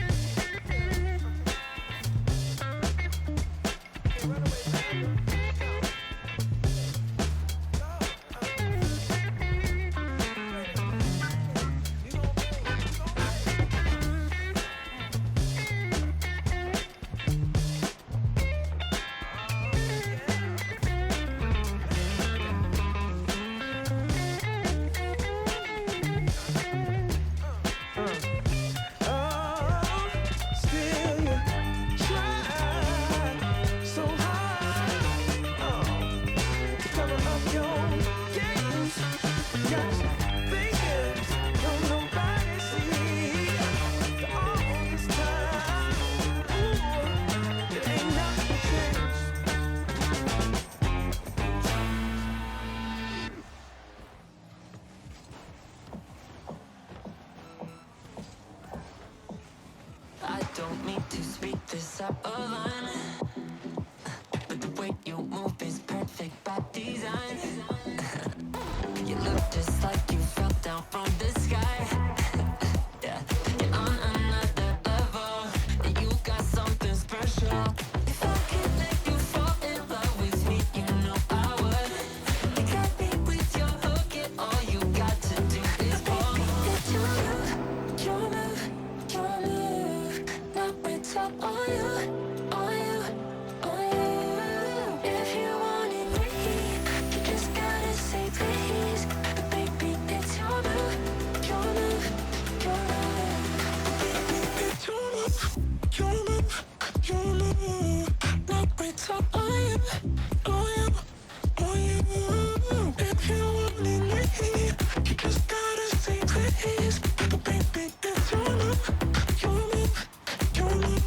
run away, baby. Still you try so hard to cover up your games. Got you thinking don't nobody see all this time. Ooh, it ain't nothing changed. I don't mean to speak this out of line, but the way you move is perfect by design. You look just like you fell down from the sky. Yeah, you're on another level, and you got something special. If I could let you fall in love with me, you know I would. You got me with your hook, and all you got to do is walk. It's your move, your move, your move. Now it's all on you, on you, on you. If you wanted me, you just gotta say please. But baby, it's your move, your move, your move. It's your move, your move, your move. Now it's all on you, on you, on you. If you wanted me, you just gotta say please. But baby, it's your move, your move, your move.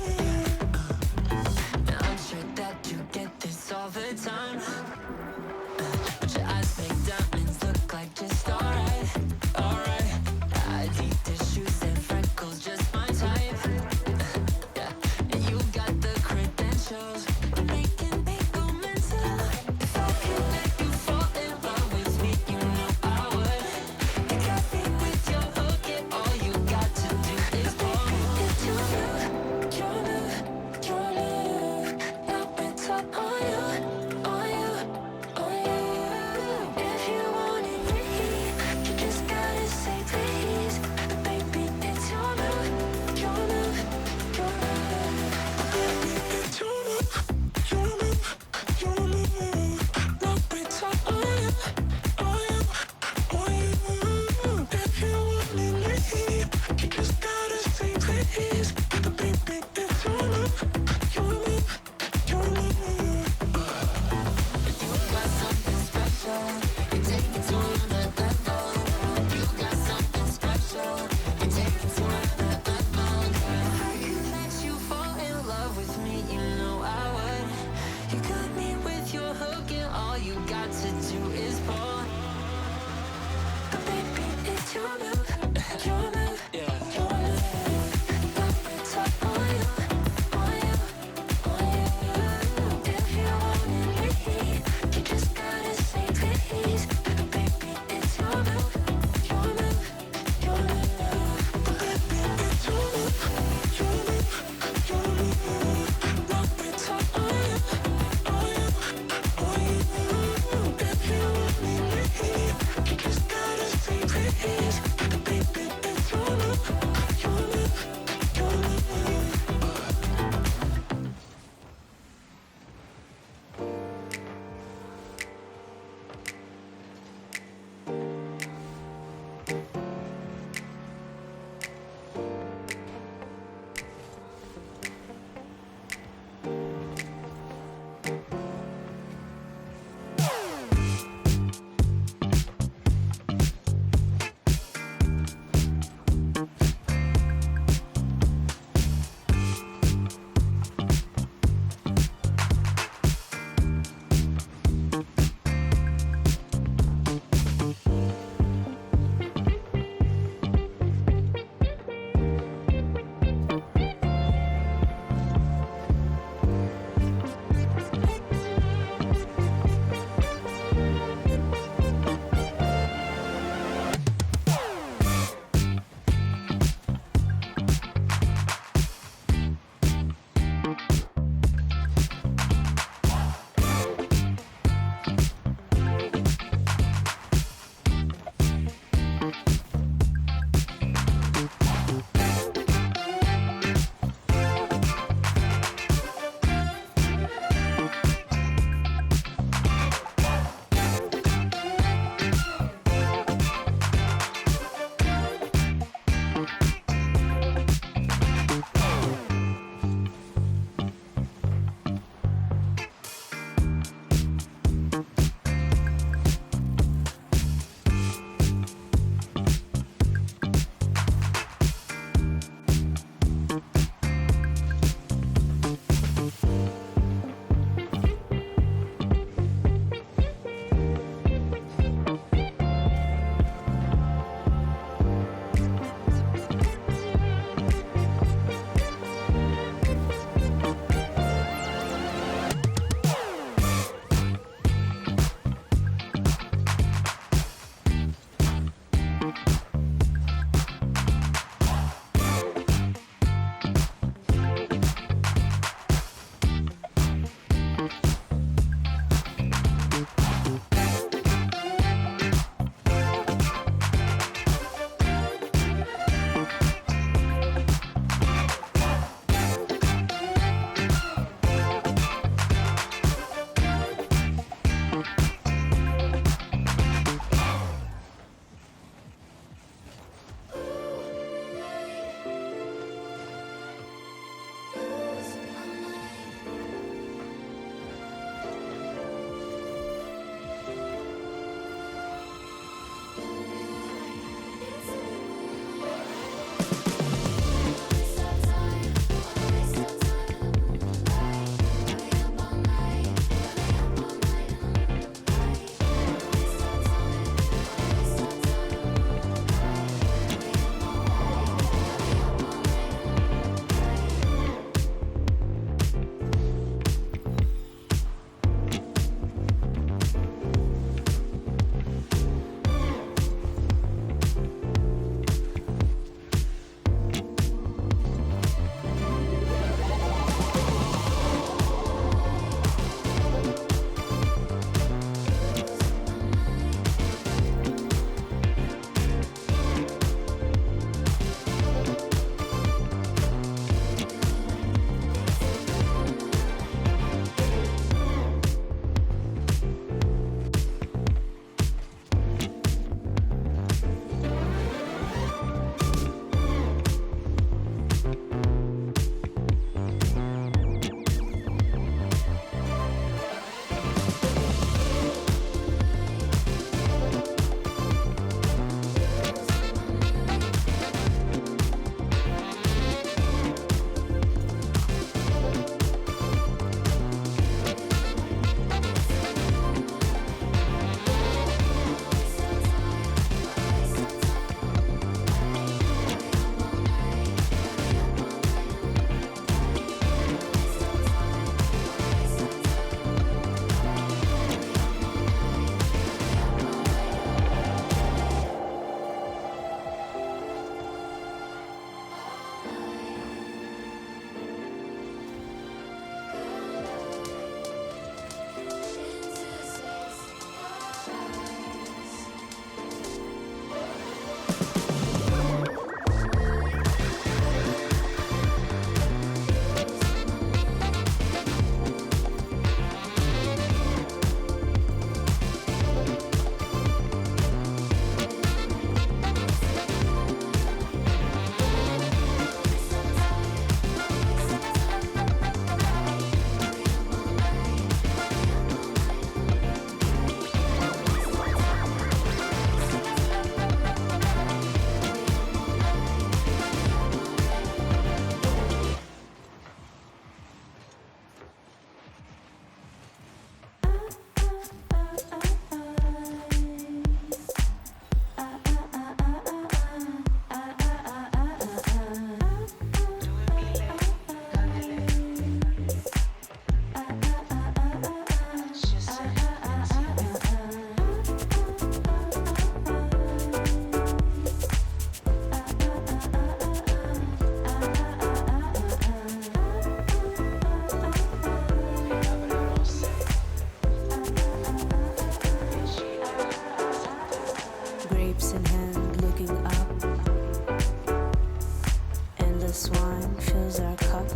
endless wine fills our cup.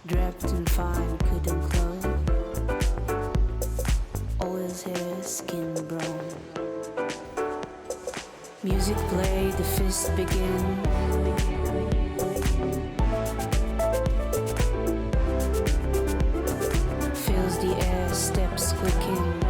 Draped in fine couldn't clothes. Oil's hair, skin brown. Music played, the fist begin. Fills the air, steps quicken.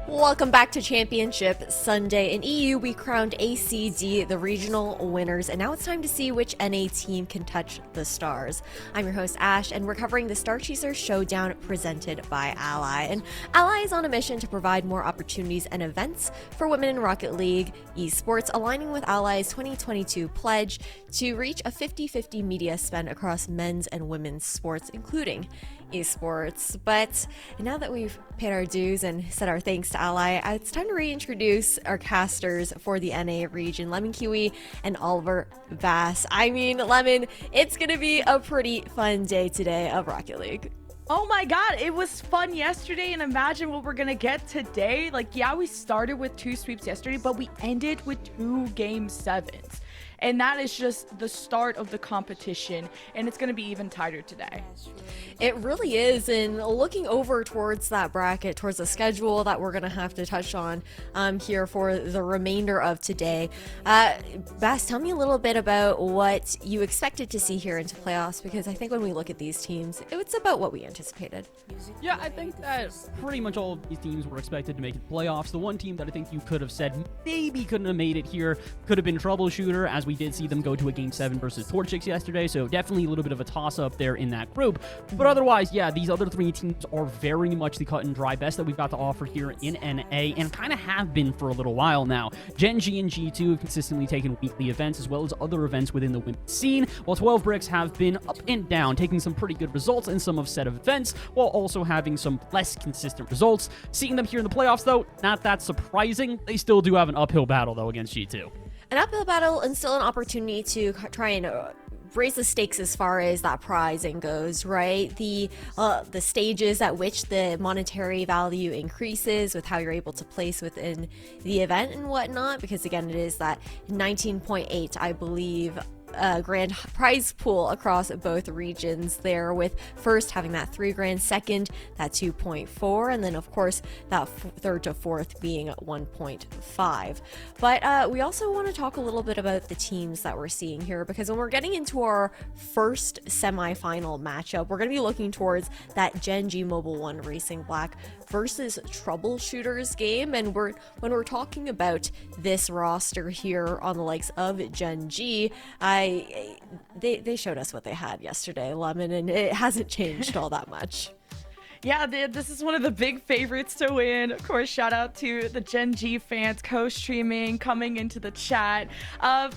Welcome back to Championship Sunday. In EU, we crowned ACD the regional winners, and now it's time to see which NA team can touch the stars. I'm your host, Ash, and we're covering the Starchaser Showdown presented by Ally. And Ally is on a mission to provide more opportunities and events for women in Rocket League esports, aligning with Ally's 2022 pledge to reach a 50-50 media spend across men's and women's sports, including esports. But now that we've paid our dues and said our thanks to Ally, it's time to reintroduce our casters for the NA region, Lemon Kiwi and Oliver Vass. I mean, Lemon, it's gonna be a pretty fun day today of Rocket League. Oh my god, it was fun yesterday, and imagine what we're gonna get today. Like, yeah, we started with 2 sweeps yesterday, but we ended with 2 game 7s. And that is just the start of the competition, and it's going to be even tighter today. It really is, and looking over towards that bracket, towards the schedule that we're going to have to touch on here for the remainder of today. Bass, tell me a little bit about what you expected to see here into playoffs, because I think when we look at these teams, it's about what we anticipated. Yeah, I think that pretty much all of these teams were expected to make it playoffs. The one team that I think you could have said maybe couldn't have made it here could have been Troubleshooter, as we did see them go to a Game 7 versus Torchics yesterday, so definitely a little bit of a toss-up there in that group. But otherwise, yeah, these other 3 teams are very much the cut and dry best that we've got to offer here in NA, and kind of have been for a little while now. Gen G and G2 have consistently taken weekly events, as well as other events within the women's scene, while 12 Bricks have been up and down, taking some pretty good results in some of set of events, while also having some less consistent results. Seeing them here in the playoffs, though, not that surprising. They still do have an uphill battle, though, against G2. An uphill battle and still an opportunity to try and raise the stakes as far as that prizing goes, right? The stages at which the monetary value increases with how you're able to place within the event and whatnot, because again, it is that 19.8, I believe, grand prize pool across both regions there, with first having that $3,000, second that 2.4, and then of course that third to fourth being 1.5. But we also want to talk a little bit about the teams that we're seeing here, because when we're getting into our first semi-final matchup, we're going to be looking towards that Gen G Mobile 1 Racing Black versus Troubleshooters game. And when we're talking about this roster here on the likes of Gen G, they showed us what they had yesterday, Lemon, and it hasn't changed all that much. Yeah, this is one of the big favorites to win. Of course, shout out to the Gen G fans co-streaming, coming into the chat.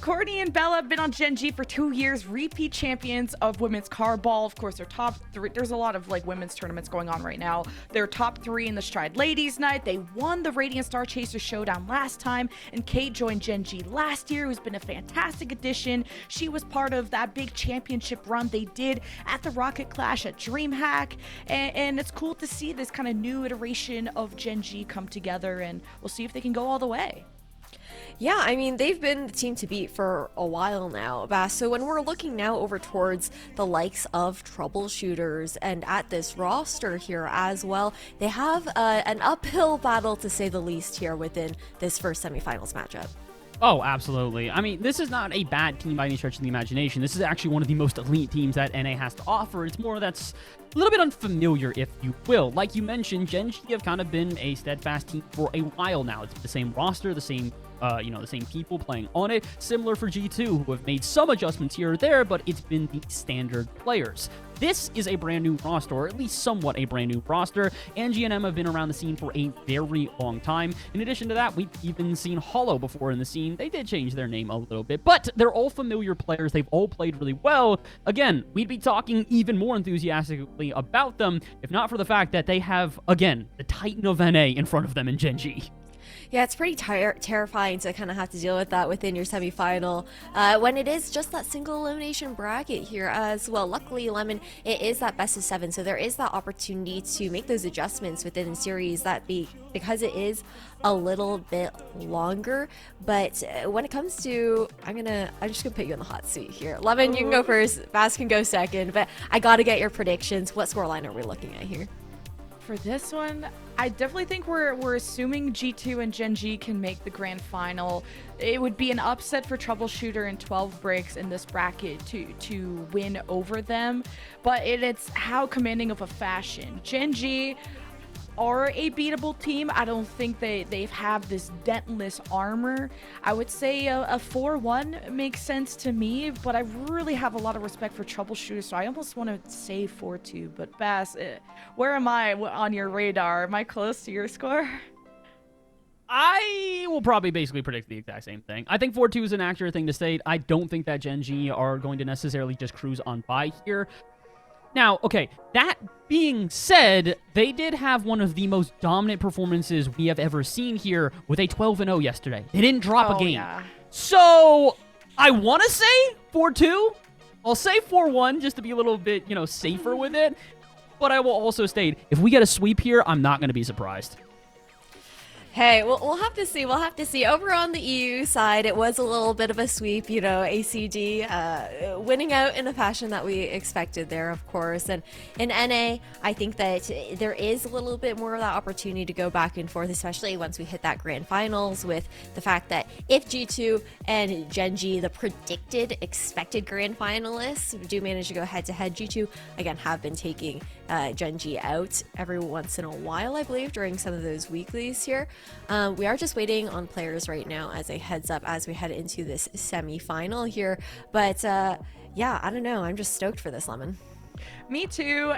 Courtney and Bella have been on Gen G for 2 years, repeat champions of women's carball. Of course, they're top 3. There's a lot of like women's tournaments going on right now. They're top 3 in the Stride Ladies Night. They won the Radiant Starchaser Showdown last time, and Kate joined Gen G last year, who's been a fantastic addition. She was part of that big championship run they did at the Rocket Clash at DreamHack, and it's cool to see this kind of new iteration of Gen G come together, and we'll see if they can go all the way. Yeah, I mean, they've been the team to beat for a while now, Bass. So when we're looking now over towards the likes of Troubleshooters and at this roster here as well, they have an uphill battle, to say the least, here within this first semifinals matchup. Oh, absolutely. I mean, this is not a bad team by any stretch of the imagination. This is actually one of the most elite teams that NA has to offer. It's more that's a little bit unfamiliar, if you will. Like you mentioned, Gen G have kind of been a steadfast team for a while now. It's the same roster, the same the same people playing on it. Similar for G2, who have made some adjustments here or there, but it's been the standard players. This is a brand new roster, or at least somewhat a brand new roster, and GNM have been around the scene for a very long time. In addition to that, we've even seen Hollow before in the scene. They did change their name a little bit, but they're all familiar players. They've all played really well. Again, we'd be talking even more enthusiastically about them if not for the fact that they have, again, the Titan of NA in front of them in Gen G. Yeah, it's pretty terrifying to kind of have to deal with that within your semifinal when it is just that single elimination bracket here as well. Luckily, Lemon, it is that best of 7, so there is that opportunity to make those adjustments within the series because it is a little bit longer. But when it comes to, I'm just gonna put you in the hot seat here. Lemon, you can go first. Baz can go second. But I gotta get your predictions. What scoreline are we looking at here? For this one, I definitely think we're assuming G2 and Gen G can make the grand final. It would be an upset for Troubleshooter and 12 Bricks in this bracket to win over them, but it's how commanding of a fashion. Gen G are a beatable team. I don't think they have this dentless armor. I would say a 4-1 makes sense to me, but I really have a lot of respect for Troubleshooter, so I almost want to say 4-2. But Bass, where am I on your radar? Am I close to your score? I will probably basically predict the exact same thing. I think 4-2 is an accurate thing to state. I don't think that Gen G are going to necessarily just cruise on by here. Now, okay, that being said, they did have one of the most dominant performances we have ever seen here with a 12-0 yesterday. They didn't drop a game. Yeah. So, I want to say 4-2. I'll say 4-1 just to be a little bit, safer with it. But I will also state, if we get a sweep here, I'm not going to be surprised. Hey, we'll have to see. We'll have to see. Over on the EU side, it was a little bit of a sweep, ACD winning out in a fashion that we expected there, of course. And in NA, I think that there is a little bit more of that opportunity to go back and forth, especially once we hit that grand finals, with the fact that if G2 and Gen G, the predicted, expected grand finalists, do manage to go head-to-head, G2, again, have been taking Gen G out every once in a while, I believe, during some of those weeklies here. We are just waiting on players right now as a heads up as we head into this semi-final here. But yeah, I don't know. I'm just stoked for this, Lemon. Me too.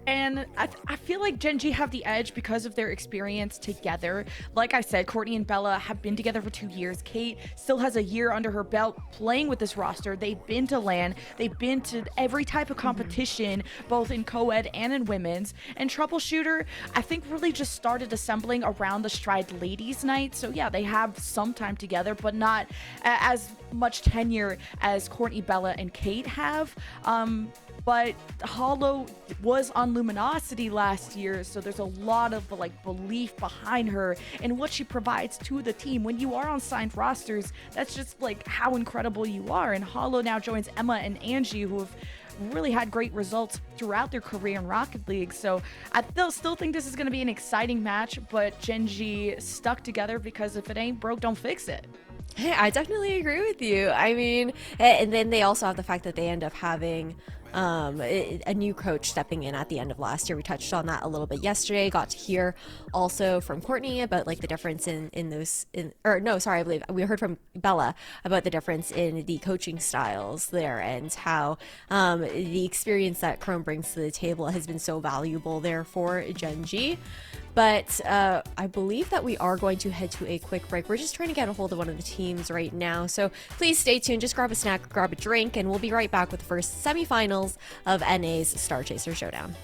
And I feel like Gen G have the edge because of their experience together. Like I said, Courtney and Bella have been together for 2 years. Kate still has a year under her belt playing with this roster. They've been to LAN. They've been to every type of competition, both in co-ed and in women's. And Troubleshooter, I think, really just started assembling around the Stride Ladies Night. So yeah, they have some time together, but not as much tenure as Courtney, Bella, and Kate have. But Hollow was on Luminosity last year, so there's a lot of belief behind her and what she provides to the team. When you are on signed rosters, that's just how incredible you are. And Hollow now joins Emma and Angie, who have really had great results throughout their career in Rocket League. So I still think this is going to be an exciting match, but Gen G stuck together because if it ain't broke, don't fix it. Hey, I definitely agree with you. I mean, and then they also have the fact that they end up having a new coach stepping in at the end of last year. We touched on that a little bit yesterday. Got to hear also from Courtney about the difference I believe we heard from Bella about the difference in the coaching styles there and how the experience that Chrome brings to the table has been so valuable there for Gen G. But I believe that we are going to head to a quick break. We're just trying to get a hold of one of the teams right now. So please stay tuned. Just grab a snack, grab a drink, and we'll be right back with the first semifinals of NA's Star Chaser Showdown.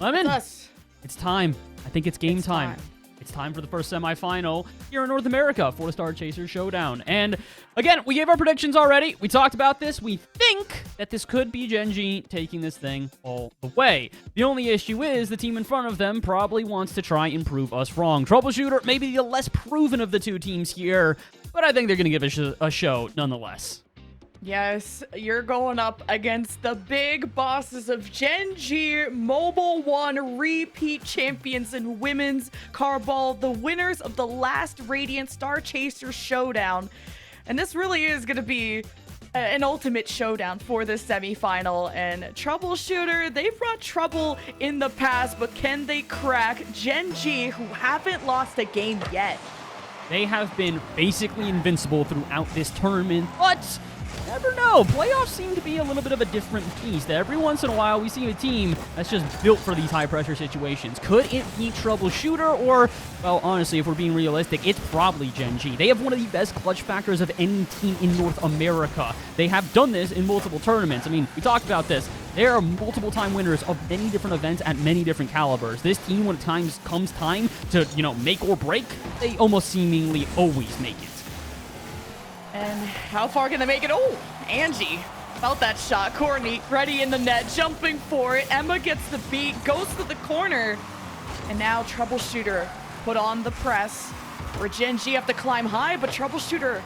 Lemon, Us. it's time. I think it's game time. It's time for the first semifinal here in North America for the Star Chasers Showdown. And again, we gave our predictions already. We talked about this. We think that this could be Gen G taking this thing all the way. The only issue is the team in front of them probably wants to try and prove us wrong. Troubleshooter, maybe the less proven of the two teams here, but I think they're going to give a show nonetheless. Yes, you're going up against the big bosses of Gen G, Mobile 1 repeat champions in women's carball, the winners of the last Radiant Star Chaser Showdown. And this really is going to be an ultimate showdown for this semifinal. And Troubleshooter, they brought trouble in the past, but can they crack Gen G, who haven't lost a game yet? They have been basically invincible throughout this tournament, but never know. Playoffs seem to be a little bit of a different beast. Every once in a while, we see a team that's just built for these high-pressure situations. Could it be Troubleshooter? Or, well, honestly, if we're being realistic, it's probably Gen G. They have one of the best clutch factors of any team in North America. They have done this in multiple tournaments. I mean, we talked about this. They are multiple-time winners of many different events at many different calibers. This team, when it comes time to, make or break, they almost seemingly always make it. And how far can they make it? Oh, Angie felt that shot. Courtney ready in the net, jumping for it. Emma gets the beat, goes to the corner. And now Troubleshooter put on the press. Where Gen G have to climb high, but Troubleshooter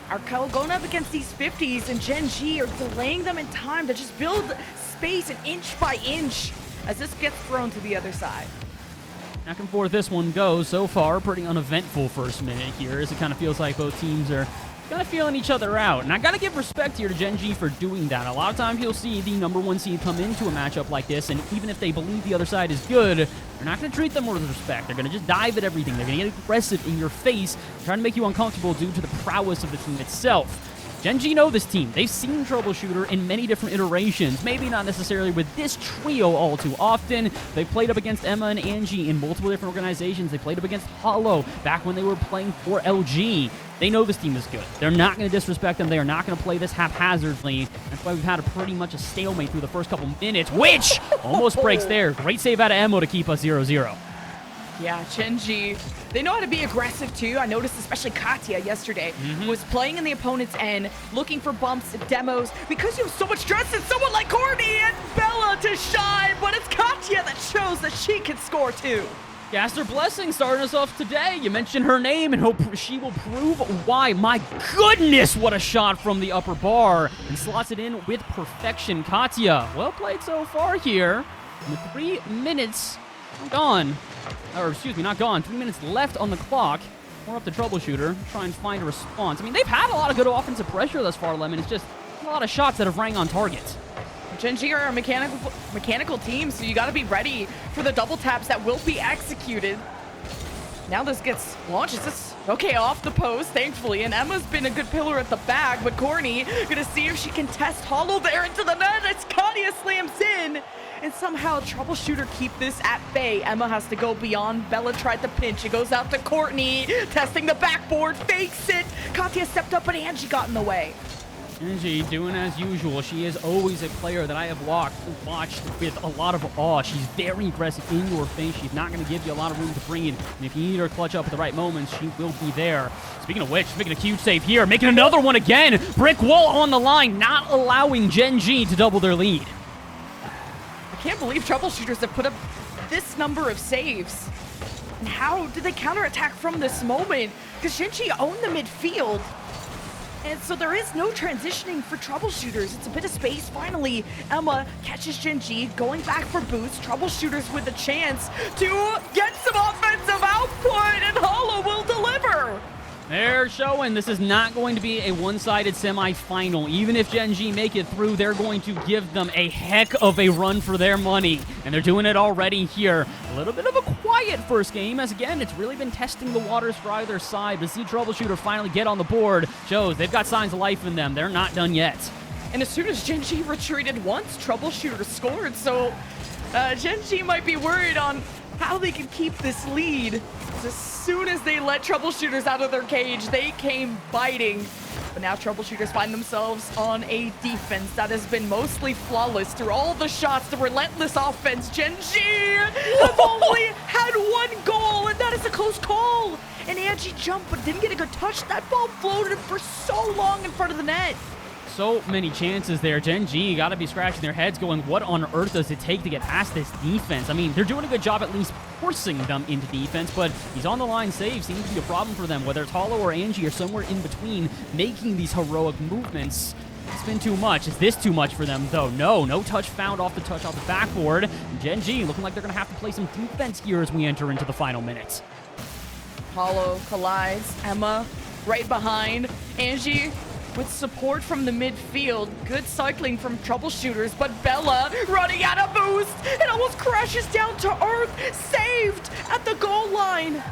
are going up against these 50s, and Gen G are delaying them in time to just build space an inch by inch as this gets thrown to the other side. Back and forth this one goes. So far, pretty uneventful first minute here, as it kind of feels like both teams are kind of feeling each other out. And I got to give respect here to Gen G for doing that. A lot of times you'll see the number one seed come into a matchup like this, and even if they believe the other side is good, they're not going to treat them with respect. They're going to just dive at everything. They're going to get aggressive in your face, trying to make you uncomfortable due to the prowess of the team itself. Gen G know this team. They've seen Troubleshooter in many different iterations, maybe not necessarily with this trio all too often. They played up against Emma and Angie in multiple different organizations. They played up against Hollow back when they were playing for LG. They know this team is good. They're not going to disrespect them. They are not going to play this haphazardly. That's why we've had pretty much a stalemate through the first couple minutes, which almost breaks there. Great save out of Emma to keep us 0-0. Yeah, Gen G, they know how to be aggressive too. I noticed especially Katya yesterday was playing in the opponent's end, looking for bumps and demos because you have so much stress and someone like Courtney and Bella to shine, but it's Katya that shows that she can score too. Gaster Blessing starting us off today. You mentioned her name, and she will prove why. My goodness, what a shot from the upper bar. And slots it in with perfection. Katya, well played so far here. With 3 minutes gone. Or, excuse me, not gone. 3 minutes left on the clock. We're up to Troubleshooter. Try and find a response. I mean, they've had a lot of good offensive pressure thus far, Lemon. It's just a lot of shots that have rang on target. Gen G are a mechanical team, so you got to be ready for the double taps that will be executed. Now this gets launched. This okay off the post, thankfully, and Emma's been a good pillar at the back, but Courtney gonna see if she can test Hollow there into the net. It's Katya slams in, and somehow Troubleshooter keep this at bay. Emma has to go beyond. Bella tried to pinch. It goes out to Courtney, testing the backboard, fakes it. Katya stepped up, but Angie got in the way. Angie doing as usual. She is always a player that I have watched with a lot of awe. She's very aggressive in your face. She's not going to give you a lot of room to breathe. And if you need her to clutch up at the right moments, she will be there. Speaking of which, she's making a huge save here. Making another one again. Brick wall on the line, not allowing Gen G to double their lead. I can't believe Troubleshooters have put up this number of saves. And how did they counterattack from this moment? Because Gen G owned the midfield. And so there is no transitioning for Troubleshooters. It's a bit of space. Finally, Emma catches Gen G, going back for boost. Troubleshooters with a chance to get some offensive output, and Hollow will deliver. They're showing this is not going to be a one-sided semifinal. Even if Gen G make it through, they're going to give them a heck of a run for their money. And they're doing it already here. A little bit of a quiet first game, as again, it's really been testing the waters for either side. To see Troubleshooter finally get on the board shows they've got signs of life in them. They're not done yet. And as soon as Gen G retreated once, Troubleshooter scored. So Gen G might be worried on how they can keep this lead. As soon as they let Troubleshooters out of their cage, they came biting. But now Troubleshooters find themselves on a defense that has been mostly flawless through all the shots, the relentless offense. Gen G have only had one goal, and that is a close call. And Angie jumped, but didn't get a good touch. That ball floated for so long in front of the net. So many chances there. Gen G got to be scratching their heads going, what on earth does it take to get past this defense? I mean, they're doing a good job at least forcing them into defense, but these on-the-line saves seem to be a problem for them, whether it's Hollow or Angie or somewhere in between making these heroic movements. It's been too much. Is this too much for them, though? No touch found off the backboard. Gen G looking like they're going to have to play some defense here as we enter into the final minutes. Hollow collides. Emma right behind. Angie with support from the midfield. Good cycling from Troubleshooters, but Bella running out of boost. It almost crashes down to earth. Saved at the goal line.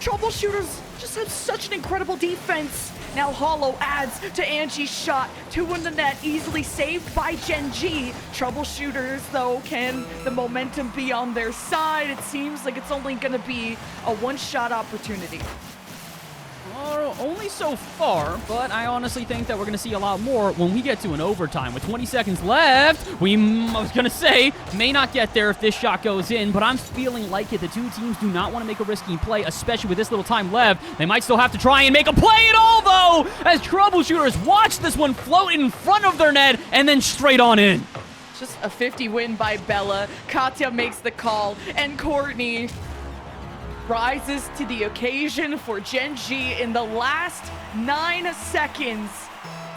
Troubleshooters just have such an incredible defense. Now Hollow adds to Angie's shot. 2 in the net, easily saved by Gen G. Troubleshooters, though, can the momentum be on their side? It seems like it's only going to be a one-shot opportunity. Only so far, but I honestly think that we're going to see a lot more when we get to an overtime. With 20 seconds left, I was going to say, may not get there if this shot goes in, but I'm feeling like it. The two teams do not want to make a risky play, especially with this little time left. They might still have to try and make a play at all, though, as Troubleshooters watch this one float in front of their net and then straight on in. Just a 50 win by Bella. Katya makes the call, and Courtney rises to the occasion for Gen G in the last 9 seconds.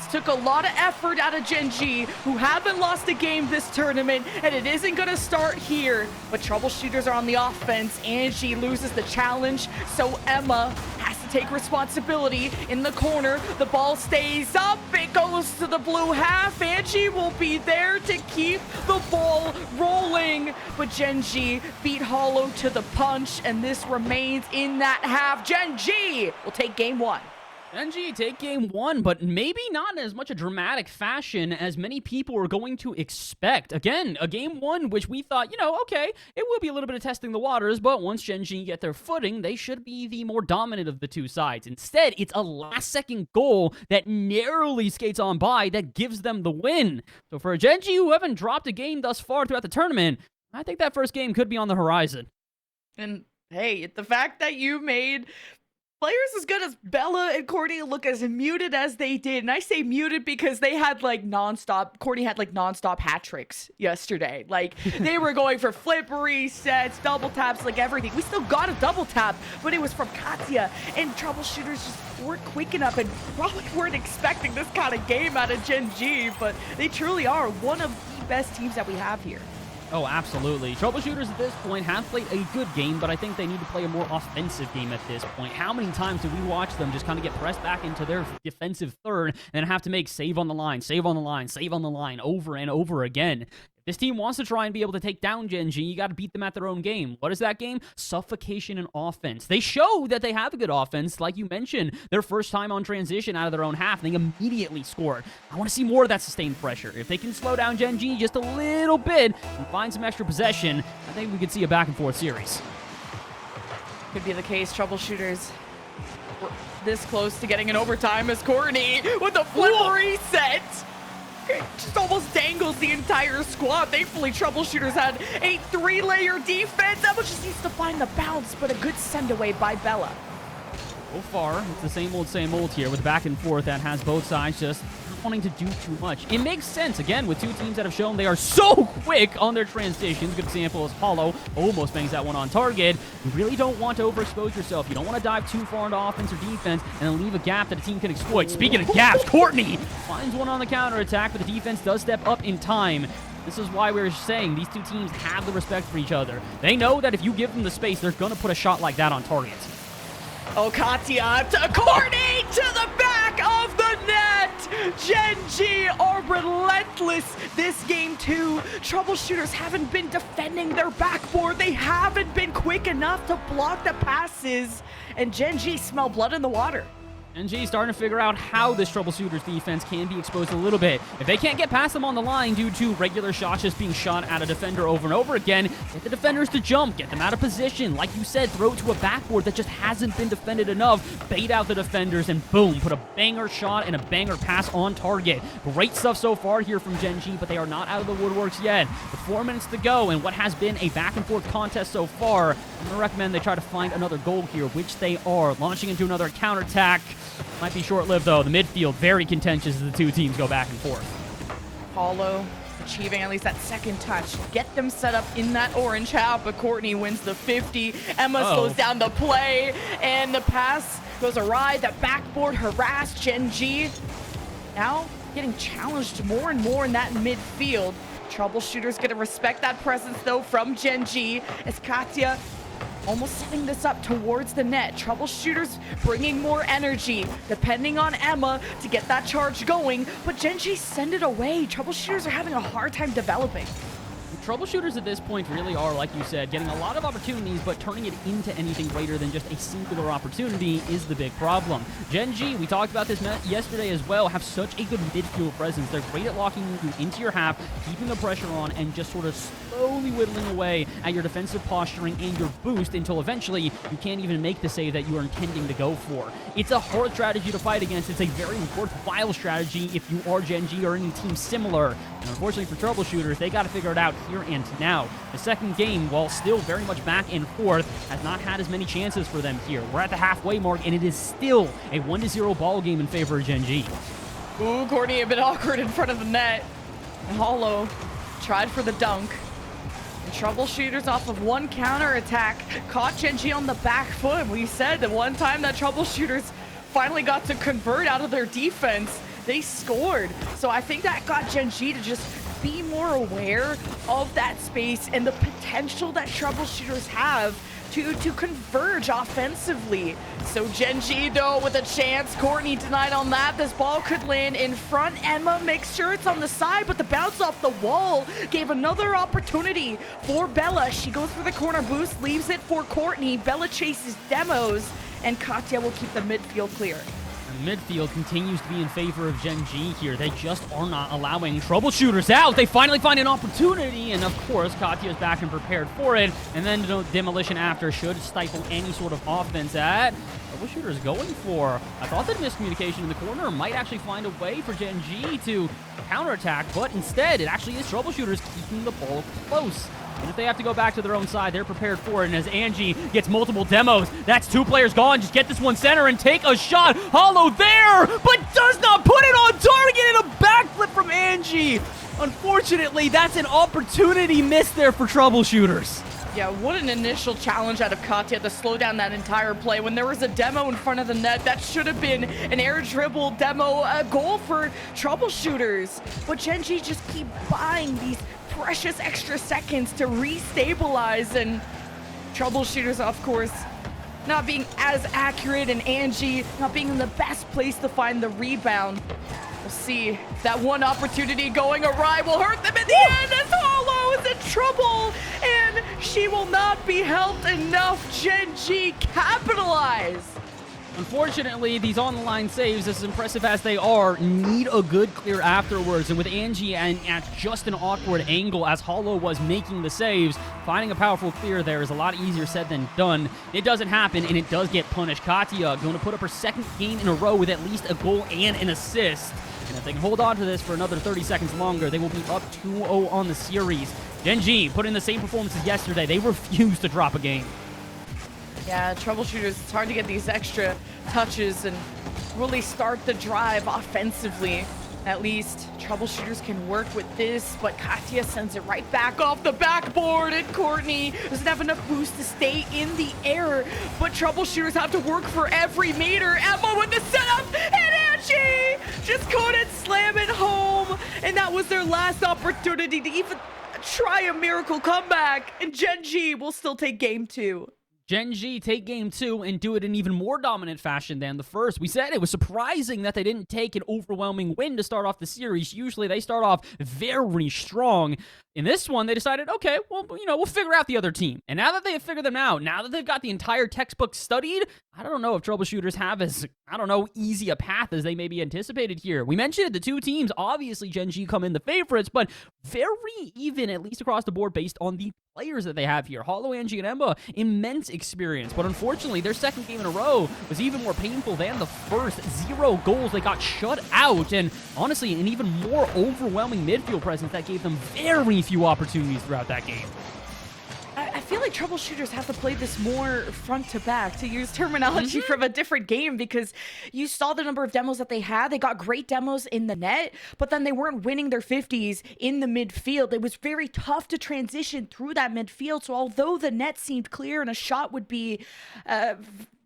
It took a lot of effort out of Gen G, who haven't lost a game this tournament, and it isn't going to start here. But Troubleshooters are on the offense. Angie loses the challenge, so Emma has to take responsibility in the corner. The ball stays up. It goes to the blue half. Angie will be there to keep the ball rolling. But Gen G beat Hollow to the punch, and this remains in that half. Gen G will take game 1. Gen G take game 1, but maybe not in as much a dramatic fashion as many people were going to expect. Again, a game 1, which we thought, okay, it will be a little bit of testing the waters, but once Gen G get their footing, they should be the more dominant of the two sides. Instead, it's a last-second goal that narrowly skates on by that gives them the win. So for a Gen G who haven't dropped a game thus far throughout the tournament, I think that first game could be on the horizon. And hey, the fact that you made players as good as Bella and Courtney look as muted as they did. And I say muted because they had Courtney had nonstop hat tricks yesterday. Like, they were going for flippery sets, double taps, like everything. We still got a double tap, but it was from Katya. And Troubleshooters just weren't quick enough and probably weren't expecting this kind of game out of Gen G. But they truly are one of the best teams that we have here. Oh, absolutely. Troubleshooters at this point have played a good game, but I think they need to play a more offensive game at this point. How many times did we watch them just kind of get pressed back into their defensive third and have to make save on the line, save on the line, save on the line over and over again? This team wants to try and be able to take down Gen G. You got to beat them at their own game. What is that game? Suffocation and offense. They show that they have a good offense. Like you mentioned, their first time on transition out of their own half, they immediately scored. I want to see more of that sustained pressure. If they can slow down Gen G just a little bit and find some extra possession, I think we could see a back-and-forth series. Could be the case. Troubleshooters were this close to getting an overtime as Courtney with a flippery set. It just almost dangles the entire squad. Thankfully, Troubleshooters had a 3-layer defense. Emma just needs to find the bounce, but a good send away by Bella. So far, it's the same old here with back and forth that has both sides just not wanting to do too much. It makes sense, again, with two teams that have shown they are so quick on their transitions. Good example is Hollow almost bangs that one on target. You really don't want to overexpose yourself. You don't want to dive too far into offense or defense and then leave a gap that a team can exploit. Speaking of gaps, Courtney finds one on the counterattack, but the defense does step up in time. This is why we're saying these two teams have the respect for each other. They know that if you give them the space, they're going to put a shot like that on target. Oh, Katya to Courtney to the back of the net. Gen G are relentless this game too. Troubleshooters haven't been defending their backboard. They haven't been quick enough to block the passes. And Gen G smell blood in the water. NG starting to figure out how this Troubleshooters defense can be exposed a little bit. If they can't get past them on the line due to regular shots just being shot at a defender over and over again, get the defenders to jump, get them out of position. Like you said, throw it to a backboard that just hasn't been defended enough. Bait out the defenders and boom, put a banger shot and a banger pass on target. Great stuff so far here from Gen G, but they are not out of the woodworks yet. With 4 minutes to go and what has been a back and forth contest so far, I'm going to recommend they try to find another goal here, which they are. Launching into another counterattack. Might be short-lived, though. The midfield, very contentious as the two teams go back and forth. Hollow achieving at least that second touch. Get them set up in that orange half, but Courtney wins the 50. Emma slows down the play, and the pass goes awry. The backboard harassed Gen G. Now getting challenged more and more in that midfield. Troubleshooters gonna respect that presence, though, from Gen G, as Katya almost setting this up towards the net. Troubleshooters bringing more energy, depending on Emma to get that charge going, but Gen G send it away. Troubleshooters are having a hard time developing. Troubleshooters at this point really are, like you said, getting a lot of opportunities, but turning it into anything greater than just a singular opportunity is the big problem. Gen G, we talked about this yesterday as well, have such a good midfield presence. They're great at locking you into your half, keeping the pressure on, and just sort of slowly whittling away at your defensive posturing and your boost until eventually you can't even make the save that you are intending to go for. It's a hard strategy to fight against. It's a very worthwhile strategy if you are Gen G or any team similar. And unfortunately for Troubleshooters, they got to figure it out here and now. The second game, while still very much back and forth, has not had as many chances for them here. We're at the halfway mark, and it is still a 1-0 ball game in favor of Gen G. Ooh, Courtney a bit awkward in front of the net. And Hollow tried for the dunk. And Troubleshooters off of one counter attack caught Gen G on the back foot. We said that one time that Troubleshooters finally got to convert out of their defense, they scored. So I think that got Gen G to just be more aware of that space and the potential that Troubleshooters have to converge offensively. So Gen G, though, with a chance. Courtney denied on that. This ball could land in front. Emma makes sure it's on the side, but the bounce off the wall gave another opportunity for Bella. She goes for the corner boost, leaves it for Courtney. Bella chases demos, and Katya will keep the midfield clear. The midfield continues to be in favor of Gen G here. They just are not allowing Troubleshooters out. They finally find an opportunity, and of course, Katya's back and prepared for it. And then Demolition after should stifle any sort of offense at Troubleshooters going for. I thought that miscommunication in the corner might actually find a way for Gen G to counterattack, but instead, it actually is Troubleshooters keeping the ball close. And if they have to go back to their own side, they're prepared for it. And as Angie gets multiple demos, that's two players gone. Just get this one center and take a shot. Hollow there, but does not put it on target, and a backflip from Angie. Unfortunately, that's an opportunity missed there for Troubleshooters. Yeah, what an initial challenge out of Katya to slow down that entire play. When there was a demo in front of the net, that should have been an air dribble demo, a goal for Troubleshooters. But Gen G just keep buying these precious extra seconds to restabilize, and Troubleshooters, of course, not being as accurate, and Angie not being in the best place to find the rebound. We'll see if that one opportunity going awry will hurt them in the end, as Hollow is in trouble, and she will not be helped enough. Gen G capitalize. Unfortunately, these on-the-line saves, as impressive as they are, need a good clear afterwards. And with Angie at just an awkward angle as Hollow was making the saves, finding a powerful clear there is a lot easier said than done. It doesn't happen, and it does get punished. Katya going to put up her second game in a row with at least a goal and an assist. And if they can hold on to this for another 30 seconds longer, they will be up 2-0 on the series. Gen G put in the same performance as yesterday. They refuse to drop a game. Yeah, Troubleshooters, it's hard to get these extra touches and really start the drive offensively. At least Troubleshooters can work with this, but Katya sends it right back off the backboard, and Courtney doesn't have enough boost to stay in the air. But Troubleshooters have to work for every meter. Emma with the setup, and Angie just couldn't slam it home. And that was their last opportunity to even try a miracle comeback, and Gen G will still take game 2. Gen G take game 2 and do it in even more dominant fashion than the first. We said it was surprising that they didn't take an overwhelming win to start off the series. Usually they start off very strong. In this one, they decided, okay, well, we'll figure out the other team. And now that they have figured them out, now that they've got the entire textbook studied, I don't know if troubleshooters have as, easy a path as they maybe anticipated here. We mentioned the two teams, obviously Gen G come in the favorites, but very even, at least across the board, based on the players that they have here. Hollow, Angie, and Emma, immense experience, but unfortunately, their second game in a row was even more painful than the first. 0 goals, they got shut out, and honestly, an even more overwhelming midfield presence that gave them very few opportunities throughout that game. I feel like troubleshooters have to play this more front to back, to use terminology from a different game, because you saw the number of demos that they had. They got great demos in the net, but then they weren't winning their 50s in the midfield. It was very tough to transition through that midfield. So although the net seemed clear and a shot would be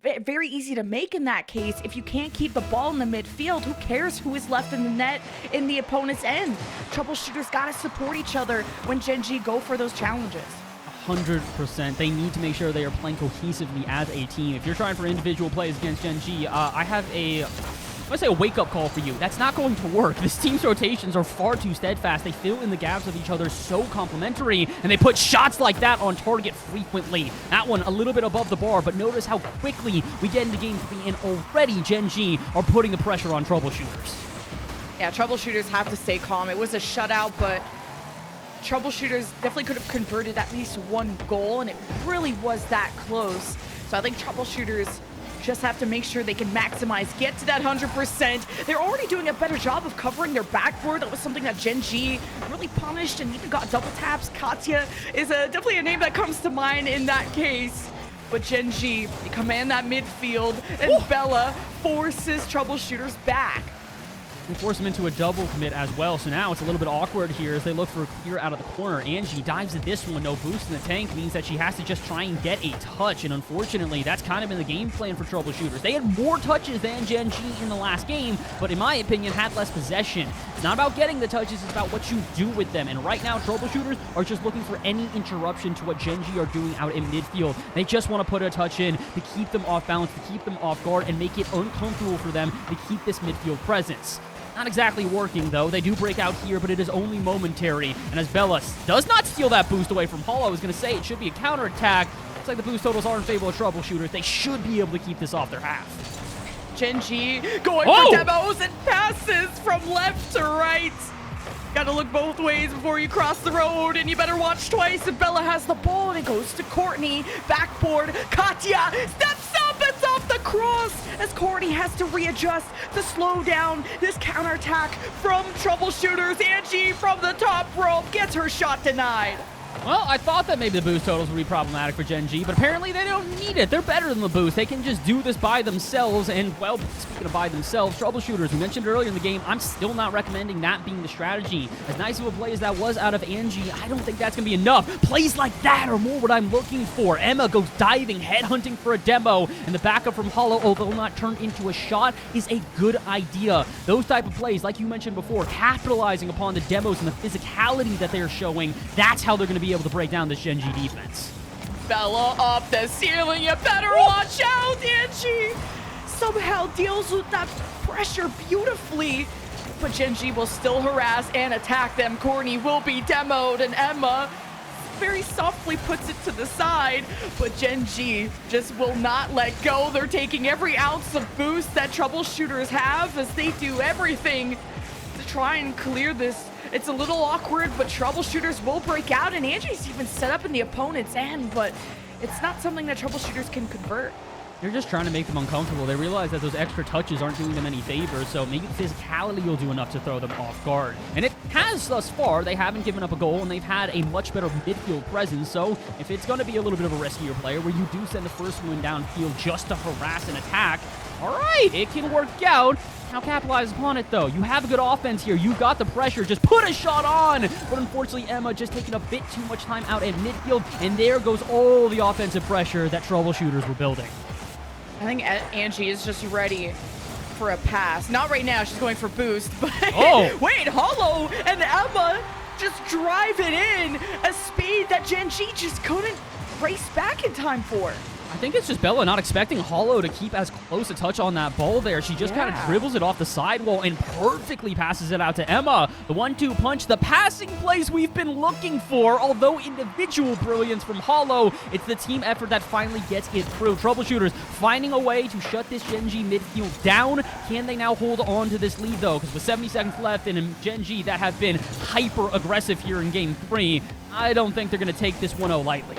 very easy to make in that case, if you can't keep the ball in the midfield, who cares who is left in the net in the opponent's end? Troubleshooters gotta support each other when Gen G go for those challenges. 100%. They need to make sure they are playing cohesively as a team. If you're trying for individual plays against Gen G, I have a wake-up call for you. That's not going to work. This team's rotations are far too steadfast. They fill in the gaps of each other so complementary, and they put shots like that on target frequently. That one a little bit above the bar, but notice how quickly we get into game 3, and already Gen G are putting the pressure on troubleshooters. Yeah, troubleshooters have to stay calm. It was a shutout, but troubleshooters definitely could have converted at least 1 goal, and it really was that close. So I think troubleshooters just have to make sure they can maximize, get to that 100%. They're already doing a better job of covering their backboard. That was something that Gen G really punished and even got double taps. Katya is definitely a name that comes to mind in that case. But Gen G, they command that midfield, and Bella forces troubleshooters back. And force them into a double commit as well. So now it's a little bit awkward here as they look for a clear out of the corner. Angie dives at this one. No boost in the tank means that she has to just try and get a touch. And unfortunately, that's kind of been the game plan for troubleshooters. They had more touches than Gen G in the last game, but in my opinion, had less possession. It's not about getting the touches, it's about what you do with them. And right now, troubleshooters are just looking for any interruption to what Gen G are doing out in midfield. They just want to put a touch in to keep them off balance, to keep them off guard, and make it uncomfortable for them to keep this midfield presence. Not exactly working, though. They do break out here, but it is only momentary. And as Bella does not steal that boost away from Hollow, I was going to say it should be a counterattack. Looks like the boost totals are in favor of troubleshooters. They should be able to keep this off their half. Gen G going for demos and passes from left to right. Gotta look both ways before you cross the road, and you better watch twice if Bella has the ball, and it goes to Courtney. Backboard, Katya steps up, it's off the cross, as Courtney has to readjust to slow down this counterattack from troubleshooters. Angie from the top rope gets her shot denied. Well, I thought that maybe the boost totals would be problematic for Gen G, but apparently they don't need it. They're better than the boost. They can just do this by themselves, and, well, speaking of by themselves, troubleshooters, we mentioned earlier in the game, I'm still not recommending that being the strategy. As nice of a play as that was out of Angie, I don't think that's going to be enough. Plays like that are more what I'm looking for. Emma goes diving, headhunting for a demo, and the backup from Hollow, although not turned into a shot, is a good idea. Those type of plays, like you mentioned before, capitalizing upon the demos and the physicality that they're showing, that's how they're going to be able to break down this Gen G defense. Bella up the ceiling, you better watch out. Angie somehow deals with that pressure beautifully, but Gen G will still harass and attack them. Courtney will be demoed, and Emma very softly puts it to the side, but Gen G just will not let go. They're taking every ounce of boost that troubleshooters have as they do everything to try and clear this. It's a little awkward, but troubleshooters will break out, and Angie's even set up in the opponent's end, but it's not something that troubleshooters can convert. They're just trying to make them uncomfortable. They realize that those extra touches aren't doing them any favors, so maybe the physicality will do enough to throw them off guard. And it has thus far. They haven't given up a goal, and they've had a much better midfield presence, so if it's going to be a little bit of a riskier player where you do send the first one downfield just to harass and attack, all right, it can work out. Now capitalize upon it, though. You have a good offense here. You got the pressure. Just put a shot on. But unfortunately, Emma just taking a bit too much time out at midfield, and there goes all the offensive pressure that troubleshooters were building. I think Angie is just ready for a pass. Not right now. She's going for boost. But wait, Hollow and Emma just drive it in. A speed that Gen G just couldn't race back in time for. I think it's just Bella not expecting Hollow to keep as close a touch on that ball there. She just kind of dribbles it off the sidewall and perfectly passes it out to Emma. The 1-2 punch, the passing plays we've been looking for. Although individual brilliance from Hollow, it's the team effort that finally gets it through. Troubleshooters finding a way to shut this Gen G midfield down. Can they now hold on to this lead, though? Because with 70 seconds left and Gen G that have been hyper-aggressive here in Game 3, I don't think they're going to take this 1-0 lightly.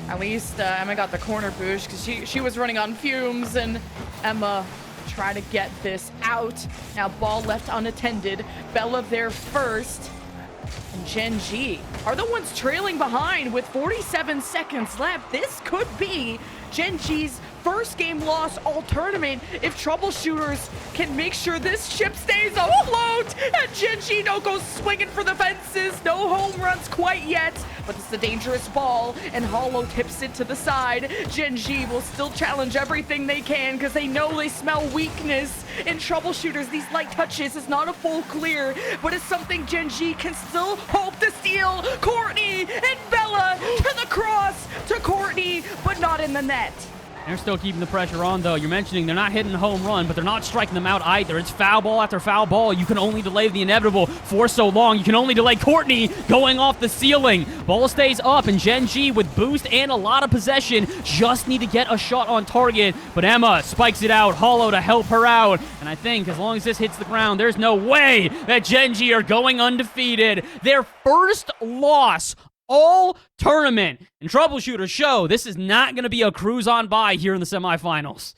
At least Emma got the corner boost because she was running on fumes, and Emma tried to get this out. Now ball left unattended. Bella there first. And Gen G are the ones trailing behind with 47 seconds left. This could be Gen G's first game loss all tournament if Troubleshooters can make sure this ship stays afloat. And Gen G no goes swinging for the fences. No home runs quite yet, but it's a dangerous ball, and Hollow tips it to the side. Gen G will still challenge everything they can because they know they smell weakness in Troubleshooters. These light touches is not a full clear, but it's something Gen G can still hope to steal. Courtney and Bella to the cross to Courtney, but not in the net. They're still keeping the pressure on, though. You're mentioning they're not hitting a home run, but they're not striking them out either. It's foul ball after foul ball. You can only delay the inevitable for so long. You can only delay Courtney going off the ceiling. Ball stays up, and Gen G with boost and a lot of possession just need to get a shot on target. But Emma spikes it out. Hollow to help her out. And I think as long as this hits the ground, there's no way that Gen G are going undefeated. Their first loss all tournament. And Troubleshooters show this is not going to be a cruise on by here in the semifinals.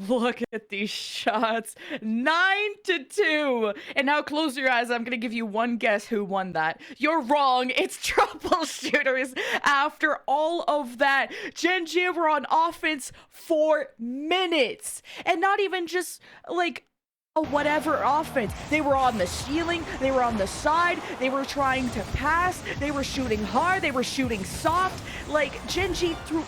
Look at these shots. 9-2. And now close your eyes. I'm going to give you one guess who won that. You're wrong. It's Troubleshooters. After all of that, Gen G were on offense for minutes. And not even just like a whatever offense. They were on the ceiling. They were on the side. They were trying to pass. They were shooting hard. They were shooting soft. Like, Gen G threw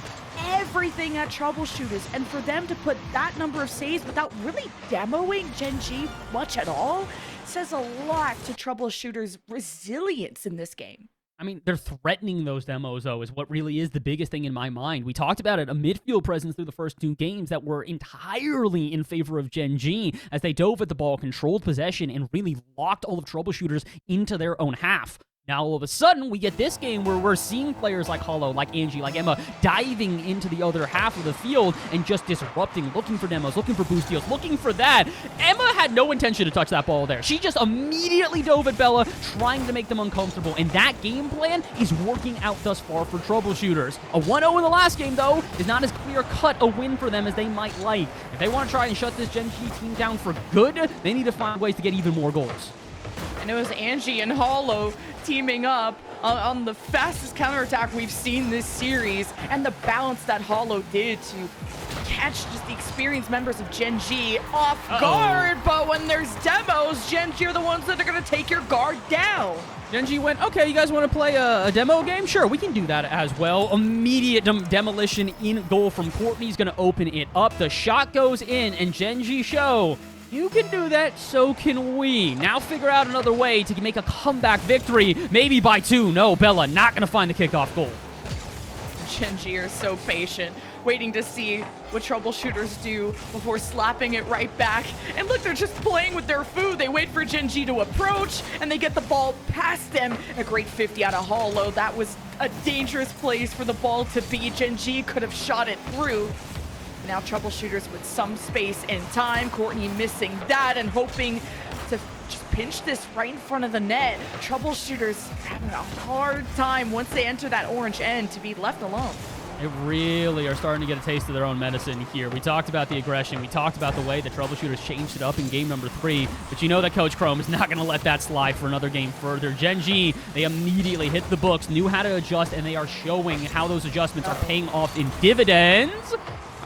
everything at Troubleshooters, and for them to put that number of saves without really demoing Gen G much at all says a lot to Troubleshooters' resilience in this game. I mean, they're threatening those demos, though, is what really is the biggest thing in my mind. We talked about it, a midfield presence through the first two games that were entirely in favor of Gen G as they dove at the ball, controlled possession, and really locked all of Troubleshooters into their own half. Now, all of a sudden, we get this game where we're seeing players like Hollow, like Angie, like Emma, diving into the other half of the field and just disrupting, looking for demos, looking for boost deals, looking for that. Emma had no intention to touch that ball there. She just immediately dove at Bella, trying to make them uncomfortable, and that game plan is working out thus far for Troubleshooters. A 1-0 in the last game, though, is not as clear-cut a win for them as they might like. If they want to try and shut this Gen G team down for good, they need to find ways to get even more goals. And it was Angie and Hollow teaming up on the fastest counterattack we've seen this series, and the balance that Hollow did to catch just the experienced members of Gen G off guard. But when there's demos, Gen G are the ones that are going to take your guard down. Gen G went, okay, you guys want to play a demo game? Sure, we can do that as well. Immediate demolition in goal from Courtney's going to open it up. The shot goes in, and Gen G show, you can do that, so can we. Now figure out another way to make a comeback victory, maybe by 2. No, Bella not going to find the kickoff goal. Gen G are so patient, waiting to see what Troubleshooters do before slapping it right back. And look, they're just playing with their food. They wait for Gen G to approach, and they get the ball past them. A great 50 out of Hollow. That was a dangerous place for the ball to be. Gen G could have shot it through. Now Troubleshooters with some space and time. Courtney missing that and hoping to just pinch this right in front of the net. Troubleshooters having a hard time once they enter that orange end to be left alone. They really are starting to get a taste of their own medicine here. We talked about the aggression. We talked about the way the Troubleshooters changed it up in game number 3. But you know that Coach Chrome is not going to let that slide for another game further. Gen G, they immediately hit the books, knew how to adjust, and they are showing how those adjustments are paying off in dividends.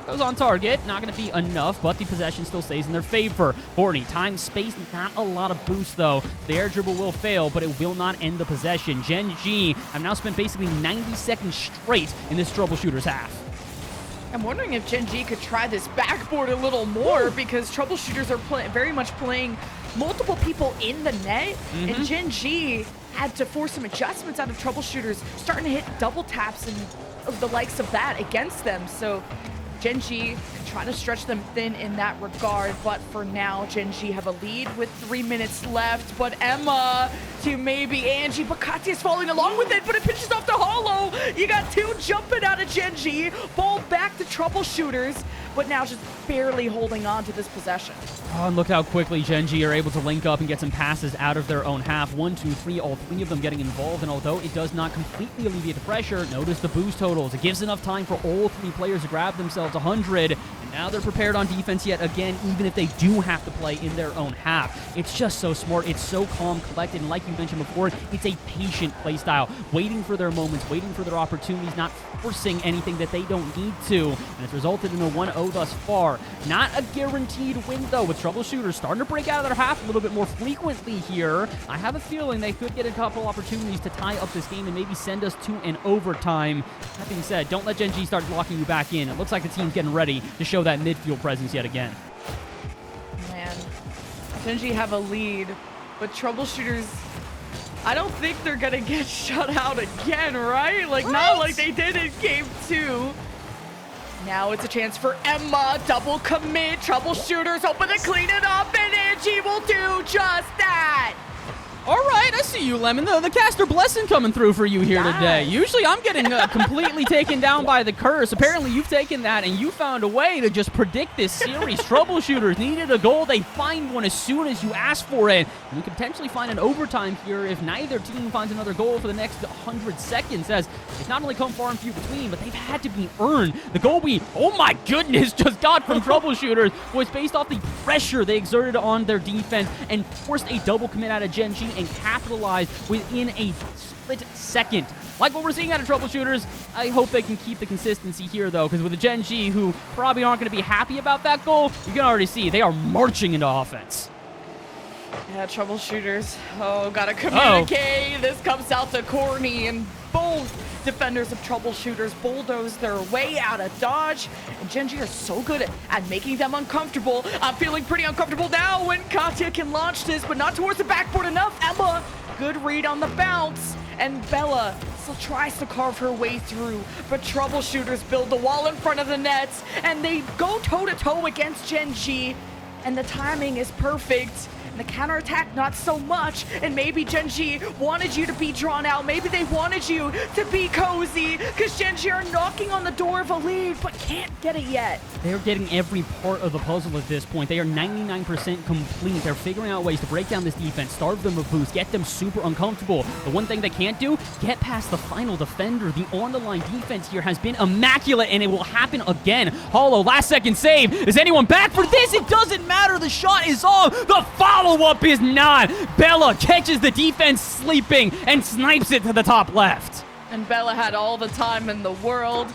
Goes on target, not going to be enough, but the possession still stays in their favor. Courtney, time, space, not a lot of boost though. The air dribble will fail, but it will not end the possession. Gen G have now spent basically 90 seconds straight in this Troubleshooters half. I'm wondering if Gen G could try this backboard a little more, because Troubleshooters are very much playing multiple people in the net, and Gen G had to force some adjustments out of Troubleshooters, starting to hit double taps and the likes of that against them. So Gen.G trying to stretch them thin in that regard, but for now, Gen.G have a lead with 3 minutes left, but Emma to maybe Angie, but Katya's falling along with it, but it pitches off to Hollow. You got two jumping out of Gen.G, ball back to Troubleshooters, but now just barely holding on to this possession. Oh, and look how quickly Gen.G are able to link up and get some passes out of their own half. 1, 2, 3, all three of them getting involved, and although it does not completely alleviate the pressure, notice the boost totals. It gives enough time for all three players to grab themselves 100, and now they're prepared on defense yet again, even if they do have to play in their own half. It's just so smart. It's so calm, collected, and like you mentioned before, it's a patient play style, waiting for their moments, waiting for their opportunities, not forcing anything that they don't need to, and it's resulted in a 1-0 thus far. Not a guaranteed win, though, with Troubleshooters starting to break out of their half a little bit more frequently here. I have a feeling they could get a couple opportunities to tie up this game and maybe send us to an overtime. That being said, don't let Gen.G start locking you back in. It looks like the team's getting ready to show that midfield presence yet again. Man, Gen.G have a lead, but Troubleshooters, I don't think they're gonna get shut out again, right? Like, not like they did in game 2. Now it's a chance for Emma, double commit, Troubleshooters hoping to clean it up, and Angie will do just that. All right, I see you, Lemon. The caster blessing coming through for you here today. Usually I'm getting completely taken down by the curse. Apparently you've taken that and you found a way to just predict this series. Troubleshooters needed a goal. They find one as soon as you ask for it. And we could potentially find an overtime here if neither team finds another goal for the next 100 seconds, as it's not only come far and few between, but they've had to be earned. The goal we, oh my goodness, just got from Troubleshooters was based off the pressure they exerted on their defense and forced a double commit out of Gen.G and capitalized within a split second. Like what we're seeing out of Troubleshooters, I hope they can keep the consistency here, though, because with the Gen.G, who probably aren't going to be happy about that goal, you can already see they are marching into offense. Yeah, Troubleshooters. Oh, gotta communicate. This comes out to Corny, and both defenders of Troubleshooters bulldoze their way out of dodge. And Gen.G are so good at making them uncomfortable. I'm feeling pretty uncomfortable now when Katya can launch this, but not towards the backboard enough. Emma, good read on the bounce. And Bella still tries to carve her way through, but Troubleshooters build the wall in front of the nets, and they go toe-to-toe against Gen.G, and the timing is perfect. And the counterattack, not so much. And maybe Gen.G wanted you to be drawn out. Maybe they wanted you to be cozy, because Gen.G are knocking on the door of a lead, but can't get it yet. They're getting every part of the puzzle at this point. They are 99% complete. They're figuring out ways to break down this defense, starve them of boost, get them super uncomfortable. The one thing they can't do, get past the final defender. The on-the-line defense here has been immaculate, and it will happen again. Hollow, last-second save. Is anyone back for this? It doesn't matter. The shot is off. The follow-up is not. Bella catches the defense sleeping and snipes it to the top left. And Bella had all the time in the world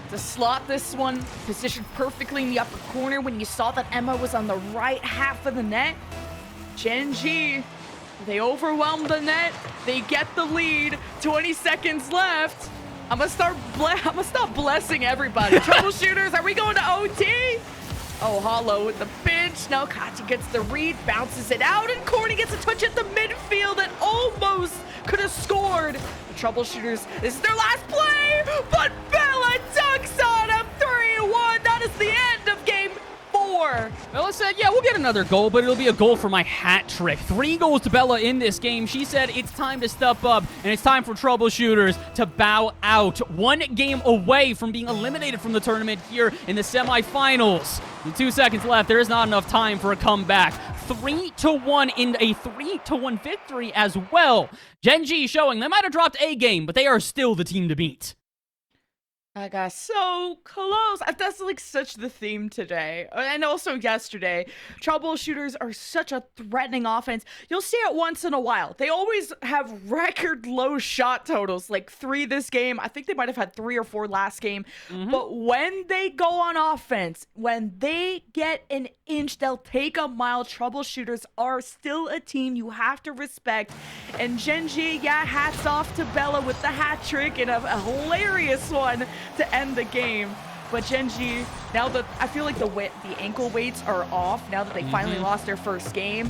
to slot this one, positioned perfectly in the upper corner when you saw that Emma was on the right half of the net. Gen.G, they overwhelmed the net. They get the lead. 20 seconds left. I'm gonna stop blessing everybody. Troubleshooters, are we going to OT? Oh, Hollow with the pinch. Now Katya gets the read, bounces it out, and Corny gets a touch at the midfield and almost could have scored. The Troubleshooters, this is their last play, but Bella dunks on him. 3-1. That is the end of game 4. Bella said, yeah, we'll get another goal, but it'll be a goal for my hat trick. 3 goals to Bella in this game. She said it's time to step up, and it's time for Troubleshooters to bow out. 1 game away from being eliminated from the tournament here in the semifinals. With 2 seconds left, there is not enough time for a comeback. 3-1 in a 3-1 victory as well. Gen.G showing they might have dropped a game, but they are still the team to beat. I got so close. That's like such the theme today. And also yesterday. Troubleshooters are such a threatening offense. You'll see it once in a while. They always have record low shot totals, like 3 this game. I think they might have had 3 or 4 last game. But when they go on offense, when they get an inch, they'll take a mile. Troubleshooters are still a team you have to respect. And Gen.G, yeah, hats off to Bella with the hat trick and a hilarious one to end the game. But Gen.G, now that I feel like the ankle weights are off, now that they finally lost their first game,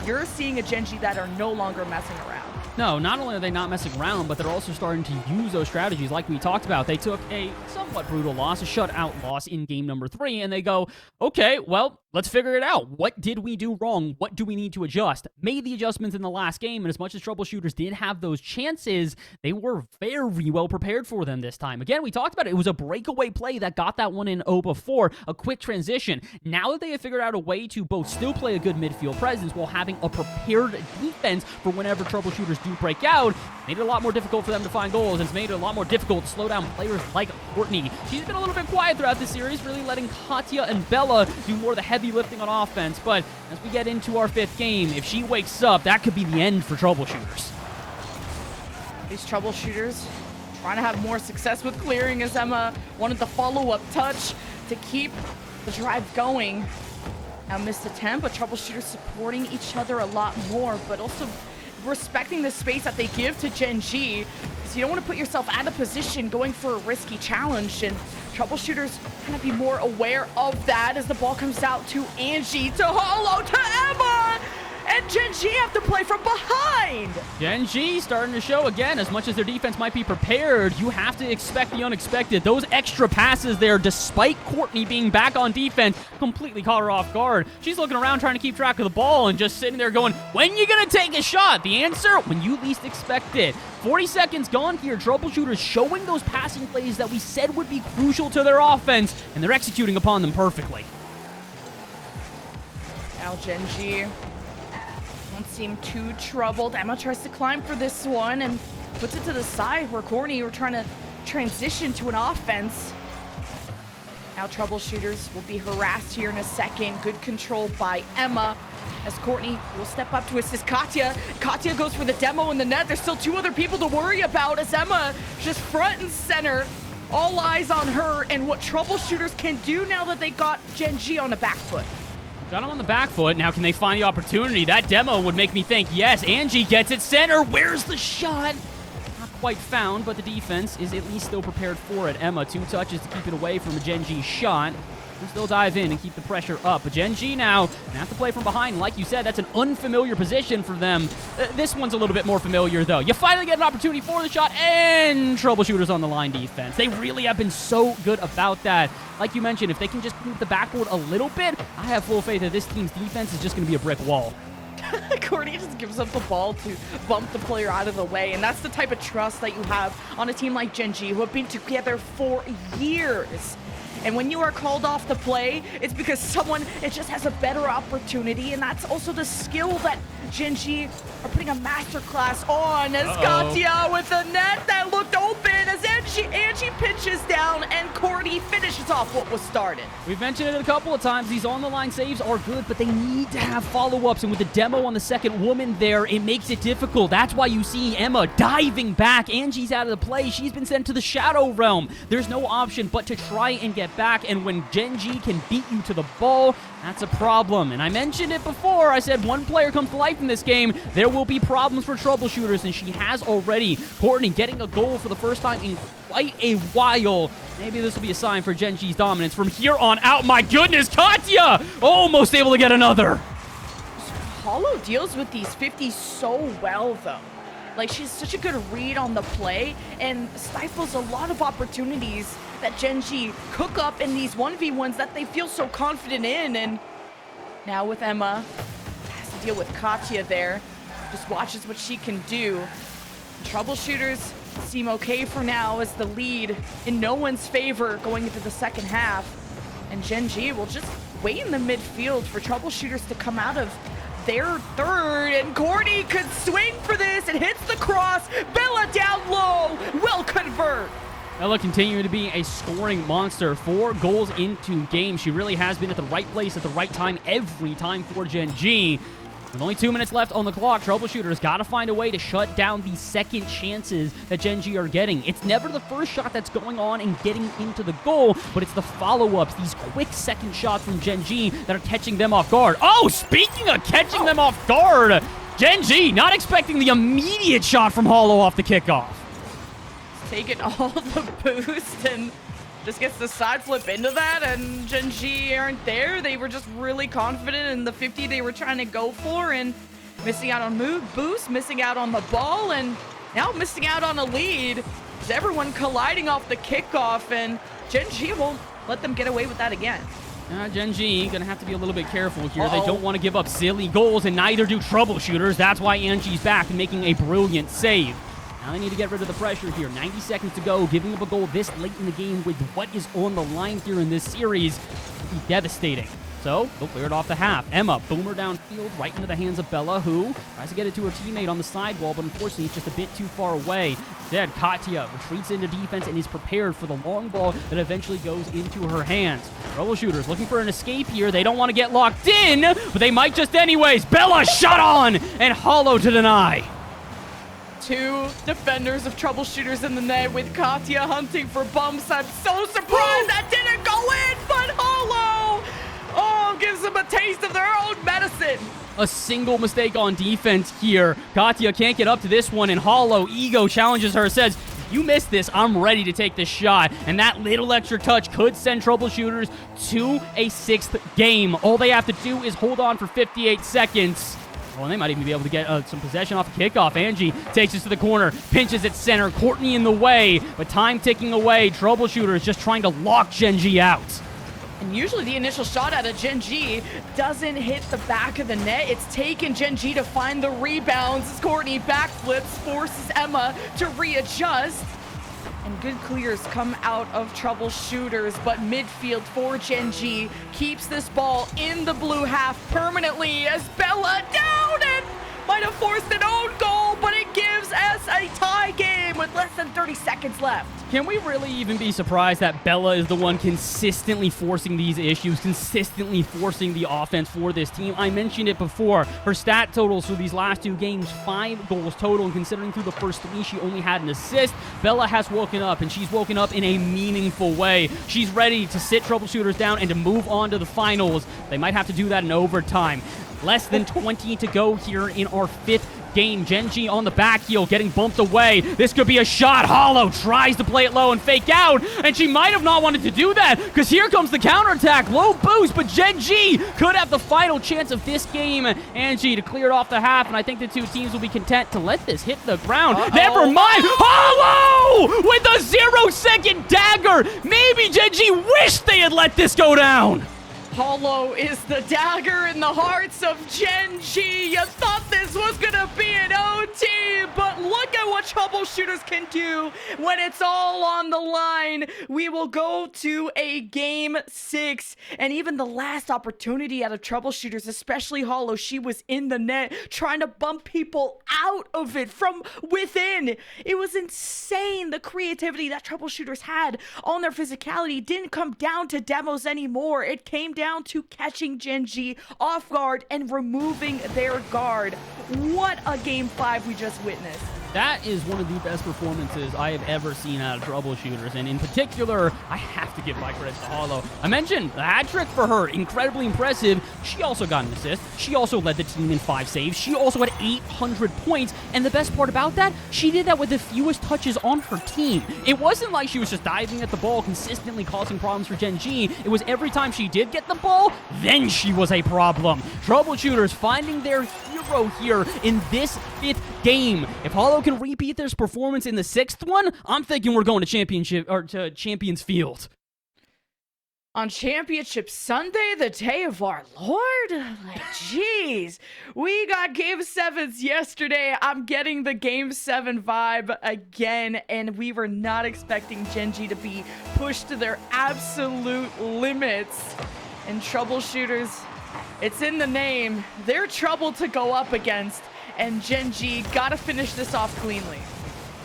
you're seeing a Gen.G that are no longer messing around. No, not only are they not messing around, but they're also starting to use those strategies like we talked about. They took a somewhat brutal loss, a shutout loss in game number 3, and they go, okay, well, let's figure it out. What did we do wrong? What do we need to adjust? Made the adjustments in the last game, and as much as troubleshooters did have those chances, they were very well prepared for them this time. Again, we talked about it. It was a breakaway play that got that one in 0 before, a quick transition. Now that they have figured out a way to both still play a good midfield presence while having a prepared defense for whenever troubleshooters do break out, made it a lot more difficult for them to find goals, and it's made it a lot more difficult to slow down players like Courtney. She's been a little bit quiet throughout this series, really letting Katya and Bella do more of the heavy lifting on offense, but as we get into our 5th game, if she wakes up, that could be the end for troubleshooters. These troubleshooters trying to have more success with clearing as Emma wanted the follow-up touch to keep the drive going. Now missed attempt, but troubleshooters supporting each other a lot more, but also respecting the space that they give to Gen G, because you don't want to put yourself out of position going for a risky challenge, and troubleshooters kind of be more aware of that as the ball comes out to Angie, to Hollow, to Emma, and Gen G have to play from behind. Gen G starting to show again, as much as their defense might be prepared, you have to expect the unexpected. Those extra passes there, despite Courtney being back on defense, completely caught her off guard. She's looking around trying to keep track of the ball and just sitting there going, when you gonna take a shot? The answer, when you least expect it. 40 seconds gone here. Troubleshooters showing those passing plays that we said would be crucial to their offense, and they're executing upon them perfectly. Now Gen G don't seem too troubled. Emma tries to climb for this one and puts it to the side where Courtney were trying to transition to an offense. Now troubleshooters will be harassed here in a second. Good control by Emma as Courtney will step up to assist Katya. Katya goes for the demo in the net. There's still 2 other people to worry about as Emma just front and center. All eyes on her and what troubleshooters can do now that they got Gen G on the back foot. Got him on the back foot. Now can they find the opportunity? That demo would make me think, yes, Angie gets it center. Where's the shot? Not quite found, but the defense is at least still prepared for it. Emma, 2 touches to keep it away from a Gen G shot. We'll still dive in and keep the pressure up. But Gen G now have to play from behind. Like you said, that's an unfamiliar position for them. This one's a little bit more familiar, though. You finally get an opportunity for the shot, and troubleshooters on the line defense. They really have been so good about that. Like you mentioned, if they can just move the backboard a little bit, I have full faith that this team's defense is just going to be a brick wall. Courtney just gives up the ball to bump the player out of the way, and that's the type of trust that you have on a team like Gen G, who have been together for years. And when you are called off the play, it's because someone, it just has a better opportunity, and that's also the skill that Gen G are putting a masterclass on as Katya with the net that looked open as Angie pitches down and Courtney finishes off what was started. We've mentioned it a couple of times. These on-the-line saves are good, but they need to have follow-ups, and with the demo on the second woman there, it makes it difficult. That's why you see Emma diving back. Angie's out of the play. She's been sent to the Shadow Realm. There's no option but to try and get back, and when Gen G can beat you to the ball, that's a problem. And I mentioned it before. I said one player comes to life in this game, there will be problems for troubleshooters, and she has already. Courtney getting a goal for the first time in quite a while. Maybe this will be a sign for Gen G's dominance from here on out. My goodness, Katya almost able to get another. Hollow deals with these 50s so well, though. Like, she's such a good read on the play and stifles a lot of opportunities that Gen G cook up in these 1v1s that they feel so confident in. And now with Emma, has to deal with Katya there. Just watches what she can do. Troubleshooters seem okay for now as the lead in no one's favor going into the second half. And Gen G will just wait in the midfield for troubleshooters to come out of their third, and Courtney could swing for this. It hits the cross. Bella down low will convert. Bella continuing to be a scoring monster. 4 goals into game. She really has been at the right place at the right time every time for Gen G. With only 2 minutes left on the clock, troubleshooters got to find a way to shut down the second chances that Gen G are getting. It's never the first shot that's going on and getting into the goal, but it's the follow-ups, these quick second shots from Gen G that are catching them off guard. Oh, speaking of catching them off guard, Gen G not expecting the immediate shot from Hollow off the kickoff. Taking all the boost and just gets the side flip into that, and Gen G aren't there. They were just really confident in the 50 they were trying to go for, and Missing out on move boost, missing out on the ball, and now missing out on a lead. Is everyone colliding off the kickoff, and Gen G won't let them get away with that again. Gen G gonna have to be a little bit careful here. They don't want to give up silly goals, and neither do troubleshooters. That's why Angie's back and making a brilliant save. Now they need to get rid of the pressure here. 90 seconds to go. Giving up a goal this late in the game with what is on the line here in this series would be devastating. So they'll clear it off the half. Emma, boomer downfield, right into the hands of Bella, who tries to get it to her teammate on the sidewall, but unfortunately it's just a bit too far away. Instead, Katya retreats into defense and is prepared for the long ball that eventually goes into her hands. Troubleshooters looking for an escape here. They don't want to get locked in, but they might just anyways. Bella shot on and Hollow to deny. Two defenders of troubleshooters in the net with Katya hunting for bumps. I'm so surprised that didn't go in, but Hollow, gives them a taste of their own medicine. A single mistake on defense here. Katya can't get up to this one, and Hollow ego challenges her, says, if you miss this, I'm ready to take this shot. And that little extra touch could send troubleshooters to a 6th game. All they have to do is hold on for 58 seconds. Oh, and they might even be able to get some possession off a kickoff. Angie takes us to the corner, pinches at center. Courtney in the way, but time ticking away. Troubleshooters just trying to lock Gen G out. And usually the initial shot out of Gen G doesn't hit the back of the net. It's taken Gen G to find the rebounds as Courtney backflips, forces Emma to readjust. And good clears come out of troubleshooters, but midfield for Gen G keeps this ball in the blue half permanently as Bella down and might have forced an own goal, but it gives us a tie game with less than 30 seconds left. Can we really even be surprised that Bella is the one consistently forcing these issues, consistently forcing the offense for this team? I mentioned it before. Her stat totals for these last 2 games, 5 goals total, and considering through the first 3 she only had an assist, Bella has woken up, and she's woken up in a meaningful way. She's ready to sit troubleshooters down and to move on to the finals. They might have to do that in overtime. Less than 20 to go here in our 5th game. Gen G on the back heel, getting bumped away. This could be a shot. Hollow tries to play it low and fake out, and she might have not wanted to do that because here comes the counterattack. Low boost, but Gen G could have the final chance of this game. Angie to clear it off the half, and I think the 2 teams will be content to let this hit the ground. Never mind. Hollow with a 0-second dagger. Maybe Gen G wished they had let this go down. Hollow is the dagger in the hearts of Gen G. You thought this was gonna be an OT, but look at what troubleshooters can do when it's all on the line. We will go to a game 6, and even the last opportunity out of troubleshooters, especially Hollow, she was in the net trying to bump people out of it from within. It was insane. The creativity that troubleshooters had on their physicality didn't come down to demos anymore. It came down to catching Gen G off guard and removing their guard. What a game 5 we just witnessed. That is one of the best performances I have ever seen out of troubleshooters, and in particular, I have to give my credit to Hollow. I mentioned the hat trick for her, incredibly impressive. She also got an assist. She also led the team in 5 saves. She also had 800 points, and the best part about that, she did that with the fewest touches on her team. It wasn't like she was just diving at the ball, consistently causing problems for Gen G. It was every time she did get the ball, then she was a problem. Troubleshooters finding their hero here in this 5th game. If Hollow can repeat this performance in the 6th one, I'm thinking we're going to championship or to Champions Field. On Championship Sunday, the day of our Lord? Like, jeez. We got Game 7s yesterday. I'm getting the Game 7 vibe again, and we were not expecting Gen G to be pushed to their absolute limits. And troubleshooters, it's in the name. They're trouble to go up against, and Gen G gotta finish this off cleanly.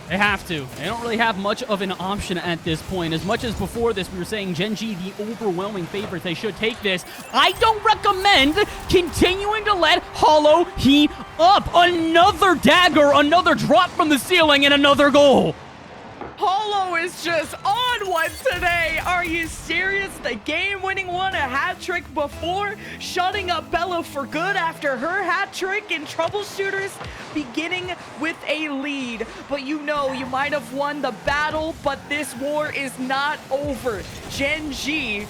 They have to. They don't really have much of an option at this point. As much as before this, we were saying Gen G, the overwhelming favorites. They should take this. I don't recommend continuing to let Hollow heat up. Another dagger, another drop from the ceiling, and another goal. Hollow is just on one today. Are you serious? The game-winning one, a hat trick before, shutting up Bella for good after her hat trick, and troubleshooters beginning with a lead. But you know, you might have won the battle, but this war is not over. Gen G,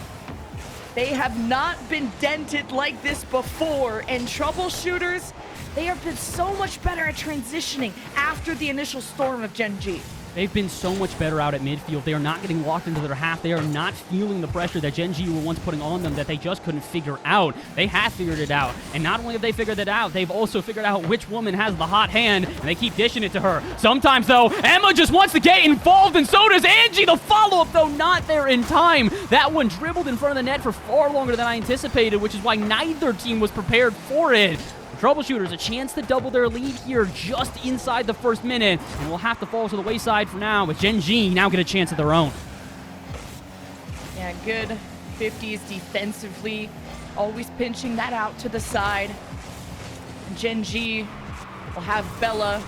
they have not been dented like this before, and troubleshooters, They have been so much better at transitioning after the initial storm of Gen G. They've been so much better out at midfield. They are not getting locked into their half. They are not feeling the pressure that Gen G were once putting on them that they just couldn't figure out. They have figured it out. And not only have they figured it out, they've also figured out which woman has the hot hand, and they keep dishing it to her. Sometimes, though, Emma just wants to get involved, and so does Angie. The follow-up, though, not there in time. That one dribbled in front of the net for far longer than I anticipated, which is why neither team was prepared for it. Troubleshooters, a chance to double their lead here just inside the first minute, and will have to fall to the wayside for now, with Gen G now get a chance of their own. Yeah, good 50s defensively, always pinching that out to the side. Gen G will have Bella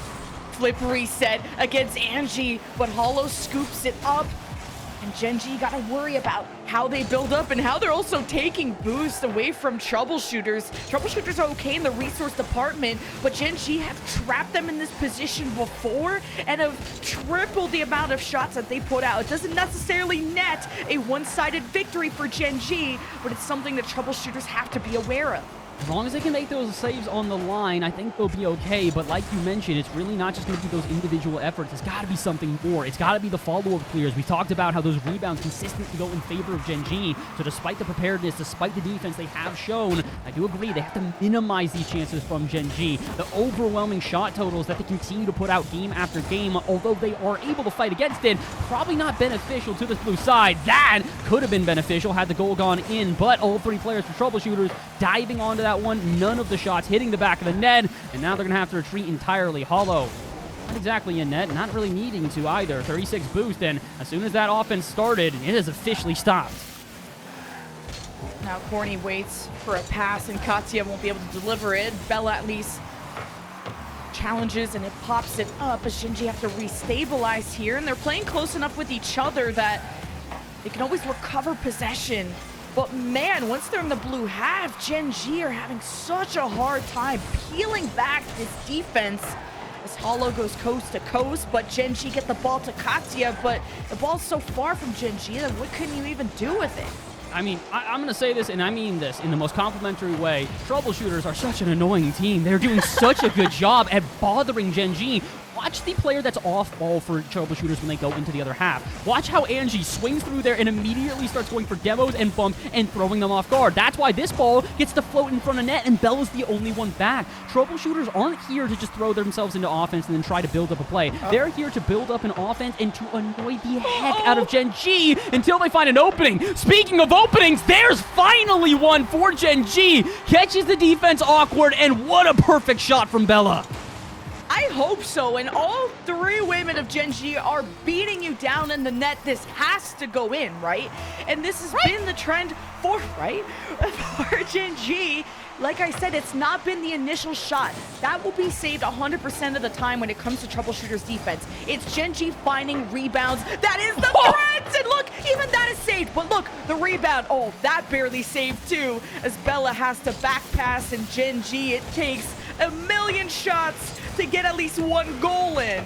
flip reset against Angie, but Hollow scoops it up. And Gen G got to worry about how they build up and how they're also taking boost away from Troubleshooters. Troubleshooters are okay in the resource department, but Gen G have trapped them in this position before and have tripled the amount of shots that they put out. It doesn't necessarily net a one-sided victory for Gen G, but it's something that Troubleshooters have to be aware of. As long as they can make those saves on the line, I think they'll be okay. But like you mentioned, it's really not just going to be those individual efforts. It's got to be something more. It's got to be the follow-up clears. We talked about how those rebounds consistently go in favor of Gen G. So despite the preparedness, despite the defense they have shown, I do agree they have to minimize these chances from Gen G. The overwhelming shot totals that they continue to put out game after game, although they are able to fight against it, probably not beneficial to this blue side. That could have been beneficial had the goal gone in, but all three players for Troubleshooters diving onto that one, none of the shots hitting the back of the net, and now they're going to have to retreat entirely. Hollow, not exactly in net, not really needing to either. 36 boost, and as soon as that offense started, it has officially stopped. Now Corny waits for a pass, and Katya won't be able to deliver it. Bella at least challenges, and it pops it up as Gen G have to restabilize here, and they're playing close enough with each other that they can always recover possession. But man, once they're in the blue half, Gen G are having such a hard time peeling back this defense as Hollow goes coast to coast, but Gen G get the ball to Katya, but the ball's so far from Gen G that what can you even do with it? I mean, I'm going to say this, and I mean this in the most complimentary way. Troubleshooters are such an annoying team. They're doing such a good job at bothering Gen G. Watch the player that's off ball for Troubleshooters when they go into the other half. Watch how Angie swings through there and immediately starts going for demos and bumps and throwing them off guard. That's why this ball gets to float in front of net, and Bella's the only one back. Troubleshooters aren't here to just throw themselves into offense and then try to build up a play. They're here to build up an offense and to annoy the heck out of Gen G until they find an opening. Speaking of openings, there's finally one for Gen G. Catches the defense awkward, and what a perfect shot from Bella. I hope so, and all three women of Gen G are beating you down in the net. This has to go in, right? And this has been the trend for Gen G. Like I said, it's not been the initial shot. That will be saved 100% of the time when it comes to Troubleshooters defense. It's Gen G finding rebounds. That is the threat! And look, even that is saved. But look, the rebound, oh, that barely saved too, as Bella has to back pass, and Gen G, it takes a million shots to get at least one goal in.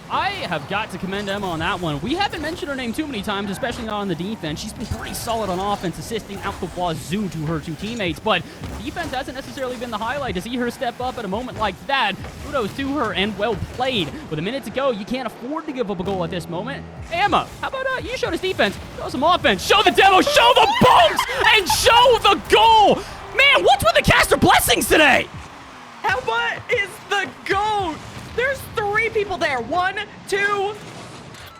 I have got to commend Emma on that one. We haven't mentioned her name too many times, especially not on the defense. She's been pretty solid on offense, assisting out the wazoo to her two teammates, but defense hasn't necessarily been the highlight. To see her step up at a moment like that, kudos to her and well played. With a minute to go, you can't afford to give up a goal at this moment. Hey, Emma, how about you showed us defense, show some offense, show the demo, show the bumps, and show the goal! Man, what's with the caster blessings today? Emma is the GOAT! There's three people there. One, two,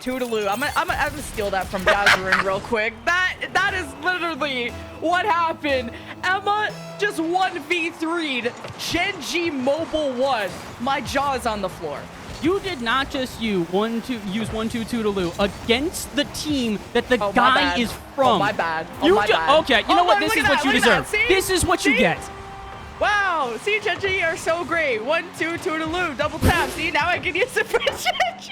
toodaloo. I'm gonna steal that from Dazarin real quick. That is literally what happened. Emma just 1v3'd Gen G Mobile 1. My jaw is on the floor. You did not just use 1-2 toodaloo against the team that the guy is from. Oh, my bad. Oh, my bad. Okay, you know what? This is what you deserve. This is what you get. Wow, see, Gen G are so great. 1-2 toodaloo, double tap. See, now I can use it for Gen G.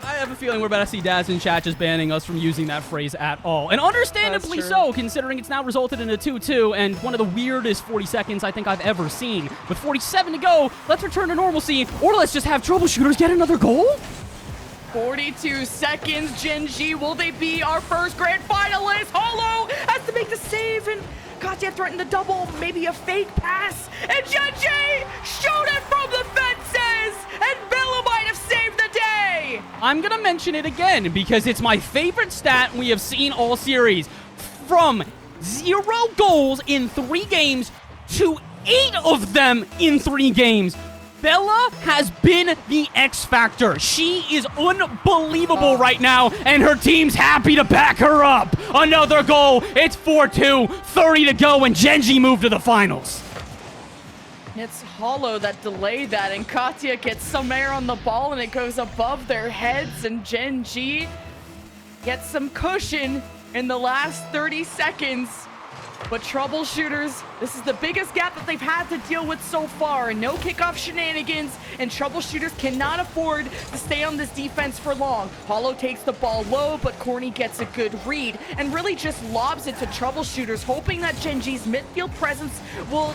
I have a feeling we're about to see Daz in chat just banning us from using that phrase at all. And understandably so, considering it's now resulted in a 2-2 and one of the weirdest 40 seconds I think I've ever seen. With 47 to go, let's return to normalcy, or let's just have Troubleshooters get another goal? 42 seconds. Gen G, will they be our first grand finalist? Hollow has to make the save, and Katya threatened the double, maybe a fake pass. And Gen G showed it from the fences, and Bella might have saved the day. I'm going to mention it again because it's my favorite stat we have seen all series. From 0 goals in 3 games to 8 of them in 3 games. Bella has been the X factor. She is unbelievable right now, and her team's happy to back her up. Another goal. It's 4-2, 30 to go, and Genji moved to the finals. It's Hollow that delayed that, and Katya gets some air on the ball, and it goes above their heads, and Gen G gets some cushion in the last 30 seconds. But Troubleshooters, this is the biggest gap that they've had to deal with so far. No kickoff shenanigans, and Troubleshooters cannot afford to stay on this defense for long. Hollow takes the ball low, but Corny gets a good read and really just lobs it to Troubleshooters, hoping that Gen G's midfield presence will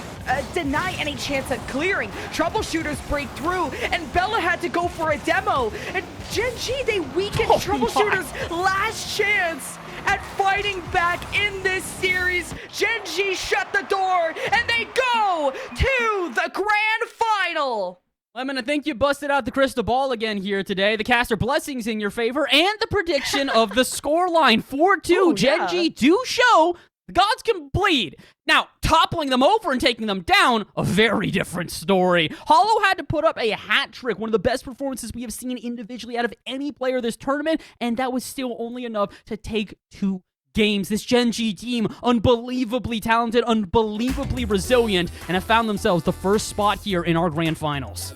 deny any chance at clearing. Troubleshooters break through, and Bella had to go for a demo. And Gen G, they weakened Troubleshooters' last chance at fighting back in this series. Gen G shut the door, and they go to the grand final. Lemon, I think you busted out the crystal ball again here today. The caster blessings in your favor, and the prediction of the scoreline 4-2. Gen G do show the gods can bleed. Now, toppling them over and taking them down, a very different story. Hollow had to put up a hat trick, one of the best performances we have seen individually out of any player this tournament, and that was still only enough to take 2 games. This Gen G team, unbelievably talented, unbelievably resilient, and have found themselves the first spot here in our grand finals.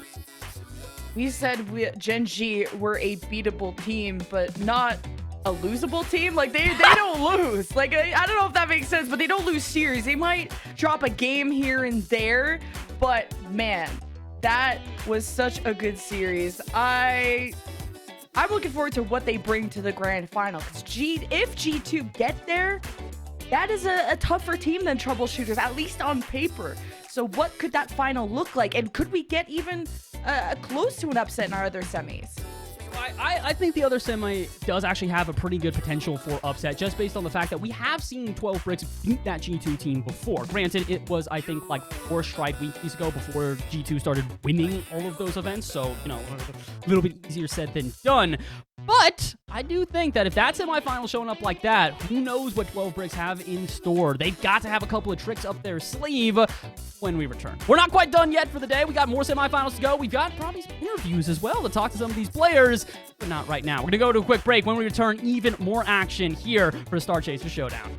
We said Gen G were a beatable team, but not a losable team. Like, they don't lose. Like, I don't know if that makes sense, but they don't lose series. They might drop a game here and there, but man, that was such a good series. I'm looking forward to what they bring to the grand final, because if G2 get there, that is a tougher team than Troubleshooters, at least on paper. So what could that final look like? And could we get even close to an upset in our other semis? I think the other semi does actually have a pretty good potential for upset, just based on the fact that we have seen 12 Bricks beat that G2 team before. Granted, it was, I think, like 4 stride weeks ago before G2 started winning all of those events, so, you know, a little bit easier said than done. But I do think that if that semifinal showing up like that, who knows what 12 Bricks have in store. They've got to have a couple of tricks up their sleeve when we return. We're not quite done yet for the day. We got more semifinals to go. We've got probably some interviews as well to talk to some of these players, but not right now. We're going to go to a quick break. When we return, even more action here for the Star Chaser Showdown.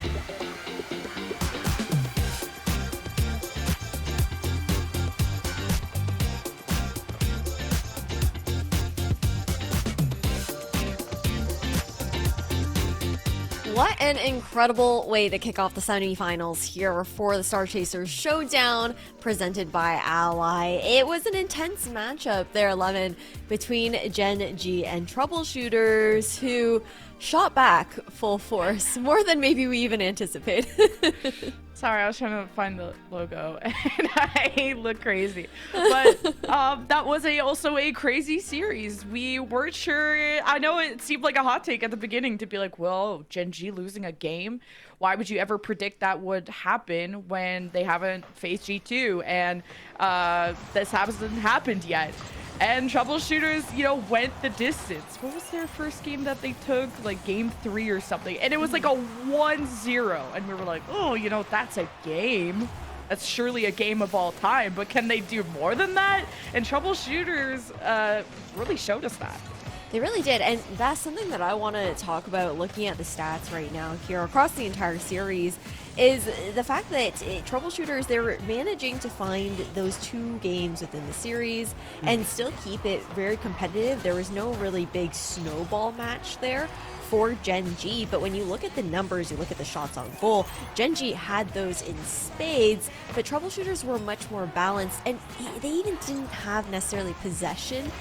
What an incredible way to kick off the semifinals here for the Star Chasers Showdown presented by Ally. It was an intense matchup there, Lemon, between Gen G and Troubleshooters, who shot back full force, more than maybe we even anticipated. Sorry, I was trying to find the logo and I look crazy. But that was also a crazy series. We weren't sure. I know it seemed like a hot take at the beginning to be like, well, Gen G losing a game. Why would you ever predict that would happen when they haven't faced G2 and this hasn't happened yet? And Troubleshooters, you know, went the distance. What was their first game that they took? Like game 3 or something. And it was like a 1-0. And we were like, oh, you know, that's a game. That's surely a game of all time. But can they do more than that? And Troubleshooters really showed us that. They really did, and that's something that I want to talk about looking at the stats right now here across the entire series, is the fact that Troubleshooters, they're managing to find those 2 games within the series and still keep it very competitive. There was no really big snowball match there for Gen G, but when you look at the numbers, you look at the shots on goal, Gen G had those in spades, but Troubleshooters were much more balanced, and they even didn't have necessarily possession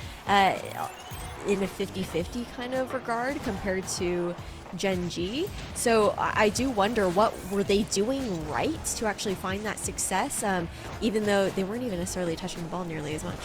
in a 50-50 kind of regard compared to Gen G. So I do wonder, what were they doing right to actually find that success, even though they weren't even necessarily touching the ball nearly as much.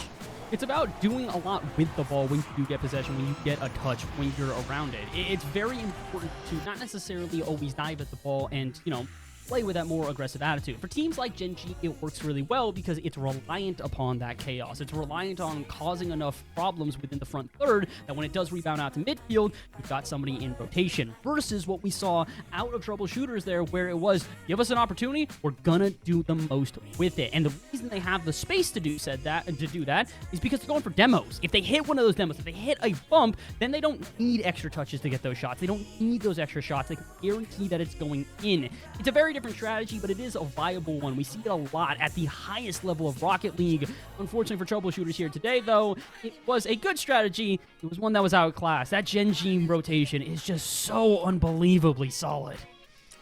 It's about doing a lot with the ball when you do get possession, when you get a touch, when you're around it. It's very important to not necessarily always dive at the ball and, you know, play with that more aggressive attitude. For teams like Gen G, it works really well because it's reliant upon that chaos. It's reliant on causing enough problems within the front third that when it does rebound out to midfield, you've got somebody in rotation. Versus what we saw out of Troubleshooters there, where it was, give us an opportunity, we're gonna do the most with it. And the reason they have the space to do that is because they're going for demos. If they hit one of those demos, if they hit a bump, then they don't need extra touches to get those shots. They don't need those extra shots. They can guarantee that it's going in. It's a very different strategy, but it is a viable one. We see it a lot at the highest level of Rocket League. Unfortunately for Troubleshooters here today, though, it was a good strategy. It was one that was outclassed. That Gen G rotation is just so unbelievably solid.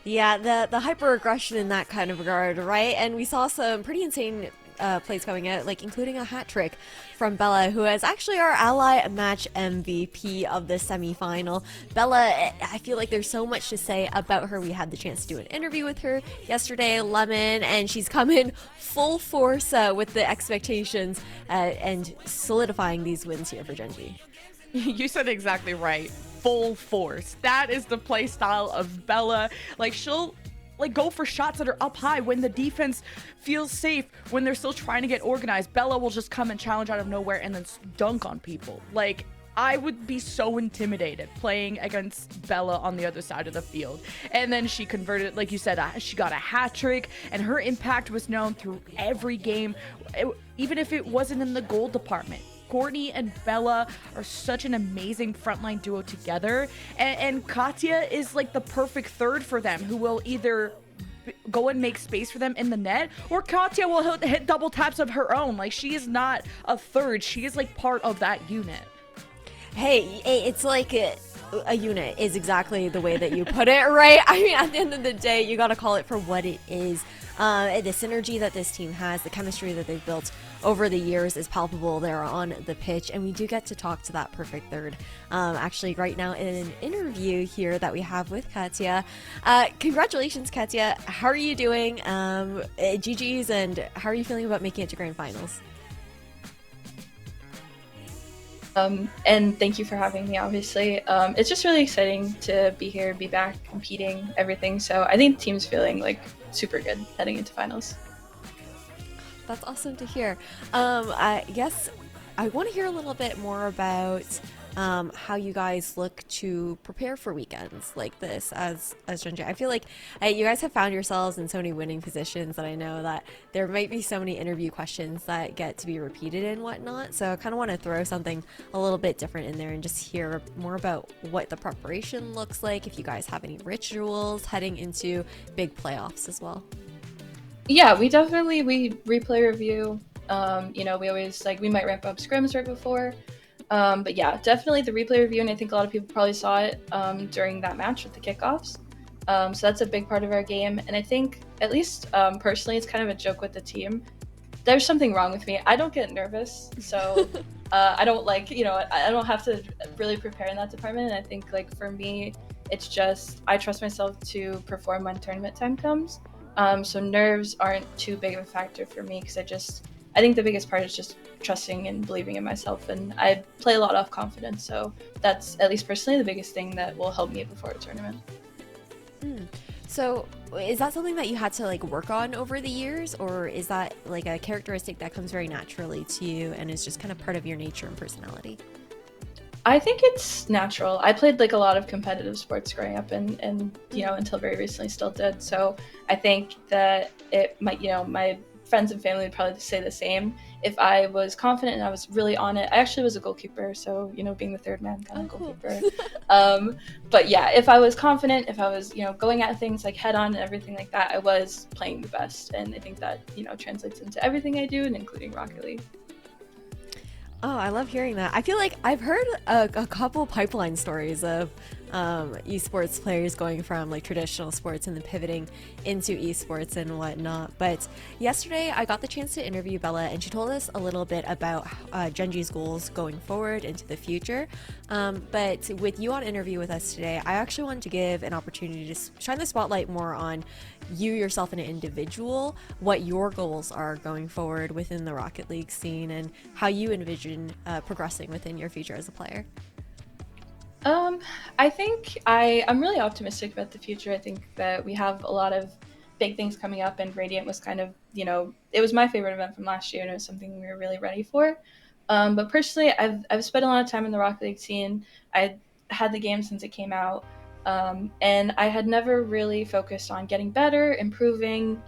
Yeah, the hyper aggression in that kind of regard, right? And we saw some pretty insane plays coming out, like including a hat trick from Bella, who is actually our Ally match MVP of the semifinal. Bella, I feel like there's so much to say about her. We had the chance to do an interview with her yesterday, Lemon, and she's come in full force with the expectations and solidifying these wins here for Gen G. You said exactly right. Full force. That is the play style of Bella. Like, she'll go for shots that are up high when the defense feels safe, when they're still trying to get organized. Bella will just come and challenge out of nowhere and then dunk on people. Like, I would be so intimidated playing against Bella on the other side of the field. And then she converted, like you said, she got a hat trick, and her impact was known through every game, even if it wasn't in the goal department. Courtney and Bella are such an amazing frontline duo together, and Katya is like the perfect third for them, who will either go and make space for them in the net, or Katya will hit double taps of her own. Like, she is not a third, she is like part of that unit. Hey, it's like a unit is exactly the way that you put it, right? I mean, at the end of the day, you gotta call it for what it is. The synergy that this team has, the chemistry that they've built over the years is palpable there on the pitch, and we do get to talk to that perfect third actually right now in an interview here that we have with Katya. Congratulations, Katya. How are you doing? GG's, and how are you feeling about making it to grand finals? And thank you for having me, obviously. It's just really exciting to be here, be back, competing, everything. So I think the team's feeling like super good heading into finals. That's awesome to hear. I guess I want to hear a little bit more about how you guys look to prepare for weekends like this as Gen G. I feel like you guys have found yourselves in so many winning positions that I know that there might be so many interview questions that get to be repeated and whatnot. So I kind of want to throw something a little bit different in there and just hear more about what the preparation looks like, if you guys have any rituals heading into big playoffs as well. Yeah, we replay review. We always we might ramp up scrims right before. But yeah, definitely the replay review, and I think a lot of people probably saw it during that match with the kickoffs. So that's a big part of our game, and I think, at least personally, it's kind of a joke with the team. There's something wrong with me. I don't get nervous, so I don't I don't have to really prepare in that department. And I think for me, it's just I trust myself to perform when tournament time comes. So nerves aren't too big of a factor for me because I think the biggest part is just trusting and believing in myself, and I play a lot off confidence, so that's, at least personally, the biggest thing that will help me before a tournament. So is that something that you had to work on over the years, or is that a characteristic that comes very naturally to you and is just kind of part of your nature and personality? I think it's natural. I played a lot of competitive sports growing up and until very recently still did. So I think that it might, my friends and family would probably say the same. If I was confident and I was really on it, I actually was a goalkeeper. So, being the third man kind of goalkeeper. But yeah, if I was confident, if I was, going at things head on and everything like that, I was playing the best. And I think that, translates into everything I do, and including Rocket League. Oh, I love hearing that. I feel like I've heard a couple pipeline stories of esports players going from traditional sports and then pivoting into esports and whatnot. But yesterday I got the chance to interview Bella, and she told us a little bit about Gen G's goals going forward into the future. But with you on interview with us today, I actually wanted to give an opportunity to shine the spotlight more on you yourself, an individual, what your goals are going forward within the Rocket League scene, and how you envision progressing within your future as a player. I think I'm really optimistic about the future. I think that we have a lot of big things coming up, and Radiant was kind of, it was my favorite event from last year, and it was something we were really ready for. But personally, I've spent a lot of time in the Rocket League scene. I had the game since it came out, and I had never really focused on getting better, improving,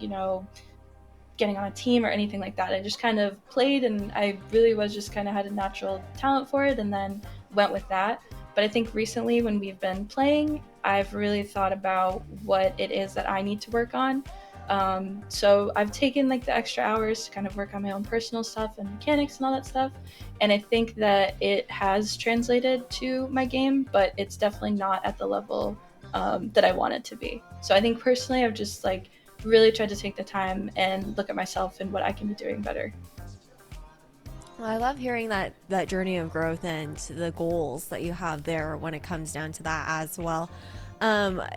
getting on a team or anything like that. I just kind of played, and I really was just kind of had a natural talent for it, and then went with that. But I think recently, when we've been playing, I've really thought about what it is that I need to work on. So I've taken the extra hours to kind of work on my own personal stuff and mechanics and all that stuff. And I think that it has translated to my game, but it's definitely not at the level that I want it to be. So I think personally, I've just really tried to take the time and look at myself and what I can be doing better. Well, I love hearing that journey of growth and the goals that you have there when it comes down to that as well. Are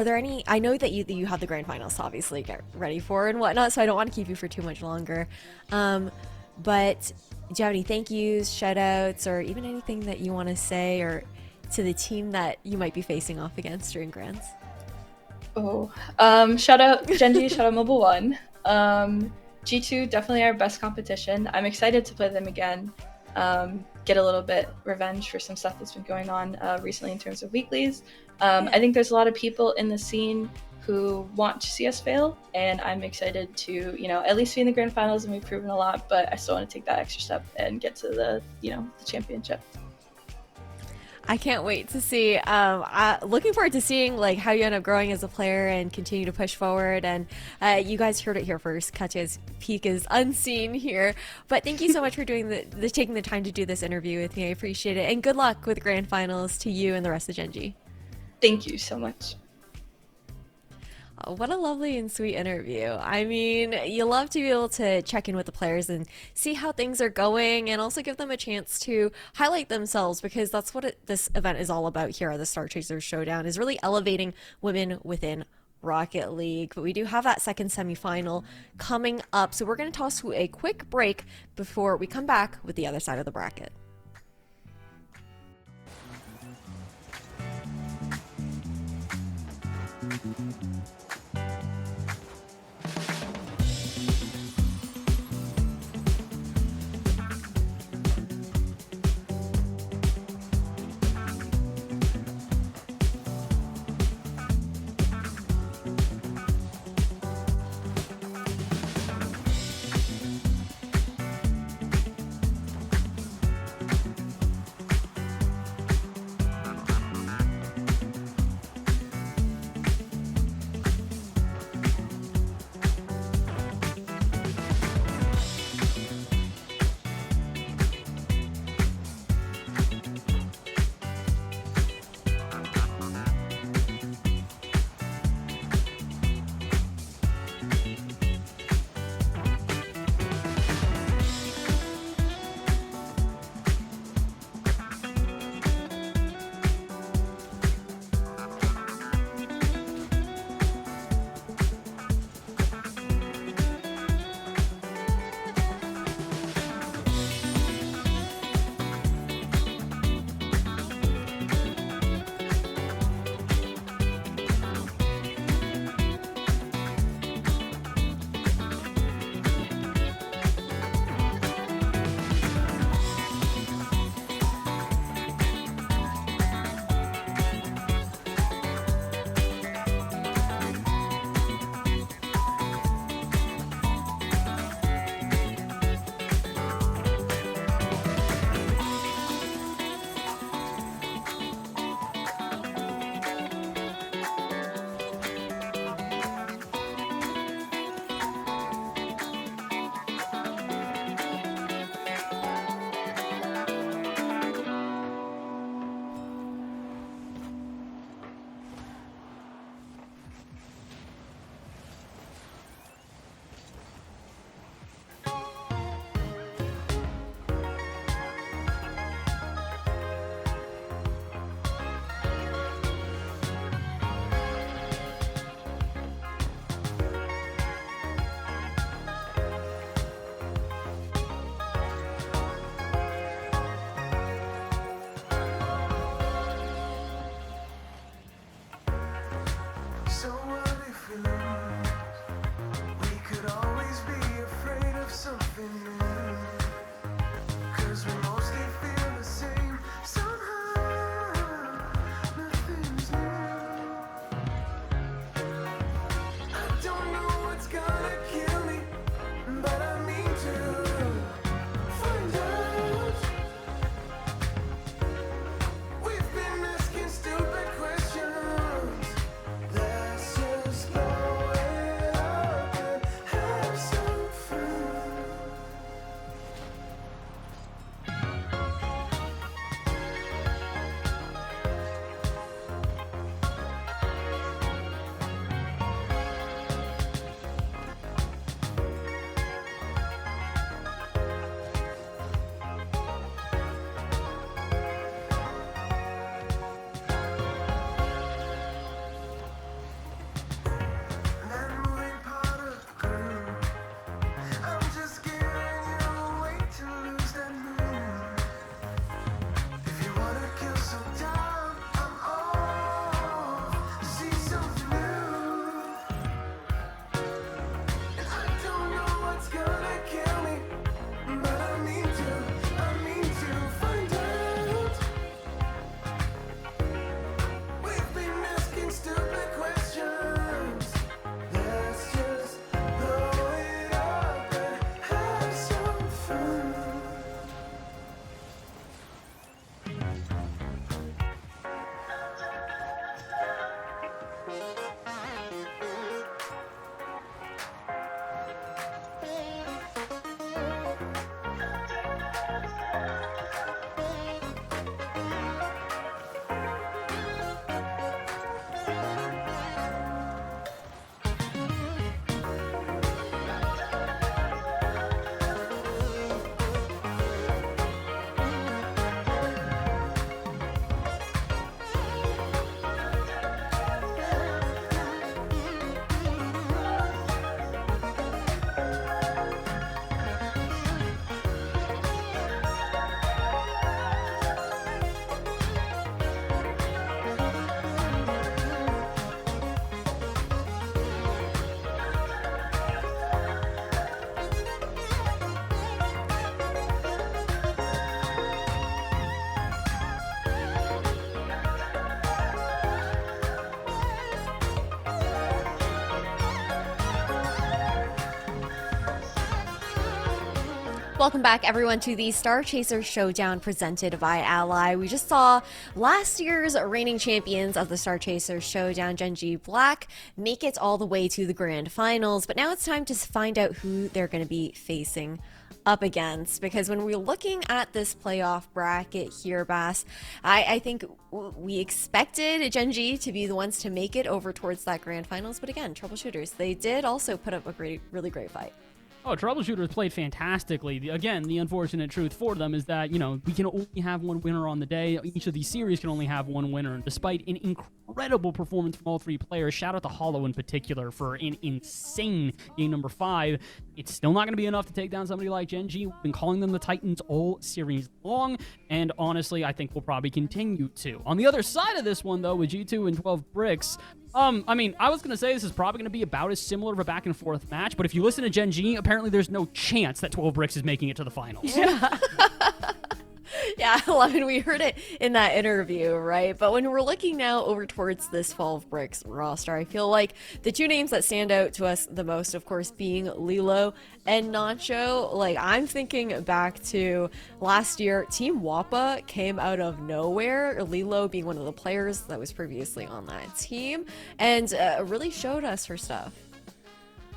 there any, I know that you have the grand finals to obviously get ready for and whatnot, so I don't want to keep you for too much longer. But do you have any thank yous, shout outs, or even anything that you want to say or to the team that you might be facing off against during grands? Shout out Gen G, shout out Mobile One. G2, definitely our best competition. I'm excited to play them again, get a little bit revenge for some stuff that's been going on recently in terms of weeklies. I think there's a lot of people in the scene who want to see us fail, and I'm excited to, at least be in the grand finals, and we've proven a lot, but I still want to take that extra step and get to the championship. I can't wait to see. Looking forward to seeing how you end up growing as a player and continue to push forward. And you guys heard it here first. Katya's peak is unseen here. But thank you so much for doing taking the time to do this interview with me. I appreciate it. And good luck with grand finals to you and the rest of Gen G. Thank you so much. Oh, what a lovely and sweet interview. I mean, you love to be able to check in with the players and see how things are going, and also give them a chance to highlight themselves, because that's what this event is all about here at the Star Chasers Showdown, is really elevating women within Rocket League. But we do have that second semifinal coming up, so we're going to toss to a quick break before we come back with the other side of the bracket. Welcome back, everyone, to the Star Chaser Showdown presented by Ally. We just saw last year's reigning champions of the Star Chaser Showdown, Gen G Black, make it all the way to the grand finals, but now it's time to find out who they're going to be facing up against, because when we're looking at this playoff bracket here, Bass, I think we expected Gen G to be the ones to make it over towards that grand finals, but again, troubleshooters, they did also put up a really great fight. Oh, Troubleshooters played fantastically. Again, the unfortunate truth for them is that, you know, we can only have one winner on the day. Each of these series can only have one winner. And despite an incredible performance from all three players, shout out to Hollow in particular for an insane game number 5, it's still not going to be enough to take down somebody like Gen G. We've been calling them the Titans all series long, and honestly, I think we'll probably continue to. On the other side of this one, though, with G2 and 12 Bricks, I mean, I was going to say this is probably going to be about as similar of a back and forth match, but if you listen to Gen G, apparently there's no chance that 12 Bricks is making it to the finals. Yeah. Yeah, I mean, we heard it in that interview, right? But when we're looking now over towards this 12 Bricks roster, I feel like the two names that stand out to us the most, of course, being Lilo and Nacho. Like, I'm thinking back to last year, Team Wappa came out of nowhere, Lilo being one of the players that was previously on that team, and really showed us her stuff.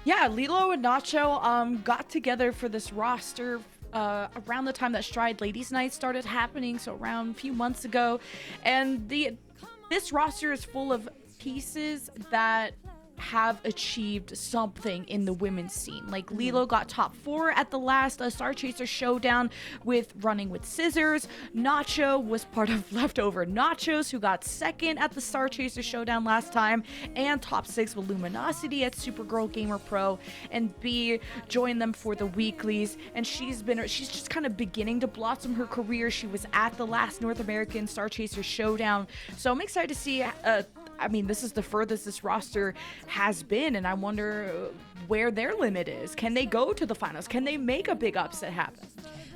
Yeah, Lilo and Nacho got together for this roster around the time that Stride Ladies Night started happening, so around a few months ago. And this roster is full of pieces that have achieved something in the women's scene. Like Lilo got top 4 at the last Star Chaser Showdown with Running with Scissors. Nacho was part of Leftover Nachos, who got 2nd at the Star Chaser Showdown last time, and top 6 with Luminosity at Supergirl Gamer Pro. And B joined them for the weeklies, and she's just kind of beginning to blossom her career. She was at the last North American Star Chaser Showdown, so I'm excited to see I mean, this is the furthest this roster has been, and I wonder where their limit is. Can they go to the finals? Can they make a big upset happen?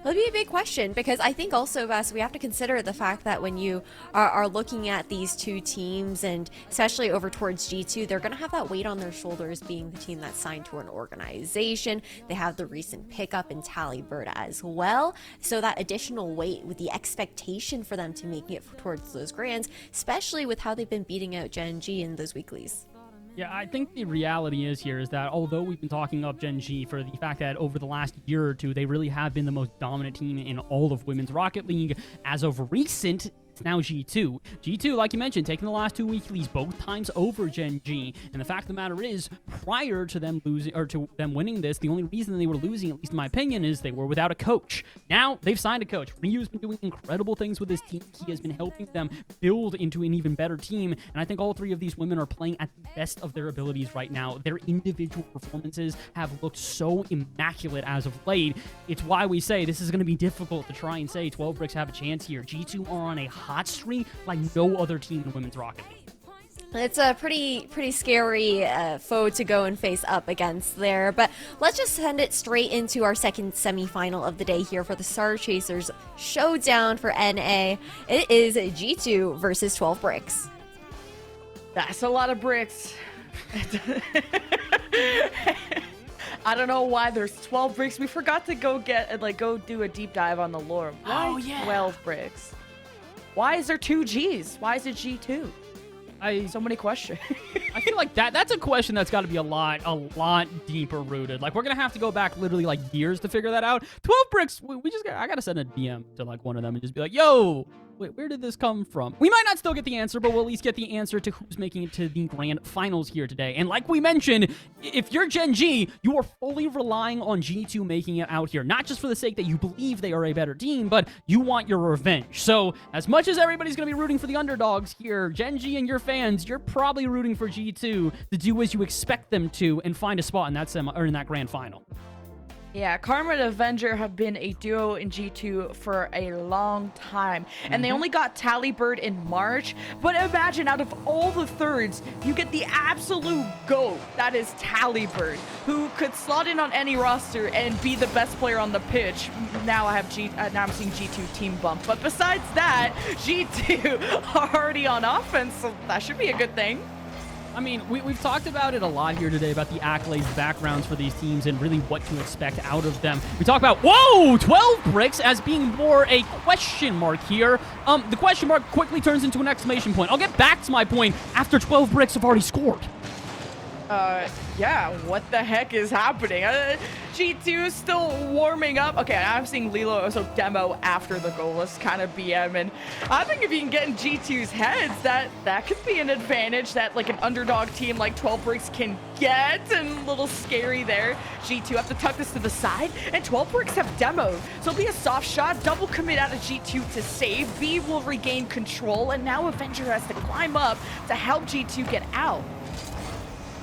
That'd be a big question, because I think also, Bess, we have to consider the fact that when you are looking at these two teams, and especially over towards G2, they're going to have that weight on their shoulders being the team that's signed to an organization. They have the recent pickup in Talibird as well. So that additional weight with the expectation for them to make it towards those grands, especially with how they've been beating out Gen G in those weeklies. Yeah, I think the reality is that although we've been talking up Gen G for the fact that over the last year or two, they really have been the most dominant team in all of Women's Rocket League, as of recent, it's now G2. G2, like you mentioned, taking the last 2 weeklies both times over Gen G. And the fact of the matter is, prior to them losing, or to them winning this, the only reason they were losing, at least in my opinion, is they were without a coach. Now they've signed a coach. Ryu's been doing incredible things with his team. He has been helping them build into an even better team. And I think all 3 of these women are playing at the best of their abilities right now. Their individual performances have looked so immaculate as of late. It's why we say this is going to be difficult to try and say 12 Bricks have a chance here. G2 are on a hot streak like no other team in Women's Rocket League. It's a pretty scary foe to go and face up against there. But let's just send it straight into our second semifinal of the day here for the Star Chasers Showdown for NA. It is G2 versus 12 Bricks. That's a lot of bricks. I don't know why there's 12 bricks. We forgot to go do a deep dive on the lore. Why 12 bricks? Why is there 2 Gs? Why is it G2? So many questions. I feel like that's a question that's got to be a lot deeper rooted. Like, we're going to have to go back literally like years to figure that out. 12 Bricks, I got to send a DM to like one of them and just be like, yo, wait, where did this come from? We might not still get the answer, but we'll at least get the answer to who's making it to the grand finals here today. And like we mentioned, if you're Gen G, you are fully relying on G2 making it out here. Not just for the sake that you believe they are a better team, but you want your revenge. So as much as everybody's going to be rooting for the underdogs here, Gen G and your fans, you're probably rooting for G2 to do as you expect them to and find a spot in that in that grand final. Yeah, Karma and Avenger have been a duo in G2 for a long time, and they only got Talibird in March. But imagine, out of all the thirds, you get the absolute GOAT, that is Talibird, who could slot in on any roster and be the best player on the pitch. Now I'm seeing G2 team bump, but besides that, G2 are already on offense, so that should be a good thing. I mean, we've talked about it a lot here today about the accolades, backgrounds for these teams, and really what to expect out of them. We talk about, whoa, 12 bricks as being more a question mark here. The question mark quickly turns into an exclamation point. I'll get back to my point after 12 bricks have already scored. Yeah, what the heck is happening? G2 is still warming up. Okay, I'm seeing Lilo also demo after the goalless kind of BM, and I think if you can get in G2's heads, that could be an advantage that like an underdog team like 12 Bricks can get, and a little scary there. G2 have to tuck this to the side, and 12 Bricks have demoed, so it'll be a soft shot, double commit out of G2 to save. B will regain control, and now Avenger has to climb up to help G2 get out.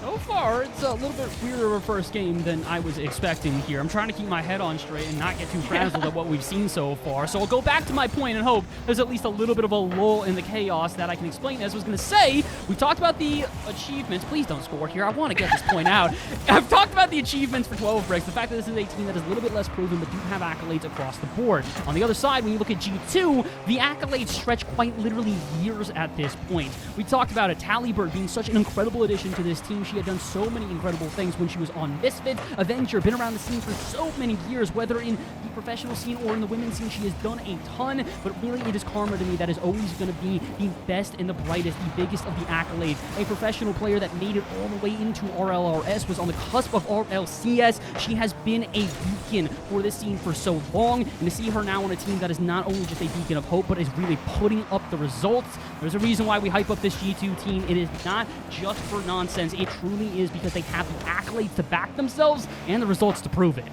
So far, it's a little bit weirder of a first game than I was expecting here. I'm trying to keep my head on straight and not get too frazzled at what we've seen so far. So I'll go back to my point and hope there's at least a little bit of a lull in the chaos that I can explain. As I was going to say, we talked about the achievements. Please don't score here. I want to get this point out. I've talked about the achievements for 12 Bricks. The fact that this is a team that is a little bit less proven but do have accolades across the board. On the other side, when you look at G2, the accolades stretch quite literally years at this point. We talked about it. Talibird being such an incredible addition to this team. She had done so many incredible things when she was on Misfit. Avenger, been around the scene for so many years, whether in the professional scene or in the women's scene. She has done a ton, but really it is Karma to me that is always going to be the best and the brightest, the biggest of the accolades. A professional player that made it all the way into RLRS, was on the cusp of RLCS. She has been a beacon for this scene for so long, and to see her now on a team that is not only just a beacon of hope, but is really putting up the results. There's a reason why we hype up this G2 team. It is not just for nonsense. It truly is because they have the accolades to back themselves and the results to prove it.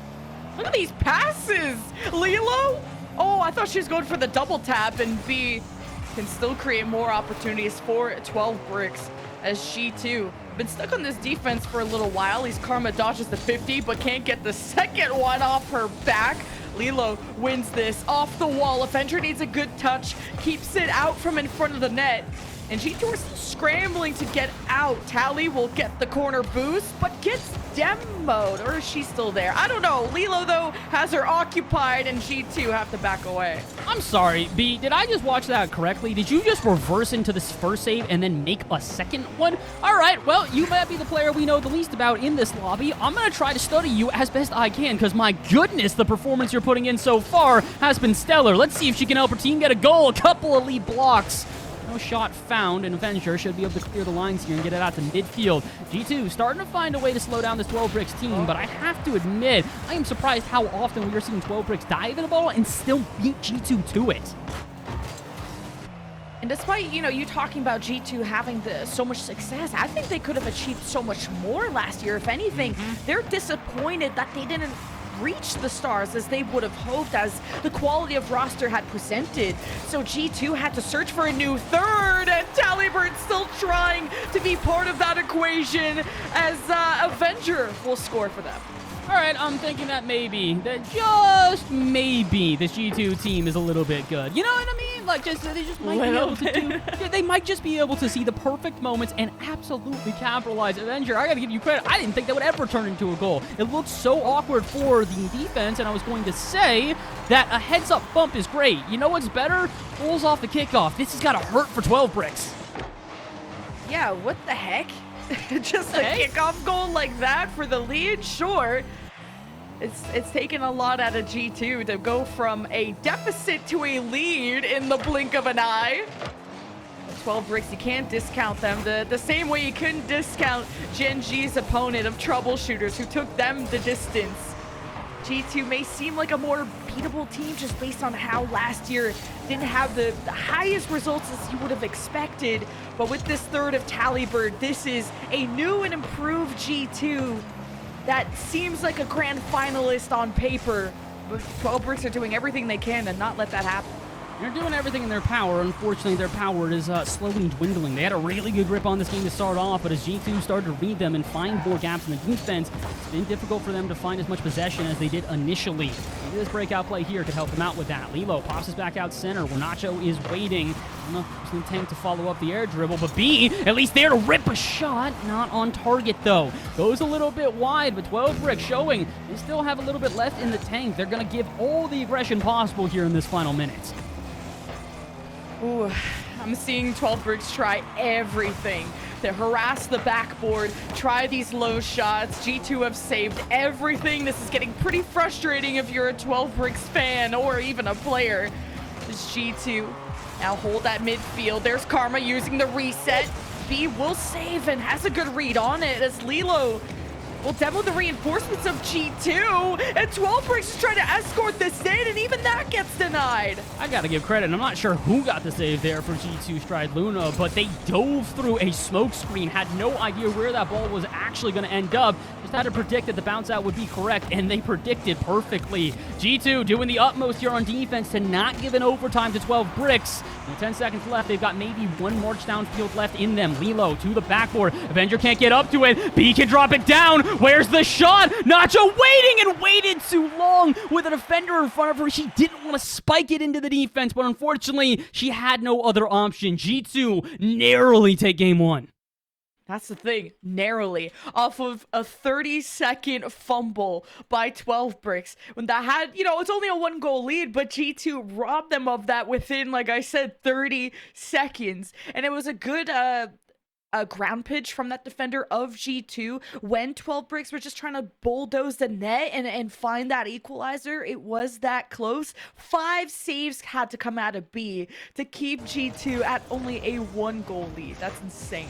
Look at these passes! Lilo? Oh, I thought she was going for the double tap, and B can still create more opportunities for 12 Bricks as G2 been stuck on this defense for a little while. He's Karma dodges the 50, but can't get the second one off her back. Lilo wins this off the wall. Avenger needs a good touch, keeps it out from in front of the net. And G2 are still scrambling to get out. Tally will get the corner boost, but gets demoed. Or is she still there? I don't know. Lilo, though, has her occupied, and G2 have to back away. I'm sorry, B, did I just watch that correctly? Did you just reverse into this first save and then make a second one? All right, well, you might be the player we know the least about in this lobby. I'm going to try to study you as best I can, because my goodness, the performance you're putting in so far has been stellar. Let's see if she can help her team get a goal. A couple of lead blocks. No shot found, and Avenger should be able to clear the lines here and get it out to midfield. G2 starting to find a way to slow down this 12 Bricks team, but I have to admit, I am surprised how often we are seeing 12 Bricks dive in the ball and still beat G2 to it. And despite, you talking about G2 having so much success, I think they could have achieved so much more last year. If anything, they're disappointed that they didn't reach the stars as they would have hoped, as the quality of roster had presented. So G2 had to search for a new third, and Talibird still trying to be part of that equation as Avenger will score for them. All right, I'm thinking that just maybe, this G2 team is a little bit good. You know what I mean? Like, they just might be able to do. They might just be able to see the perfect moments and absolutely capitalize. Avenger, I gotta give you credit. I didn't think that would ever turn into a goal. It looked so awkward for the defense, and I was going to say that a heads-up bump is great. You know what's better? Pulls off the kickoff. This has got to hurt for 12 Bricks. Yeah, what the heck? Just a kickoff goal like that for the lead? Sure. It's taken a lot out of G2 to go from a deficit to a lead in the blink of an eye. 12 Bricks, you can't discount them. The same way you couldn't discount Gen G's opponent of troubleshooters who took them the distance. G2 may seem like a more beatable team just based on how last year didn't have the highest results as you would have expected. But with this third of Talibird, this is a new and improved G2 that seems like a grand finalist on paper. But 12 Bricks are doing everything they can to not let that happen. They're doing everything in their power. Unfortunately, their power is slowly dwindling. They had a really good grip on this game to start off, but as G2 started to read them and find more gaps in the defense, it's been difficult for them to find as much possession as they did initially. Maybe this breakout play here could help them out with that. Lilo pops us back out center, where Nacho is waiting. I don't know if he's intent to follow up the air dribble, but B, at least there to rip a shot. Not on target, though. Goes a little bit wide, but 12 Bricks showing they still have a little bit left in the tank. They're going to give all the aggression possible here in this final minute. Ooh, I'm seeing 12 Bricks try everything to harass the backboard, try these low shots. G2 have saved everything. This is getting pretty frustrating if you're a 12 Bricks fan or even a player. This G2 now hold that midfield. There's Karma using the reset. B will save and has a good read on it as Lilo will demo the reinforcements of G2, and 12 Bricks is trying to escort this in, and even that gets denied. I gotta give credit. I'm not sure who got the save there for G2 Stride Luna, but they dove through a smoke screen, had no idea where that ball was actually going to end up. Just had to predict that the bounce out would be correct, and they predicted perfectly. G2 doing the utmost here on defense to not give an overtime to 12 Bricks. With 10 seconds left, they've got maybe one march downfield left in them. Lilo to the backboard. Avenger can't get up to it. B can drop it down. Where's the shot? Nacho waiting and waited too long with a defender in front of her. She didn't want to spike it into the defense, but unfortunately, she had no other option. G2 narrowly take game one. That's the thing, narrowly, off of a 30-second fumble by 12 Bricks. When that had, it's only a 1-goal lead, but G2 robbed them of that within, like I said, 30 seconds. And it was a good ground pitch from that defender of G2 when 12 Bricks were just trying to bulldoze the net and find that equalizer. It was that close. 5 saves had to come out of B to keep G2 at only a 1-goal lead. That's insane.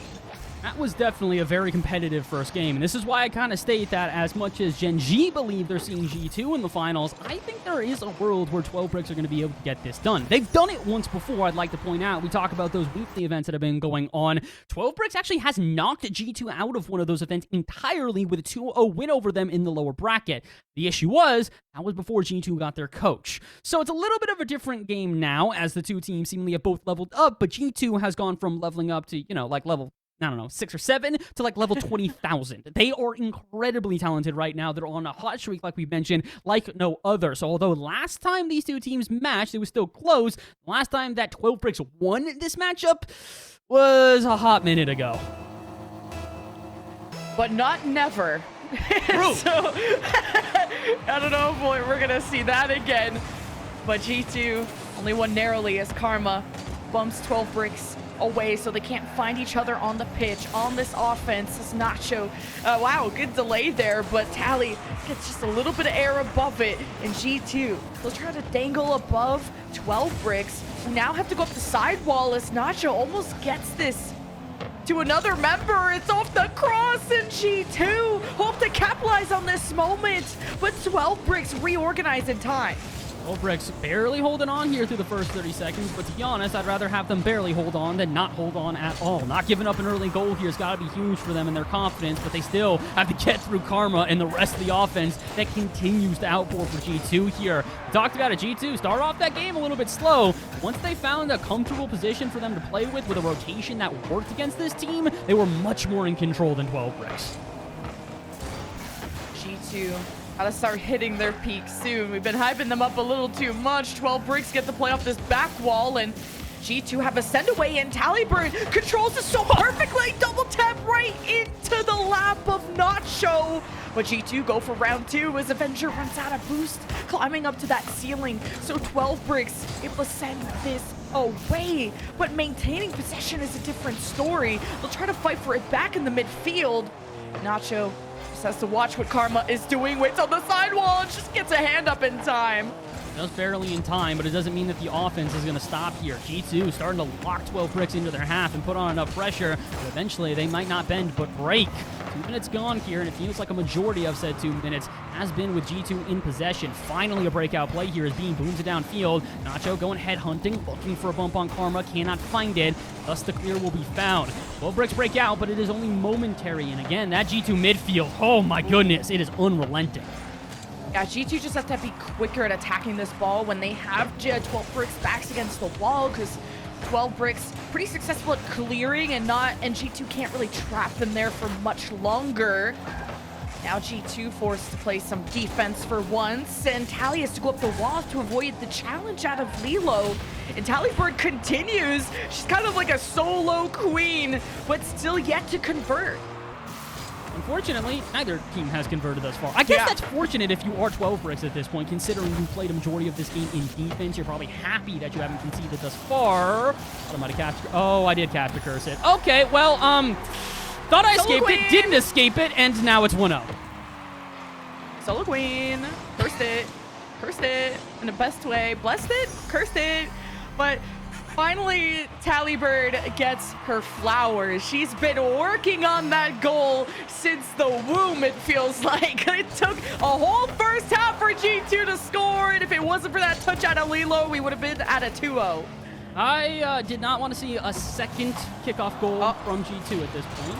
That was definitely a very competitive first game, and this is why I kind of state that as much as Gen G believe they're seeing G2 in the finals, I think there is a world where 12 Bricks are going to be able to get this done. They've done it once before, I'd like to point out. We talk about those weekly events that have been going on. 12 Bricks actually has knocked G2 out of one of those events entirely with a 2-0 win over them in the lower bracket. The issue was, that was before G2 got their coach. So it's a little bit of a different game now, as the two teams seemingly have both leveled up, but G2 has gone from leveling up to, like level 6 or 7 to like level 20,000. They are incredibly talented right now. They're on a hot streak, like we mentioned, like no other. So although last time these two teams matched, it was still close. Last time that 12 Bricks won this matchup was a hot minute ago. But not never. So, I don't know if we're going to see that again. But G2 only won narrowly as Karma bumps 12 Bricks away, so they can't find each other on the pitch. On this offense, this Nacho, wow, good delay there, but Tally gets just a little bit of air above it, and G2 will try to dangle above 12 Bricks. We now have to go up the sidewall as Nacho almost gets this to another member. It's off the cross, and G2 hope to capitalize on this moment, but 12 Bricks reorganize in time. 12 Bricks barely holding on here through the first 30 seconds, but to be honest, I'd rather have them barely hold on than not hold on at all. Not giving up an early goal here has got to be huge for them and their confidence, but they still have to get through Karma and the rest of the offense that continues to outpour for G2 here. We talked about it, G2 start off that game a little bit slow. Once they found a comfortable position for them to play with a rotation that worked against this team, they were much more in control than 12 Bricks. G2 gotta start hitting their peak soon. We've been hyping them up a little too much. 12 Bricks get to play off this back wall, and G2 have a send away, and Tallybird controls it so perfectly. Double tap right into the lap of Nacho. But G2 go for round 2 as Avenger runs out of boost, climbing up to that ceiling. So 12 Bricks able to send this away, but maintaining possession is a different story. They'll try to fight for it back in the midfield. Nacho just has to watch what Karma is doing, waits on the sidewall, and just gets a hand up in time. Just barely in time, but it doesn't mean that the offense is going to stop here. G2 starting to lock 12 Bricks into their half and put on enough pressure, but eventually they might not bend, but break. 2 minutes gone here, and it feels like a majority of said 2 minutes has been with G2 in possession. Finally, a breakout play here as Beam booms it downfield. Nacho going head hunting, looking for a bump on Karma, cannot find it. Thus, the clear will be found. 12 Bricks break out, but it is only momentary. And again, that G2 midfield, oh my goodness, it is unrelenting. Yeah, G2 just has to be quicker at attacking this ball when they have 12 Bricks backs against the wall, because 12 Bricks pretty successful at clearing and G2 can't really trap them there for much longer. Now G2 forced to play some defense for once, and Tally has to go up the wall to avoid the challenge out of Lilo. And Tallybird continues. She's kind of like a solo queen, but still yet to convert. unfortunately, neither team has converted thus far. I guess Yeah. that's fortunate if you are 12 bricks at this point, considering you played a majority of this game in defense. You're probably happy that you haven't conceded thus far. I might have cast. Oh, I did cast a curse it. Okay, well, thought I escaped it, didn't escape it, and now it's 1-0. Solo Queen. Cursed it in the best way. Blessed it, cursed it. But finally, Tallybird gets her flowers. She's been working on that goal since the womb, it feels like. It took a whole first half for G2 to score, and if it wasn't for that touch out of Lilo, we would have been at a 2-0. I did not want to see a second kickoff goal from G2 at this point.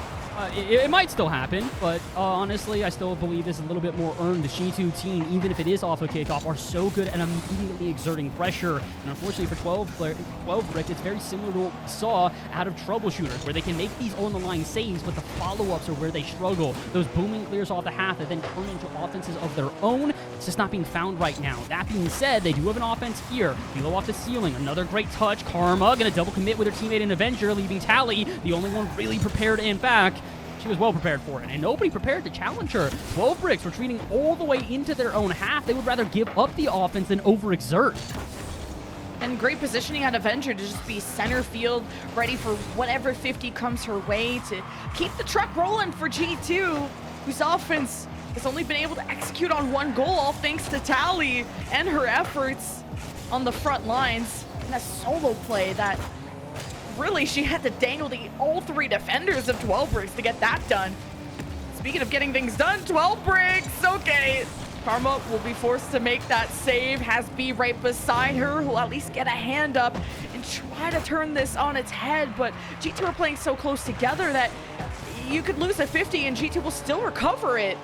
It might still happen, but honestly, I still believe this is a little bit more earned. The G2 team, even if it is off a kickoff, are so good at immediately exerting pressure. And unfortunately for 12 Brick, it's very similar to what we saw out of Troubleshooters, where they can make these on-the-line saves, but the follow-ups are where they struggle. Those booming clears off the half that then turn into offenses of their own. It's just not being found right now. That being said, they do have an offense here. Below off the ceiling, another great touch. Karma gonna double commit with her teammate and Avenger, leaving Tally the only one really prepared and back. She was well prepared for it, and nobody prepared to challenge her. 12 Bricks retreating all the way into their own half. They would rather give up the offense than overexert. And great positioning on Avenger to just be center field, ready for whatever 50 comes her way to keep the truck rolling for G2, whose offense has only been able to execute on one goal, all thanks to Tally and her efforts on the front lines. And that solo play that really she had to dangle all three defenders of 12 Bricks to get that done. Speaking of getting things done, 12 Bricks, okay. Karma will be forced to make that save, has B right beside her, who'll at least get a hand up and try to turn this on its head, but G2 are playing so close together that you could lose a 50 and G2 will still recover it.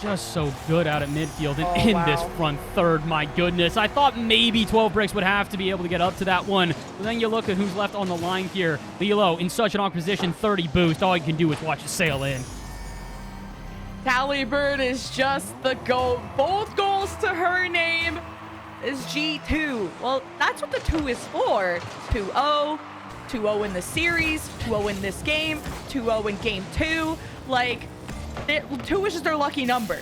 Just so good out at midfield and in this front third, my goodness. I thought maybe 12 Bricks would have to be able to get up to that one. But then you look at who's left on the line here. Lilo in such an awkward position, 30 boost. All you can do is watch it sail in. Tallybird is just the GOAT. Both goals to her name is G2. Well, that's what the 2 is for. 2-0, 2-0 in the series, 2-0 in this game, 2-0 in game 2. Like, 2 is just their lucky number.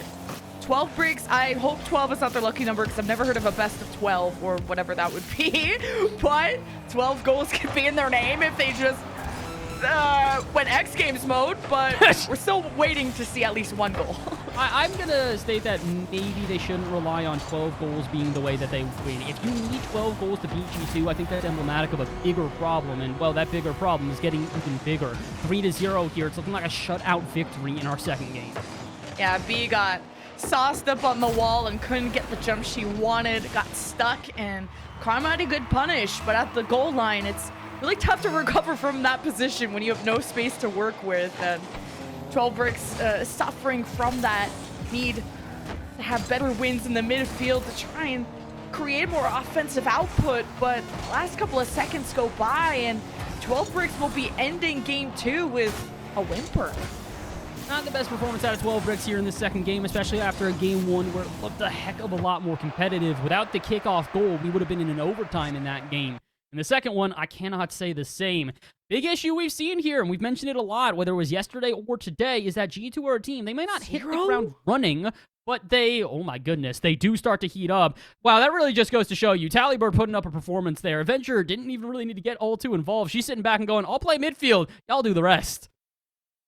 12 Bricks, I hope 12 is not their lucky number because I've never heard of a best of 12 or whatever that would be. But 12 goals could be in their name if they just went X Games mode, but we're still waiting to see at least one goal. I'm going to state that maybe they shouldn't rely on 12 goals being the way that they win. If you need 12 goals to beat G2, I think that's emblematic of a bigger problem, and, well, that bigger problem is getting even bigger. 3-0 here. It's looking like a shutout victory in our second game. Yeah, B got sauced up on the wall and couldn't get the jump she wanted, got stuck, and Karma had a good punish, but at the goal line, it's really tough to recover from that position when you have no space to work with, and 12 Bricks suffering from that need to have better wins in the midfield to try and create more offensive output, but the last couple of seconds go by and 12 Bricks will be ending game 2 with a whimper. Not the best performance out of 12 Bricks here in the second game, especially after a game 1 where it looked a heck of a lot more competitive. Without the kickoff goal, we would have been in an overtime in that game. In the second one, I cannot say the same. Big issue we've seen here, and we've mentioned it a lot, whether it was yesterday or today, is that G2 are a team. They may not hit the ground running, but they, oh my goodness, they do start to heat up. Wow, that really just goes to show you. Tallybird putting up a performance there. Avenger didn't even really need to get all too involved. She's sitting back and going, I'll play midfield. Y'all do the rest.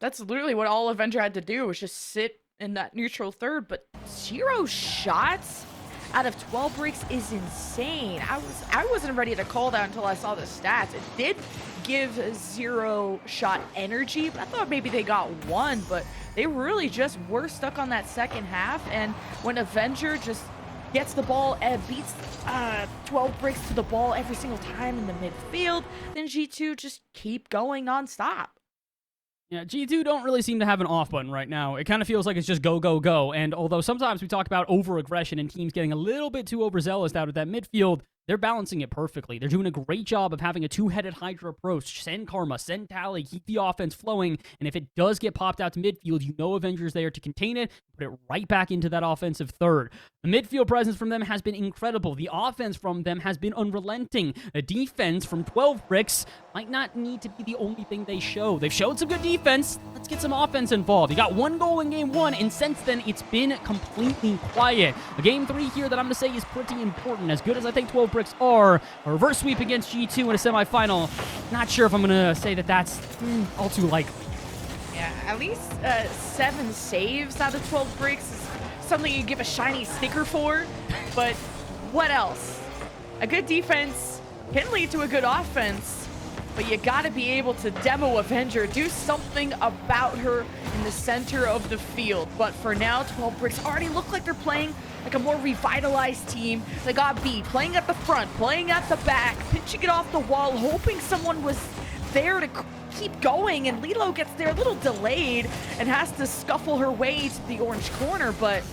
That's literally what all Avenger had to do, was just sit in that neutral third, but 0 shots out of 12 Bricks is insane. I wasn't ready to call that until I saw the stats. It did give 0 shot energy, but I thought maybe they got 1, but they really just were stuck on that second half, and when Avenger just gets the ball and beats 12 Bricks to the ball every single time in the midfield, then G2 just keep going nonstop. Yeah, G2 don't really seem to have an off button right now. It kind of feels like it's just go, go, go. And although sometimes we talk about over-aggression and teams getting a little bit too overzealous out of that midfield, they're balancing it perfectly. They're doing a great job of having a two-headed Hydra approach. Send Karma, send Tally, keep the offense flowing. And if it does get popped out to midfield, you know Avenger's there to contain it, put it right back into that offensive third. The midfield presence from them has been incredible. The offense from them has been unrelenting. The defense from 12 Bricks might not need to be the only thing they show. They've showed some good defense. Let's get some offense involved. You got 1 goal in game 1, and since then, it's been completely quiet. A game 3 here that I'm going to say is pretty important. As good as I think 12 Bricks are, a reverse sweep against G2 in a semifinal, not sure if I'm going to say that that's all too likely. Yeah, at least 7 saves out of 12 Bricks is something you give a shiny sticker for, but what else? A good defense can lead to a good offense, but you gotta be able to demo Avenger, do something about her in the center of the field. But for now, 12 Bricks already look like they're playing like a more revitalized team. They got B playing at the front, playing at the back, pitching it off the wall, hoping someone was there to keep going, and Lilo gets there a little delayed and has to scuffle her way to the orange corner, but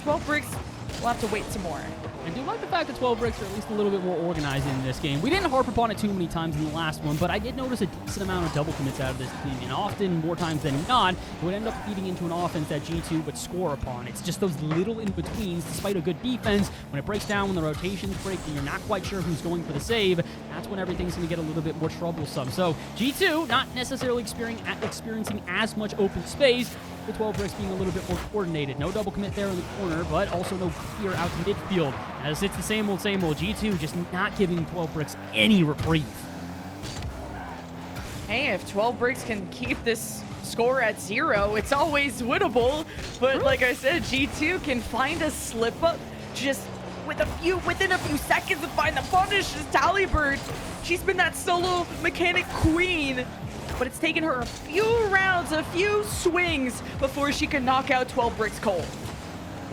12 Bricks will have to wait some more. I do like the fact that 12 Bricks are at least a little bit more organized in this game. We didn't harp upon it too many times in the last one, but I did notice a decent amount of double commits out of this team, and often, more times than not, it would end up feeding into an offense that G2 would score upon. It's just those little in-betweens, despite a good defense, when it breaks down, when the rotations break, and you're not quite sure who's going for the save, that's when everything's going to get a little bit more troublesome. So G2, not necessarily experiencing as much open space, the 12 Bricks being a little bit more coordinated. No double commit there in the corner, but also no clear out to midfield. As it's the same old, G2 just not giving 12 Bricks any reprieve. Hey, if 12 Bricks can keep this score at 0, it's always winnable. But like I said, G2 can find a slip up just within a few seconds and find the punish as Talibird. She's been that solo mechanic queen, but it's taken her a few rounds, a few swings before she can knock out 12 Bricks cold.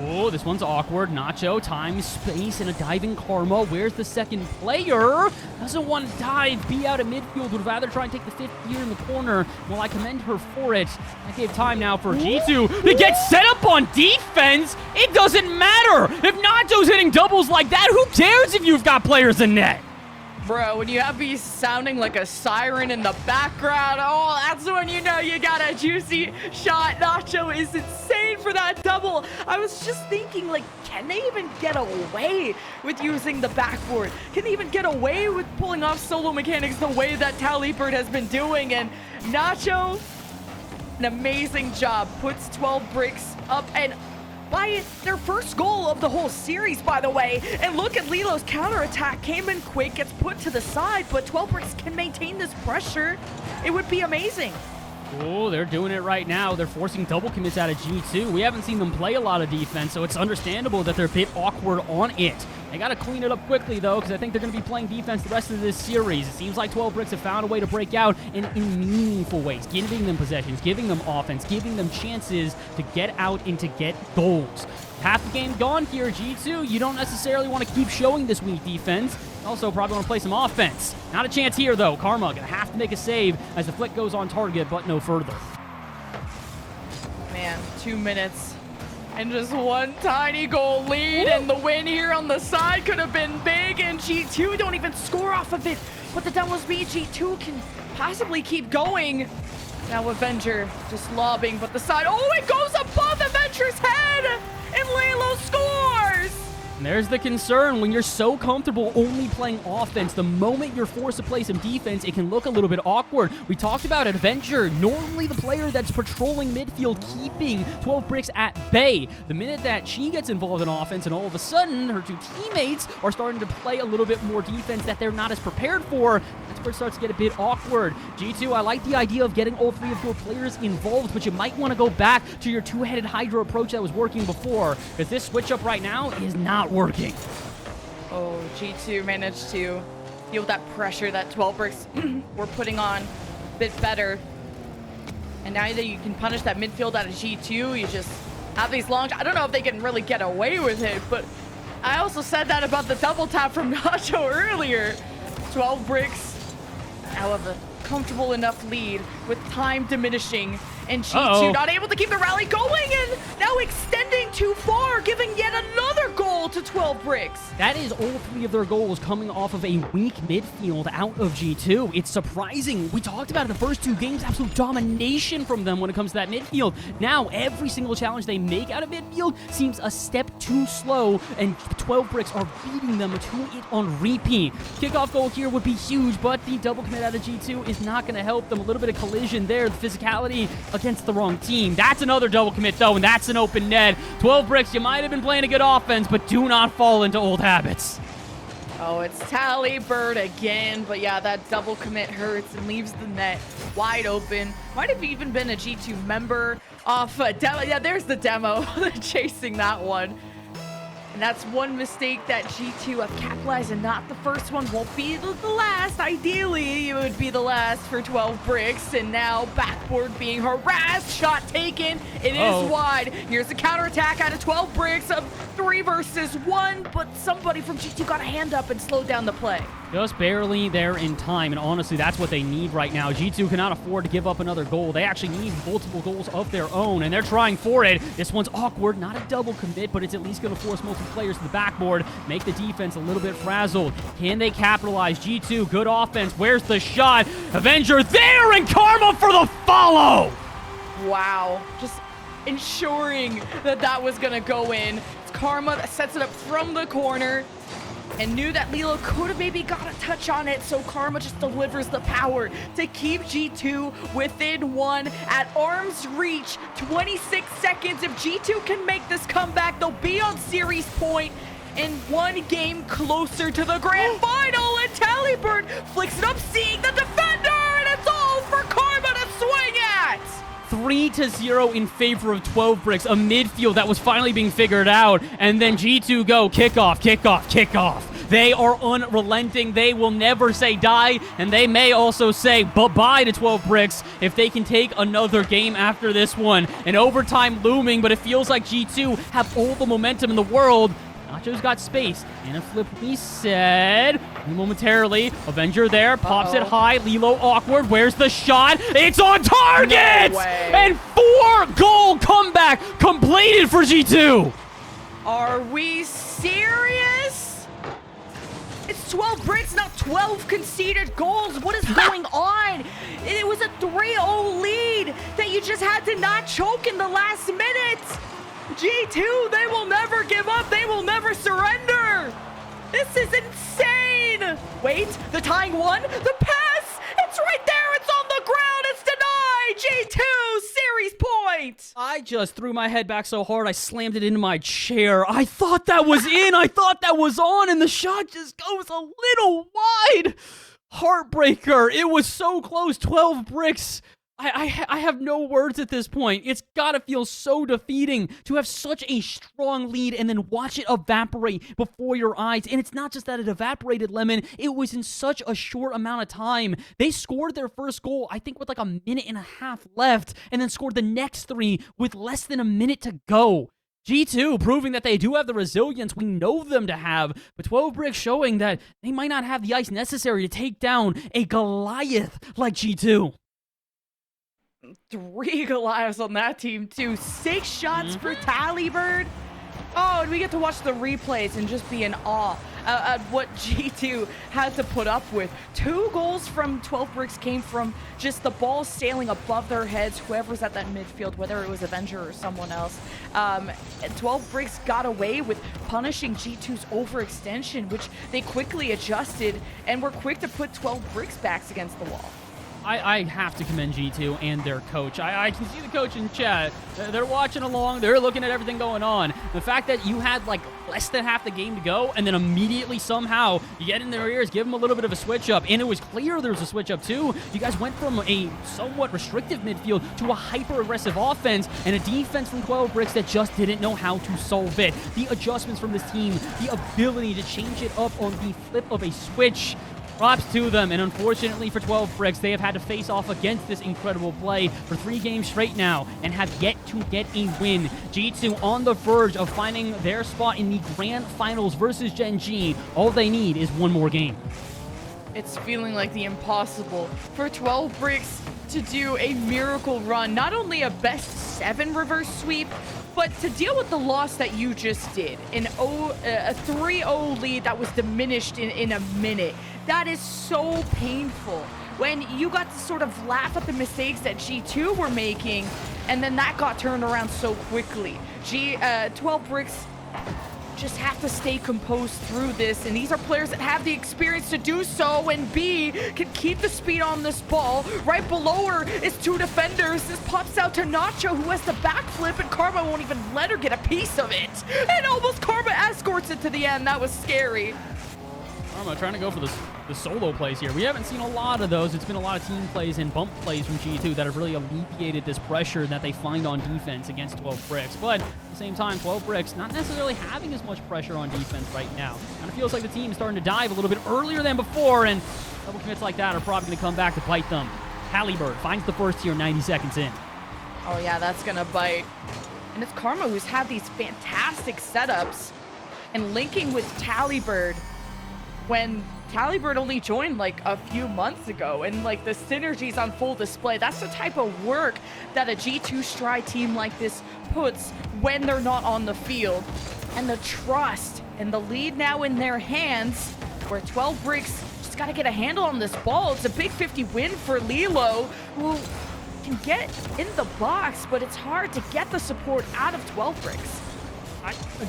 Oh, this one's awkward. Nacho, time, space, and a diving Karma. Where's the second player? Doesn't want to dive. Be out at midfield. Would rather try and take the 5th gear in the corner. Well, I commend her for it. I gave time now for G2 to get set up on defense. It doesn't matter. If Nacho's hitting doubles like that, who cares if you've got players in net? Bro, when you have me sounding like a siren in the background, oh, that's when you know you got a juicy shot. Nacho is insane for that double. I was just thinking, like, can they even get away with using the backboard? Can they even get away with pulling off solo mechanics the way that Talibird has been doing? And Nacho, an amazing job, puts 12 Bricks up and by their first goal of the whole series, by the way. And look at Lilo's counterattack. Came in quick, gets put to the side, but 12 Bricks can maintain this pressure. It would be amazing. Oh, they're doing it right now. They're forcing double commits out of G2. We haven't seen them play a lot of defense, so it's understandable that they're a bit awkward on it. They got to clean it up quickly, though, because I think they're going to be playing defense the rest of this series. It seems like 12 Bricks have found a way to break out in meaningful ways, giving them possessions, giving them offense, giving them chances to get out and to get goals. Half the game gone here, G2. You don't necessarily want to keep showing this weak defense. Also, probably want to play some offense. Not a chance here, though. Karma going to have to make a save as the flick goes on target, but no further. Man, 2 minutes. And just one tiny goal lead, and the win here on the side could have been big, and G2 don't even score off of it. But the Devils mean G2 can possibly keep going. Now Avenger just lobbing, but the side, oh, it goes above Avenger's head, and Lalo scores! And there's the concern when you're so comfortable only playing offense. The moment you're forced to play some defense, it can look a little bit awkward. We talked about Adventure, normally the player that's patrolling midfield, keeping 12 Bricks at bay. The minute that she gets involved in offense and all of a sudden her 2 teammates are starting to play a little bit more defense that they're not as prepared for, that's where it starts to get a bit awkward. G2, I like the idea of getting all 3 of your players involved, but you might want to go back to your 2-headed Hydra approach that was working before, because this switch up right now is not working. Oh, G2 managed to feel that pressure that 12 Bricks were putting on a bit better. And now that you can punish that midfield out of G2, you just have these long... I don't know if they can really get away with it, but I also said that about the double tap from Nacho earlier. 12 Bricks now have a comfortable enough lead with time diminishing, and G2 not able to keep the rally going, and now extending too far, giving yet another goal to 12 Bricks. Bricks. That is all 3 of their goals coming off of a weak midfield out of G2. It's surprising. We talked about it the first 2 games, absolute domination from them when it comes to that midfield. Now, every single challenge they make out of midfield seems a step too slow, and 12 Bricks are beating them to it on repeat. Kickoff goal here would be huge, but the double commit out of G2 is not going to help them. A little bit of collision there, the physicality against the wrong team. That's another double commit, though, and that's an open net. 12 Bricks, you might have been playing a good offense, but do not fall into old habits. Oh, it's Tallybird again, but yeah, that double commit hurts and leaves the net wide open. Might have even been a G2 member off a demo. Yeah, there's the demo chasing that one. And that's one mistake that G2 have capitalized, and not the first one. Won't be the last. Ideally, it would be the last for 12 Bricks. And now backboard being harassed. Shot taken. It is wide. Here's the counterattack out of 12 Bricks of 3 versus 1. But somebody from G2 got a hand up and slowed down the play. Just barely there in time, and honestly, that's what they need right now. G2 cannot afford to give up another goal. They actually need multiple goals of their own, and they're trying for it. This one's awkward, not a double commit, but it's at least going to force multiple players to the backboard, make the defense a little bit frazzled. Can they capitalize? G2, good offense. Where's the shot? Avenger there, and Karma for the follow! Wow. Just ensuring that that was going to go in. It's Karma that sets it up from the corner, and knew that Lilo could have maybe got a touch on it, so Karma just delivers the power to keep G2 within 1 at arm's reach. 26 seconds. If G2 can make this comeback, they'll be on series point and 1 game closer to the grand final. And Tallybird flicks it up, seeing the defender, and it's all for Karma to swing at. 3-0 in favor of 12 Bricks, a midfield that was finally being figured out, and then G2 go kickoff, kickoff, kickoff. They are unrelenting. They will never say die, and they may also say bye-bye to 12 Bricks if they can take another game after this one. An overtime looming, but it feels like G2 have all the momentum in the world. Nacho's got space, and a flip reset momentarily. Avenger there, pops it high. Lilo awkward. Where's the shot? It's on target! No way. And 4-goal comeback completed for G2. Are we serious? It's 12 Bricks, not 12 conceded goals. What is going on? It was a 3-0 lead that you just had to not choke in the last minute. G2, they will never give up. They will never surrender. This is insane. Wait, the tying one, the pass. It's right there. It's on the ground. It's denied. G2, series point. I just threw my head back so hard I slammed it into my chair. I thought that was in. I thought that was on, and the shot just goes a little wide. Heartbreaker. It was so close. 12 Bricks. I have no words at this point. It's gotta feel so defeating to have such a strong lead and then watch it evaporate before your eyes. And it's not just that it evaporated, Lemon. It was in such a short amount of time. They scored their first goal, I think, with like a minute and a half left, and then scored the next 3 with less than a minute to go. G2 proving that they do have the resilience we know them to have, but 12 Bricks showing that they might not have the ice necessary to take down a Goliath like G2. 3 Goliaths on that team, too. 6 shots for Tallybird. Oh, and we get to watch the replays and just be in awe at what G2 had to put up with. 2 goals from 12 Bricks came from just the ball sailing above their heads, whoever's at that midfield, whether it was Avenger or someone else. 12 Bricks got away with punishing G2's overextension, which they quickly adjusted and were quick to put 12 Bricks backs against the wall. I have to commend G2 and their coach. I can see the coach in chat. They're watching along. They're looking at everything going on. The fact that you had like less than half the game to go, and then immediately somehow you get in their ears, give them a little bit of a switch up, and it was clear there was a switch up too. You guys went from a somewhat restrictive midfield to a hyper-aggressive offense and a defense from 12 Bricks that just didn't know how to solve it. The adjustments from this team, the ability to change it up on the flip of a switch. Props to them, and unfortunately for 12 Bricks, they have had to face off against this incredible play for 3 games straight now and have yet to get a win. G2 on the verge of finding their spot in the grand finals versus Gen G. All they need is 1 more game. It's feeling like the impossible for 12 Bricks to do a miracle run. Not only a best 7 reverse sweep, But to deal with the loss that you just did, a 3-0 lead that was diminished in a minute, that is so painful. When you got to sort of laugh at the mistakes that G2 were making, and then that got turned around so quickly. 12 Bricks just have to stay composed through this, and these are players that have the experience to do so, and B can keep the speed on this ball. Right below her is 2 defenders. This pops out to Nacho, who has the backflip, and Karma won't even let her get a piece of it. And almost Karma escorts it to the end. That was scary. Karma trying to go for the solo plays here. We haven't seen a lot of those. It's been a lot of team plays and bump plays from G2 that have really alleviated this pressure that they find on defense against 12 Bricks. But at the same time, 12 Bricks not necessarily having as much pressure on defense right now. Kind of feels like the team is starting to dive a little bit earlier than before, and double commits like that are probably going to come back to bite them. Halliburton finds the first here 90 seconds in. Oh yeah, that's going to bite. And it's Karma who's had these fantastic setups and linking with Tallybird when Tallybird only joined like a few months ago, and like the synergies on full display. That's the type of work that a G2 Stride team like this puts when they're not on the field. And the trust and the lead now in their hands, where 12 Bricks just got to get a handle on this ball. It's a big 50 win for Lilo, who can get in the box, but it's hard to get the support out of 12 Bricks.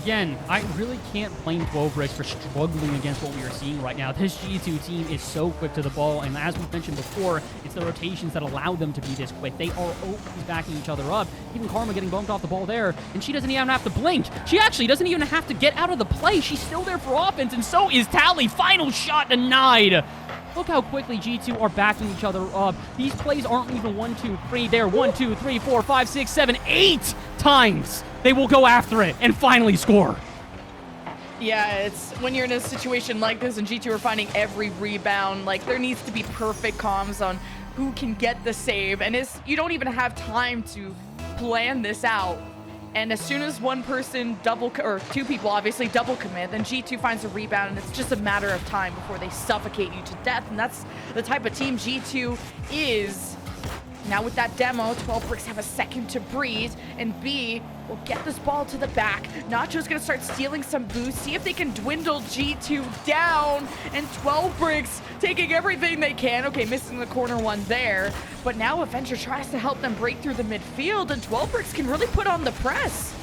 I really can't blame 12 Bricks for struggling against what we are seeing right now. This G2 team is so quick to the ball, and as we mentioned before, it's the rotations that allow them to be this quick. They are always backing each other up. Even Karma getting bumped off the ball there, and she doesn't even have to blink. She actually doesn't even have to get out of the play. She's still there for offense, and so is Tally. Final shot denied. Look how quickly G2 are backing each other up. These plays aren't even 1, 2, 3. They're 1, 2, 3, 4, 5, 6, 7, 8 times. They will go after it and finally score. Yeah, it's when you're in a situation like this and G2 are finding every rebound, like there needs to be perfect comms on who can get the save, and you don't even have time to plan this out. And as soon as one person or 2 people obviously double commit, then G2 finds a rebound, and it's just a matter of time before they suffocate you to death. And that's the type of team G2 is. Now with that demo, 12 Bricks have a second to breathe, and B will get this ball to the back. Nacho's gonna start stealing some boost, see if they can dwindle G2 down, and 12 Bricks taking everything they can. Okay, missing the corner one there, but now Avenger tries to help them break through the midfield, and 12 Bricks can really put on the press.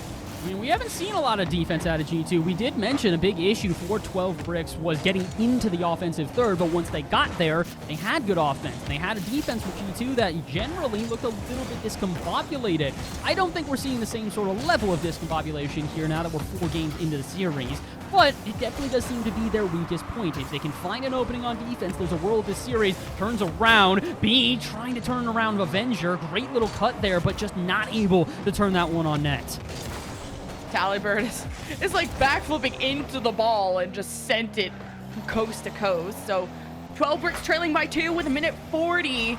I mean, we haven't seen a lot of defense out of G2. We did mention a big issue for 12 Bricks was getting into the offensive third, but once they got there, they had good offense. They had a defense for G2 that generally looked a little bit discombobulated. I don't think we're seeing the same sort of level of discombobulation here now that we're 4 games into the series, but it definitely does seem to be their weakest point. If they can find an opening on defense, there's a world this series turns around. B trying to turn around Avenger. Great little cut there, but just not able to turn that one on net. Tallybird is like backflipping into the ball and just sent it coast to coast. So 12 Bricks trailing by 2 with 1:40.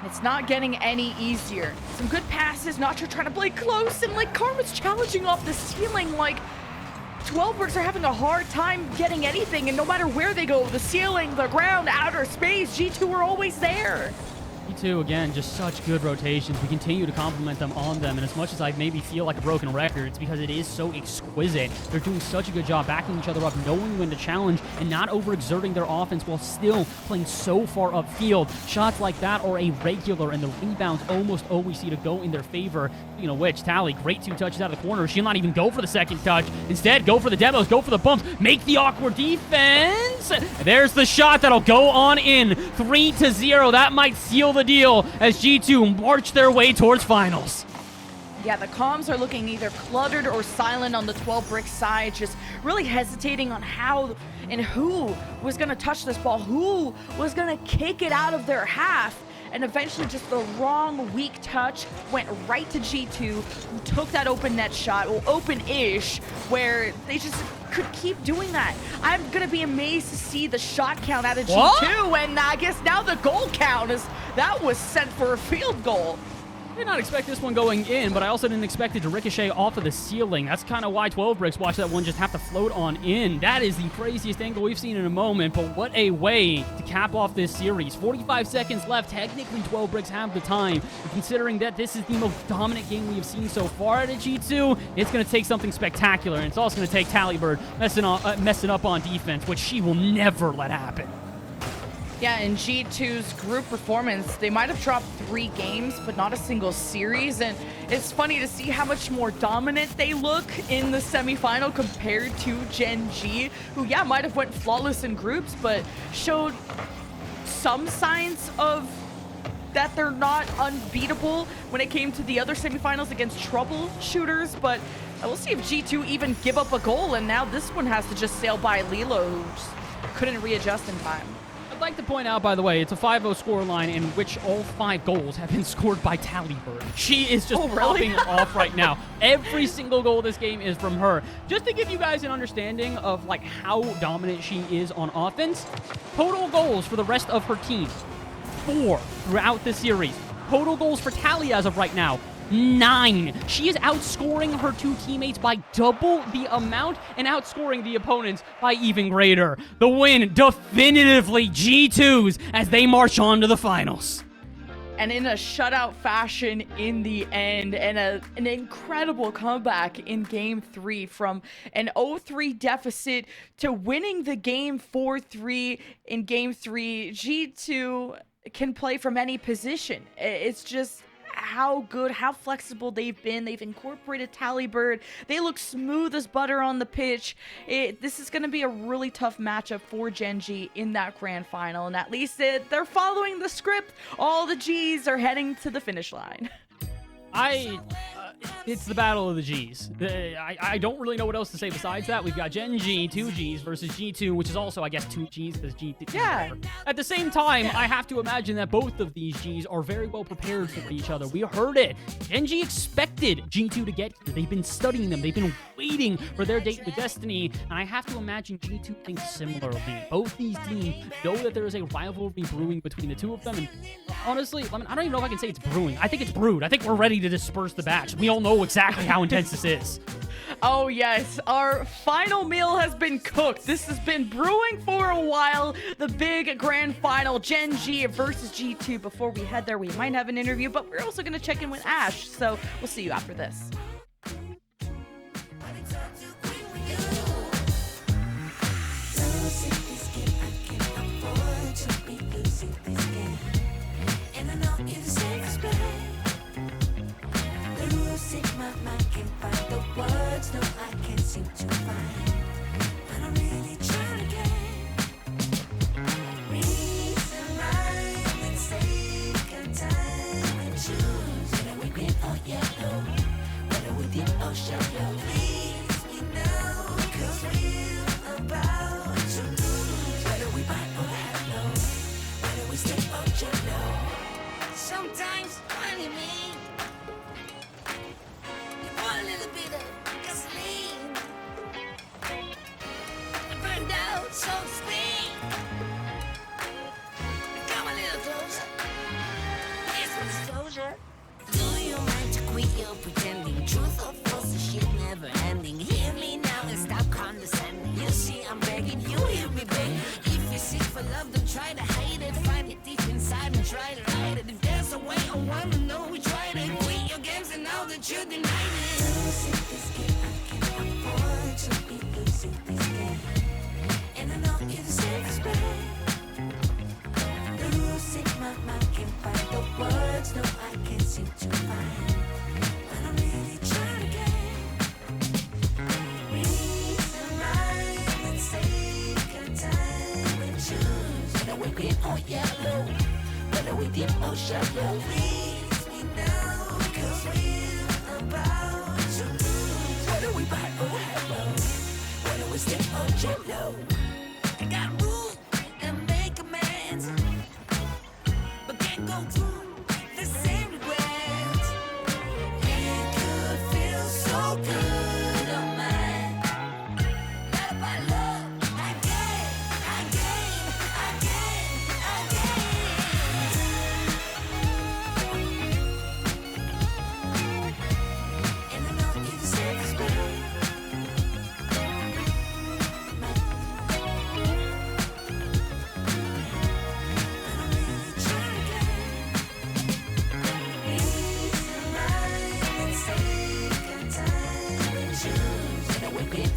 It's not getting any easier. Some good passes, Nacho trying to play close, and like Karma's challenging off the ceiling. Like 12 Bricks are having a hard time getting anything, and no matter where they go, the ceiling, the ground, outer space, G2 are always there. G2, again, just such good rotations. We continue to compliment them on them, and as much as I maybe feel like a broken record, it's because it is so exquisite. They're doing such a good job backing each other up, knowing when to challenge, and not overexerting their offense while still playing so far upfield. Shots like that are a regular, and the rebounds almost always seem to go in their favor. You know which, Tally, great 2 touches out of the corner. She'll not even go for the second touch. Instead, go for the demos, go for the bumps, make the awkward defense. There's the shot that'll go on in. 3-0. That might seal the deal as G2 march their way towards finals. Yeah, the comms are looking either cluttered or silent on the 12 Bricks side, just really hesitating on how and who was going to touch this ball, who was going to kick it out of their half. And eventually just the wrong weak touch went right to G2, who took that open net shot, well, open-ish, where they just could keep doing that. I'm going to be amazed to see the shot count out of G2, and I guess now the goal count that was sent for a field goal. did not expect this one going in, but I also didn't expect it to ricochet off of the ceiling. That's kind of why 12 Bricks watched that one just have to float on in. That is the craziest angle we've seen in a moment, but what a way to cap off this series. 45 seconds left. Technically, 12 Bricks have the time. But considering that this is the most dominant game we have seen so far at a G2, it's going to take something spectacular, and it's also going to take Talibird messing up on defense, which she will never let happen. Yeah, in G2's group performance, they might have dropped 3 games, but not a single series. And it's funny to see how much more dominant they look in the semifinal compared to Gen G, who, yeah, might have went flawless in groups, but showed some signs of that they're not unbeatable when it came to the other semifinals against troubleshooters. But we'll see if G2 even give up a goal. And now this one has to just sail by Lilo, who just couldn't readjust in time. I'd like to point out, by the way, it's a 5-0 scoreline in which all 5 goals have been scored by Talibird. She is just popping off right now. Every single goal of this game is from her. Just to give you guys an understanding of like how dominant she is on offense, total goals for the rest of her team, 4 throughout this series. Total goals for Tali as of right now, 9. She is outscoring her 2 teammates by double the amount and outscoring the opponents by even greater. The win definitively G2's as they march on to the finals. And in a shutout fashion in the end, and an incredible comeback in Game 3 from an 0-3 deficit to winning the game 4-3 in Game 3. G2 can play from any position. It's just how good, how flexible they've been. They've incorporated Talibird. They look smooth as butter on the pitch. This is going to be a really tough matchup for Gen G in that grand final, and at least they're following the script. All the Gs are heading to the finish line. It's the battle of the Gs. I don't really know what else to say besides that. We've got Gen G, 2 Gs versus G2, which is also, I guess, 2 Gs because G2. Yeah. At the same time, I have to imagine that both of these Gs are very well prepared for each other. We heard it. Gen G expected G2 to get here. They've been studying them. They've been waiting for their date with Destiny, and I have to imagine G2 thinks similarly. Both these teams know that there is a rivalry brewing between the two of them, and honestly, I don't even know if I can say it's brewing. I think it's brewed. I think we're ready to disperse the batch. We all know exactly how intense this is. Oh yes, our final meal has been cooked. This has been brewing for a while. The big grand final, Gen G versus G2. Before we head there, we might have an interview, but we're also going to check in with Ash. So we'll see you after this. No, I can't seem to find. But I'm really trying to get reason, rhyme, and take a time and choose whether we green or yellow, whether we deep or shallow. Please me now, 'cause we're about to lose. Whether we buy or hello, whether we stay or jello. Sometimes, honey, me, you want a little bit of gasoline. I burned out, so to speak. Come a little closer. Here's some disclosure. Do you mind to quit your pretending? Truth or false, the shit never ending. Hear me now and stop condescending. You see, I'm begging, you hear me begging. If you seek for love, don't try to hide it. Find it deep inside and try to hide it. If there's a way, I wanna know we tried it. Quit your games and now that you denied it. Losing this game, I can't afford to be losing this game. And I know you're the safest bet. Losing my mind, can't find the words. No, I can't seem to find. But I'm really trying to get reason, rhyme, and take a time and choose whether we green or yellow, whether we deep or shallow. Please me now, 'cause we're about to lose. Whether we buy or hello, whether we stay or jello. I got rules and make amends, but can't go through the same regrets. It could feel so good on mine. Not about love, again, again, again, again.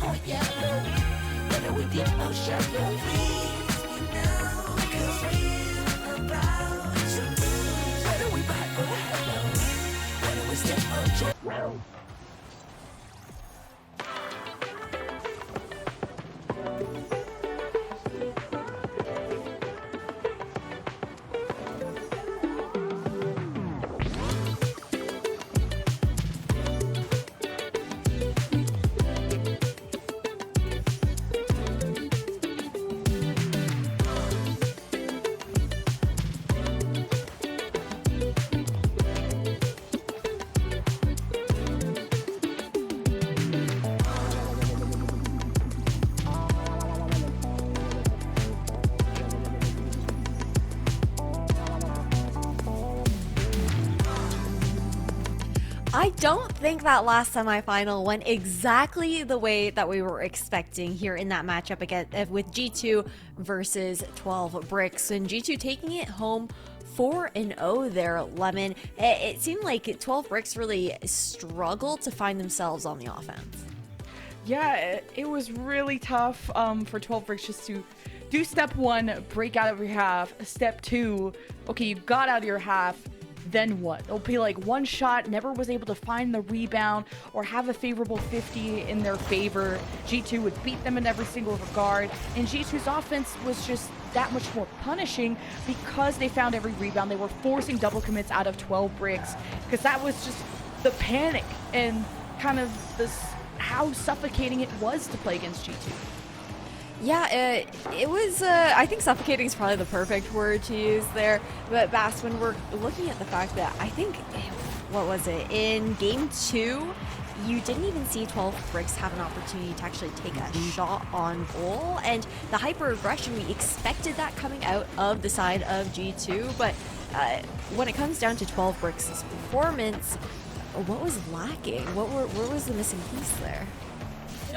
or yellow, whether we deep or shallow. Please me now, 'cause we're about to lose. Whether we buy or hello, whether we step or jump. I don't think that last semifinal went exactly the way that we were expecting here in that matchup again with G2 versus 12 Bricks, and G2 taking it home 4-0 there, Lemon. It seemed like 12 Bricks really struggled to find themselves on the offense. Yeah, it was really tough for 12 Bricks just to do step one, break out of your half. Step two, okay, you got out of your half. Then what? It'll be like one shot, never was able to find the rebound or have a favorable 50 in their favor. G2 would beat them in every single regard, and G2's offense was just that much more punishing because they found every rebound. They were forcing double commits out of 12 Bricks because that was just the panic and kind of this how suffocating it was to play against G2. Yeah, it was, I think suffocating is probably the perfect word to use there. But Bass, when we're looking at the fact that I think, what was it, in game 2, you didn't even see 12 Bricks have an opportunity to actually take a shot on goal. And the hyper aggression, we expected that coming out of the side of G2. But when it comes down to 12 Bricks' performance, what was lacking? Where was the missing piece there?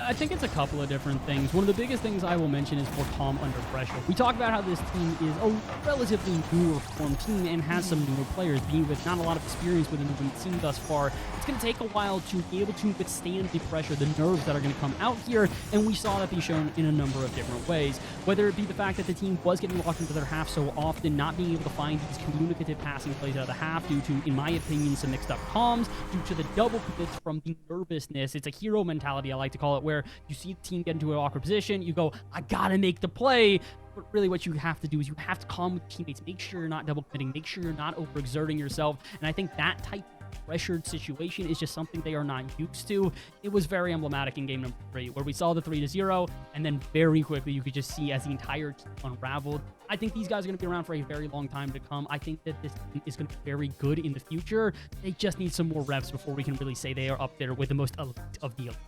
I think it's a couple of different things. One of the biggest things I will mention is more calm under pressure. We talk about how this team is a relatively newer formed team and has some newer players, being with not a lot of experience within the team thus far. It's going to take a while to be able to withstand the pressure, the nerves that are going to come out here, and we saw that be shown in a number of different ways. Whether it be the fact that the team was getting locked into their half so often, not being able to find these communicative passing plays out of the half due to, in my opinion, some mixed up comms, due to the double commits from the nervousness. It's a hero mentality, I like to call it, where you see the team get into an awkward position, you go, I gotta make the play. But really what you have to do is you have to calm with teammates, make sure you're not double committing, make sure you're not overexerting yourself. And I think that type of pressured situation is just something they are not used to. It was very emblematic in game number 3, where we saw the 3-0, and then very quickly you could just see as the entire team unraveled. I think these guys are going to be around for a very long time to come. I think that this team is going to be very good in the future. They just need some more reps before we can really say they are up there with the most elite of the elite.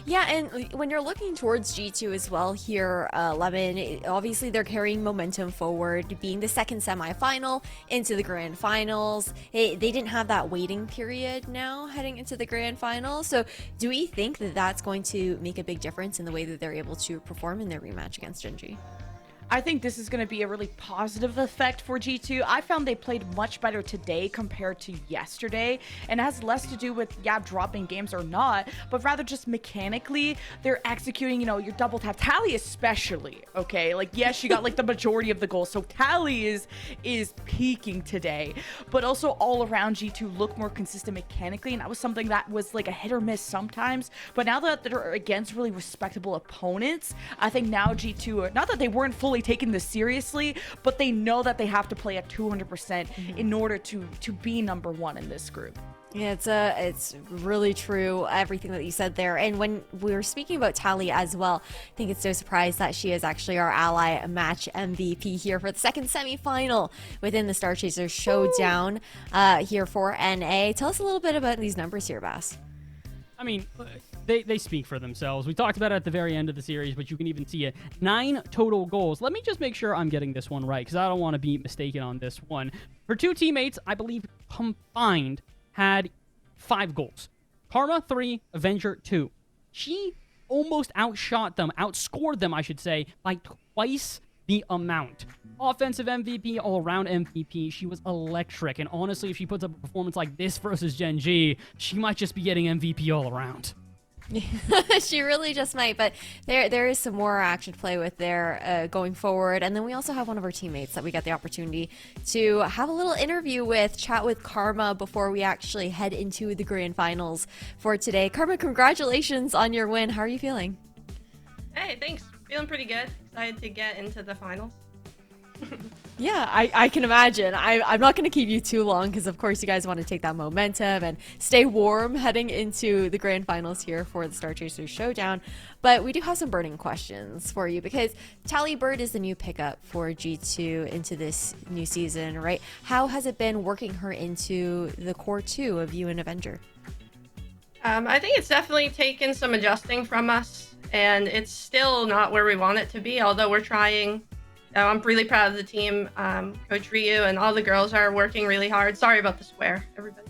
Yeah, and when you're looking towards G2 as well here, Lemon, obviously they're carrying momentum forward, being the second semifinal into the grand finals. They didn't have that waiting period now heading into the grand finals. So do we think that that's going to make a big difference in the way that they're able to perform in their rematch against Gen G? I think this is going to be a really positive effect for G2. I found they played much better today compared to yesterday, and it has less to do with, yeah, dropping games or not, but rather just mechanically, they're executing, you know, your double tap. Tally especially, okay? Like, yes, she got, like, the majority of the goals, so Tally is peaking today, but also all around G2 look more consistent mechanically, and that was something that was, like, a hit or miss sometimes, but now that they're against really respectable opponents, I think now G2, not that they weren't fully taking this seriously, but they know that they have to play at 200% in order to be number one in this group. Yeah, it's really true, everything that you said there. And when we were speaking about Tally as well, I think it's no surprise that she is actually our ally match MVP here for the second semifinal within the Star Chasers Showdown here for NA. Tell us a little bit about these numbers here, Bass. I mean, they speak for themselves. We talked about it at the very end of the series, but you can even see it. 9 total goals. Let me just make sure I'm getting this one right, because I don't want to be mistaken on this one. Her two teammates, I believe, combined had 5 goals. Karma 3, Avenger 2. She almost outshot them, outscored them, I should say, by twice the amount. Offensive MVP, all-around MVP. She was electric, and honestly, if she puts up a performance like this versus Gen G, she might just be getting MVP all around. She really just might, but there is some more action to play with there going forward. And then we also have one of our teammates that we got the opportunity to have a little interview with, chat with Karma before we actually head into the grand finals for today. Karma, congratulations on your win. How are you feeling? Hey, thanks. Feeling pretty good. Excited to get into the finals. Yeah, I can imagine. I'm not going to keep you too long because, of course, you guys want to take that momentum and stay warm heading into the grand finals here for the Star Chasers Showdown. But we do have some burning questions for you because Tally Bird is the new pickup for G2 into this new season, right? How has it been working her into the core 2 of you and Avenger? I think it's definitely taken some adjusting from us, and it's still not where we want it to be, although we're trying. I'm really proud of the team. Coach Ryu and all the girls are working really hard. Sorry about the swear, everybody.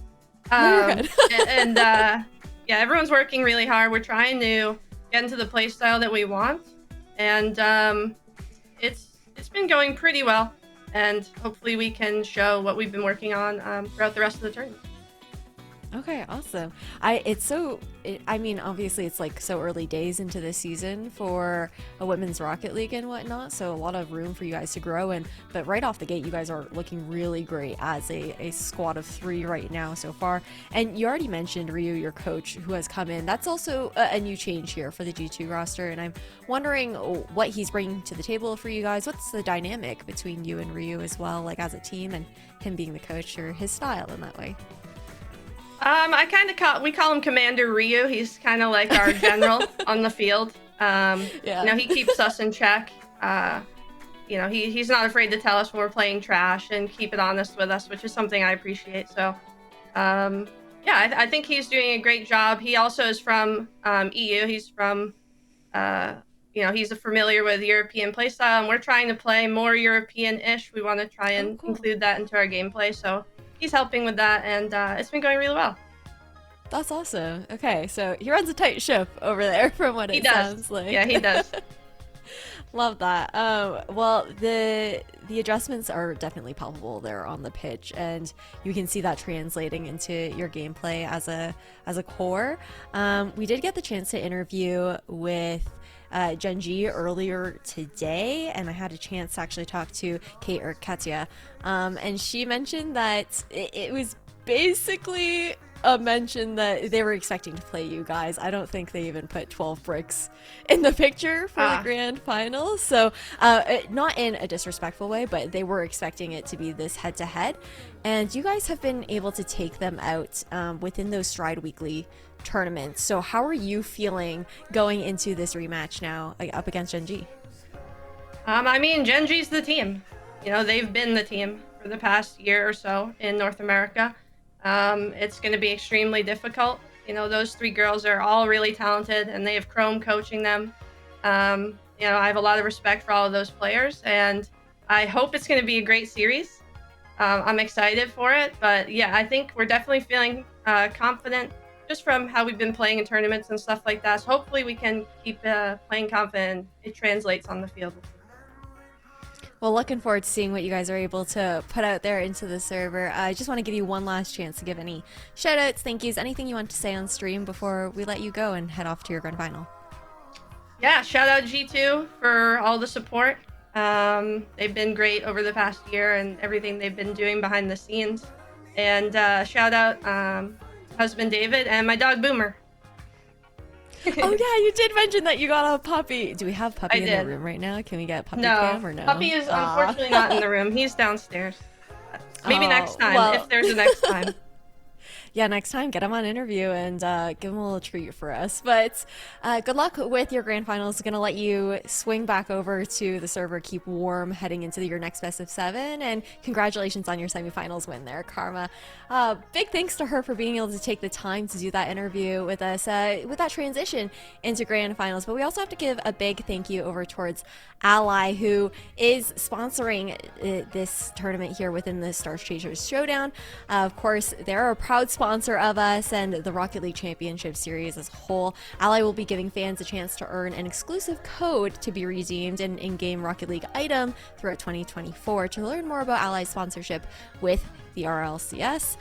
Yeah, everyone's working really hard. We're trying to get into the play style that we want, and it's been going pretty well. And hopefully we can show what we've been working on throughout the rest of the tournament. Okay, awesome. I mean, obviously it's like so early days into this season for a women's Rocket League and whatnot, so a lot of room for you guys to grow in. But right off the gate, you guys are looking really great as a squad of 3 right now so far. And you already mentioned Ryu, your coach, who has come in. That's also a new change here for the G2 roster, and I'm wondering what he's bringing to the table for you guys. What's the dynamic between you and Ryu as well, like as a team, and him being the coach, or his style in that way? We call him Commander Ryu. He's kind of like our general on the field. Yeah. You know, he keeps us in check. You know, he's not afraid to tell us when we're playing trash and keep it honest with us, which is something I appreciate. So, yeah, I think he's doing a great job. He also is from EU. He's from, you know, he's familiar with European playstyle, and we're trying to play more European-ish. We want to try and include that into our gameplay. So he's helping with that, and it's been going really well. That's awesome. Okay, so he runs a tight ship over there from what it sounds like. Yeah, he does. Love that. Well, the adjustments are definitely palpable there on the pitch, and you can see that translating into your gameplay as a core. We did get the chance to interview with Genji earlier today, and I had a chance to actually talk to Kate or Katya, and she mentioned that it was basically a mention that they were expecting to play you guys. I don't think they even put 12 bricks in the picture for the grand final, so not in a disrespectful way, but they were expecting it to be this head-to-head, and you guys have been able to take them out within those Stride Weekly tournaments. So how are you feeling going into this rematch now up against Genji? I mean, Genji's the team. You know, they've been the team for the past year or so in North America. It's going to be extremely difficult. You know, those 3 girls are all really talented, and they have Chrome coaching them. You know, I have a lot of respect for all of those players, and I hope it's going to be a great series. I'm excited for it, but yeah, I think we're definitely feeling confident just from how we've been playing in tournaments and stuff like that. So hopefully we can keep playing confident. It translates on the field. Well, looking forward to seeing what you guys are able to put out there into the server. I just want to give you one last chance to give any shout outs, thank yous, anything you want to say on stream before we let you go and head off to your grand final. Yeah, shout out G2 for all the support. They've been great over the past year and everything they've been doing behind the scenes. And shout out husband David and my dog Boomer. Oh yeah, you did mention that you got a puppy. Do we have puppy in the room right now? Can we get puppy cam or no? Puppy is unfortunately not in the room. He's downstairs. Maybe next time, if there's a next time. Yeah, next time, get him on interview and give him a little treat for us. But good luck with your grand finals. Going to let you swing back over to the server, keep warm heading into your next best of 7. And congratulations on your semifinals win there, Karma. Big thanks to her for being able to take the time to do that interview with us with that transition into grand finals. But we also have to give a big thank you over towards Ally, who is sponsoring this tournament here within the Star Chasers Showdown. Of course, they're a proud sponsor sponsor of us and the Rocket League Championship Series as a whole. Ally will be giving fans a chance to earn an exclusive code to be redeemed in an in-game Rocket League item throughout 2024. To learn more about Ally's sponsorship with the RLCS,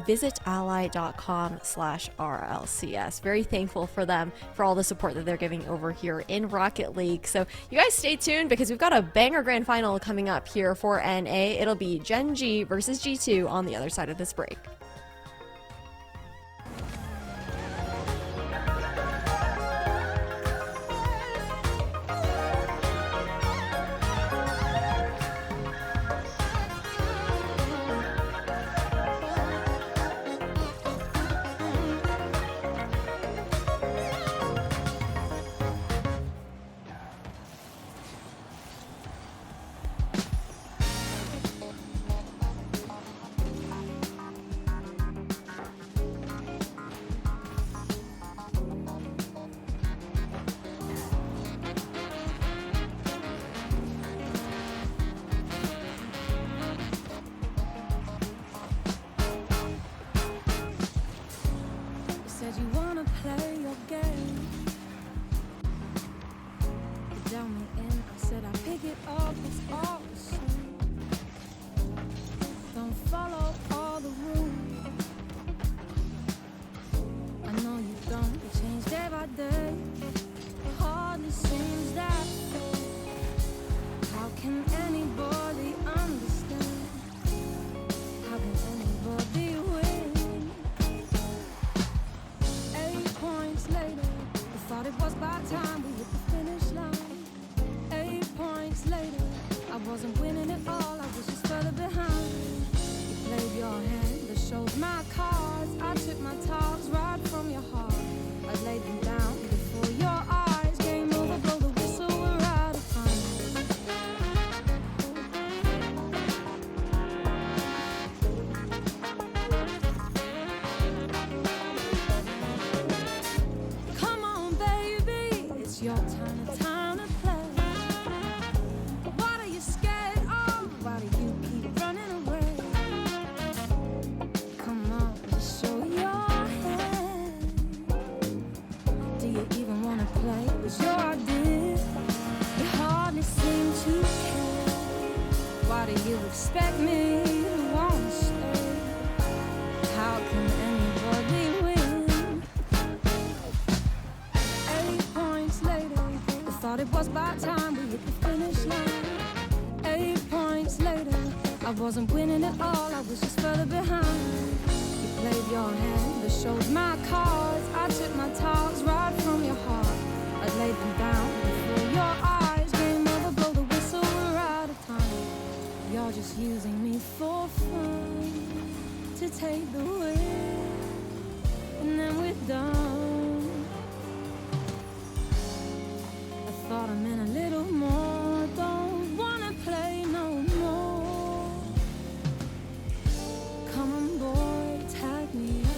visit ally.com/RLCS. Very thankful for them for all the support that they're giving over here in Rocket League. So you guys stay tuned because we've got a banger grand final coming up here for NA. It'll be Gen G versus G2 on the other side of this break. Said you wanna play your game. You dealt me in, I said I pick it up, it's all the same. Don't follow all the rules. I know you don't, you change day by day. Hardly seems that way. How can anybody understand? How can anybody win? 8 points later, I thought it was about time we hit the finish line. 8 points later, I wasn't winning at all, I was just further behind. You played your hand, that showed my cards. I took my talks right from your heart. I laid them down before your eyes. Game over, blow the whistle, we're out of time. Come on, baby, it's your time to play. What are you scared of? Why do you keep running away? Come on, just show your hand. Do you even wanna play? It was your idea. You hardly seem to care. Why do you expect me to wanna stay? How can anybody win? 8 points later, I thought it was about time we hit the finish line. 8 points later, I wasn't winning at all, I was just further behind. You played your hand, but showed my cards. I took my talks right from your heart. I laid them down before your eyes. Game over, blow the whistle, we're out of time. You're just using me for fun, to take the win, and then we're done. I thought I meant a little more. Don't wanna play no more. Come on, boy, tag me out.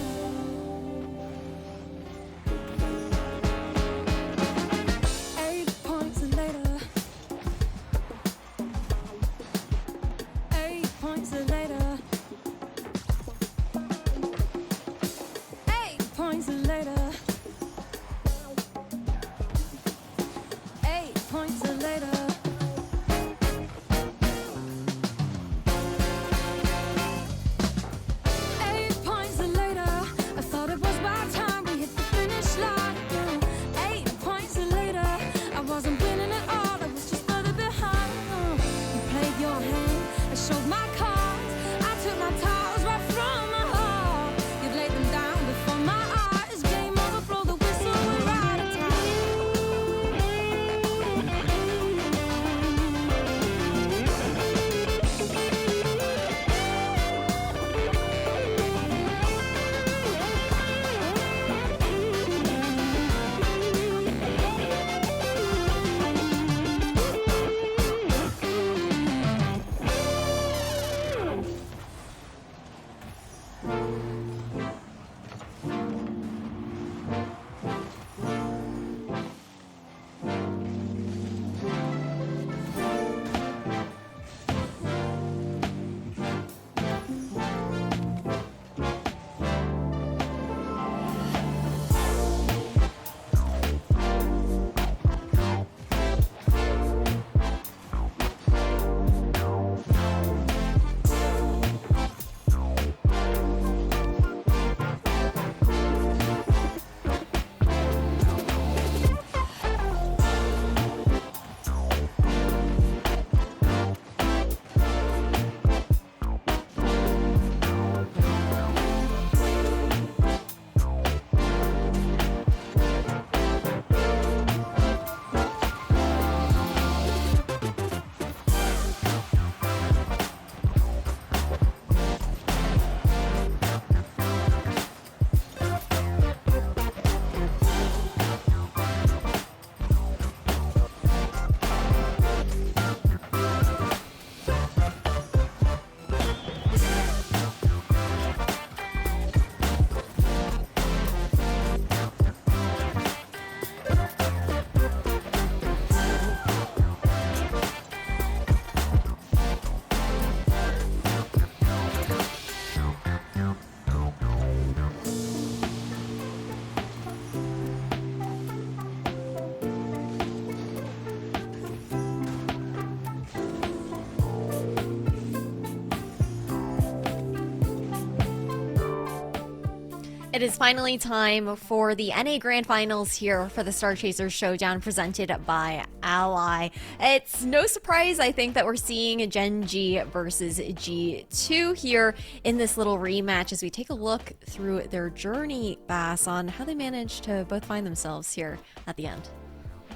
It is finally time for the NA Grand Finals here for the Star Chasers Showdown presented by Ally. It's no surprise, I think, that we're seeing Gen G versus G2 here in this little rematch as we take a look through their journey, Bass, on how they managed to both find themselves here at the end.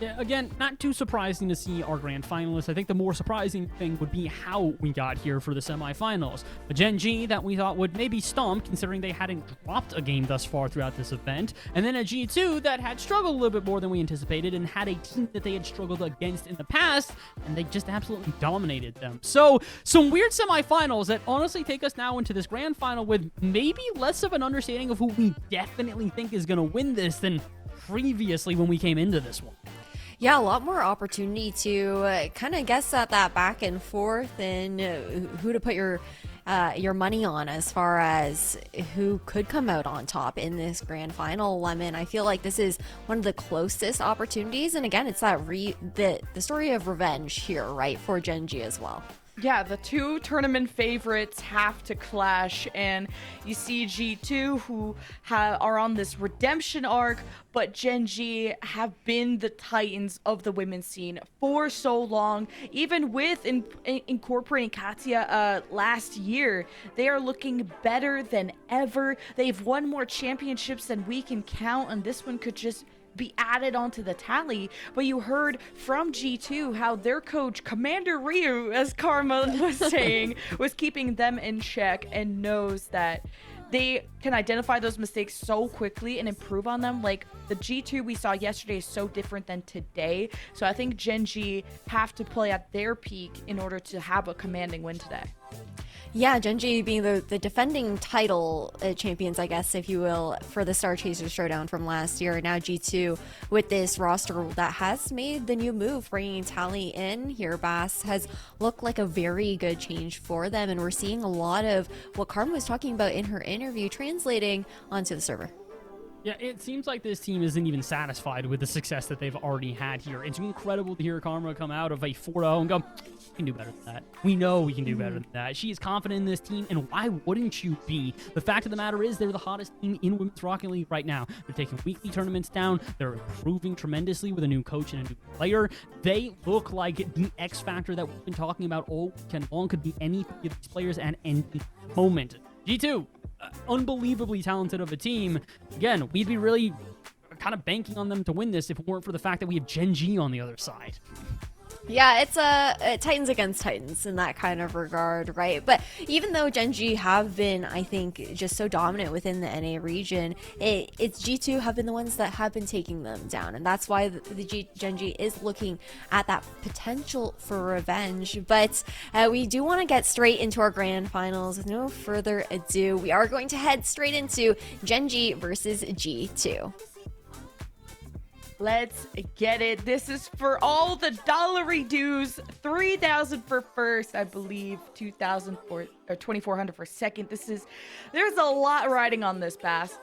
Yeah, again, not too surprising to see our grand finalists. I think the more surprising thing would be how we got here for the semifinals. A Gen G that we thought would maybe stomp, considering they hadn't dropped a game thus far throughout this event, and then a G2 that had struggled a little bit more than we anticipated and had a team that they had struggled against in the past, and they just absolutely dominated them. So, some weird semifinals that honestly take us now into this grand final with maybe less of an understanding of who we definitely think is going to win this than previously when we came into this one. Yeah, a lot more opportunity to kind of guess at that back and forth and who to put your money on as far as who could come out on top in this grand final. Lemon, I feel like this is one of the closest opportunities, and again, it's that the story of revenge here, right, for Gen G as well. Yeah, the two tournament favorites have to clash, and you see G2 who are on this redemption arc, but Gen G have been the titans of the women's scene for so long. Even with incorporating Katya last year, they are looking better than ever. They've won more championships than we can count, and this one could just be added onto the tally. But you heard from G2 how their coach, Commander Ryu, as Karma was saying, was keeping them in check and knows that they can identify those mistakes so quickly and improve on them. Like, the G2 we saw yesterday is so different than today. So I think Gen G have to play at their peak in order to have a commanding win today. Yeah, Gen G being the defending title champions, I guess, if you will, for the Star Chasers Showdown from last year. Now G2 with this roster that has made the new move, bringing Tally in here, Bass, has looked like a very good change for them. And we're seeing a lot of what Karma was talking about in her interview translating onto the server. Yeah, it seems like this team isn't even satisfied with the success that they've already had here. It's incredible to hear Karma come out of a 4-0 and go, we can do better than that. We know we can do better than that. She is confident in this team, and why wouldn't you be? The fact of the matter is they're the hottest team in Women's Rocket League right now. They're taking weekly tournaments down. They're improving tremendously with a new coach and a new player. They look like the X factor that we've been talking about all weekend long. Could be any of these players at any moment. G2, unbelievably talented of a team. Again, we'd be really kind of banking on them to win this if it weren't for the fact that we have Gen G on the other side. Yeah, it's Titans against Titans in that kind of regard, right? But even though Gen G have been, I think, just so dominant within the NA region, it's G2 have been the ones that have been taking them down. And that's why Gen G is looking at that potential for revenge. But we do want to get straight into our grand finals. With no further ado, we are going to head straight into Gen G versus G2. Let's get it. This is for all the dollary dues. 3,000 for first, I believe. 2,000 for, or 2,400 for second. There's a lot riding on this, Bass.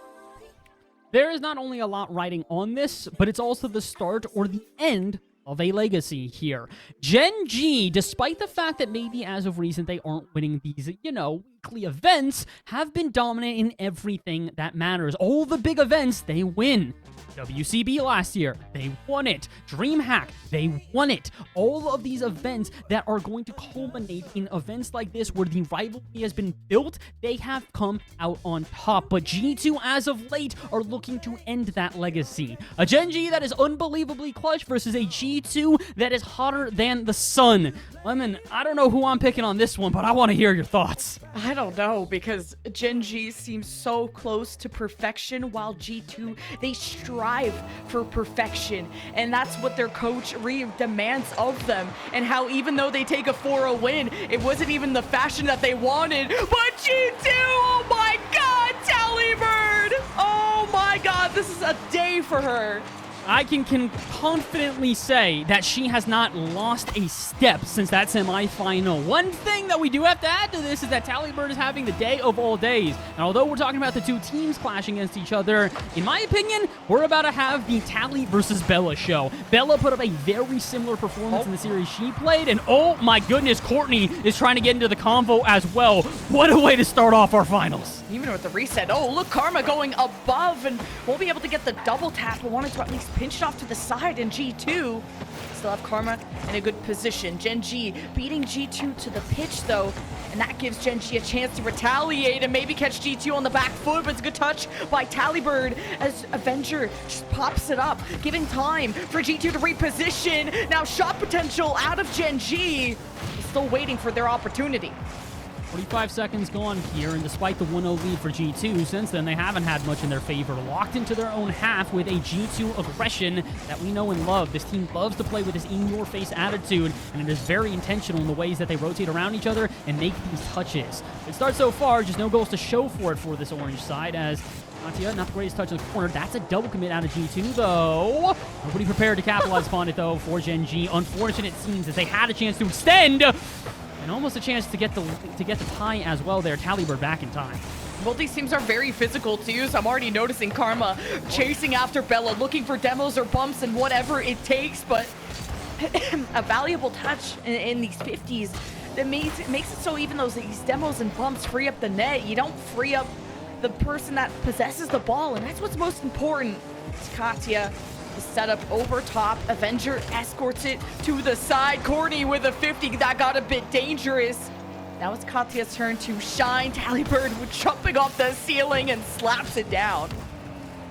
There is not only a lot riding on this, but it's also the start or the end of a legacy here. Gen G, despite the fact that maybe as of recent they aren't winning these, weekly events, have been dominant in everything that matters. All the big events, they win. WCB last year, they won it. DreamHack, they won it. All of these events that are going to culminate in events like this where the rivalry has been built, they have come out on top. But G2, as of late, are looking to end that legacy. A Gen G that is unbelievably clutch versus a G2 that is hotter than the sun. Lemon, I don't know who I'm picking on this one, but I want to hear your thoughts. I don't know, because Gen G seems so close to perfection, while G2, they strive for perfection. And that's what their coach demands of them. And how even though they take a 4-0 win, it wasn't even the fashion that they wanted. But G2, oh my god, Tallybird! Oh my god, this is a day for her. I can confidently say that she has not lost a step since that semifinal. One thing that we do have to add to this is that Talibird is having the day of all days. And although we're talking about the two teams clashing against each other, in my opinion, we're about to have the Tally versus Bella show. Bella put up a very similar performance in the series she played, and oh my goodness, Courtney is trying to get into the convo as well. What a way to start off our finals. Even with the reset. Oh, look, Karma going above and won't be able to get the double tap, but wanted to at least pinch it off to the side in G2. Still have Karma in a good position. Gen G beating G2 to the pitch, though, and that gives Gen G a chance to retaliate and maybe catch G2 on the back foot, but it's a good touch by Talibird as Avenger just pops it up, giving time for G2 to reposition. Now shot potential out of Gen G. Still waiting for their opportunity. 45 seconds gone here, and despite the 1-0 lead for G2, since then they haven't had much in their favor. Locked into their own half with a G2 aggression that we know and love. This team loves to play with this in-your-face attitude, and it is very intentional in the ways that they rotate around each other and make these touches. It starts so far, just no goals to show for it for this orange side, as Katia, not the greatest touch in the corner. That's a double commit out of G2, though. Nobody prepared to capitalize upon it, though, for Gen G. Unfortunate scenes as they had a chance to extend, and almost a chance to get the tie as well there. Talibird back in time. Both these teams are very physical too, so I'm already noticing Karma chasing after Bella, looking for demos or bumps and whatever it takes, but a valuable touch in these 50s that makes it so even though these demos and bumps free up the net, you don't free up the person that possesses the ball, and that's what's most important. It's Katia. The setup over top. Avenger escorts it to the side. Courtney with a 50. That got a bit dangerous. Now it's Katia's turn to shine. Talibird with jumping off the ceiling and slaps it down.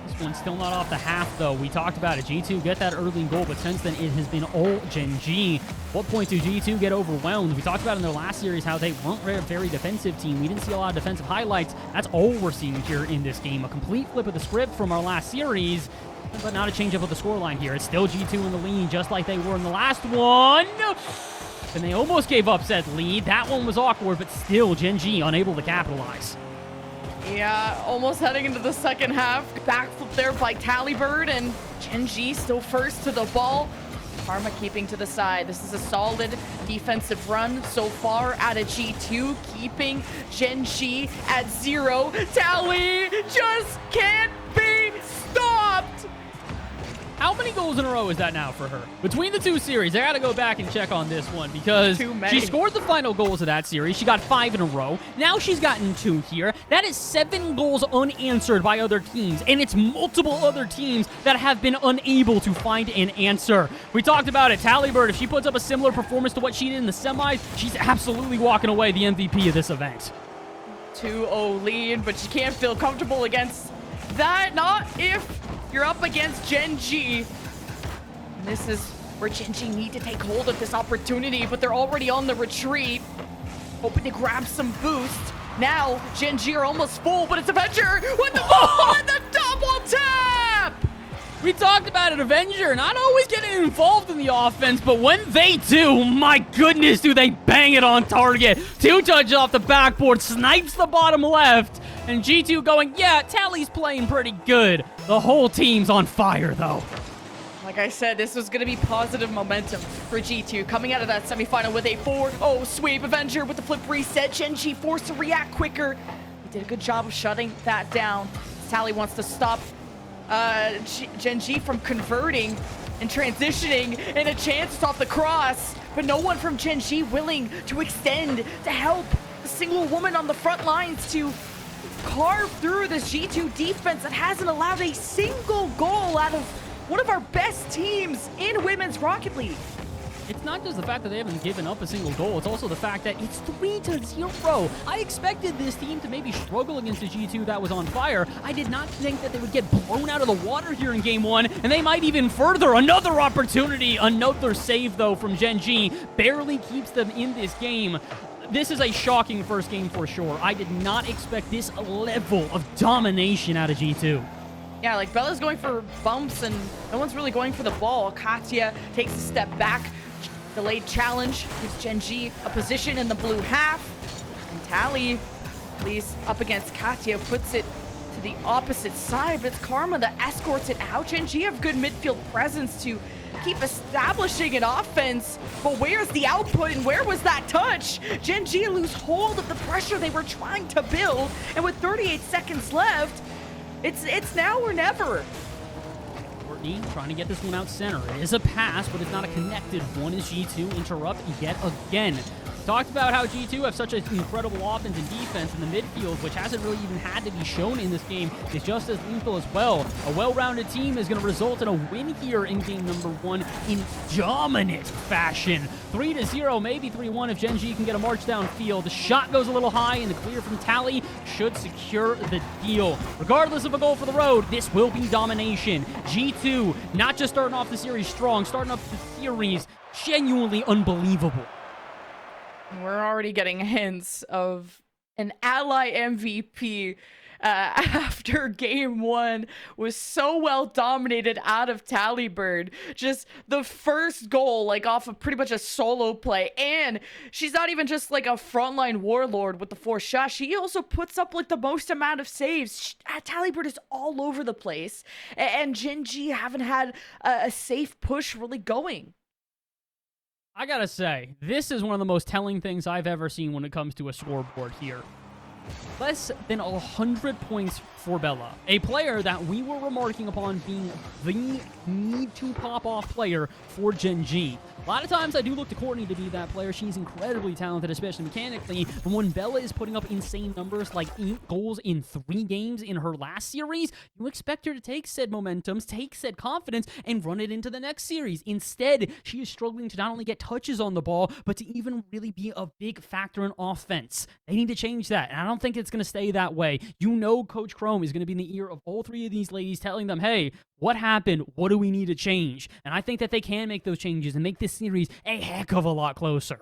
This one's still not off the half, though. We talked about it. G2 get that early goal, but since then it has been all Gen G. What point do G2 get overwhelmed? We talked about in their last series how they weren't a very defensive team. We didn't see a lot of defensive highlights. That's all we're seeing here in this game. A complete flip of the script from our last series, but not a change up of the scoreline here. It's still G2 in the lead, just like they were in the last one. And they almost gave up said lead. That one was awkward, but still Gen G unable to capitalize. Yeah, almost heading into the second half. Backflip there by Talibird, and Gen G still first to the ball. Karma keeping to the side. This is a solid defensive run so far out of G2, keeping Gen G at 0. Tally just can't be stopped. How many goals in a row is that now for her? Between the two series, I gotta go back and check on this one because she scored the final goals of that series. She got 5 in a row. Now she's gotten 2 here. That is 7 goals unanswered by other teams, and it's multiple other teams that have been unable to find an answer. We talked about it. Talibird, if she puts up a similar performance to what she did in the semis, she's absolutely walking away the MVP of this event. 2-0 lead, but she can't feel comfortable against that. Not if you're up against Gen G. And this is where Gen G need to take hold of this opportunity, but they're already on the retreat, hoping to grab some boost. Now, Gen G are almost full, but it's Avenger with the ball and the double tap! We talked about it, Avenger, not always getting involved in the offense, but when they do, my goodness, do they bang it on target. 2 touches off the backboard, snipes the bottom left, and G2 going, yeah, Tally's playing pretty good. The whole team's on fire, though. Like I said, this was going to be positive momentum for G2 coming out of that semifinal with a 4-0 sweep. Avenger with the flip reset. Gen G forced to react quicker. He did a good job of shutting that down. Tally wants to stop Gen G from converting and transitioning, and a chance off the cross, but no one from Gen G willing to extend to help a single woman on the front lines to carve through this G2 defense that hasn't allowed a single goal out of one of our best teams in Women's Rocket League. It's not just the fact that they haven't given up a single goal, it's also the fact that it's 3-0. I expected this team to maybe struggle against a G2 that was on fire. I did not think that they would get blown out of the water here in game 1, and they might even further. Another opportunity, another save though from Gen G, barely keeps them in this game. This is a shocking first game for sure. I did not expect this level of domination out of G2. Yeah, like Bella's going for bumps and no one's really going for the ball. Katia takes a step back. Delayed challenge gives Gen G a position in the blue half. And Tally, at least up against Katia, puts it to the opposite side, but it's Karma that escorts it out. Gen G have good midfield presence to keep establishing an offense, but where's the output and where was that touch? Gen G lose hold of the pressure they were trying to build, and with 38 seconds left, it's now or never. Courtney trying to get this one out center. It is a pass, but it's not a connected one as G2 interrupt yet again. Talked about how G2 have such an incredible offense and defense in the midfield, which hasn't really even had to be shown in this game. It's just as lethal as well. A well-rounded team is going to result in a win here in game number 1 in dominant fashion. 3-0, maybe 3-1 if Gen G can get a march downfield. The shot goes a little high, and the clear from Tally should secure the deal. Regardless of a goal for the road, this will be domination. G2 not just starting off the series strong, starting off the series genuinely unbelievable. We're already getting hints of an ally MVP after game 1 was so well dominated out of Tallybird. Just the first goal, like off of pretty much a solo play. And she's not even just like a frontline warlord with the 4 shots. She also puts up like the most amount of saves. Tallybird is all over the place. And Gen G haven't had a safe push really going. I gotta say, this is one of the most telling things I've ever seen when it comes to a scoreboard here. Less than 100 points for Bella, a player that we were remarking upon being the need-to-pop-off player for Gen G. A lot of times I do look to Courtney to be that player. She's incredibly talented, especially mechanically. But when Bella is putting up insane numbers like 8 goals in 3 games in her last series, you expect her to take said momentums, take said confidence, and run it into the next series. Instead, she is struggling to not only get touches on the ball, but to even really be a big factor in offense. They need to change that, and I don't think it's going to stay that way. You know Coach Chrome is going to be in the ear of all 3 of these ladies telling them, hey, what happened? What do we need to change? And I think that they can make those changes and make this series a heck of a lot closer.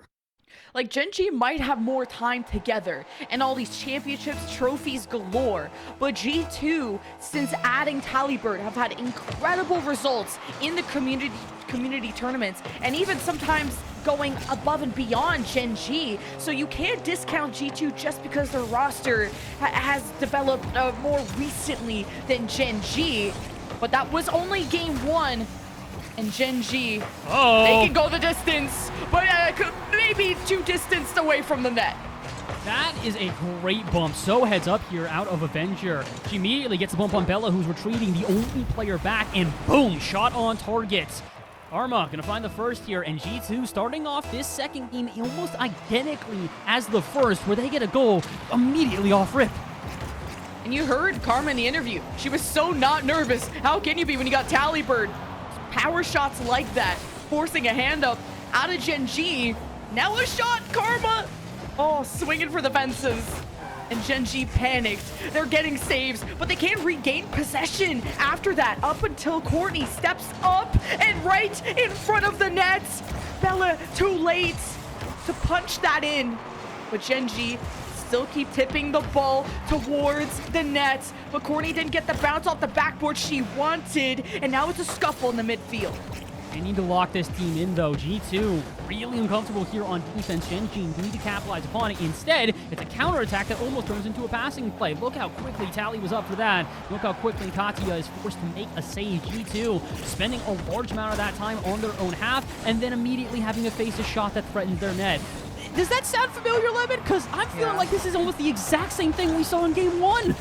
Like, Gen G might have more time together and all these championships, trophies galore, but G2, since adding Tallybird, have had incredible results in the community tournaments, and even sometimes going above and beyond Gen G. So you can't discount G2 just because their roster has developed more recently than Gen G. But that was only game 1. And Gen G, they can go the distance, but maybe too distanced away from the net. That is a great bump. So heads up here out of Avenger. She immediately gets a bump on Bella, who's retreating, the only player back, and boom, shot on target. Karma gonna find the first here, and G2 starting off this second game almost identically as the first, where they get a goal immediately off rip. And you heard Karma in the interview. She was so not nervous. How can you be when you got Tallybird? Power shots like that, forcing a hand up out of Gen G. Now a shot, Karma! Oh, swinging for the fences. And Gen G panicked. They're getting saves, but they can't regain possession after that, up until Courtney steps up and right in front of the net. Bella, too late to punch that in. But Gen G still keep tipping the ball towards the net, but Courtney didn't get the bounce off the backboard she wanted, and now it's a scuffle in the midfield. They need to lock this team in, though. G2 really uncomfortable here on defense. Gen G need to capitalize upon it. Instead, it's a counterattack that almost turns into a passing play. Look how quickly Tally was up for that. Look how quickly Katya is forced to make a save. G2 spending a large amount of that time on their own half, and then immediately having to face a shot that threatens their net. Does that sound familiar, Lemon? Because I'm feeling like this is almost the exact same thing we saw in game 1.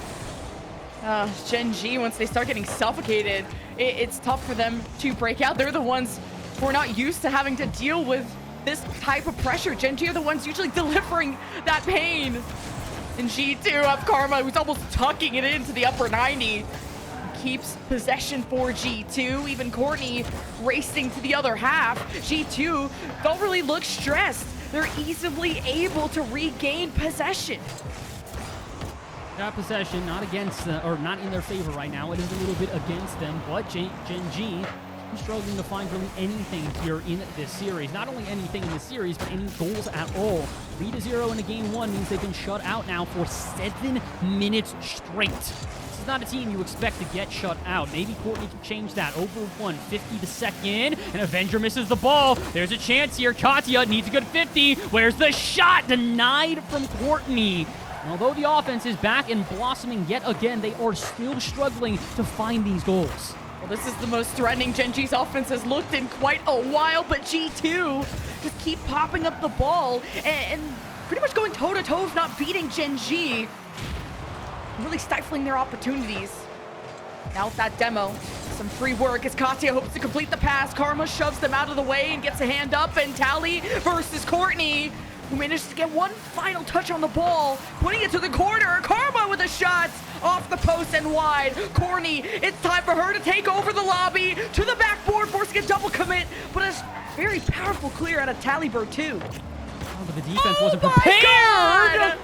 Gen G, once they start getting suffocated, it's tough for them to break out. They're the ones who are not used to having to deal with this type of pressure. Gen G are the ones usually delivering that pain. And G2 have Karma, who's almost tucking it into the upper 90. Keeps possession for G2. Even Courtney racing to the other half. G2 don't really look stressed. They're easily able to regain possession. That possession not against or not in their favor right now. It is a little bit against them, but Gen G is struggling to find really anything here in this series. Not only anything in this series, but any goals at all. 3-0 in a game 1 means they've been shut out now for 7 minutes straight. This is not a team you expect to get shut out. Maybe Courtney can change that. Over 150 the second, and Avenger misses the ball. There's a chance here. Katya needs a good 50. Where's the shot? Denied from Courtney. And although the offense is back and blossoming yet again, they are still struggling to find these goals. Well, this is the most threatening Gen G's offense has looked in quite a while, but G2 just keep popping up the ball and pretty much going toe-to-toe if not beating Gen G. Really stifling their opportunities. Now with that demo, some free work as Katya hopes to complete the pass. Karma shoves them out of the way and gets a hand up, and Tally versus Courtney, who manages to get one final touch on the ball, putting it to the corner. Karma with a shot off the post and wide. Courtney, it's time for her to take over the lobby to the backboard, forcing a double commit, but a very powerful clear out of Tallybird too. Oh, but the defense wasn't prepared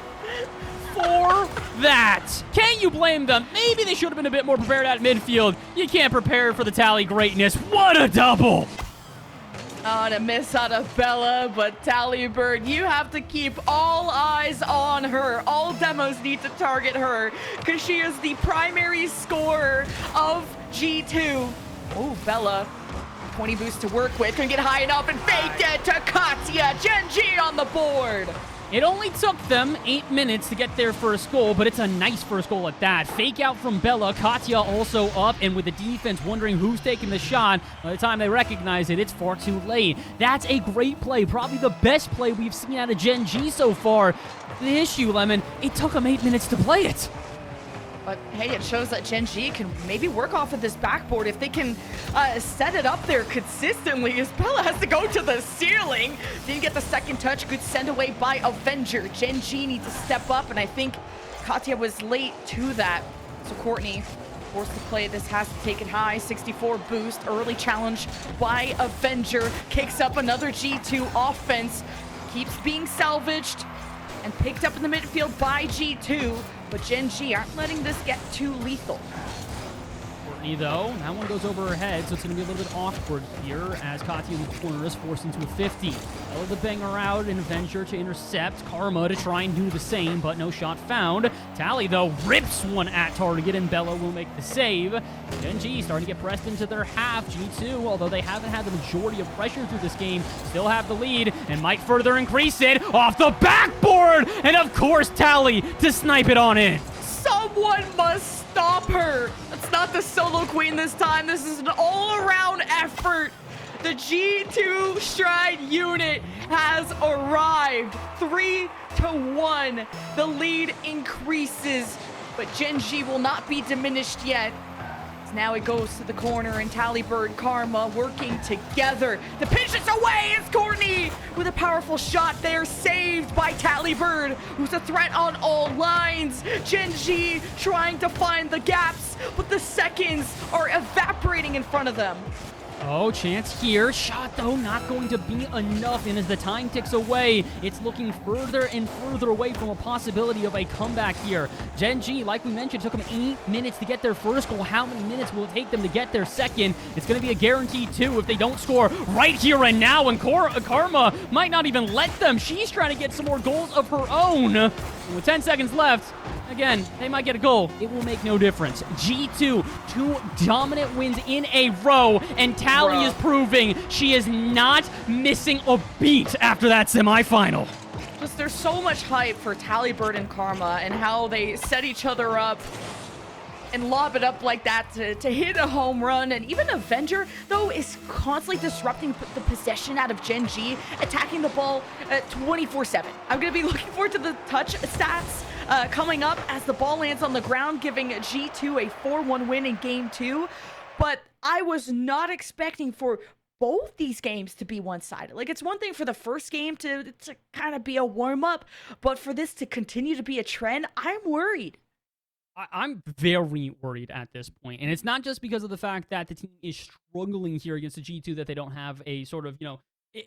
for that. Can't you blame them? Maybe they should have been a bit more prepared at midfield. You can't prepare for the Tally greatness. What a double! Oh, and a miss out of Bella, but Tallybird, you have to keep all eyes on her. All demos need to target her because she is the primary scorer of G2. Oh, Bella, 20 boost to work with. Can get high enough and faked it to Katya. Gen G on the board. It only took them 8 minutes to get their first goal, but it's a nice first goal at that. Fake out from Bella, Katya also up, and with the defense wondering who's taking the shot, by the time they recognize it, it's far too late. That's a great play, probably the best play we've seen out of Gen G so far. The issue, Lemon, it took them 8 minutes to play it. But hey, it shows that Gen G can maybe work off of this backboard if they can set it up there consistently, as Bella has to go to the ceiling. Didn't get the second touch. Good send away by Avenger. Gen G needs to step up, and I think Katya was late to that. So Courtney forced to play. This has to take it high. 64 boost. Early challenge by Avenger. Kicks up another G2 offense. Keeps being salvaged and picked up in the midfield by G2. But Gen G aren't letting this get too lethal. Courtney, though, that one goes over her head, so it's going to be a little bit awkward here as Katya in the corner is forced into a 50. Bella to bang her out, and Avenger to intercept. Karma to try and do the same, but no shot found. Tally, though, rips one at target, and Bella will make the save. Gen G starting to get pressed into their half. G2, although they haven't had the majority of pressure through this game, still have the lead and might further increase it off the backboard. And, of course, Tally to snipe it on in. Someone must stop her. It's not the solo queen this time. This is an all-around effort. The G2 Stride unit has arrived. 3-1. The lead increases, but Gen G will not be diminished yet. Now it goes to the corner, and Tallybird, Karma working together. The pitch is away. It's Courtney with a powerful shot there, saved by Tallybird, who's a threat on all lines. Gen G trying to find the gaps, but the seconds are evaporating in front of them. Oh, chance here. Shot, though, not going to be enough. And as the time ticks away, it's looking further and further away from a possibility of a comeback here. Gen G, like we mentioned, took them 8 minutes to get their first goal. How many minutes will it take them to get their second? It's going to be a guaranteed 2 if they don't score right here and now. And Karma might not even let them. She's trying to get some more goals of her own. And with 10 seconds left, again, they might get a goal. It will make no difference. G2, 2 dominant wins in a row, and Tally is proving she is not missing a beat after that semifinal. Just there's so much hype for Tallybird and Karma and how they set each other up and lob it up like that to hit a home run. And even Avenger, though, is constantly disrupting the possession out of Gen G, attacking the ball 24/7. I'm going to be looking forward to the touch stats coming up as the ball lands on the ground, giving G2 a 4-1 win in Game 2. But I was not expecting for both these games to be one-sided. Like, it's one thing for the first game to kind of be a warm-up, but for this to continue to be a trend, I'm worried. I'm very worried at this point. And it's not just because of the fact that the team is struggling here against the G2 that they don't have a sort of,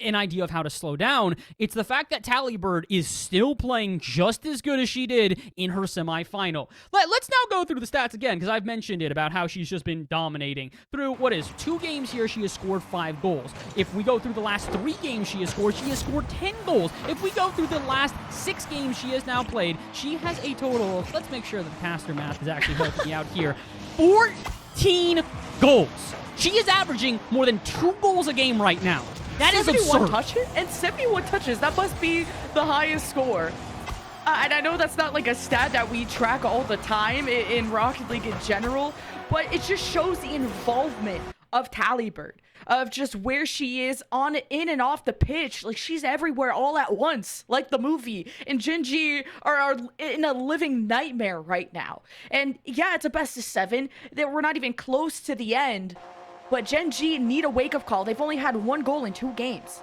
an idea of how to slow down. It's the fact that Tallybird is still playing just as good as she did in her semifinal. Let's now go through the stats again, because I've mentioned it about how she's just been dominating. Through, 2 games here, she has scored 5 goals. If we go through the last 3 games she has scored 10 goals. If we go through the last 6 games she has now played, she has a total of, let's make sure that the caster math is actually helping me out here, 14 goals. She is averaging more than 2 goals a game right now. That is absurd. 71 touches? And 71 touches. That must be the highest score. And I know that's not like a stat that we track all the time in Rocket League in general, but it just shows the involvement of Talibird, of just where she is on, in and off the pitch. Like, she's everywhere all at once, like the movie. And Gen.G are in a living nightmare right now. And yeah, it's a best of 7. We're not even close to the end, but Gen.G need a wake-up call. They've only had 1 goal in 2 games.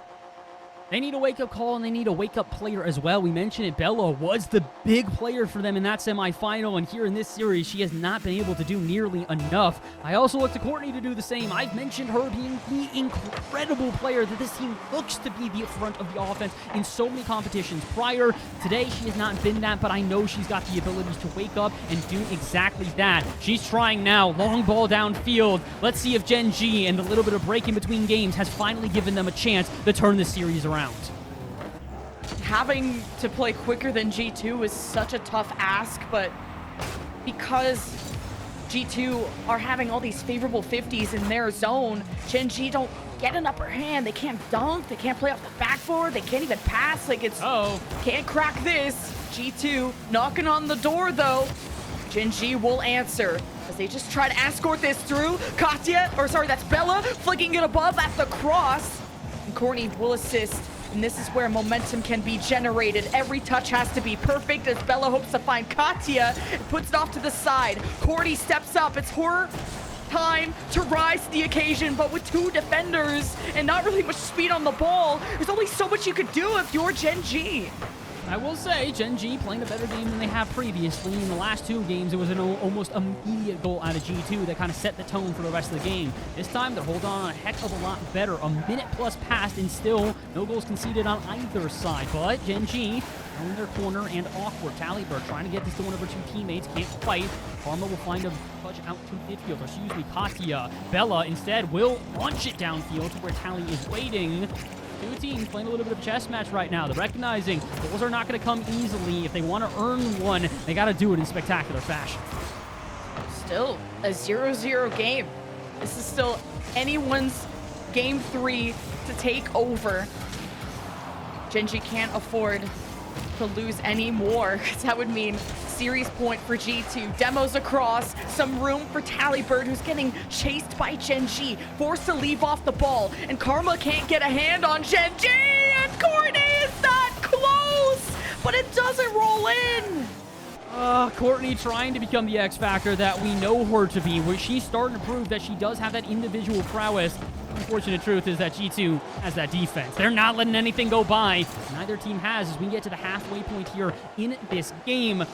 They need a wake-up call, and they need a wake-up player as well. We mentioned it. Bella was the big player for them in that semifinal, and here in this series, she has not been able to do nearly enough. I also look to Courtney to do the same. I've mentioned her being the incredible player that this team looks to be the front of the offense in so many competitions prior. Today, she has not been that, but I know she's got the abilities to wake up and do exactly that. She's trying now. Long ball downfield. Let's see if Gen.G and the little bit of break in between games has finally given them a chance to turn this series around. Having to play quicker than G2 is such a tough ask, but because G2 are having all these favorable 50s in their zone, Gen.G don't get an upper hand. They can't dunk, they can't play off the backboard, they can't even pass. Like, it's can't crack this. G2 knocking on the door though. Gen.G will answer as they just try to escort this through. That's Bella flicking it above at the cross. And Courtney will assist, and this is where momentum can be generated. Every touch has to be perfect as Bella hopes to find Katya and puts it off to the side. Courtney steps up. It's her time to rise to the occasion, but with 2 defenders and not really much speed on the ball, there's only so much you could do if you're Gen.G. I will say, Gen.G playing a better game than they have previously. In the last 2 games, it was an almost immediate goal out of G2 that kind of set the tone for the rest of the game. This time, they're holding on a heck of a lot better. A minute plus passed, and still no goals conceded on either side. But Gen.G in their corner and awkward. Talibird trying to get this to one of her 2 teammates. Can't quite. Karma will find a touch out to midfield. Excuse me, Katya. Bella instead will launch it downfield to where Tally is waiting. 2 teams playing a little bit of a chess match right now. They're recognizing goals are not going to come easily. If they want to earn one, they got to do it in spectacular fashion. Still a 0-0 game. This is still anyone's game 3 to take over. Gen.G can't afford to lose any more, because that would mean series point for G2. Demos across, some room for Talibird, who's getting chased by Gen.G, forced to leave off the ball, and Karma can't get a hand on Gen.G, and Courtney is not close, but it doesn't roll in. Courtney trying to become the X Factor that we know her to be, where she's starting to prove that she does have that individual prowess. Unfortunate truth is that G2 has that defense. They're not letting anything go by. Neither team has as we get to the halfway point here in this game.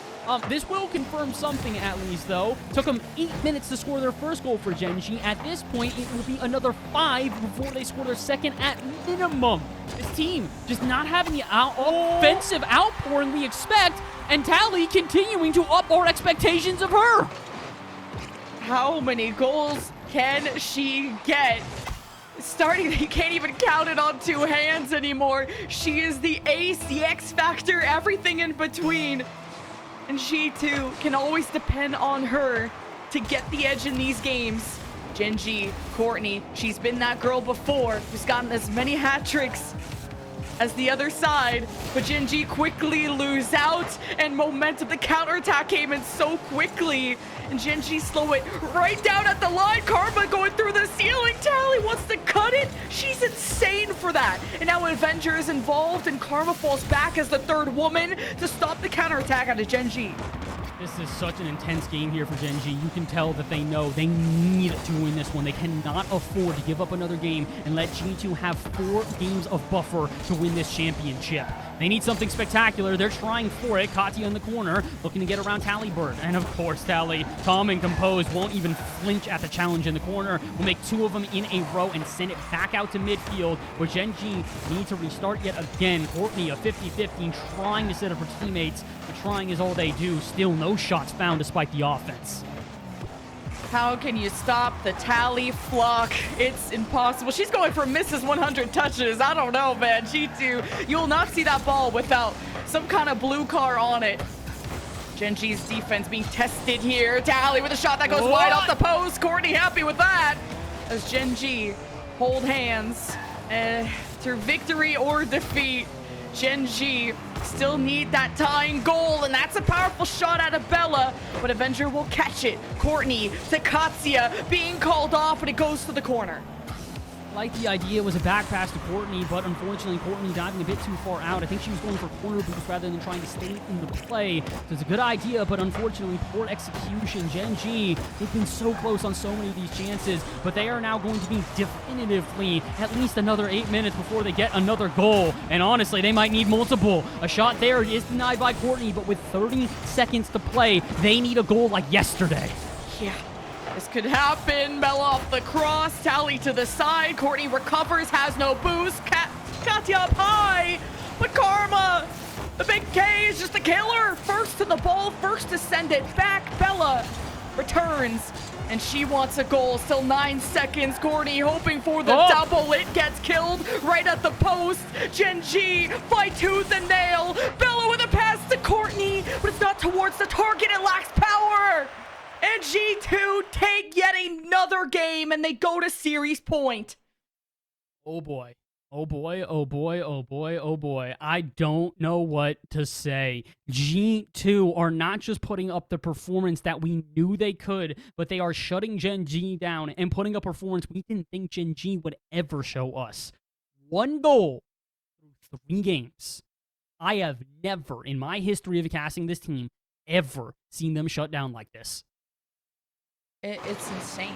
This will confirm something at least, though. Took them 8 minutes to score their first goal for Gen.G. At this point, it will be another 5 before they score their second at minimum. This team just not having the offensive outpouring we expect, and Tally continuing to up our expectations of her. How many goals can she get? Starting, you can't even count it on 2 hands anymore. She is the ace, the X Factor, everything in between. And she too can always depend on her to get the edge in these games. Gen.G, Courtney, she's been that girl before who's gotten as many hat tricks as the other side, but Gen.G quickly lose out, and momentum, the counterattack came in so quickly, and Gen.G slow it right down at the line. Karma going through the ceiling. Tally wants to cut it. She's insane for that. And now Avenger is involved, and Karma falls back as the 3rd woman to stop the counterattack out of Gen.G. This is such an intense game here for Gen.G. You can tell that they know they need to win this one. They cannot afford to give up another game and let G2 have 4 games of buffer to win this championship. They need something spectacular. They're trying for it. Katya in the corner, looking to get around Talibird. And of course, Tally, calm and composed, won't even flinch at the challenge in the corner. Will make 2 of them in a row and send it back out to midfield, where Gen.G need to restart yet again. Courtney, a 50-50, trying to set up her teammates. But trying is all they do. Still no shots found despite the offense. How can you stop the Tally flock? It's impossible. She's going for misses 100 touches. I don't know, man. G2, you'll not see that ball without some kind of blue car on it. Gen.G's defense being tested here. Tally with a shot that goes wide off the post. Courtney happy with that. As Gen.G hold hands through victory or defeat. Gen G still need that tying goal, and that's a powerful shot out of Bella, but Avenger will catch it. Courtney to Katya being called off, and it goes to the corner. Like the idea was a back pass to Courtney, but unfortunately Courtney diving a bit too far out. I think she was going for corner boost rather than trying to stay in the play. So it's a good idea, but unfortunately poor execution. Gen G, they've been so close on so many of these chances, but they are now going to be definitively at least another 8 minutes before they get another goal. And honestly, they might need multiple. A shot there is denied by Courtney, but with 30 seconds to play, they need a goal like yesterday. Yeah. This could happen. Bella off the cross. Tally to the side. Courtney recovers, has no boost. Katya up high. But Karma, the big K, is just a killer. First to the ball, first to send it back. Bella returns, and she wants a goal. Still 9 seconds. Courtney hoping for the double. It gets killed right at the post. Gen G fight tooth and nail. Bella with a pass to Courtney, but it's not towards the target. It lacks power. And G2 take yet another game, and they go to series point. Oh boy. Oh boy, oh boy, oh boy, oh boy. I don't know what to say. G2 are not just putting up the performance that we knew they could, but they are shutting Gen G down and putting up a performance we didn't think Gen G would ever show us. 1 goal through 3 games. I have never, in my history of casting this team, ever seen them shut down like this. It's insane.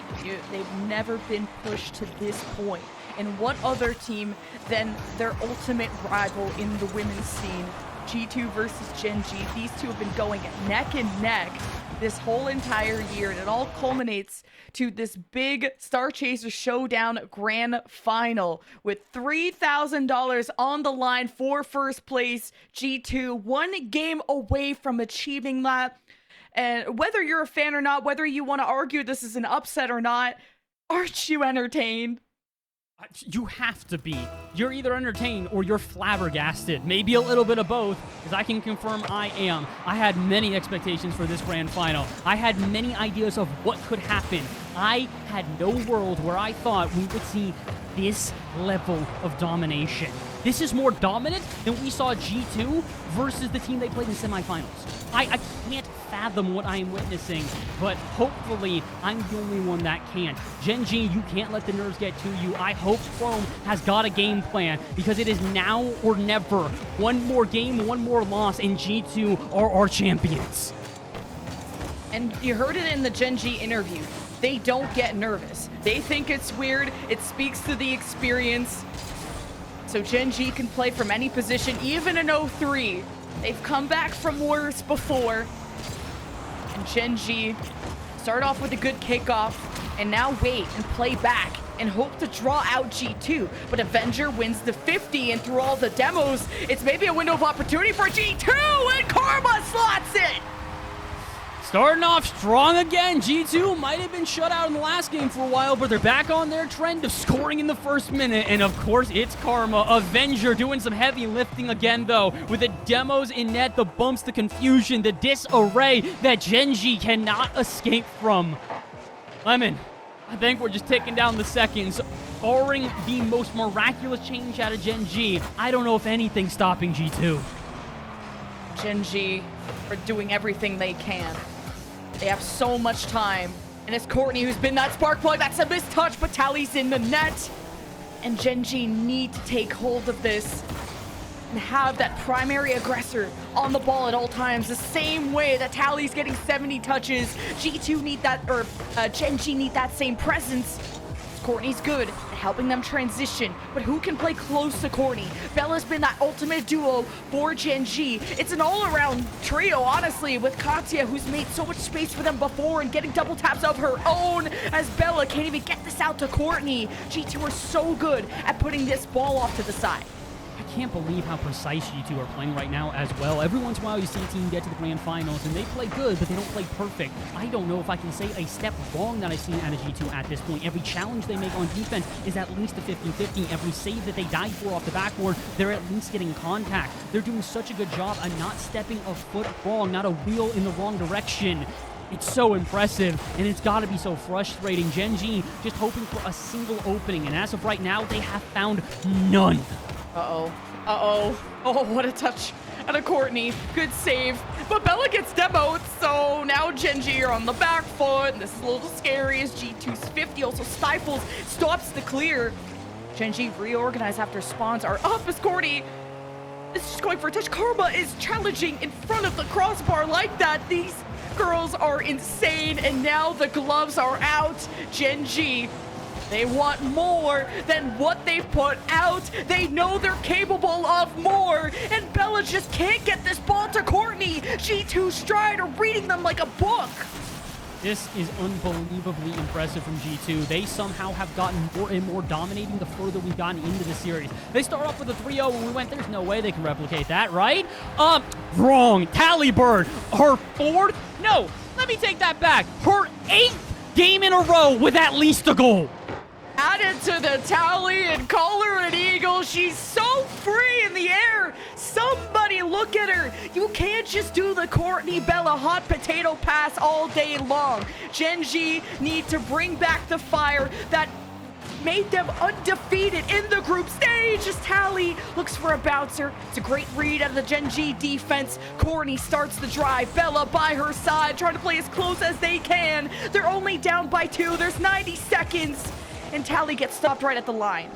They've never been pushed to this point. And what other team than their ultimate rival in the women's scene, G2 versus Gen G? These two have been going neck and neck this whole entire year, and it all culminates to this big Star Chaser Showdown grand final with $3,000 on the line for first place. G2 1 game away from achieving that. And whether you're a fan or not, whether you want to argue this is an upset or not, aren't you entertained? You have to be. You're either entertained or you're flabbergasted. Maybe a little bit of both, because I can confirm I am. I had many expectations for this grand final. I had many ideas of what could happen. I had no world where I thought we would see this level of domination. This is more dominant than we saw G2 versus the team they played in semifinals. I can't fathom what I am witnessing, but hopefully I'm the only one that can't. Gen G, you can't let the nerves get to you. I hope Chrome has got a game plan, because it is now or never. One more game, one more loss, and G2 are our champions. And you heard it in the Gen G interview. They don't get nervous. They think it's weird. It speaks to the experience. So Gen G can play from any position, even in 03. They've come back from worse before. And Gen G start off with a good kickoff and now wait and play back and hope to draw out G2. But Avenger wins the 50, and through all the demos, it's maybe a window of opportunity for G2, and Karma slots it! Starting off strong again. G2 might have been shut out in the last game for a while, but they're back on their trend of scoring in the first minute. And of course, it's Karma. Avenger doing some heavy lifting again, though, with the demos in net, the bumps, the confusion, the disarray that Gen G cannot escape from. Lemon, I think we're just taking down the seconds. Barring the most miraculous change out of Gen G, I don't know if anything's stopping G2. Gen G are doing everything they can. They have so much time. And it's Courtney who's been that spark plug. That's a missed touch, but Tally's in the net. And Gen G need to take hold of this and have that primary aggressor on the ball at all times. The same way that Tally's getting 70 touches, G2 need that, or Gen G need that same presence. Courtney's good at helping them transition, but who can play close to Courtney? Bella's been that ultimate duo for Gen G. It's an all-around trio, honestly, with Katya, who's made so much space for them before and getting double taps of her own, as Bella can't even get this out to Courtney. G2 are so good at putting this ball off to the side. I can't believe how precise G2 are playing right now as well. Every once in a while you see a team get to the grand finals and they play good, but they don't play perfect. I don't know if I can say a step wrong that I've seen out of G2 at this point. Every challenge they make on defense is at least a 50-50. Every save that they die for off the backboard, they're at least getting contact. They're doing such a good job of not stepping a foot wrong, not a wheel in the wrong direction. It's so impressive, and it's got to be so frustrating. Gen G just hoping for a single opening, and as of right now, they have found none. Uh-oh. Uh-oh. Oh, what a touch. And a Courtney. Good save. But Bella gets demoed, so now Genji are on the back foot. And this is a little scary as G2's 50 also stifles, stops the clear. Genji reorganize after spawns are up as Courtney is just going for a touch. Karma is challenging in front of the crossbar like that. These girls are insane, and now the gloves are out. Genji, they want more than what they've put out. They know they're capable of more, and Bella just can't get this ball to Courtney. G2 Stride are reading them like a book. This is unbelievably impressive from G2. They somehow have gotten more and more dominating the further we've gotten into the series. They start off with a 3-0 when we went, there's no way they can replicate that, right? Wrong. Tallybird, her fourth? No, let me take that back. Her 8th game in a row with at least a goal. Added to the tally and call her an eagle. She's so free in the air. Somebody look at her. You can't just do the Courtney Bella hot potato pass all day long. Genji need to bring back the fire that made them undefeated in the group stage as Tally looks for a bouncer. It's a great read out of the Genji defense. Courtney starts the drive. Bella by her side, trying to play as close as they can. They're only down by 2. There's 90 seconds. And Tally gets stopped right at the line.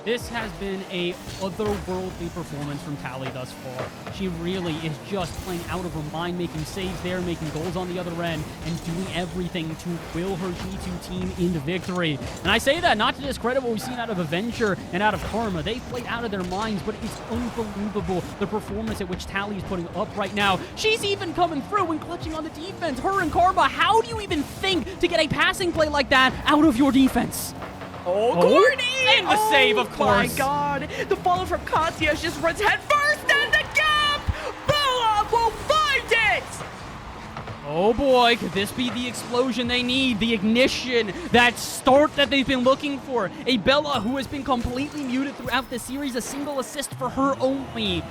This has been a otherworldly performance from Tally thus far. She really is just playing out of her mind, making saves there, making goals on the other end, and doing everything to will her G2 team into victory. And I say that not to discredit what we've seen out of Avenger and out of Karma. They've played out of their minds, but it's unbelievable the performance at which Tally is putting up right now. She's even coming through and clutching on the defense. Her and Karma, how do you even think to get a passing play like that out of your defense? Oh, Courtney! And the save, of course. Oh my god. The follow from Katya just runs head first and the gap! Bella will find it! Oh boy, could this be the explosion they need? The ignition, that start that they've been looking for. A Bella who has been completely muted throughout the series, a single assist for her only.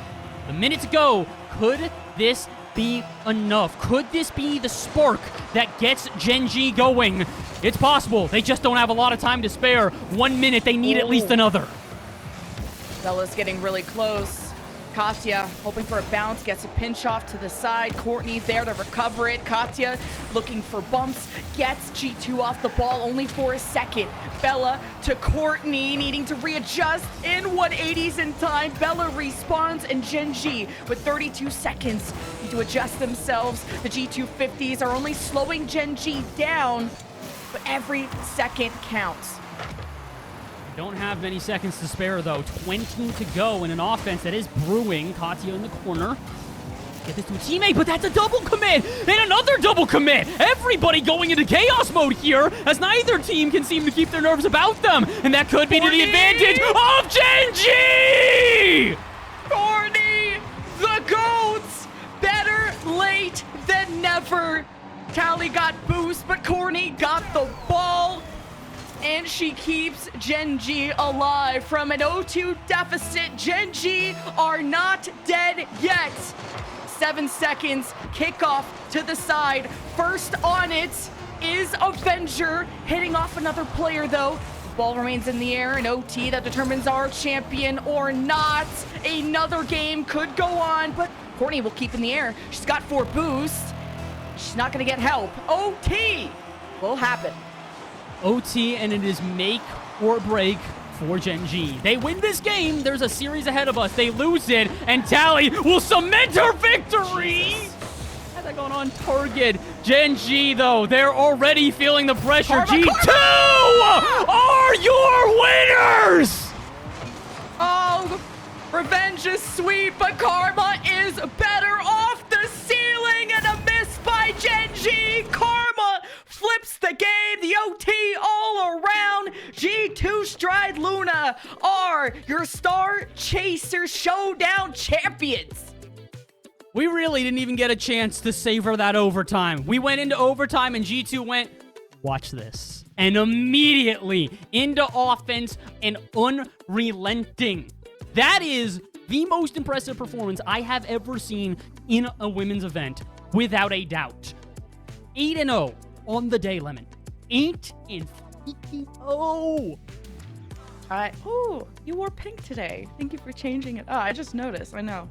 The minute to go, could this be enough? Could this be the spark that gets Genji going? It's possible. They just don't have a lot of time to spare. 1 minute, they need at least another. Bella's getting really close. Katya hoping for a bounce, gets a pinch off to the side. Courtney there to recover it. Katya looking for bumps, gets G2 off the ball only for a second. Bella to Courtney, needing to readjust in 180s in time. Bella respawns, and Genji with 32 seconds need to adjust themselves. The G250s are only slowing Genji down, but every second counts. Don't have many seconds to spare, though. 20 to go in an offense that is brewing. Katya in the corner. Get this to a teammate, but that's a double commit! And another double commit! Everybody going into chaos mode here, as neither team can seem to keep their nerves about them. And that could be to the advantage of Genji! Courtney, the GOATs! Better late than never. Tally got boost, but Courtney got the ball. And she keeps Genji alive from an 0-2 deficit. Genji are not dead yet. 7 seconds, kickoff to the side. First on it is Avenger, hitting off another player though. The ball remains in the air, an OT that determines our champion or not. Another game could go on, but Courtney will keep in the air. She's got 4 boosts. She's not gonna get help. OT will happen. OT, and it is make or break for Genji. They win this game, there's a series ahead of us. They lose it, and Tally will cement her victory! How's that going on target? Genji, though, they're already feeling the pressure. G2 are your winners! Oh, revenge is sweet, but Karma is better. Off the ceiling and a miss by Genji. Karma flips the game, the OT all around. G2 Stride Luna are your Star Chaser Showdown champions. We really didn't even get a chance to savor that overtime. We went into overtime and G2 went, watch this. And immediately into offense and unrelenting. That is the most impressive performance I have ever seen in a women's event, without a doubt. 8-0 on the day, Lemon. 8-0. Oh, you wore pink today. Thank you for changing it. Oh, I just noticed. I know.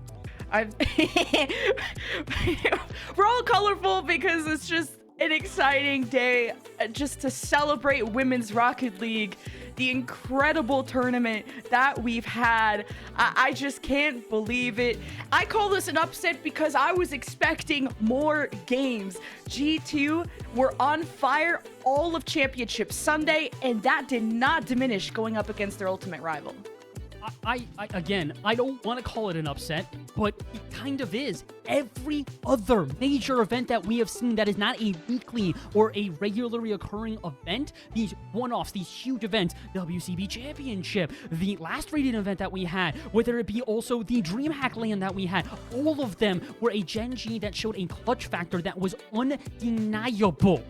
We're all colorful because it's just an exciting day just to celebrate Women's Rocket League, the incredible tournament that we've had. I just can't believe it. I call this an upset because I was expecting more games. G2 were on fire all of Championship Sunday, and that did not diminish going up against their ultimate rival. Again, I don't want to call it an upset, but it kind of is. Every other major event that we have seen that is not a weekly or a regularly occurring event, these one-offs, these huge events, WCB Championship, the last rated event that we had, whether it be also the DreamHack LAN that we had, all of them were a Gen G that showed a clutch factor that was undeniable.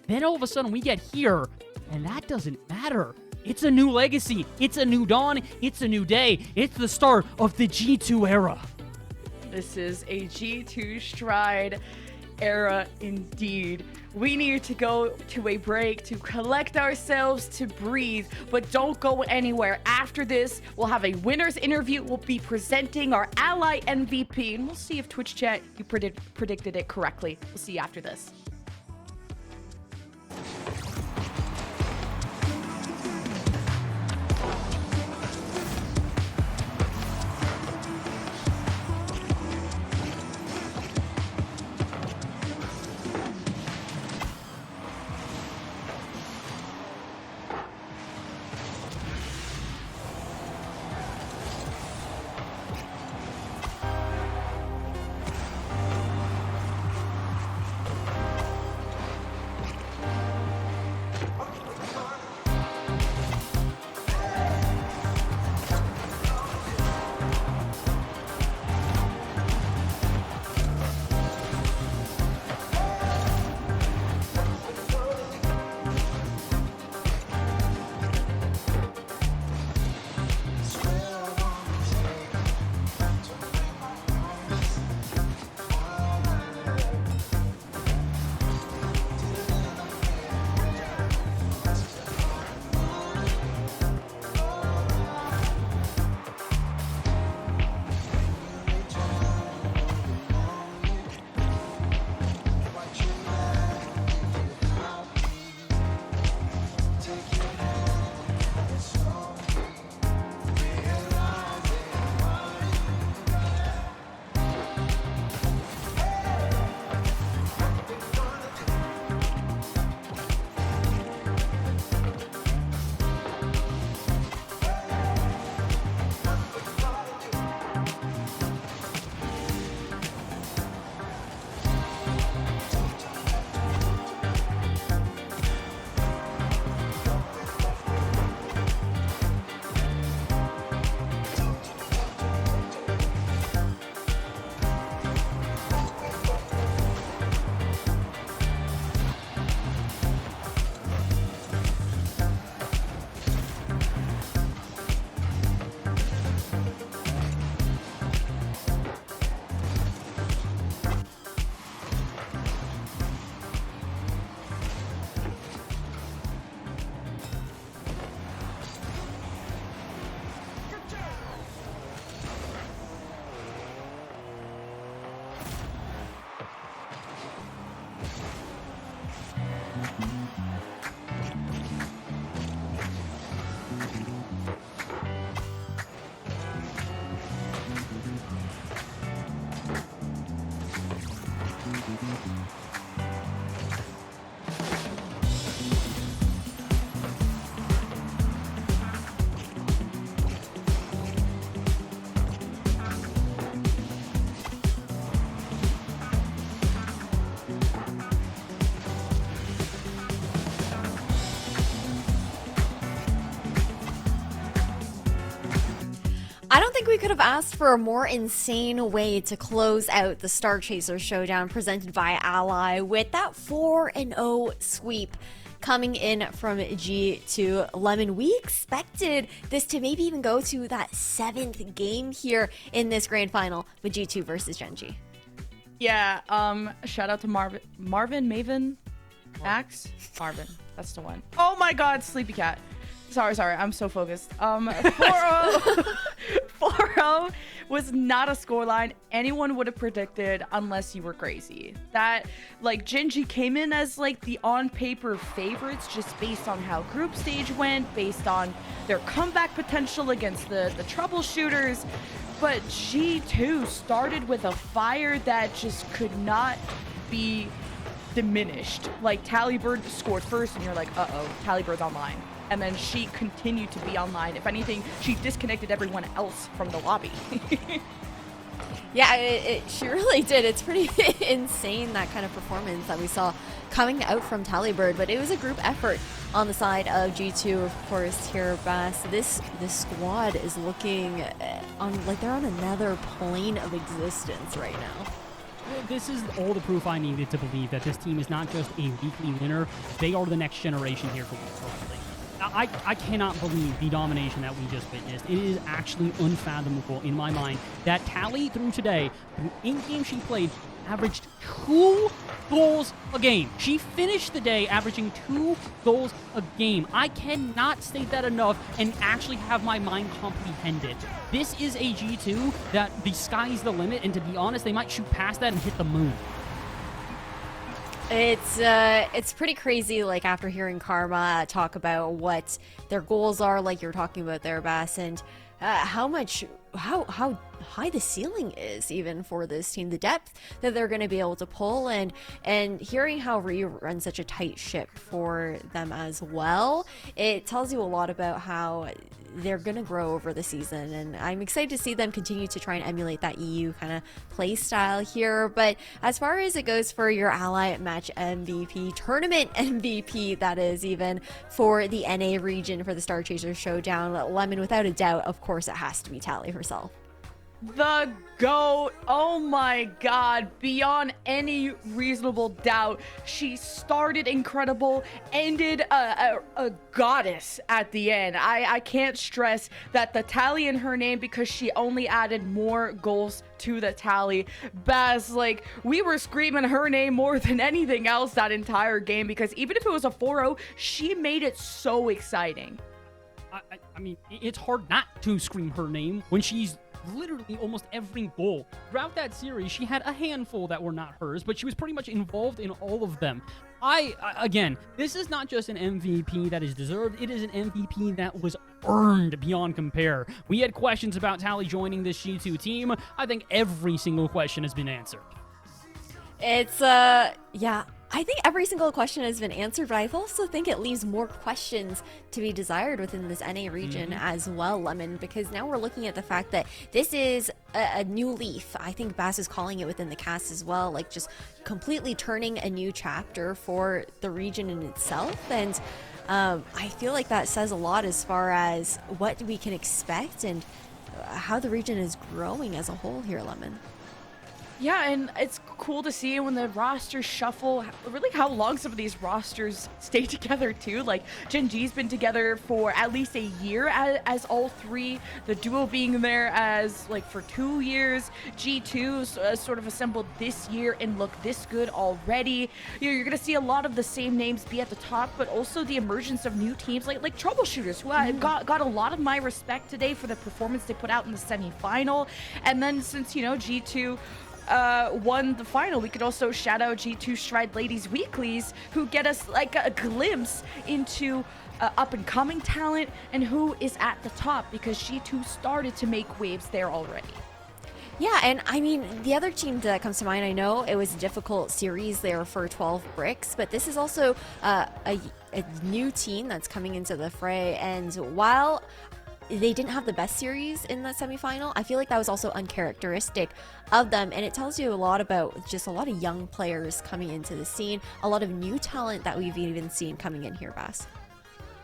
Then all of a sudden we get here, and that doesn't matter. It's a new legacy. It's a new dawn. It's a new day. It's the start of the G2 era. This is a G2 Stride era indeed. We need to go to a break to collect ourselves, to breathe, but don't go anywhere. After this, we'll have a winner's interview. We'll be presenting our Ally MVP, and we'll see if Twitch chat, you predicted it correctly. We'll see you after this. I don't think we could have asked for a more insane way to close out the Star Chaser Showdown presented by Ally with that 4-0 sweep coming in from G2. Lemon, we expected this to maybe even go to that 7th game here in this grand final with G2 versus Gen G. Yeah, shout out to Marvin, Maven, Max? Marvin, that's the one. Oh my god, Sleepy Cat. Sorry, I'm so focused. 4-0. 4-0 was not a scoreline anyone would have predicted unless you were crazy. That, like, Gen G came in as, like, the on-paper favorites just based on how group stage went, based on their comeback potential against the troubleshooters. But G2 started with a fire that just could not be diminished. Like, Tallybird scored first, and you're like, uh-oh, Tallybird's online. And then she continued to be online. If anything, she disconnected everyone else from the lobby. Yeah, she really did. It's pretty insane, that kind of performance that we saw coming out from Tallybird, but it was a group effort on the side of G2, of course, here, Bass. This squad is looking like they're on another plane of existence right now. This is all the proof I needed to believe that this team is not just a weekly winner. They are the next generation here for World League. I cannot believe the domination that we just witnessed. It is actually unfathomable in my mind that Tally through today, through in-game she played, averaged 2 goals a game. She finished the day averaging 2 goals a game. I cannot state that enough and actually have my mind comprehend it. This is a G2 that the sky's the limit, and to be honest, they might shoot past that and hit the moon. It's pretty crazy, like, after hearing Karma talk about what their goals are, like you're talking about there, Bass, and how high the ceiling is even for this team, the depth that they're going to be able to pull, and hearing how Ryu runs such a tight ship for them as well, it tells you a lot about how they're going to grow over the season, and I'm excited to see them continue to try and emulate that EU kind of play style here. But as far as it goes for your ally match MVP, tournament MVP, that is, even for the NA region for the Star Chaser Showdown, Lemon, without a doubt, of course, it has to be Tally herself. The GOAT. Oh my god, beyond any reasonable doubt. She started incredible, ended a goddess at the end. I can't stress that the tally in her name, because she only added more goals to the tally. Baz, like, we were screaming her name more than anything else that entire game, because even if it was a 4-0, she made it so exciting. I mean, it's hard not to scream her name when she's literally almost every goal. Throughout that series, she had a handful that were not hers, but she was pretty much involved in all of them. Again, this is not just an MVP that is deserved, it is an MVP that was earned beyond compare. We had questions about Tally joining this G2 team. I think every single question has been answered. It's, yeah, I think every single question has been answered, but I also think it leaves more questions to be desired within this NA region as well, Lemon, because now we're looking at the fact that this is a new leaf. I think Bass is calling it within the cast as well, like just completely turning a new chapter for the region in itself. And I feel like that says a lot as far as what we can expect and how the region is growing as a whole here, Lemon. Yeah, and it's cool to see when the rosters shuffle, really how long some of these rosters stay together too. Like, Gen G's been together for at least a year as all three, the duo being there as like for 2 years. G2 sort of assembled this year and look this good already. You know, you're gonna see a lot of the same names be at the top, but also the emergence of new teams like Troubleshooters, who got a lot of my respect today for the performance they put out in the semi-final. And then since, you know, G2 won the final, we could also shout out G2 Stride Ladies Weeklies, who get us like a glimpse into up-and-coming talent and who is at the top, because G2 started to make waves there already. Yeah, and I mean, the other team that comes to mind, I know it was a difficult series there for 12 Bricks, but this is also a new team that's coming into the fray, and while they didn't have the best series in the semifinal, I feel like that was also uncharacteristic of them, and it tells you a lot about just a lot of young players coming into the scene, a lot of new talent that we've even seen coming in here, Bass.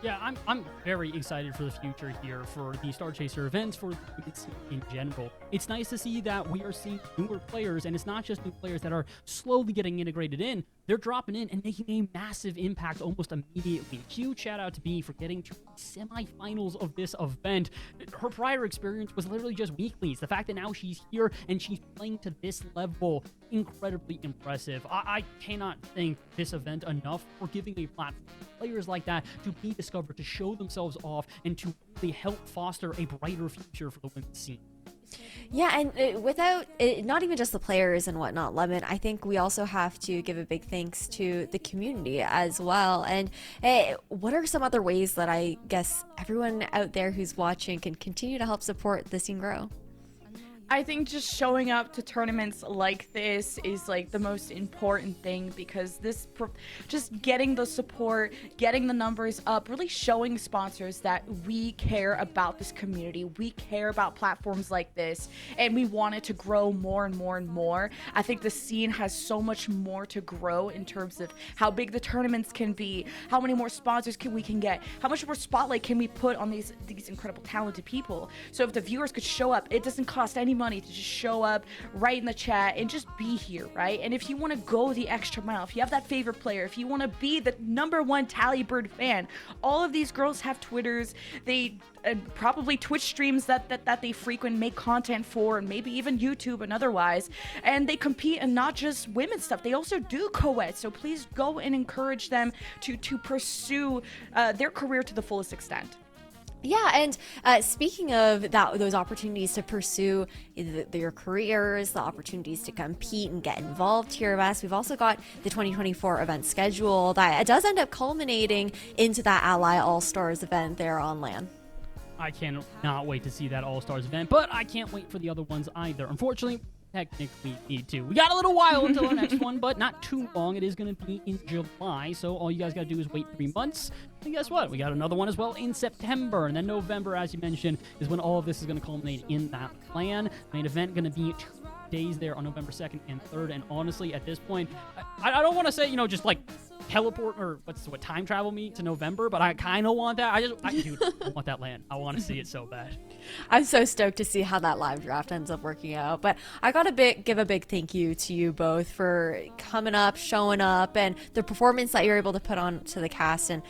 Yeah, I'm very excited for the future here for the Star Chaser events, for the scene in general. It's nice to see that we are seeing newer players, and it's not just new players that are slowly getting integrated in. They're dropping in and making a massive impact almost immediately. Huge shout out to B for getting to the semifinals of this event. Her prior experience was literally just weeklies. The fact that now she's here and she's playing to this level, incredibly impressive. I cannot thank this event enough for giving a platform to players like that to be the discover, to show themselves off, and to really help foster a brighter future for the women's scene. Yeah, and without not even just the players and whatnot, Lemon, I think we also have to give a big thanks to the community as well. And what are some other ways that I guess everyone out there who's watching can continue to help support the scene grow? I think just showing up to tournaments like this is like the most important thing, because just getting the support, getting the numbers up, really showing sponsors that we care about this community, we care about platforms like this, and we want it to grow more and more and more. I think the scene has so much more to grow in terms of how big the tournaments can be, how many more sponsors we can get, how much more spotlight can we put on these incredible talented people. So if the viewers could show up, it doesn't cost any money to just show up, write in the chat, and just be here, right? And if you want to go the extra mile, if you have that favorite player, if you want to be the #1 Tallybird fan, all of these girls have Twitters, they probably Twitch streams that they frequent, make content for, and maybe even YouTube and otherwise, and they compete in not just women's stuff, they also do co-ed. So please go and encourage them to pursue their career to the fullest extent. Yeah, and speaking of those opportunities to pursue their careers, the opportunities to compete and get involved here at West, we've also got the 2024 event schedule that does end up culminating into that Ally All-Stars event there on LAN. I cannot wait to see that All-Stars event, but I can't wait for the other ones either. Unfortunately, technically need to. We got a little while until our next one, but not too long. It is going to be in July, so all you guys got to do is wait 3 months. And guess what? We got another one as well in September, and then November, as you mentioned, is when all of this is going to culminate in that plan. Main event going to be 2 days there on November 2nd and 3rd, and honestly, at this point, I don't want to say, just like teleport or what time travel me to November, but I kind of want that. Dude, I want that LAN. I want to see it so bad. I'm so stoked to see how that live draft ends up working out. But I gotta give a big thank you to you both for coming up, showing up, and the performance that you're able to put on to the cast, and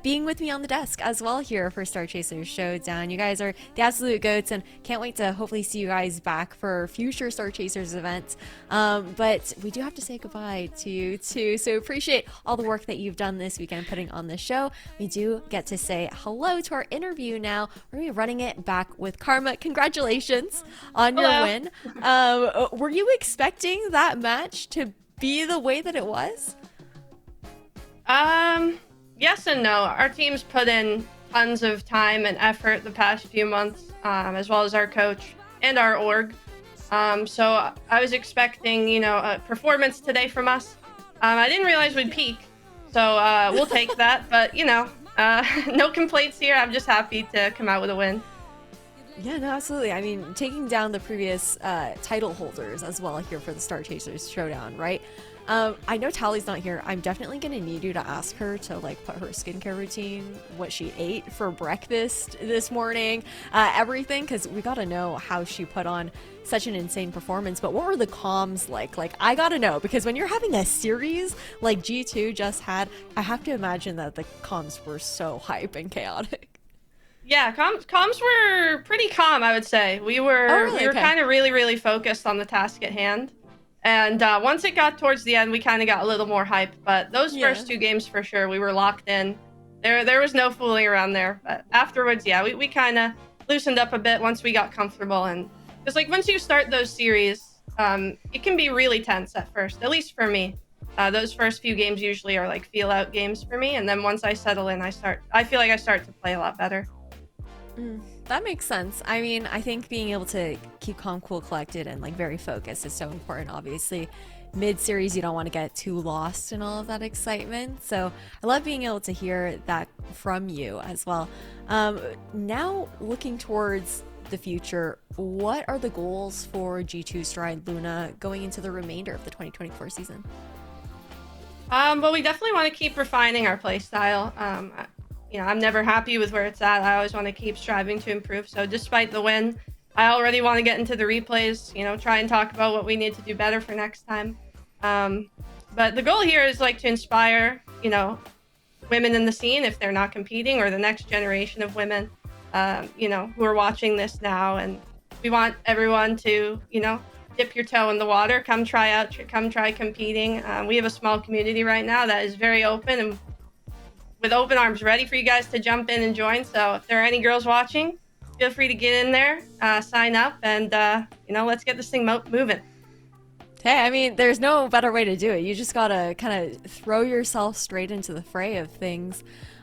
being with me on the desk as well here for Star Chasers Showdown. You guys are the absolute goats, and can't wait to hopefully see you guys back for future Star Chasers events. But we do have to say goodbye to you too. So appreciate all the work that you've done this weekend putting on the show. We do get to say hello to our interview now. We're gonna be running it back with Karma. Congratulations on your win. Were you expecting that match to be the way that it was? Yes and no. Our team's put in tons of time and effort the past few months, as well as our coach and our org. So I was expecting, a performance today from us. I didn't realize we'd peak, so we'll take that. But, no complaints here. I'm just happy to come out with a win. Yeah, no, absolutely. I mean, taking down the previous title holders as well here for the Star Chasers Showdown, right? I know Tally's not here. I'm definitely going to need you to ask her to put her skincare routine, what she ate for breakfast this morning, everything, because we got to know how she put on such an insane performance. But what were the comms like? I got to know, because when you're having a series like G2 just had, I have to imagine that the comms were so hype and chaotic. Yeah, comms were pretty calm, I would say. We were kind of really, really focused on the task at hand. And once it got towards the end, we kind of got a little more hype. But those first 2 games, for sure, we were locked in. There was no fooling around there. But afterwards, yeah, we kind of loosened up a bit once we got comfortable. And because once you start those series, it can be really tense at first, at least for me. Those first few games usually are feel out games for me. And then once I settle in, I feel like I start to play a lot better. That makes sense. I mean, I think being able to keep calm, cool, collected, and very focused is so important. Obviously, mid-series, you don't want to get too lost in all of that excitement. So I love being able to hear that from you as well. Now, looking towards the future, what are the goals for G2 Stride Luna going into the remainder of the 2024 season? Well, we definitely want to keep refining our play style. I'm never happy with where it's at. I always want to keep striving to improve. So despite the win, I already want to get into the replays, try and talk about what we need to do better for next time. But the goal here is to inspire, women in the scene if they're not competing, or the next generation of women, who are watching this now. And we want everyone to, dip your toe in the water, come try competing. We have a small community right now that is very open, and with open arms, ready for you guys to jump in and join. So if there are any girls watching, feel free to get in there, sign up, and let's get this thing moving. Hey, I mean, there's no better way to do it. You just gotta kind of throw yourself straight into the fray of things.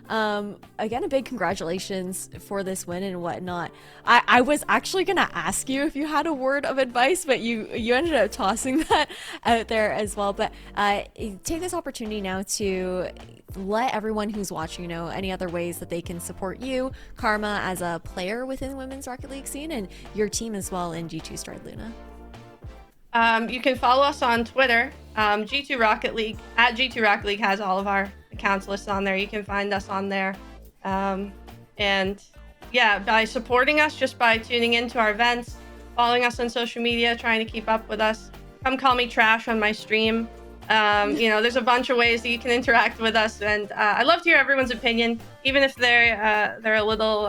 Again, a big congratulations for this win and whatnot. I was actually gonna ask you if you had a word of advice, but you ended up tossing that out there as well. But take this opportunity now to let everyone who's watching know any other ways that they can support you, Karma, as a player within the Women's Rocket League scene, and your team as well in G2 Stride Luna. You can follow us on Twitter. G2 Rocket League, at G2 Rocket League has all of our accounts listed on there. You can find us on there. And yeah, by supporting us, just by tuning into our events, following us on social media, trying to keep up with us. Come call me trash on my stream. There's a bunch of ways that you can interact with us. And I love to hear everyone's opinion, even if they're a little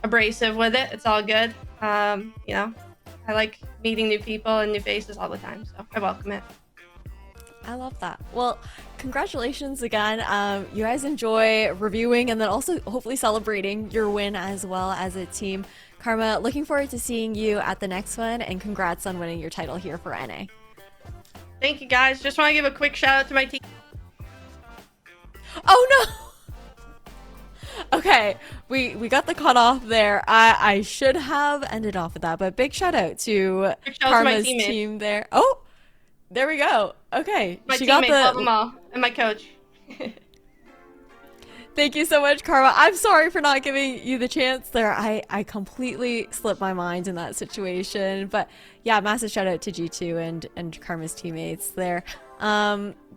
abrasive with it. It's all good. I like meeting new people and new faces all the time, so I welcome it. I love that. Well, congratulations again. You guys enjoy reviewing and then also hopefully celebrating your win as well as a team. Karma, looking forward to seeing you at the next one, and congrats on winning your title here for NA. Thank you, guys. Just want to give a quick shout out to my team. Oh no! Okay, we got the cutoff there. I should have ended off with that, but big shout out to Karma's team there. Oh, there we go. Okay, my teammates, love them all, and my coach. Thank you so much, Karma. I'm sorry for not giving you the chance there. I completely slipped my mind in that situation, but yeah, massive shout out to G2 and Karma's teammates there.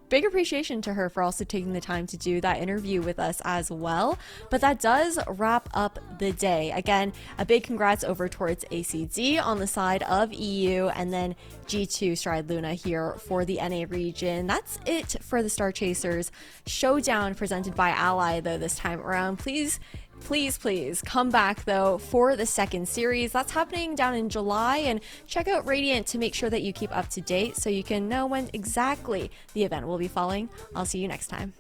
Big appreciation to her for also taking the time to do that interview with us as well. But that does wrap up the day. Again, a big congrats over towards ACD on the side of EU, and then G2 Stride Luna here for the NA region. That's it for the Star Chasers Showdown presented by Ally, though, this time around. Please come back though for the second series. That's happening down in July, and check out Radiant to make sure that you keep up to date so you can know when exactly the event will be falling. I'll see you next time.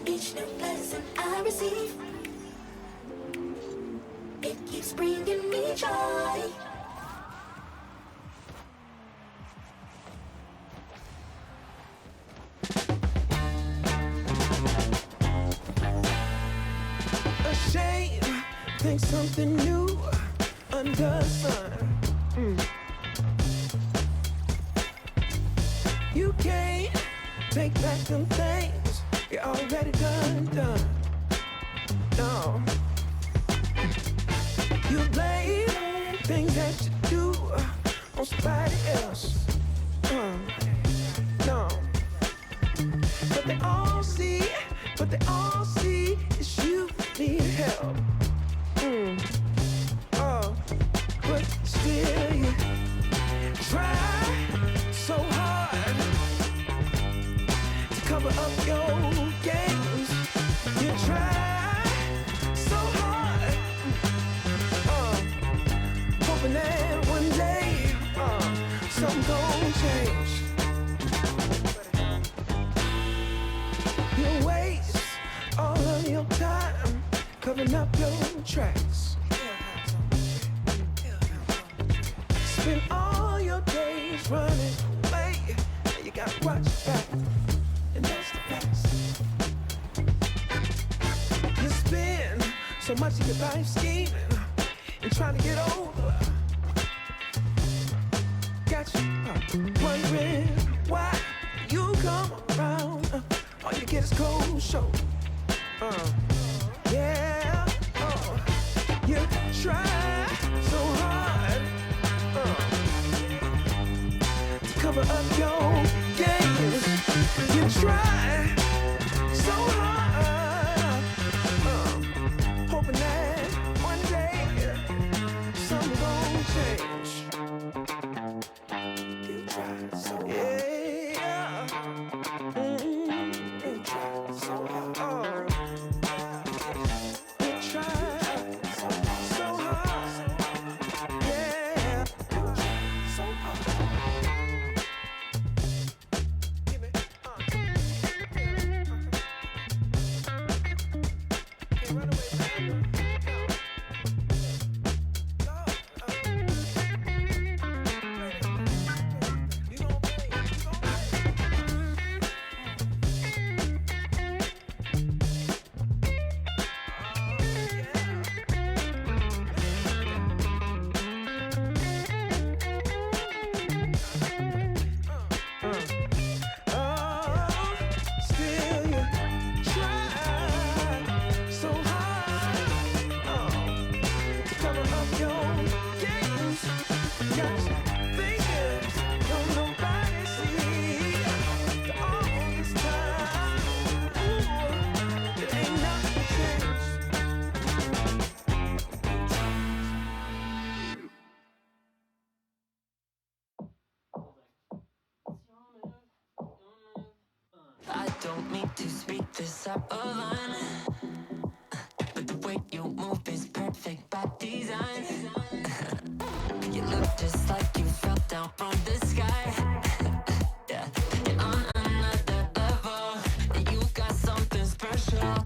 Each new blessing I receive, it keeps bringing me joy. A shame, think something new under the sun. You can't take back them things you already done. No. You blame things that you do on somebody else. No. But they all see is you need help. Oh, but still you try so hard to cover up your games. You try so hard, hoping that covering up your tracks. Spend all your days running away. You gotta watch your back, and that's the facts. You spend so much of your life scheming and trying to get over. Got you wondering why you come around. All you get is cold show. Yeah, you try so hard to cover up your games. You try so hard, hoping that one day something gon' change. You try so hard. Yeah. You try so hard. You try so hard. Yeah. You try so hard. Give me, Can't run away from me. I don't mean to speak this up of line, but the way you move is perfect by design. You look just like you fell down from the sky. Yeah, you're on another level. You got something special.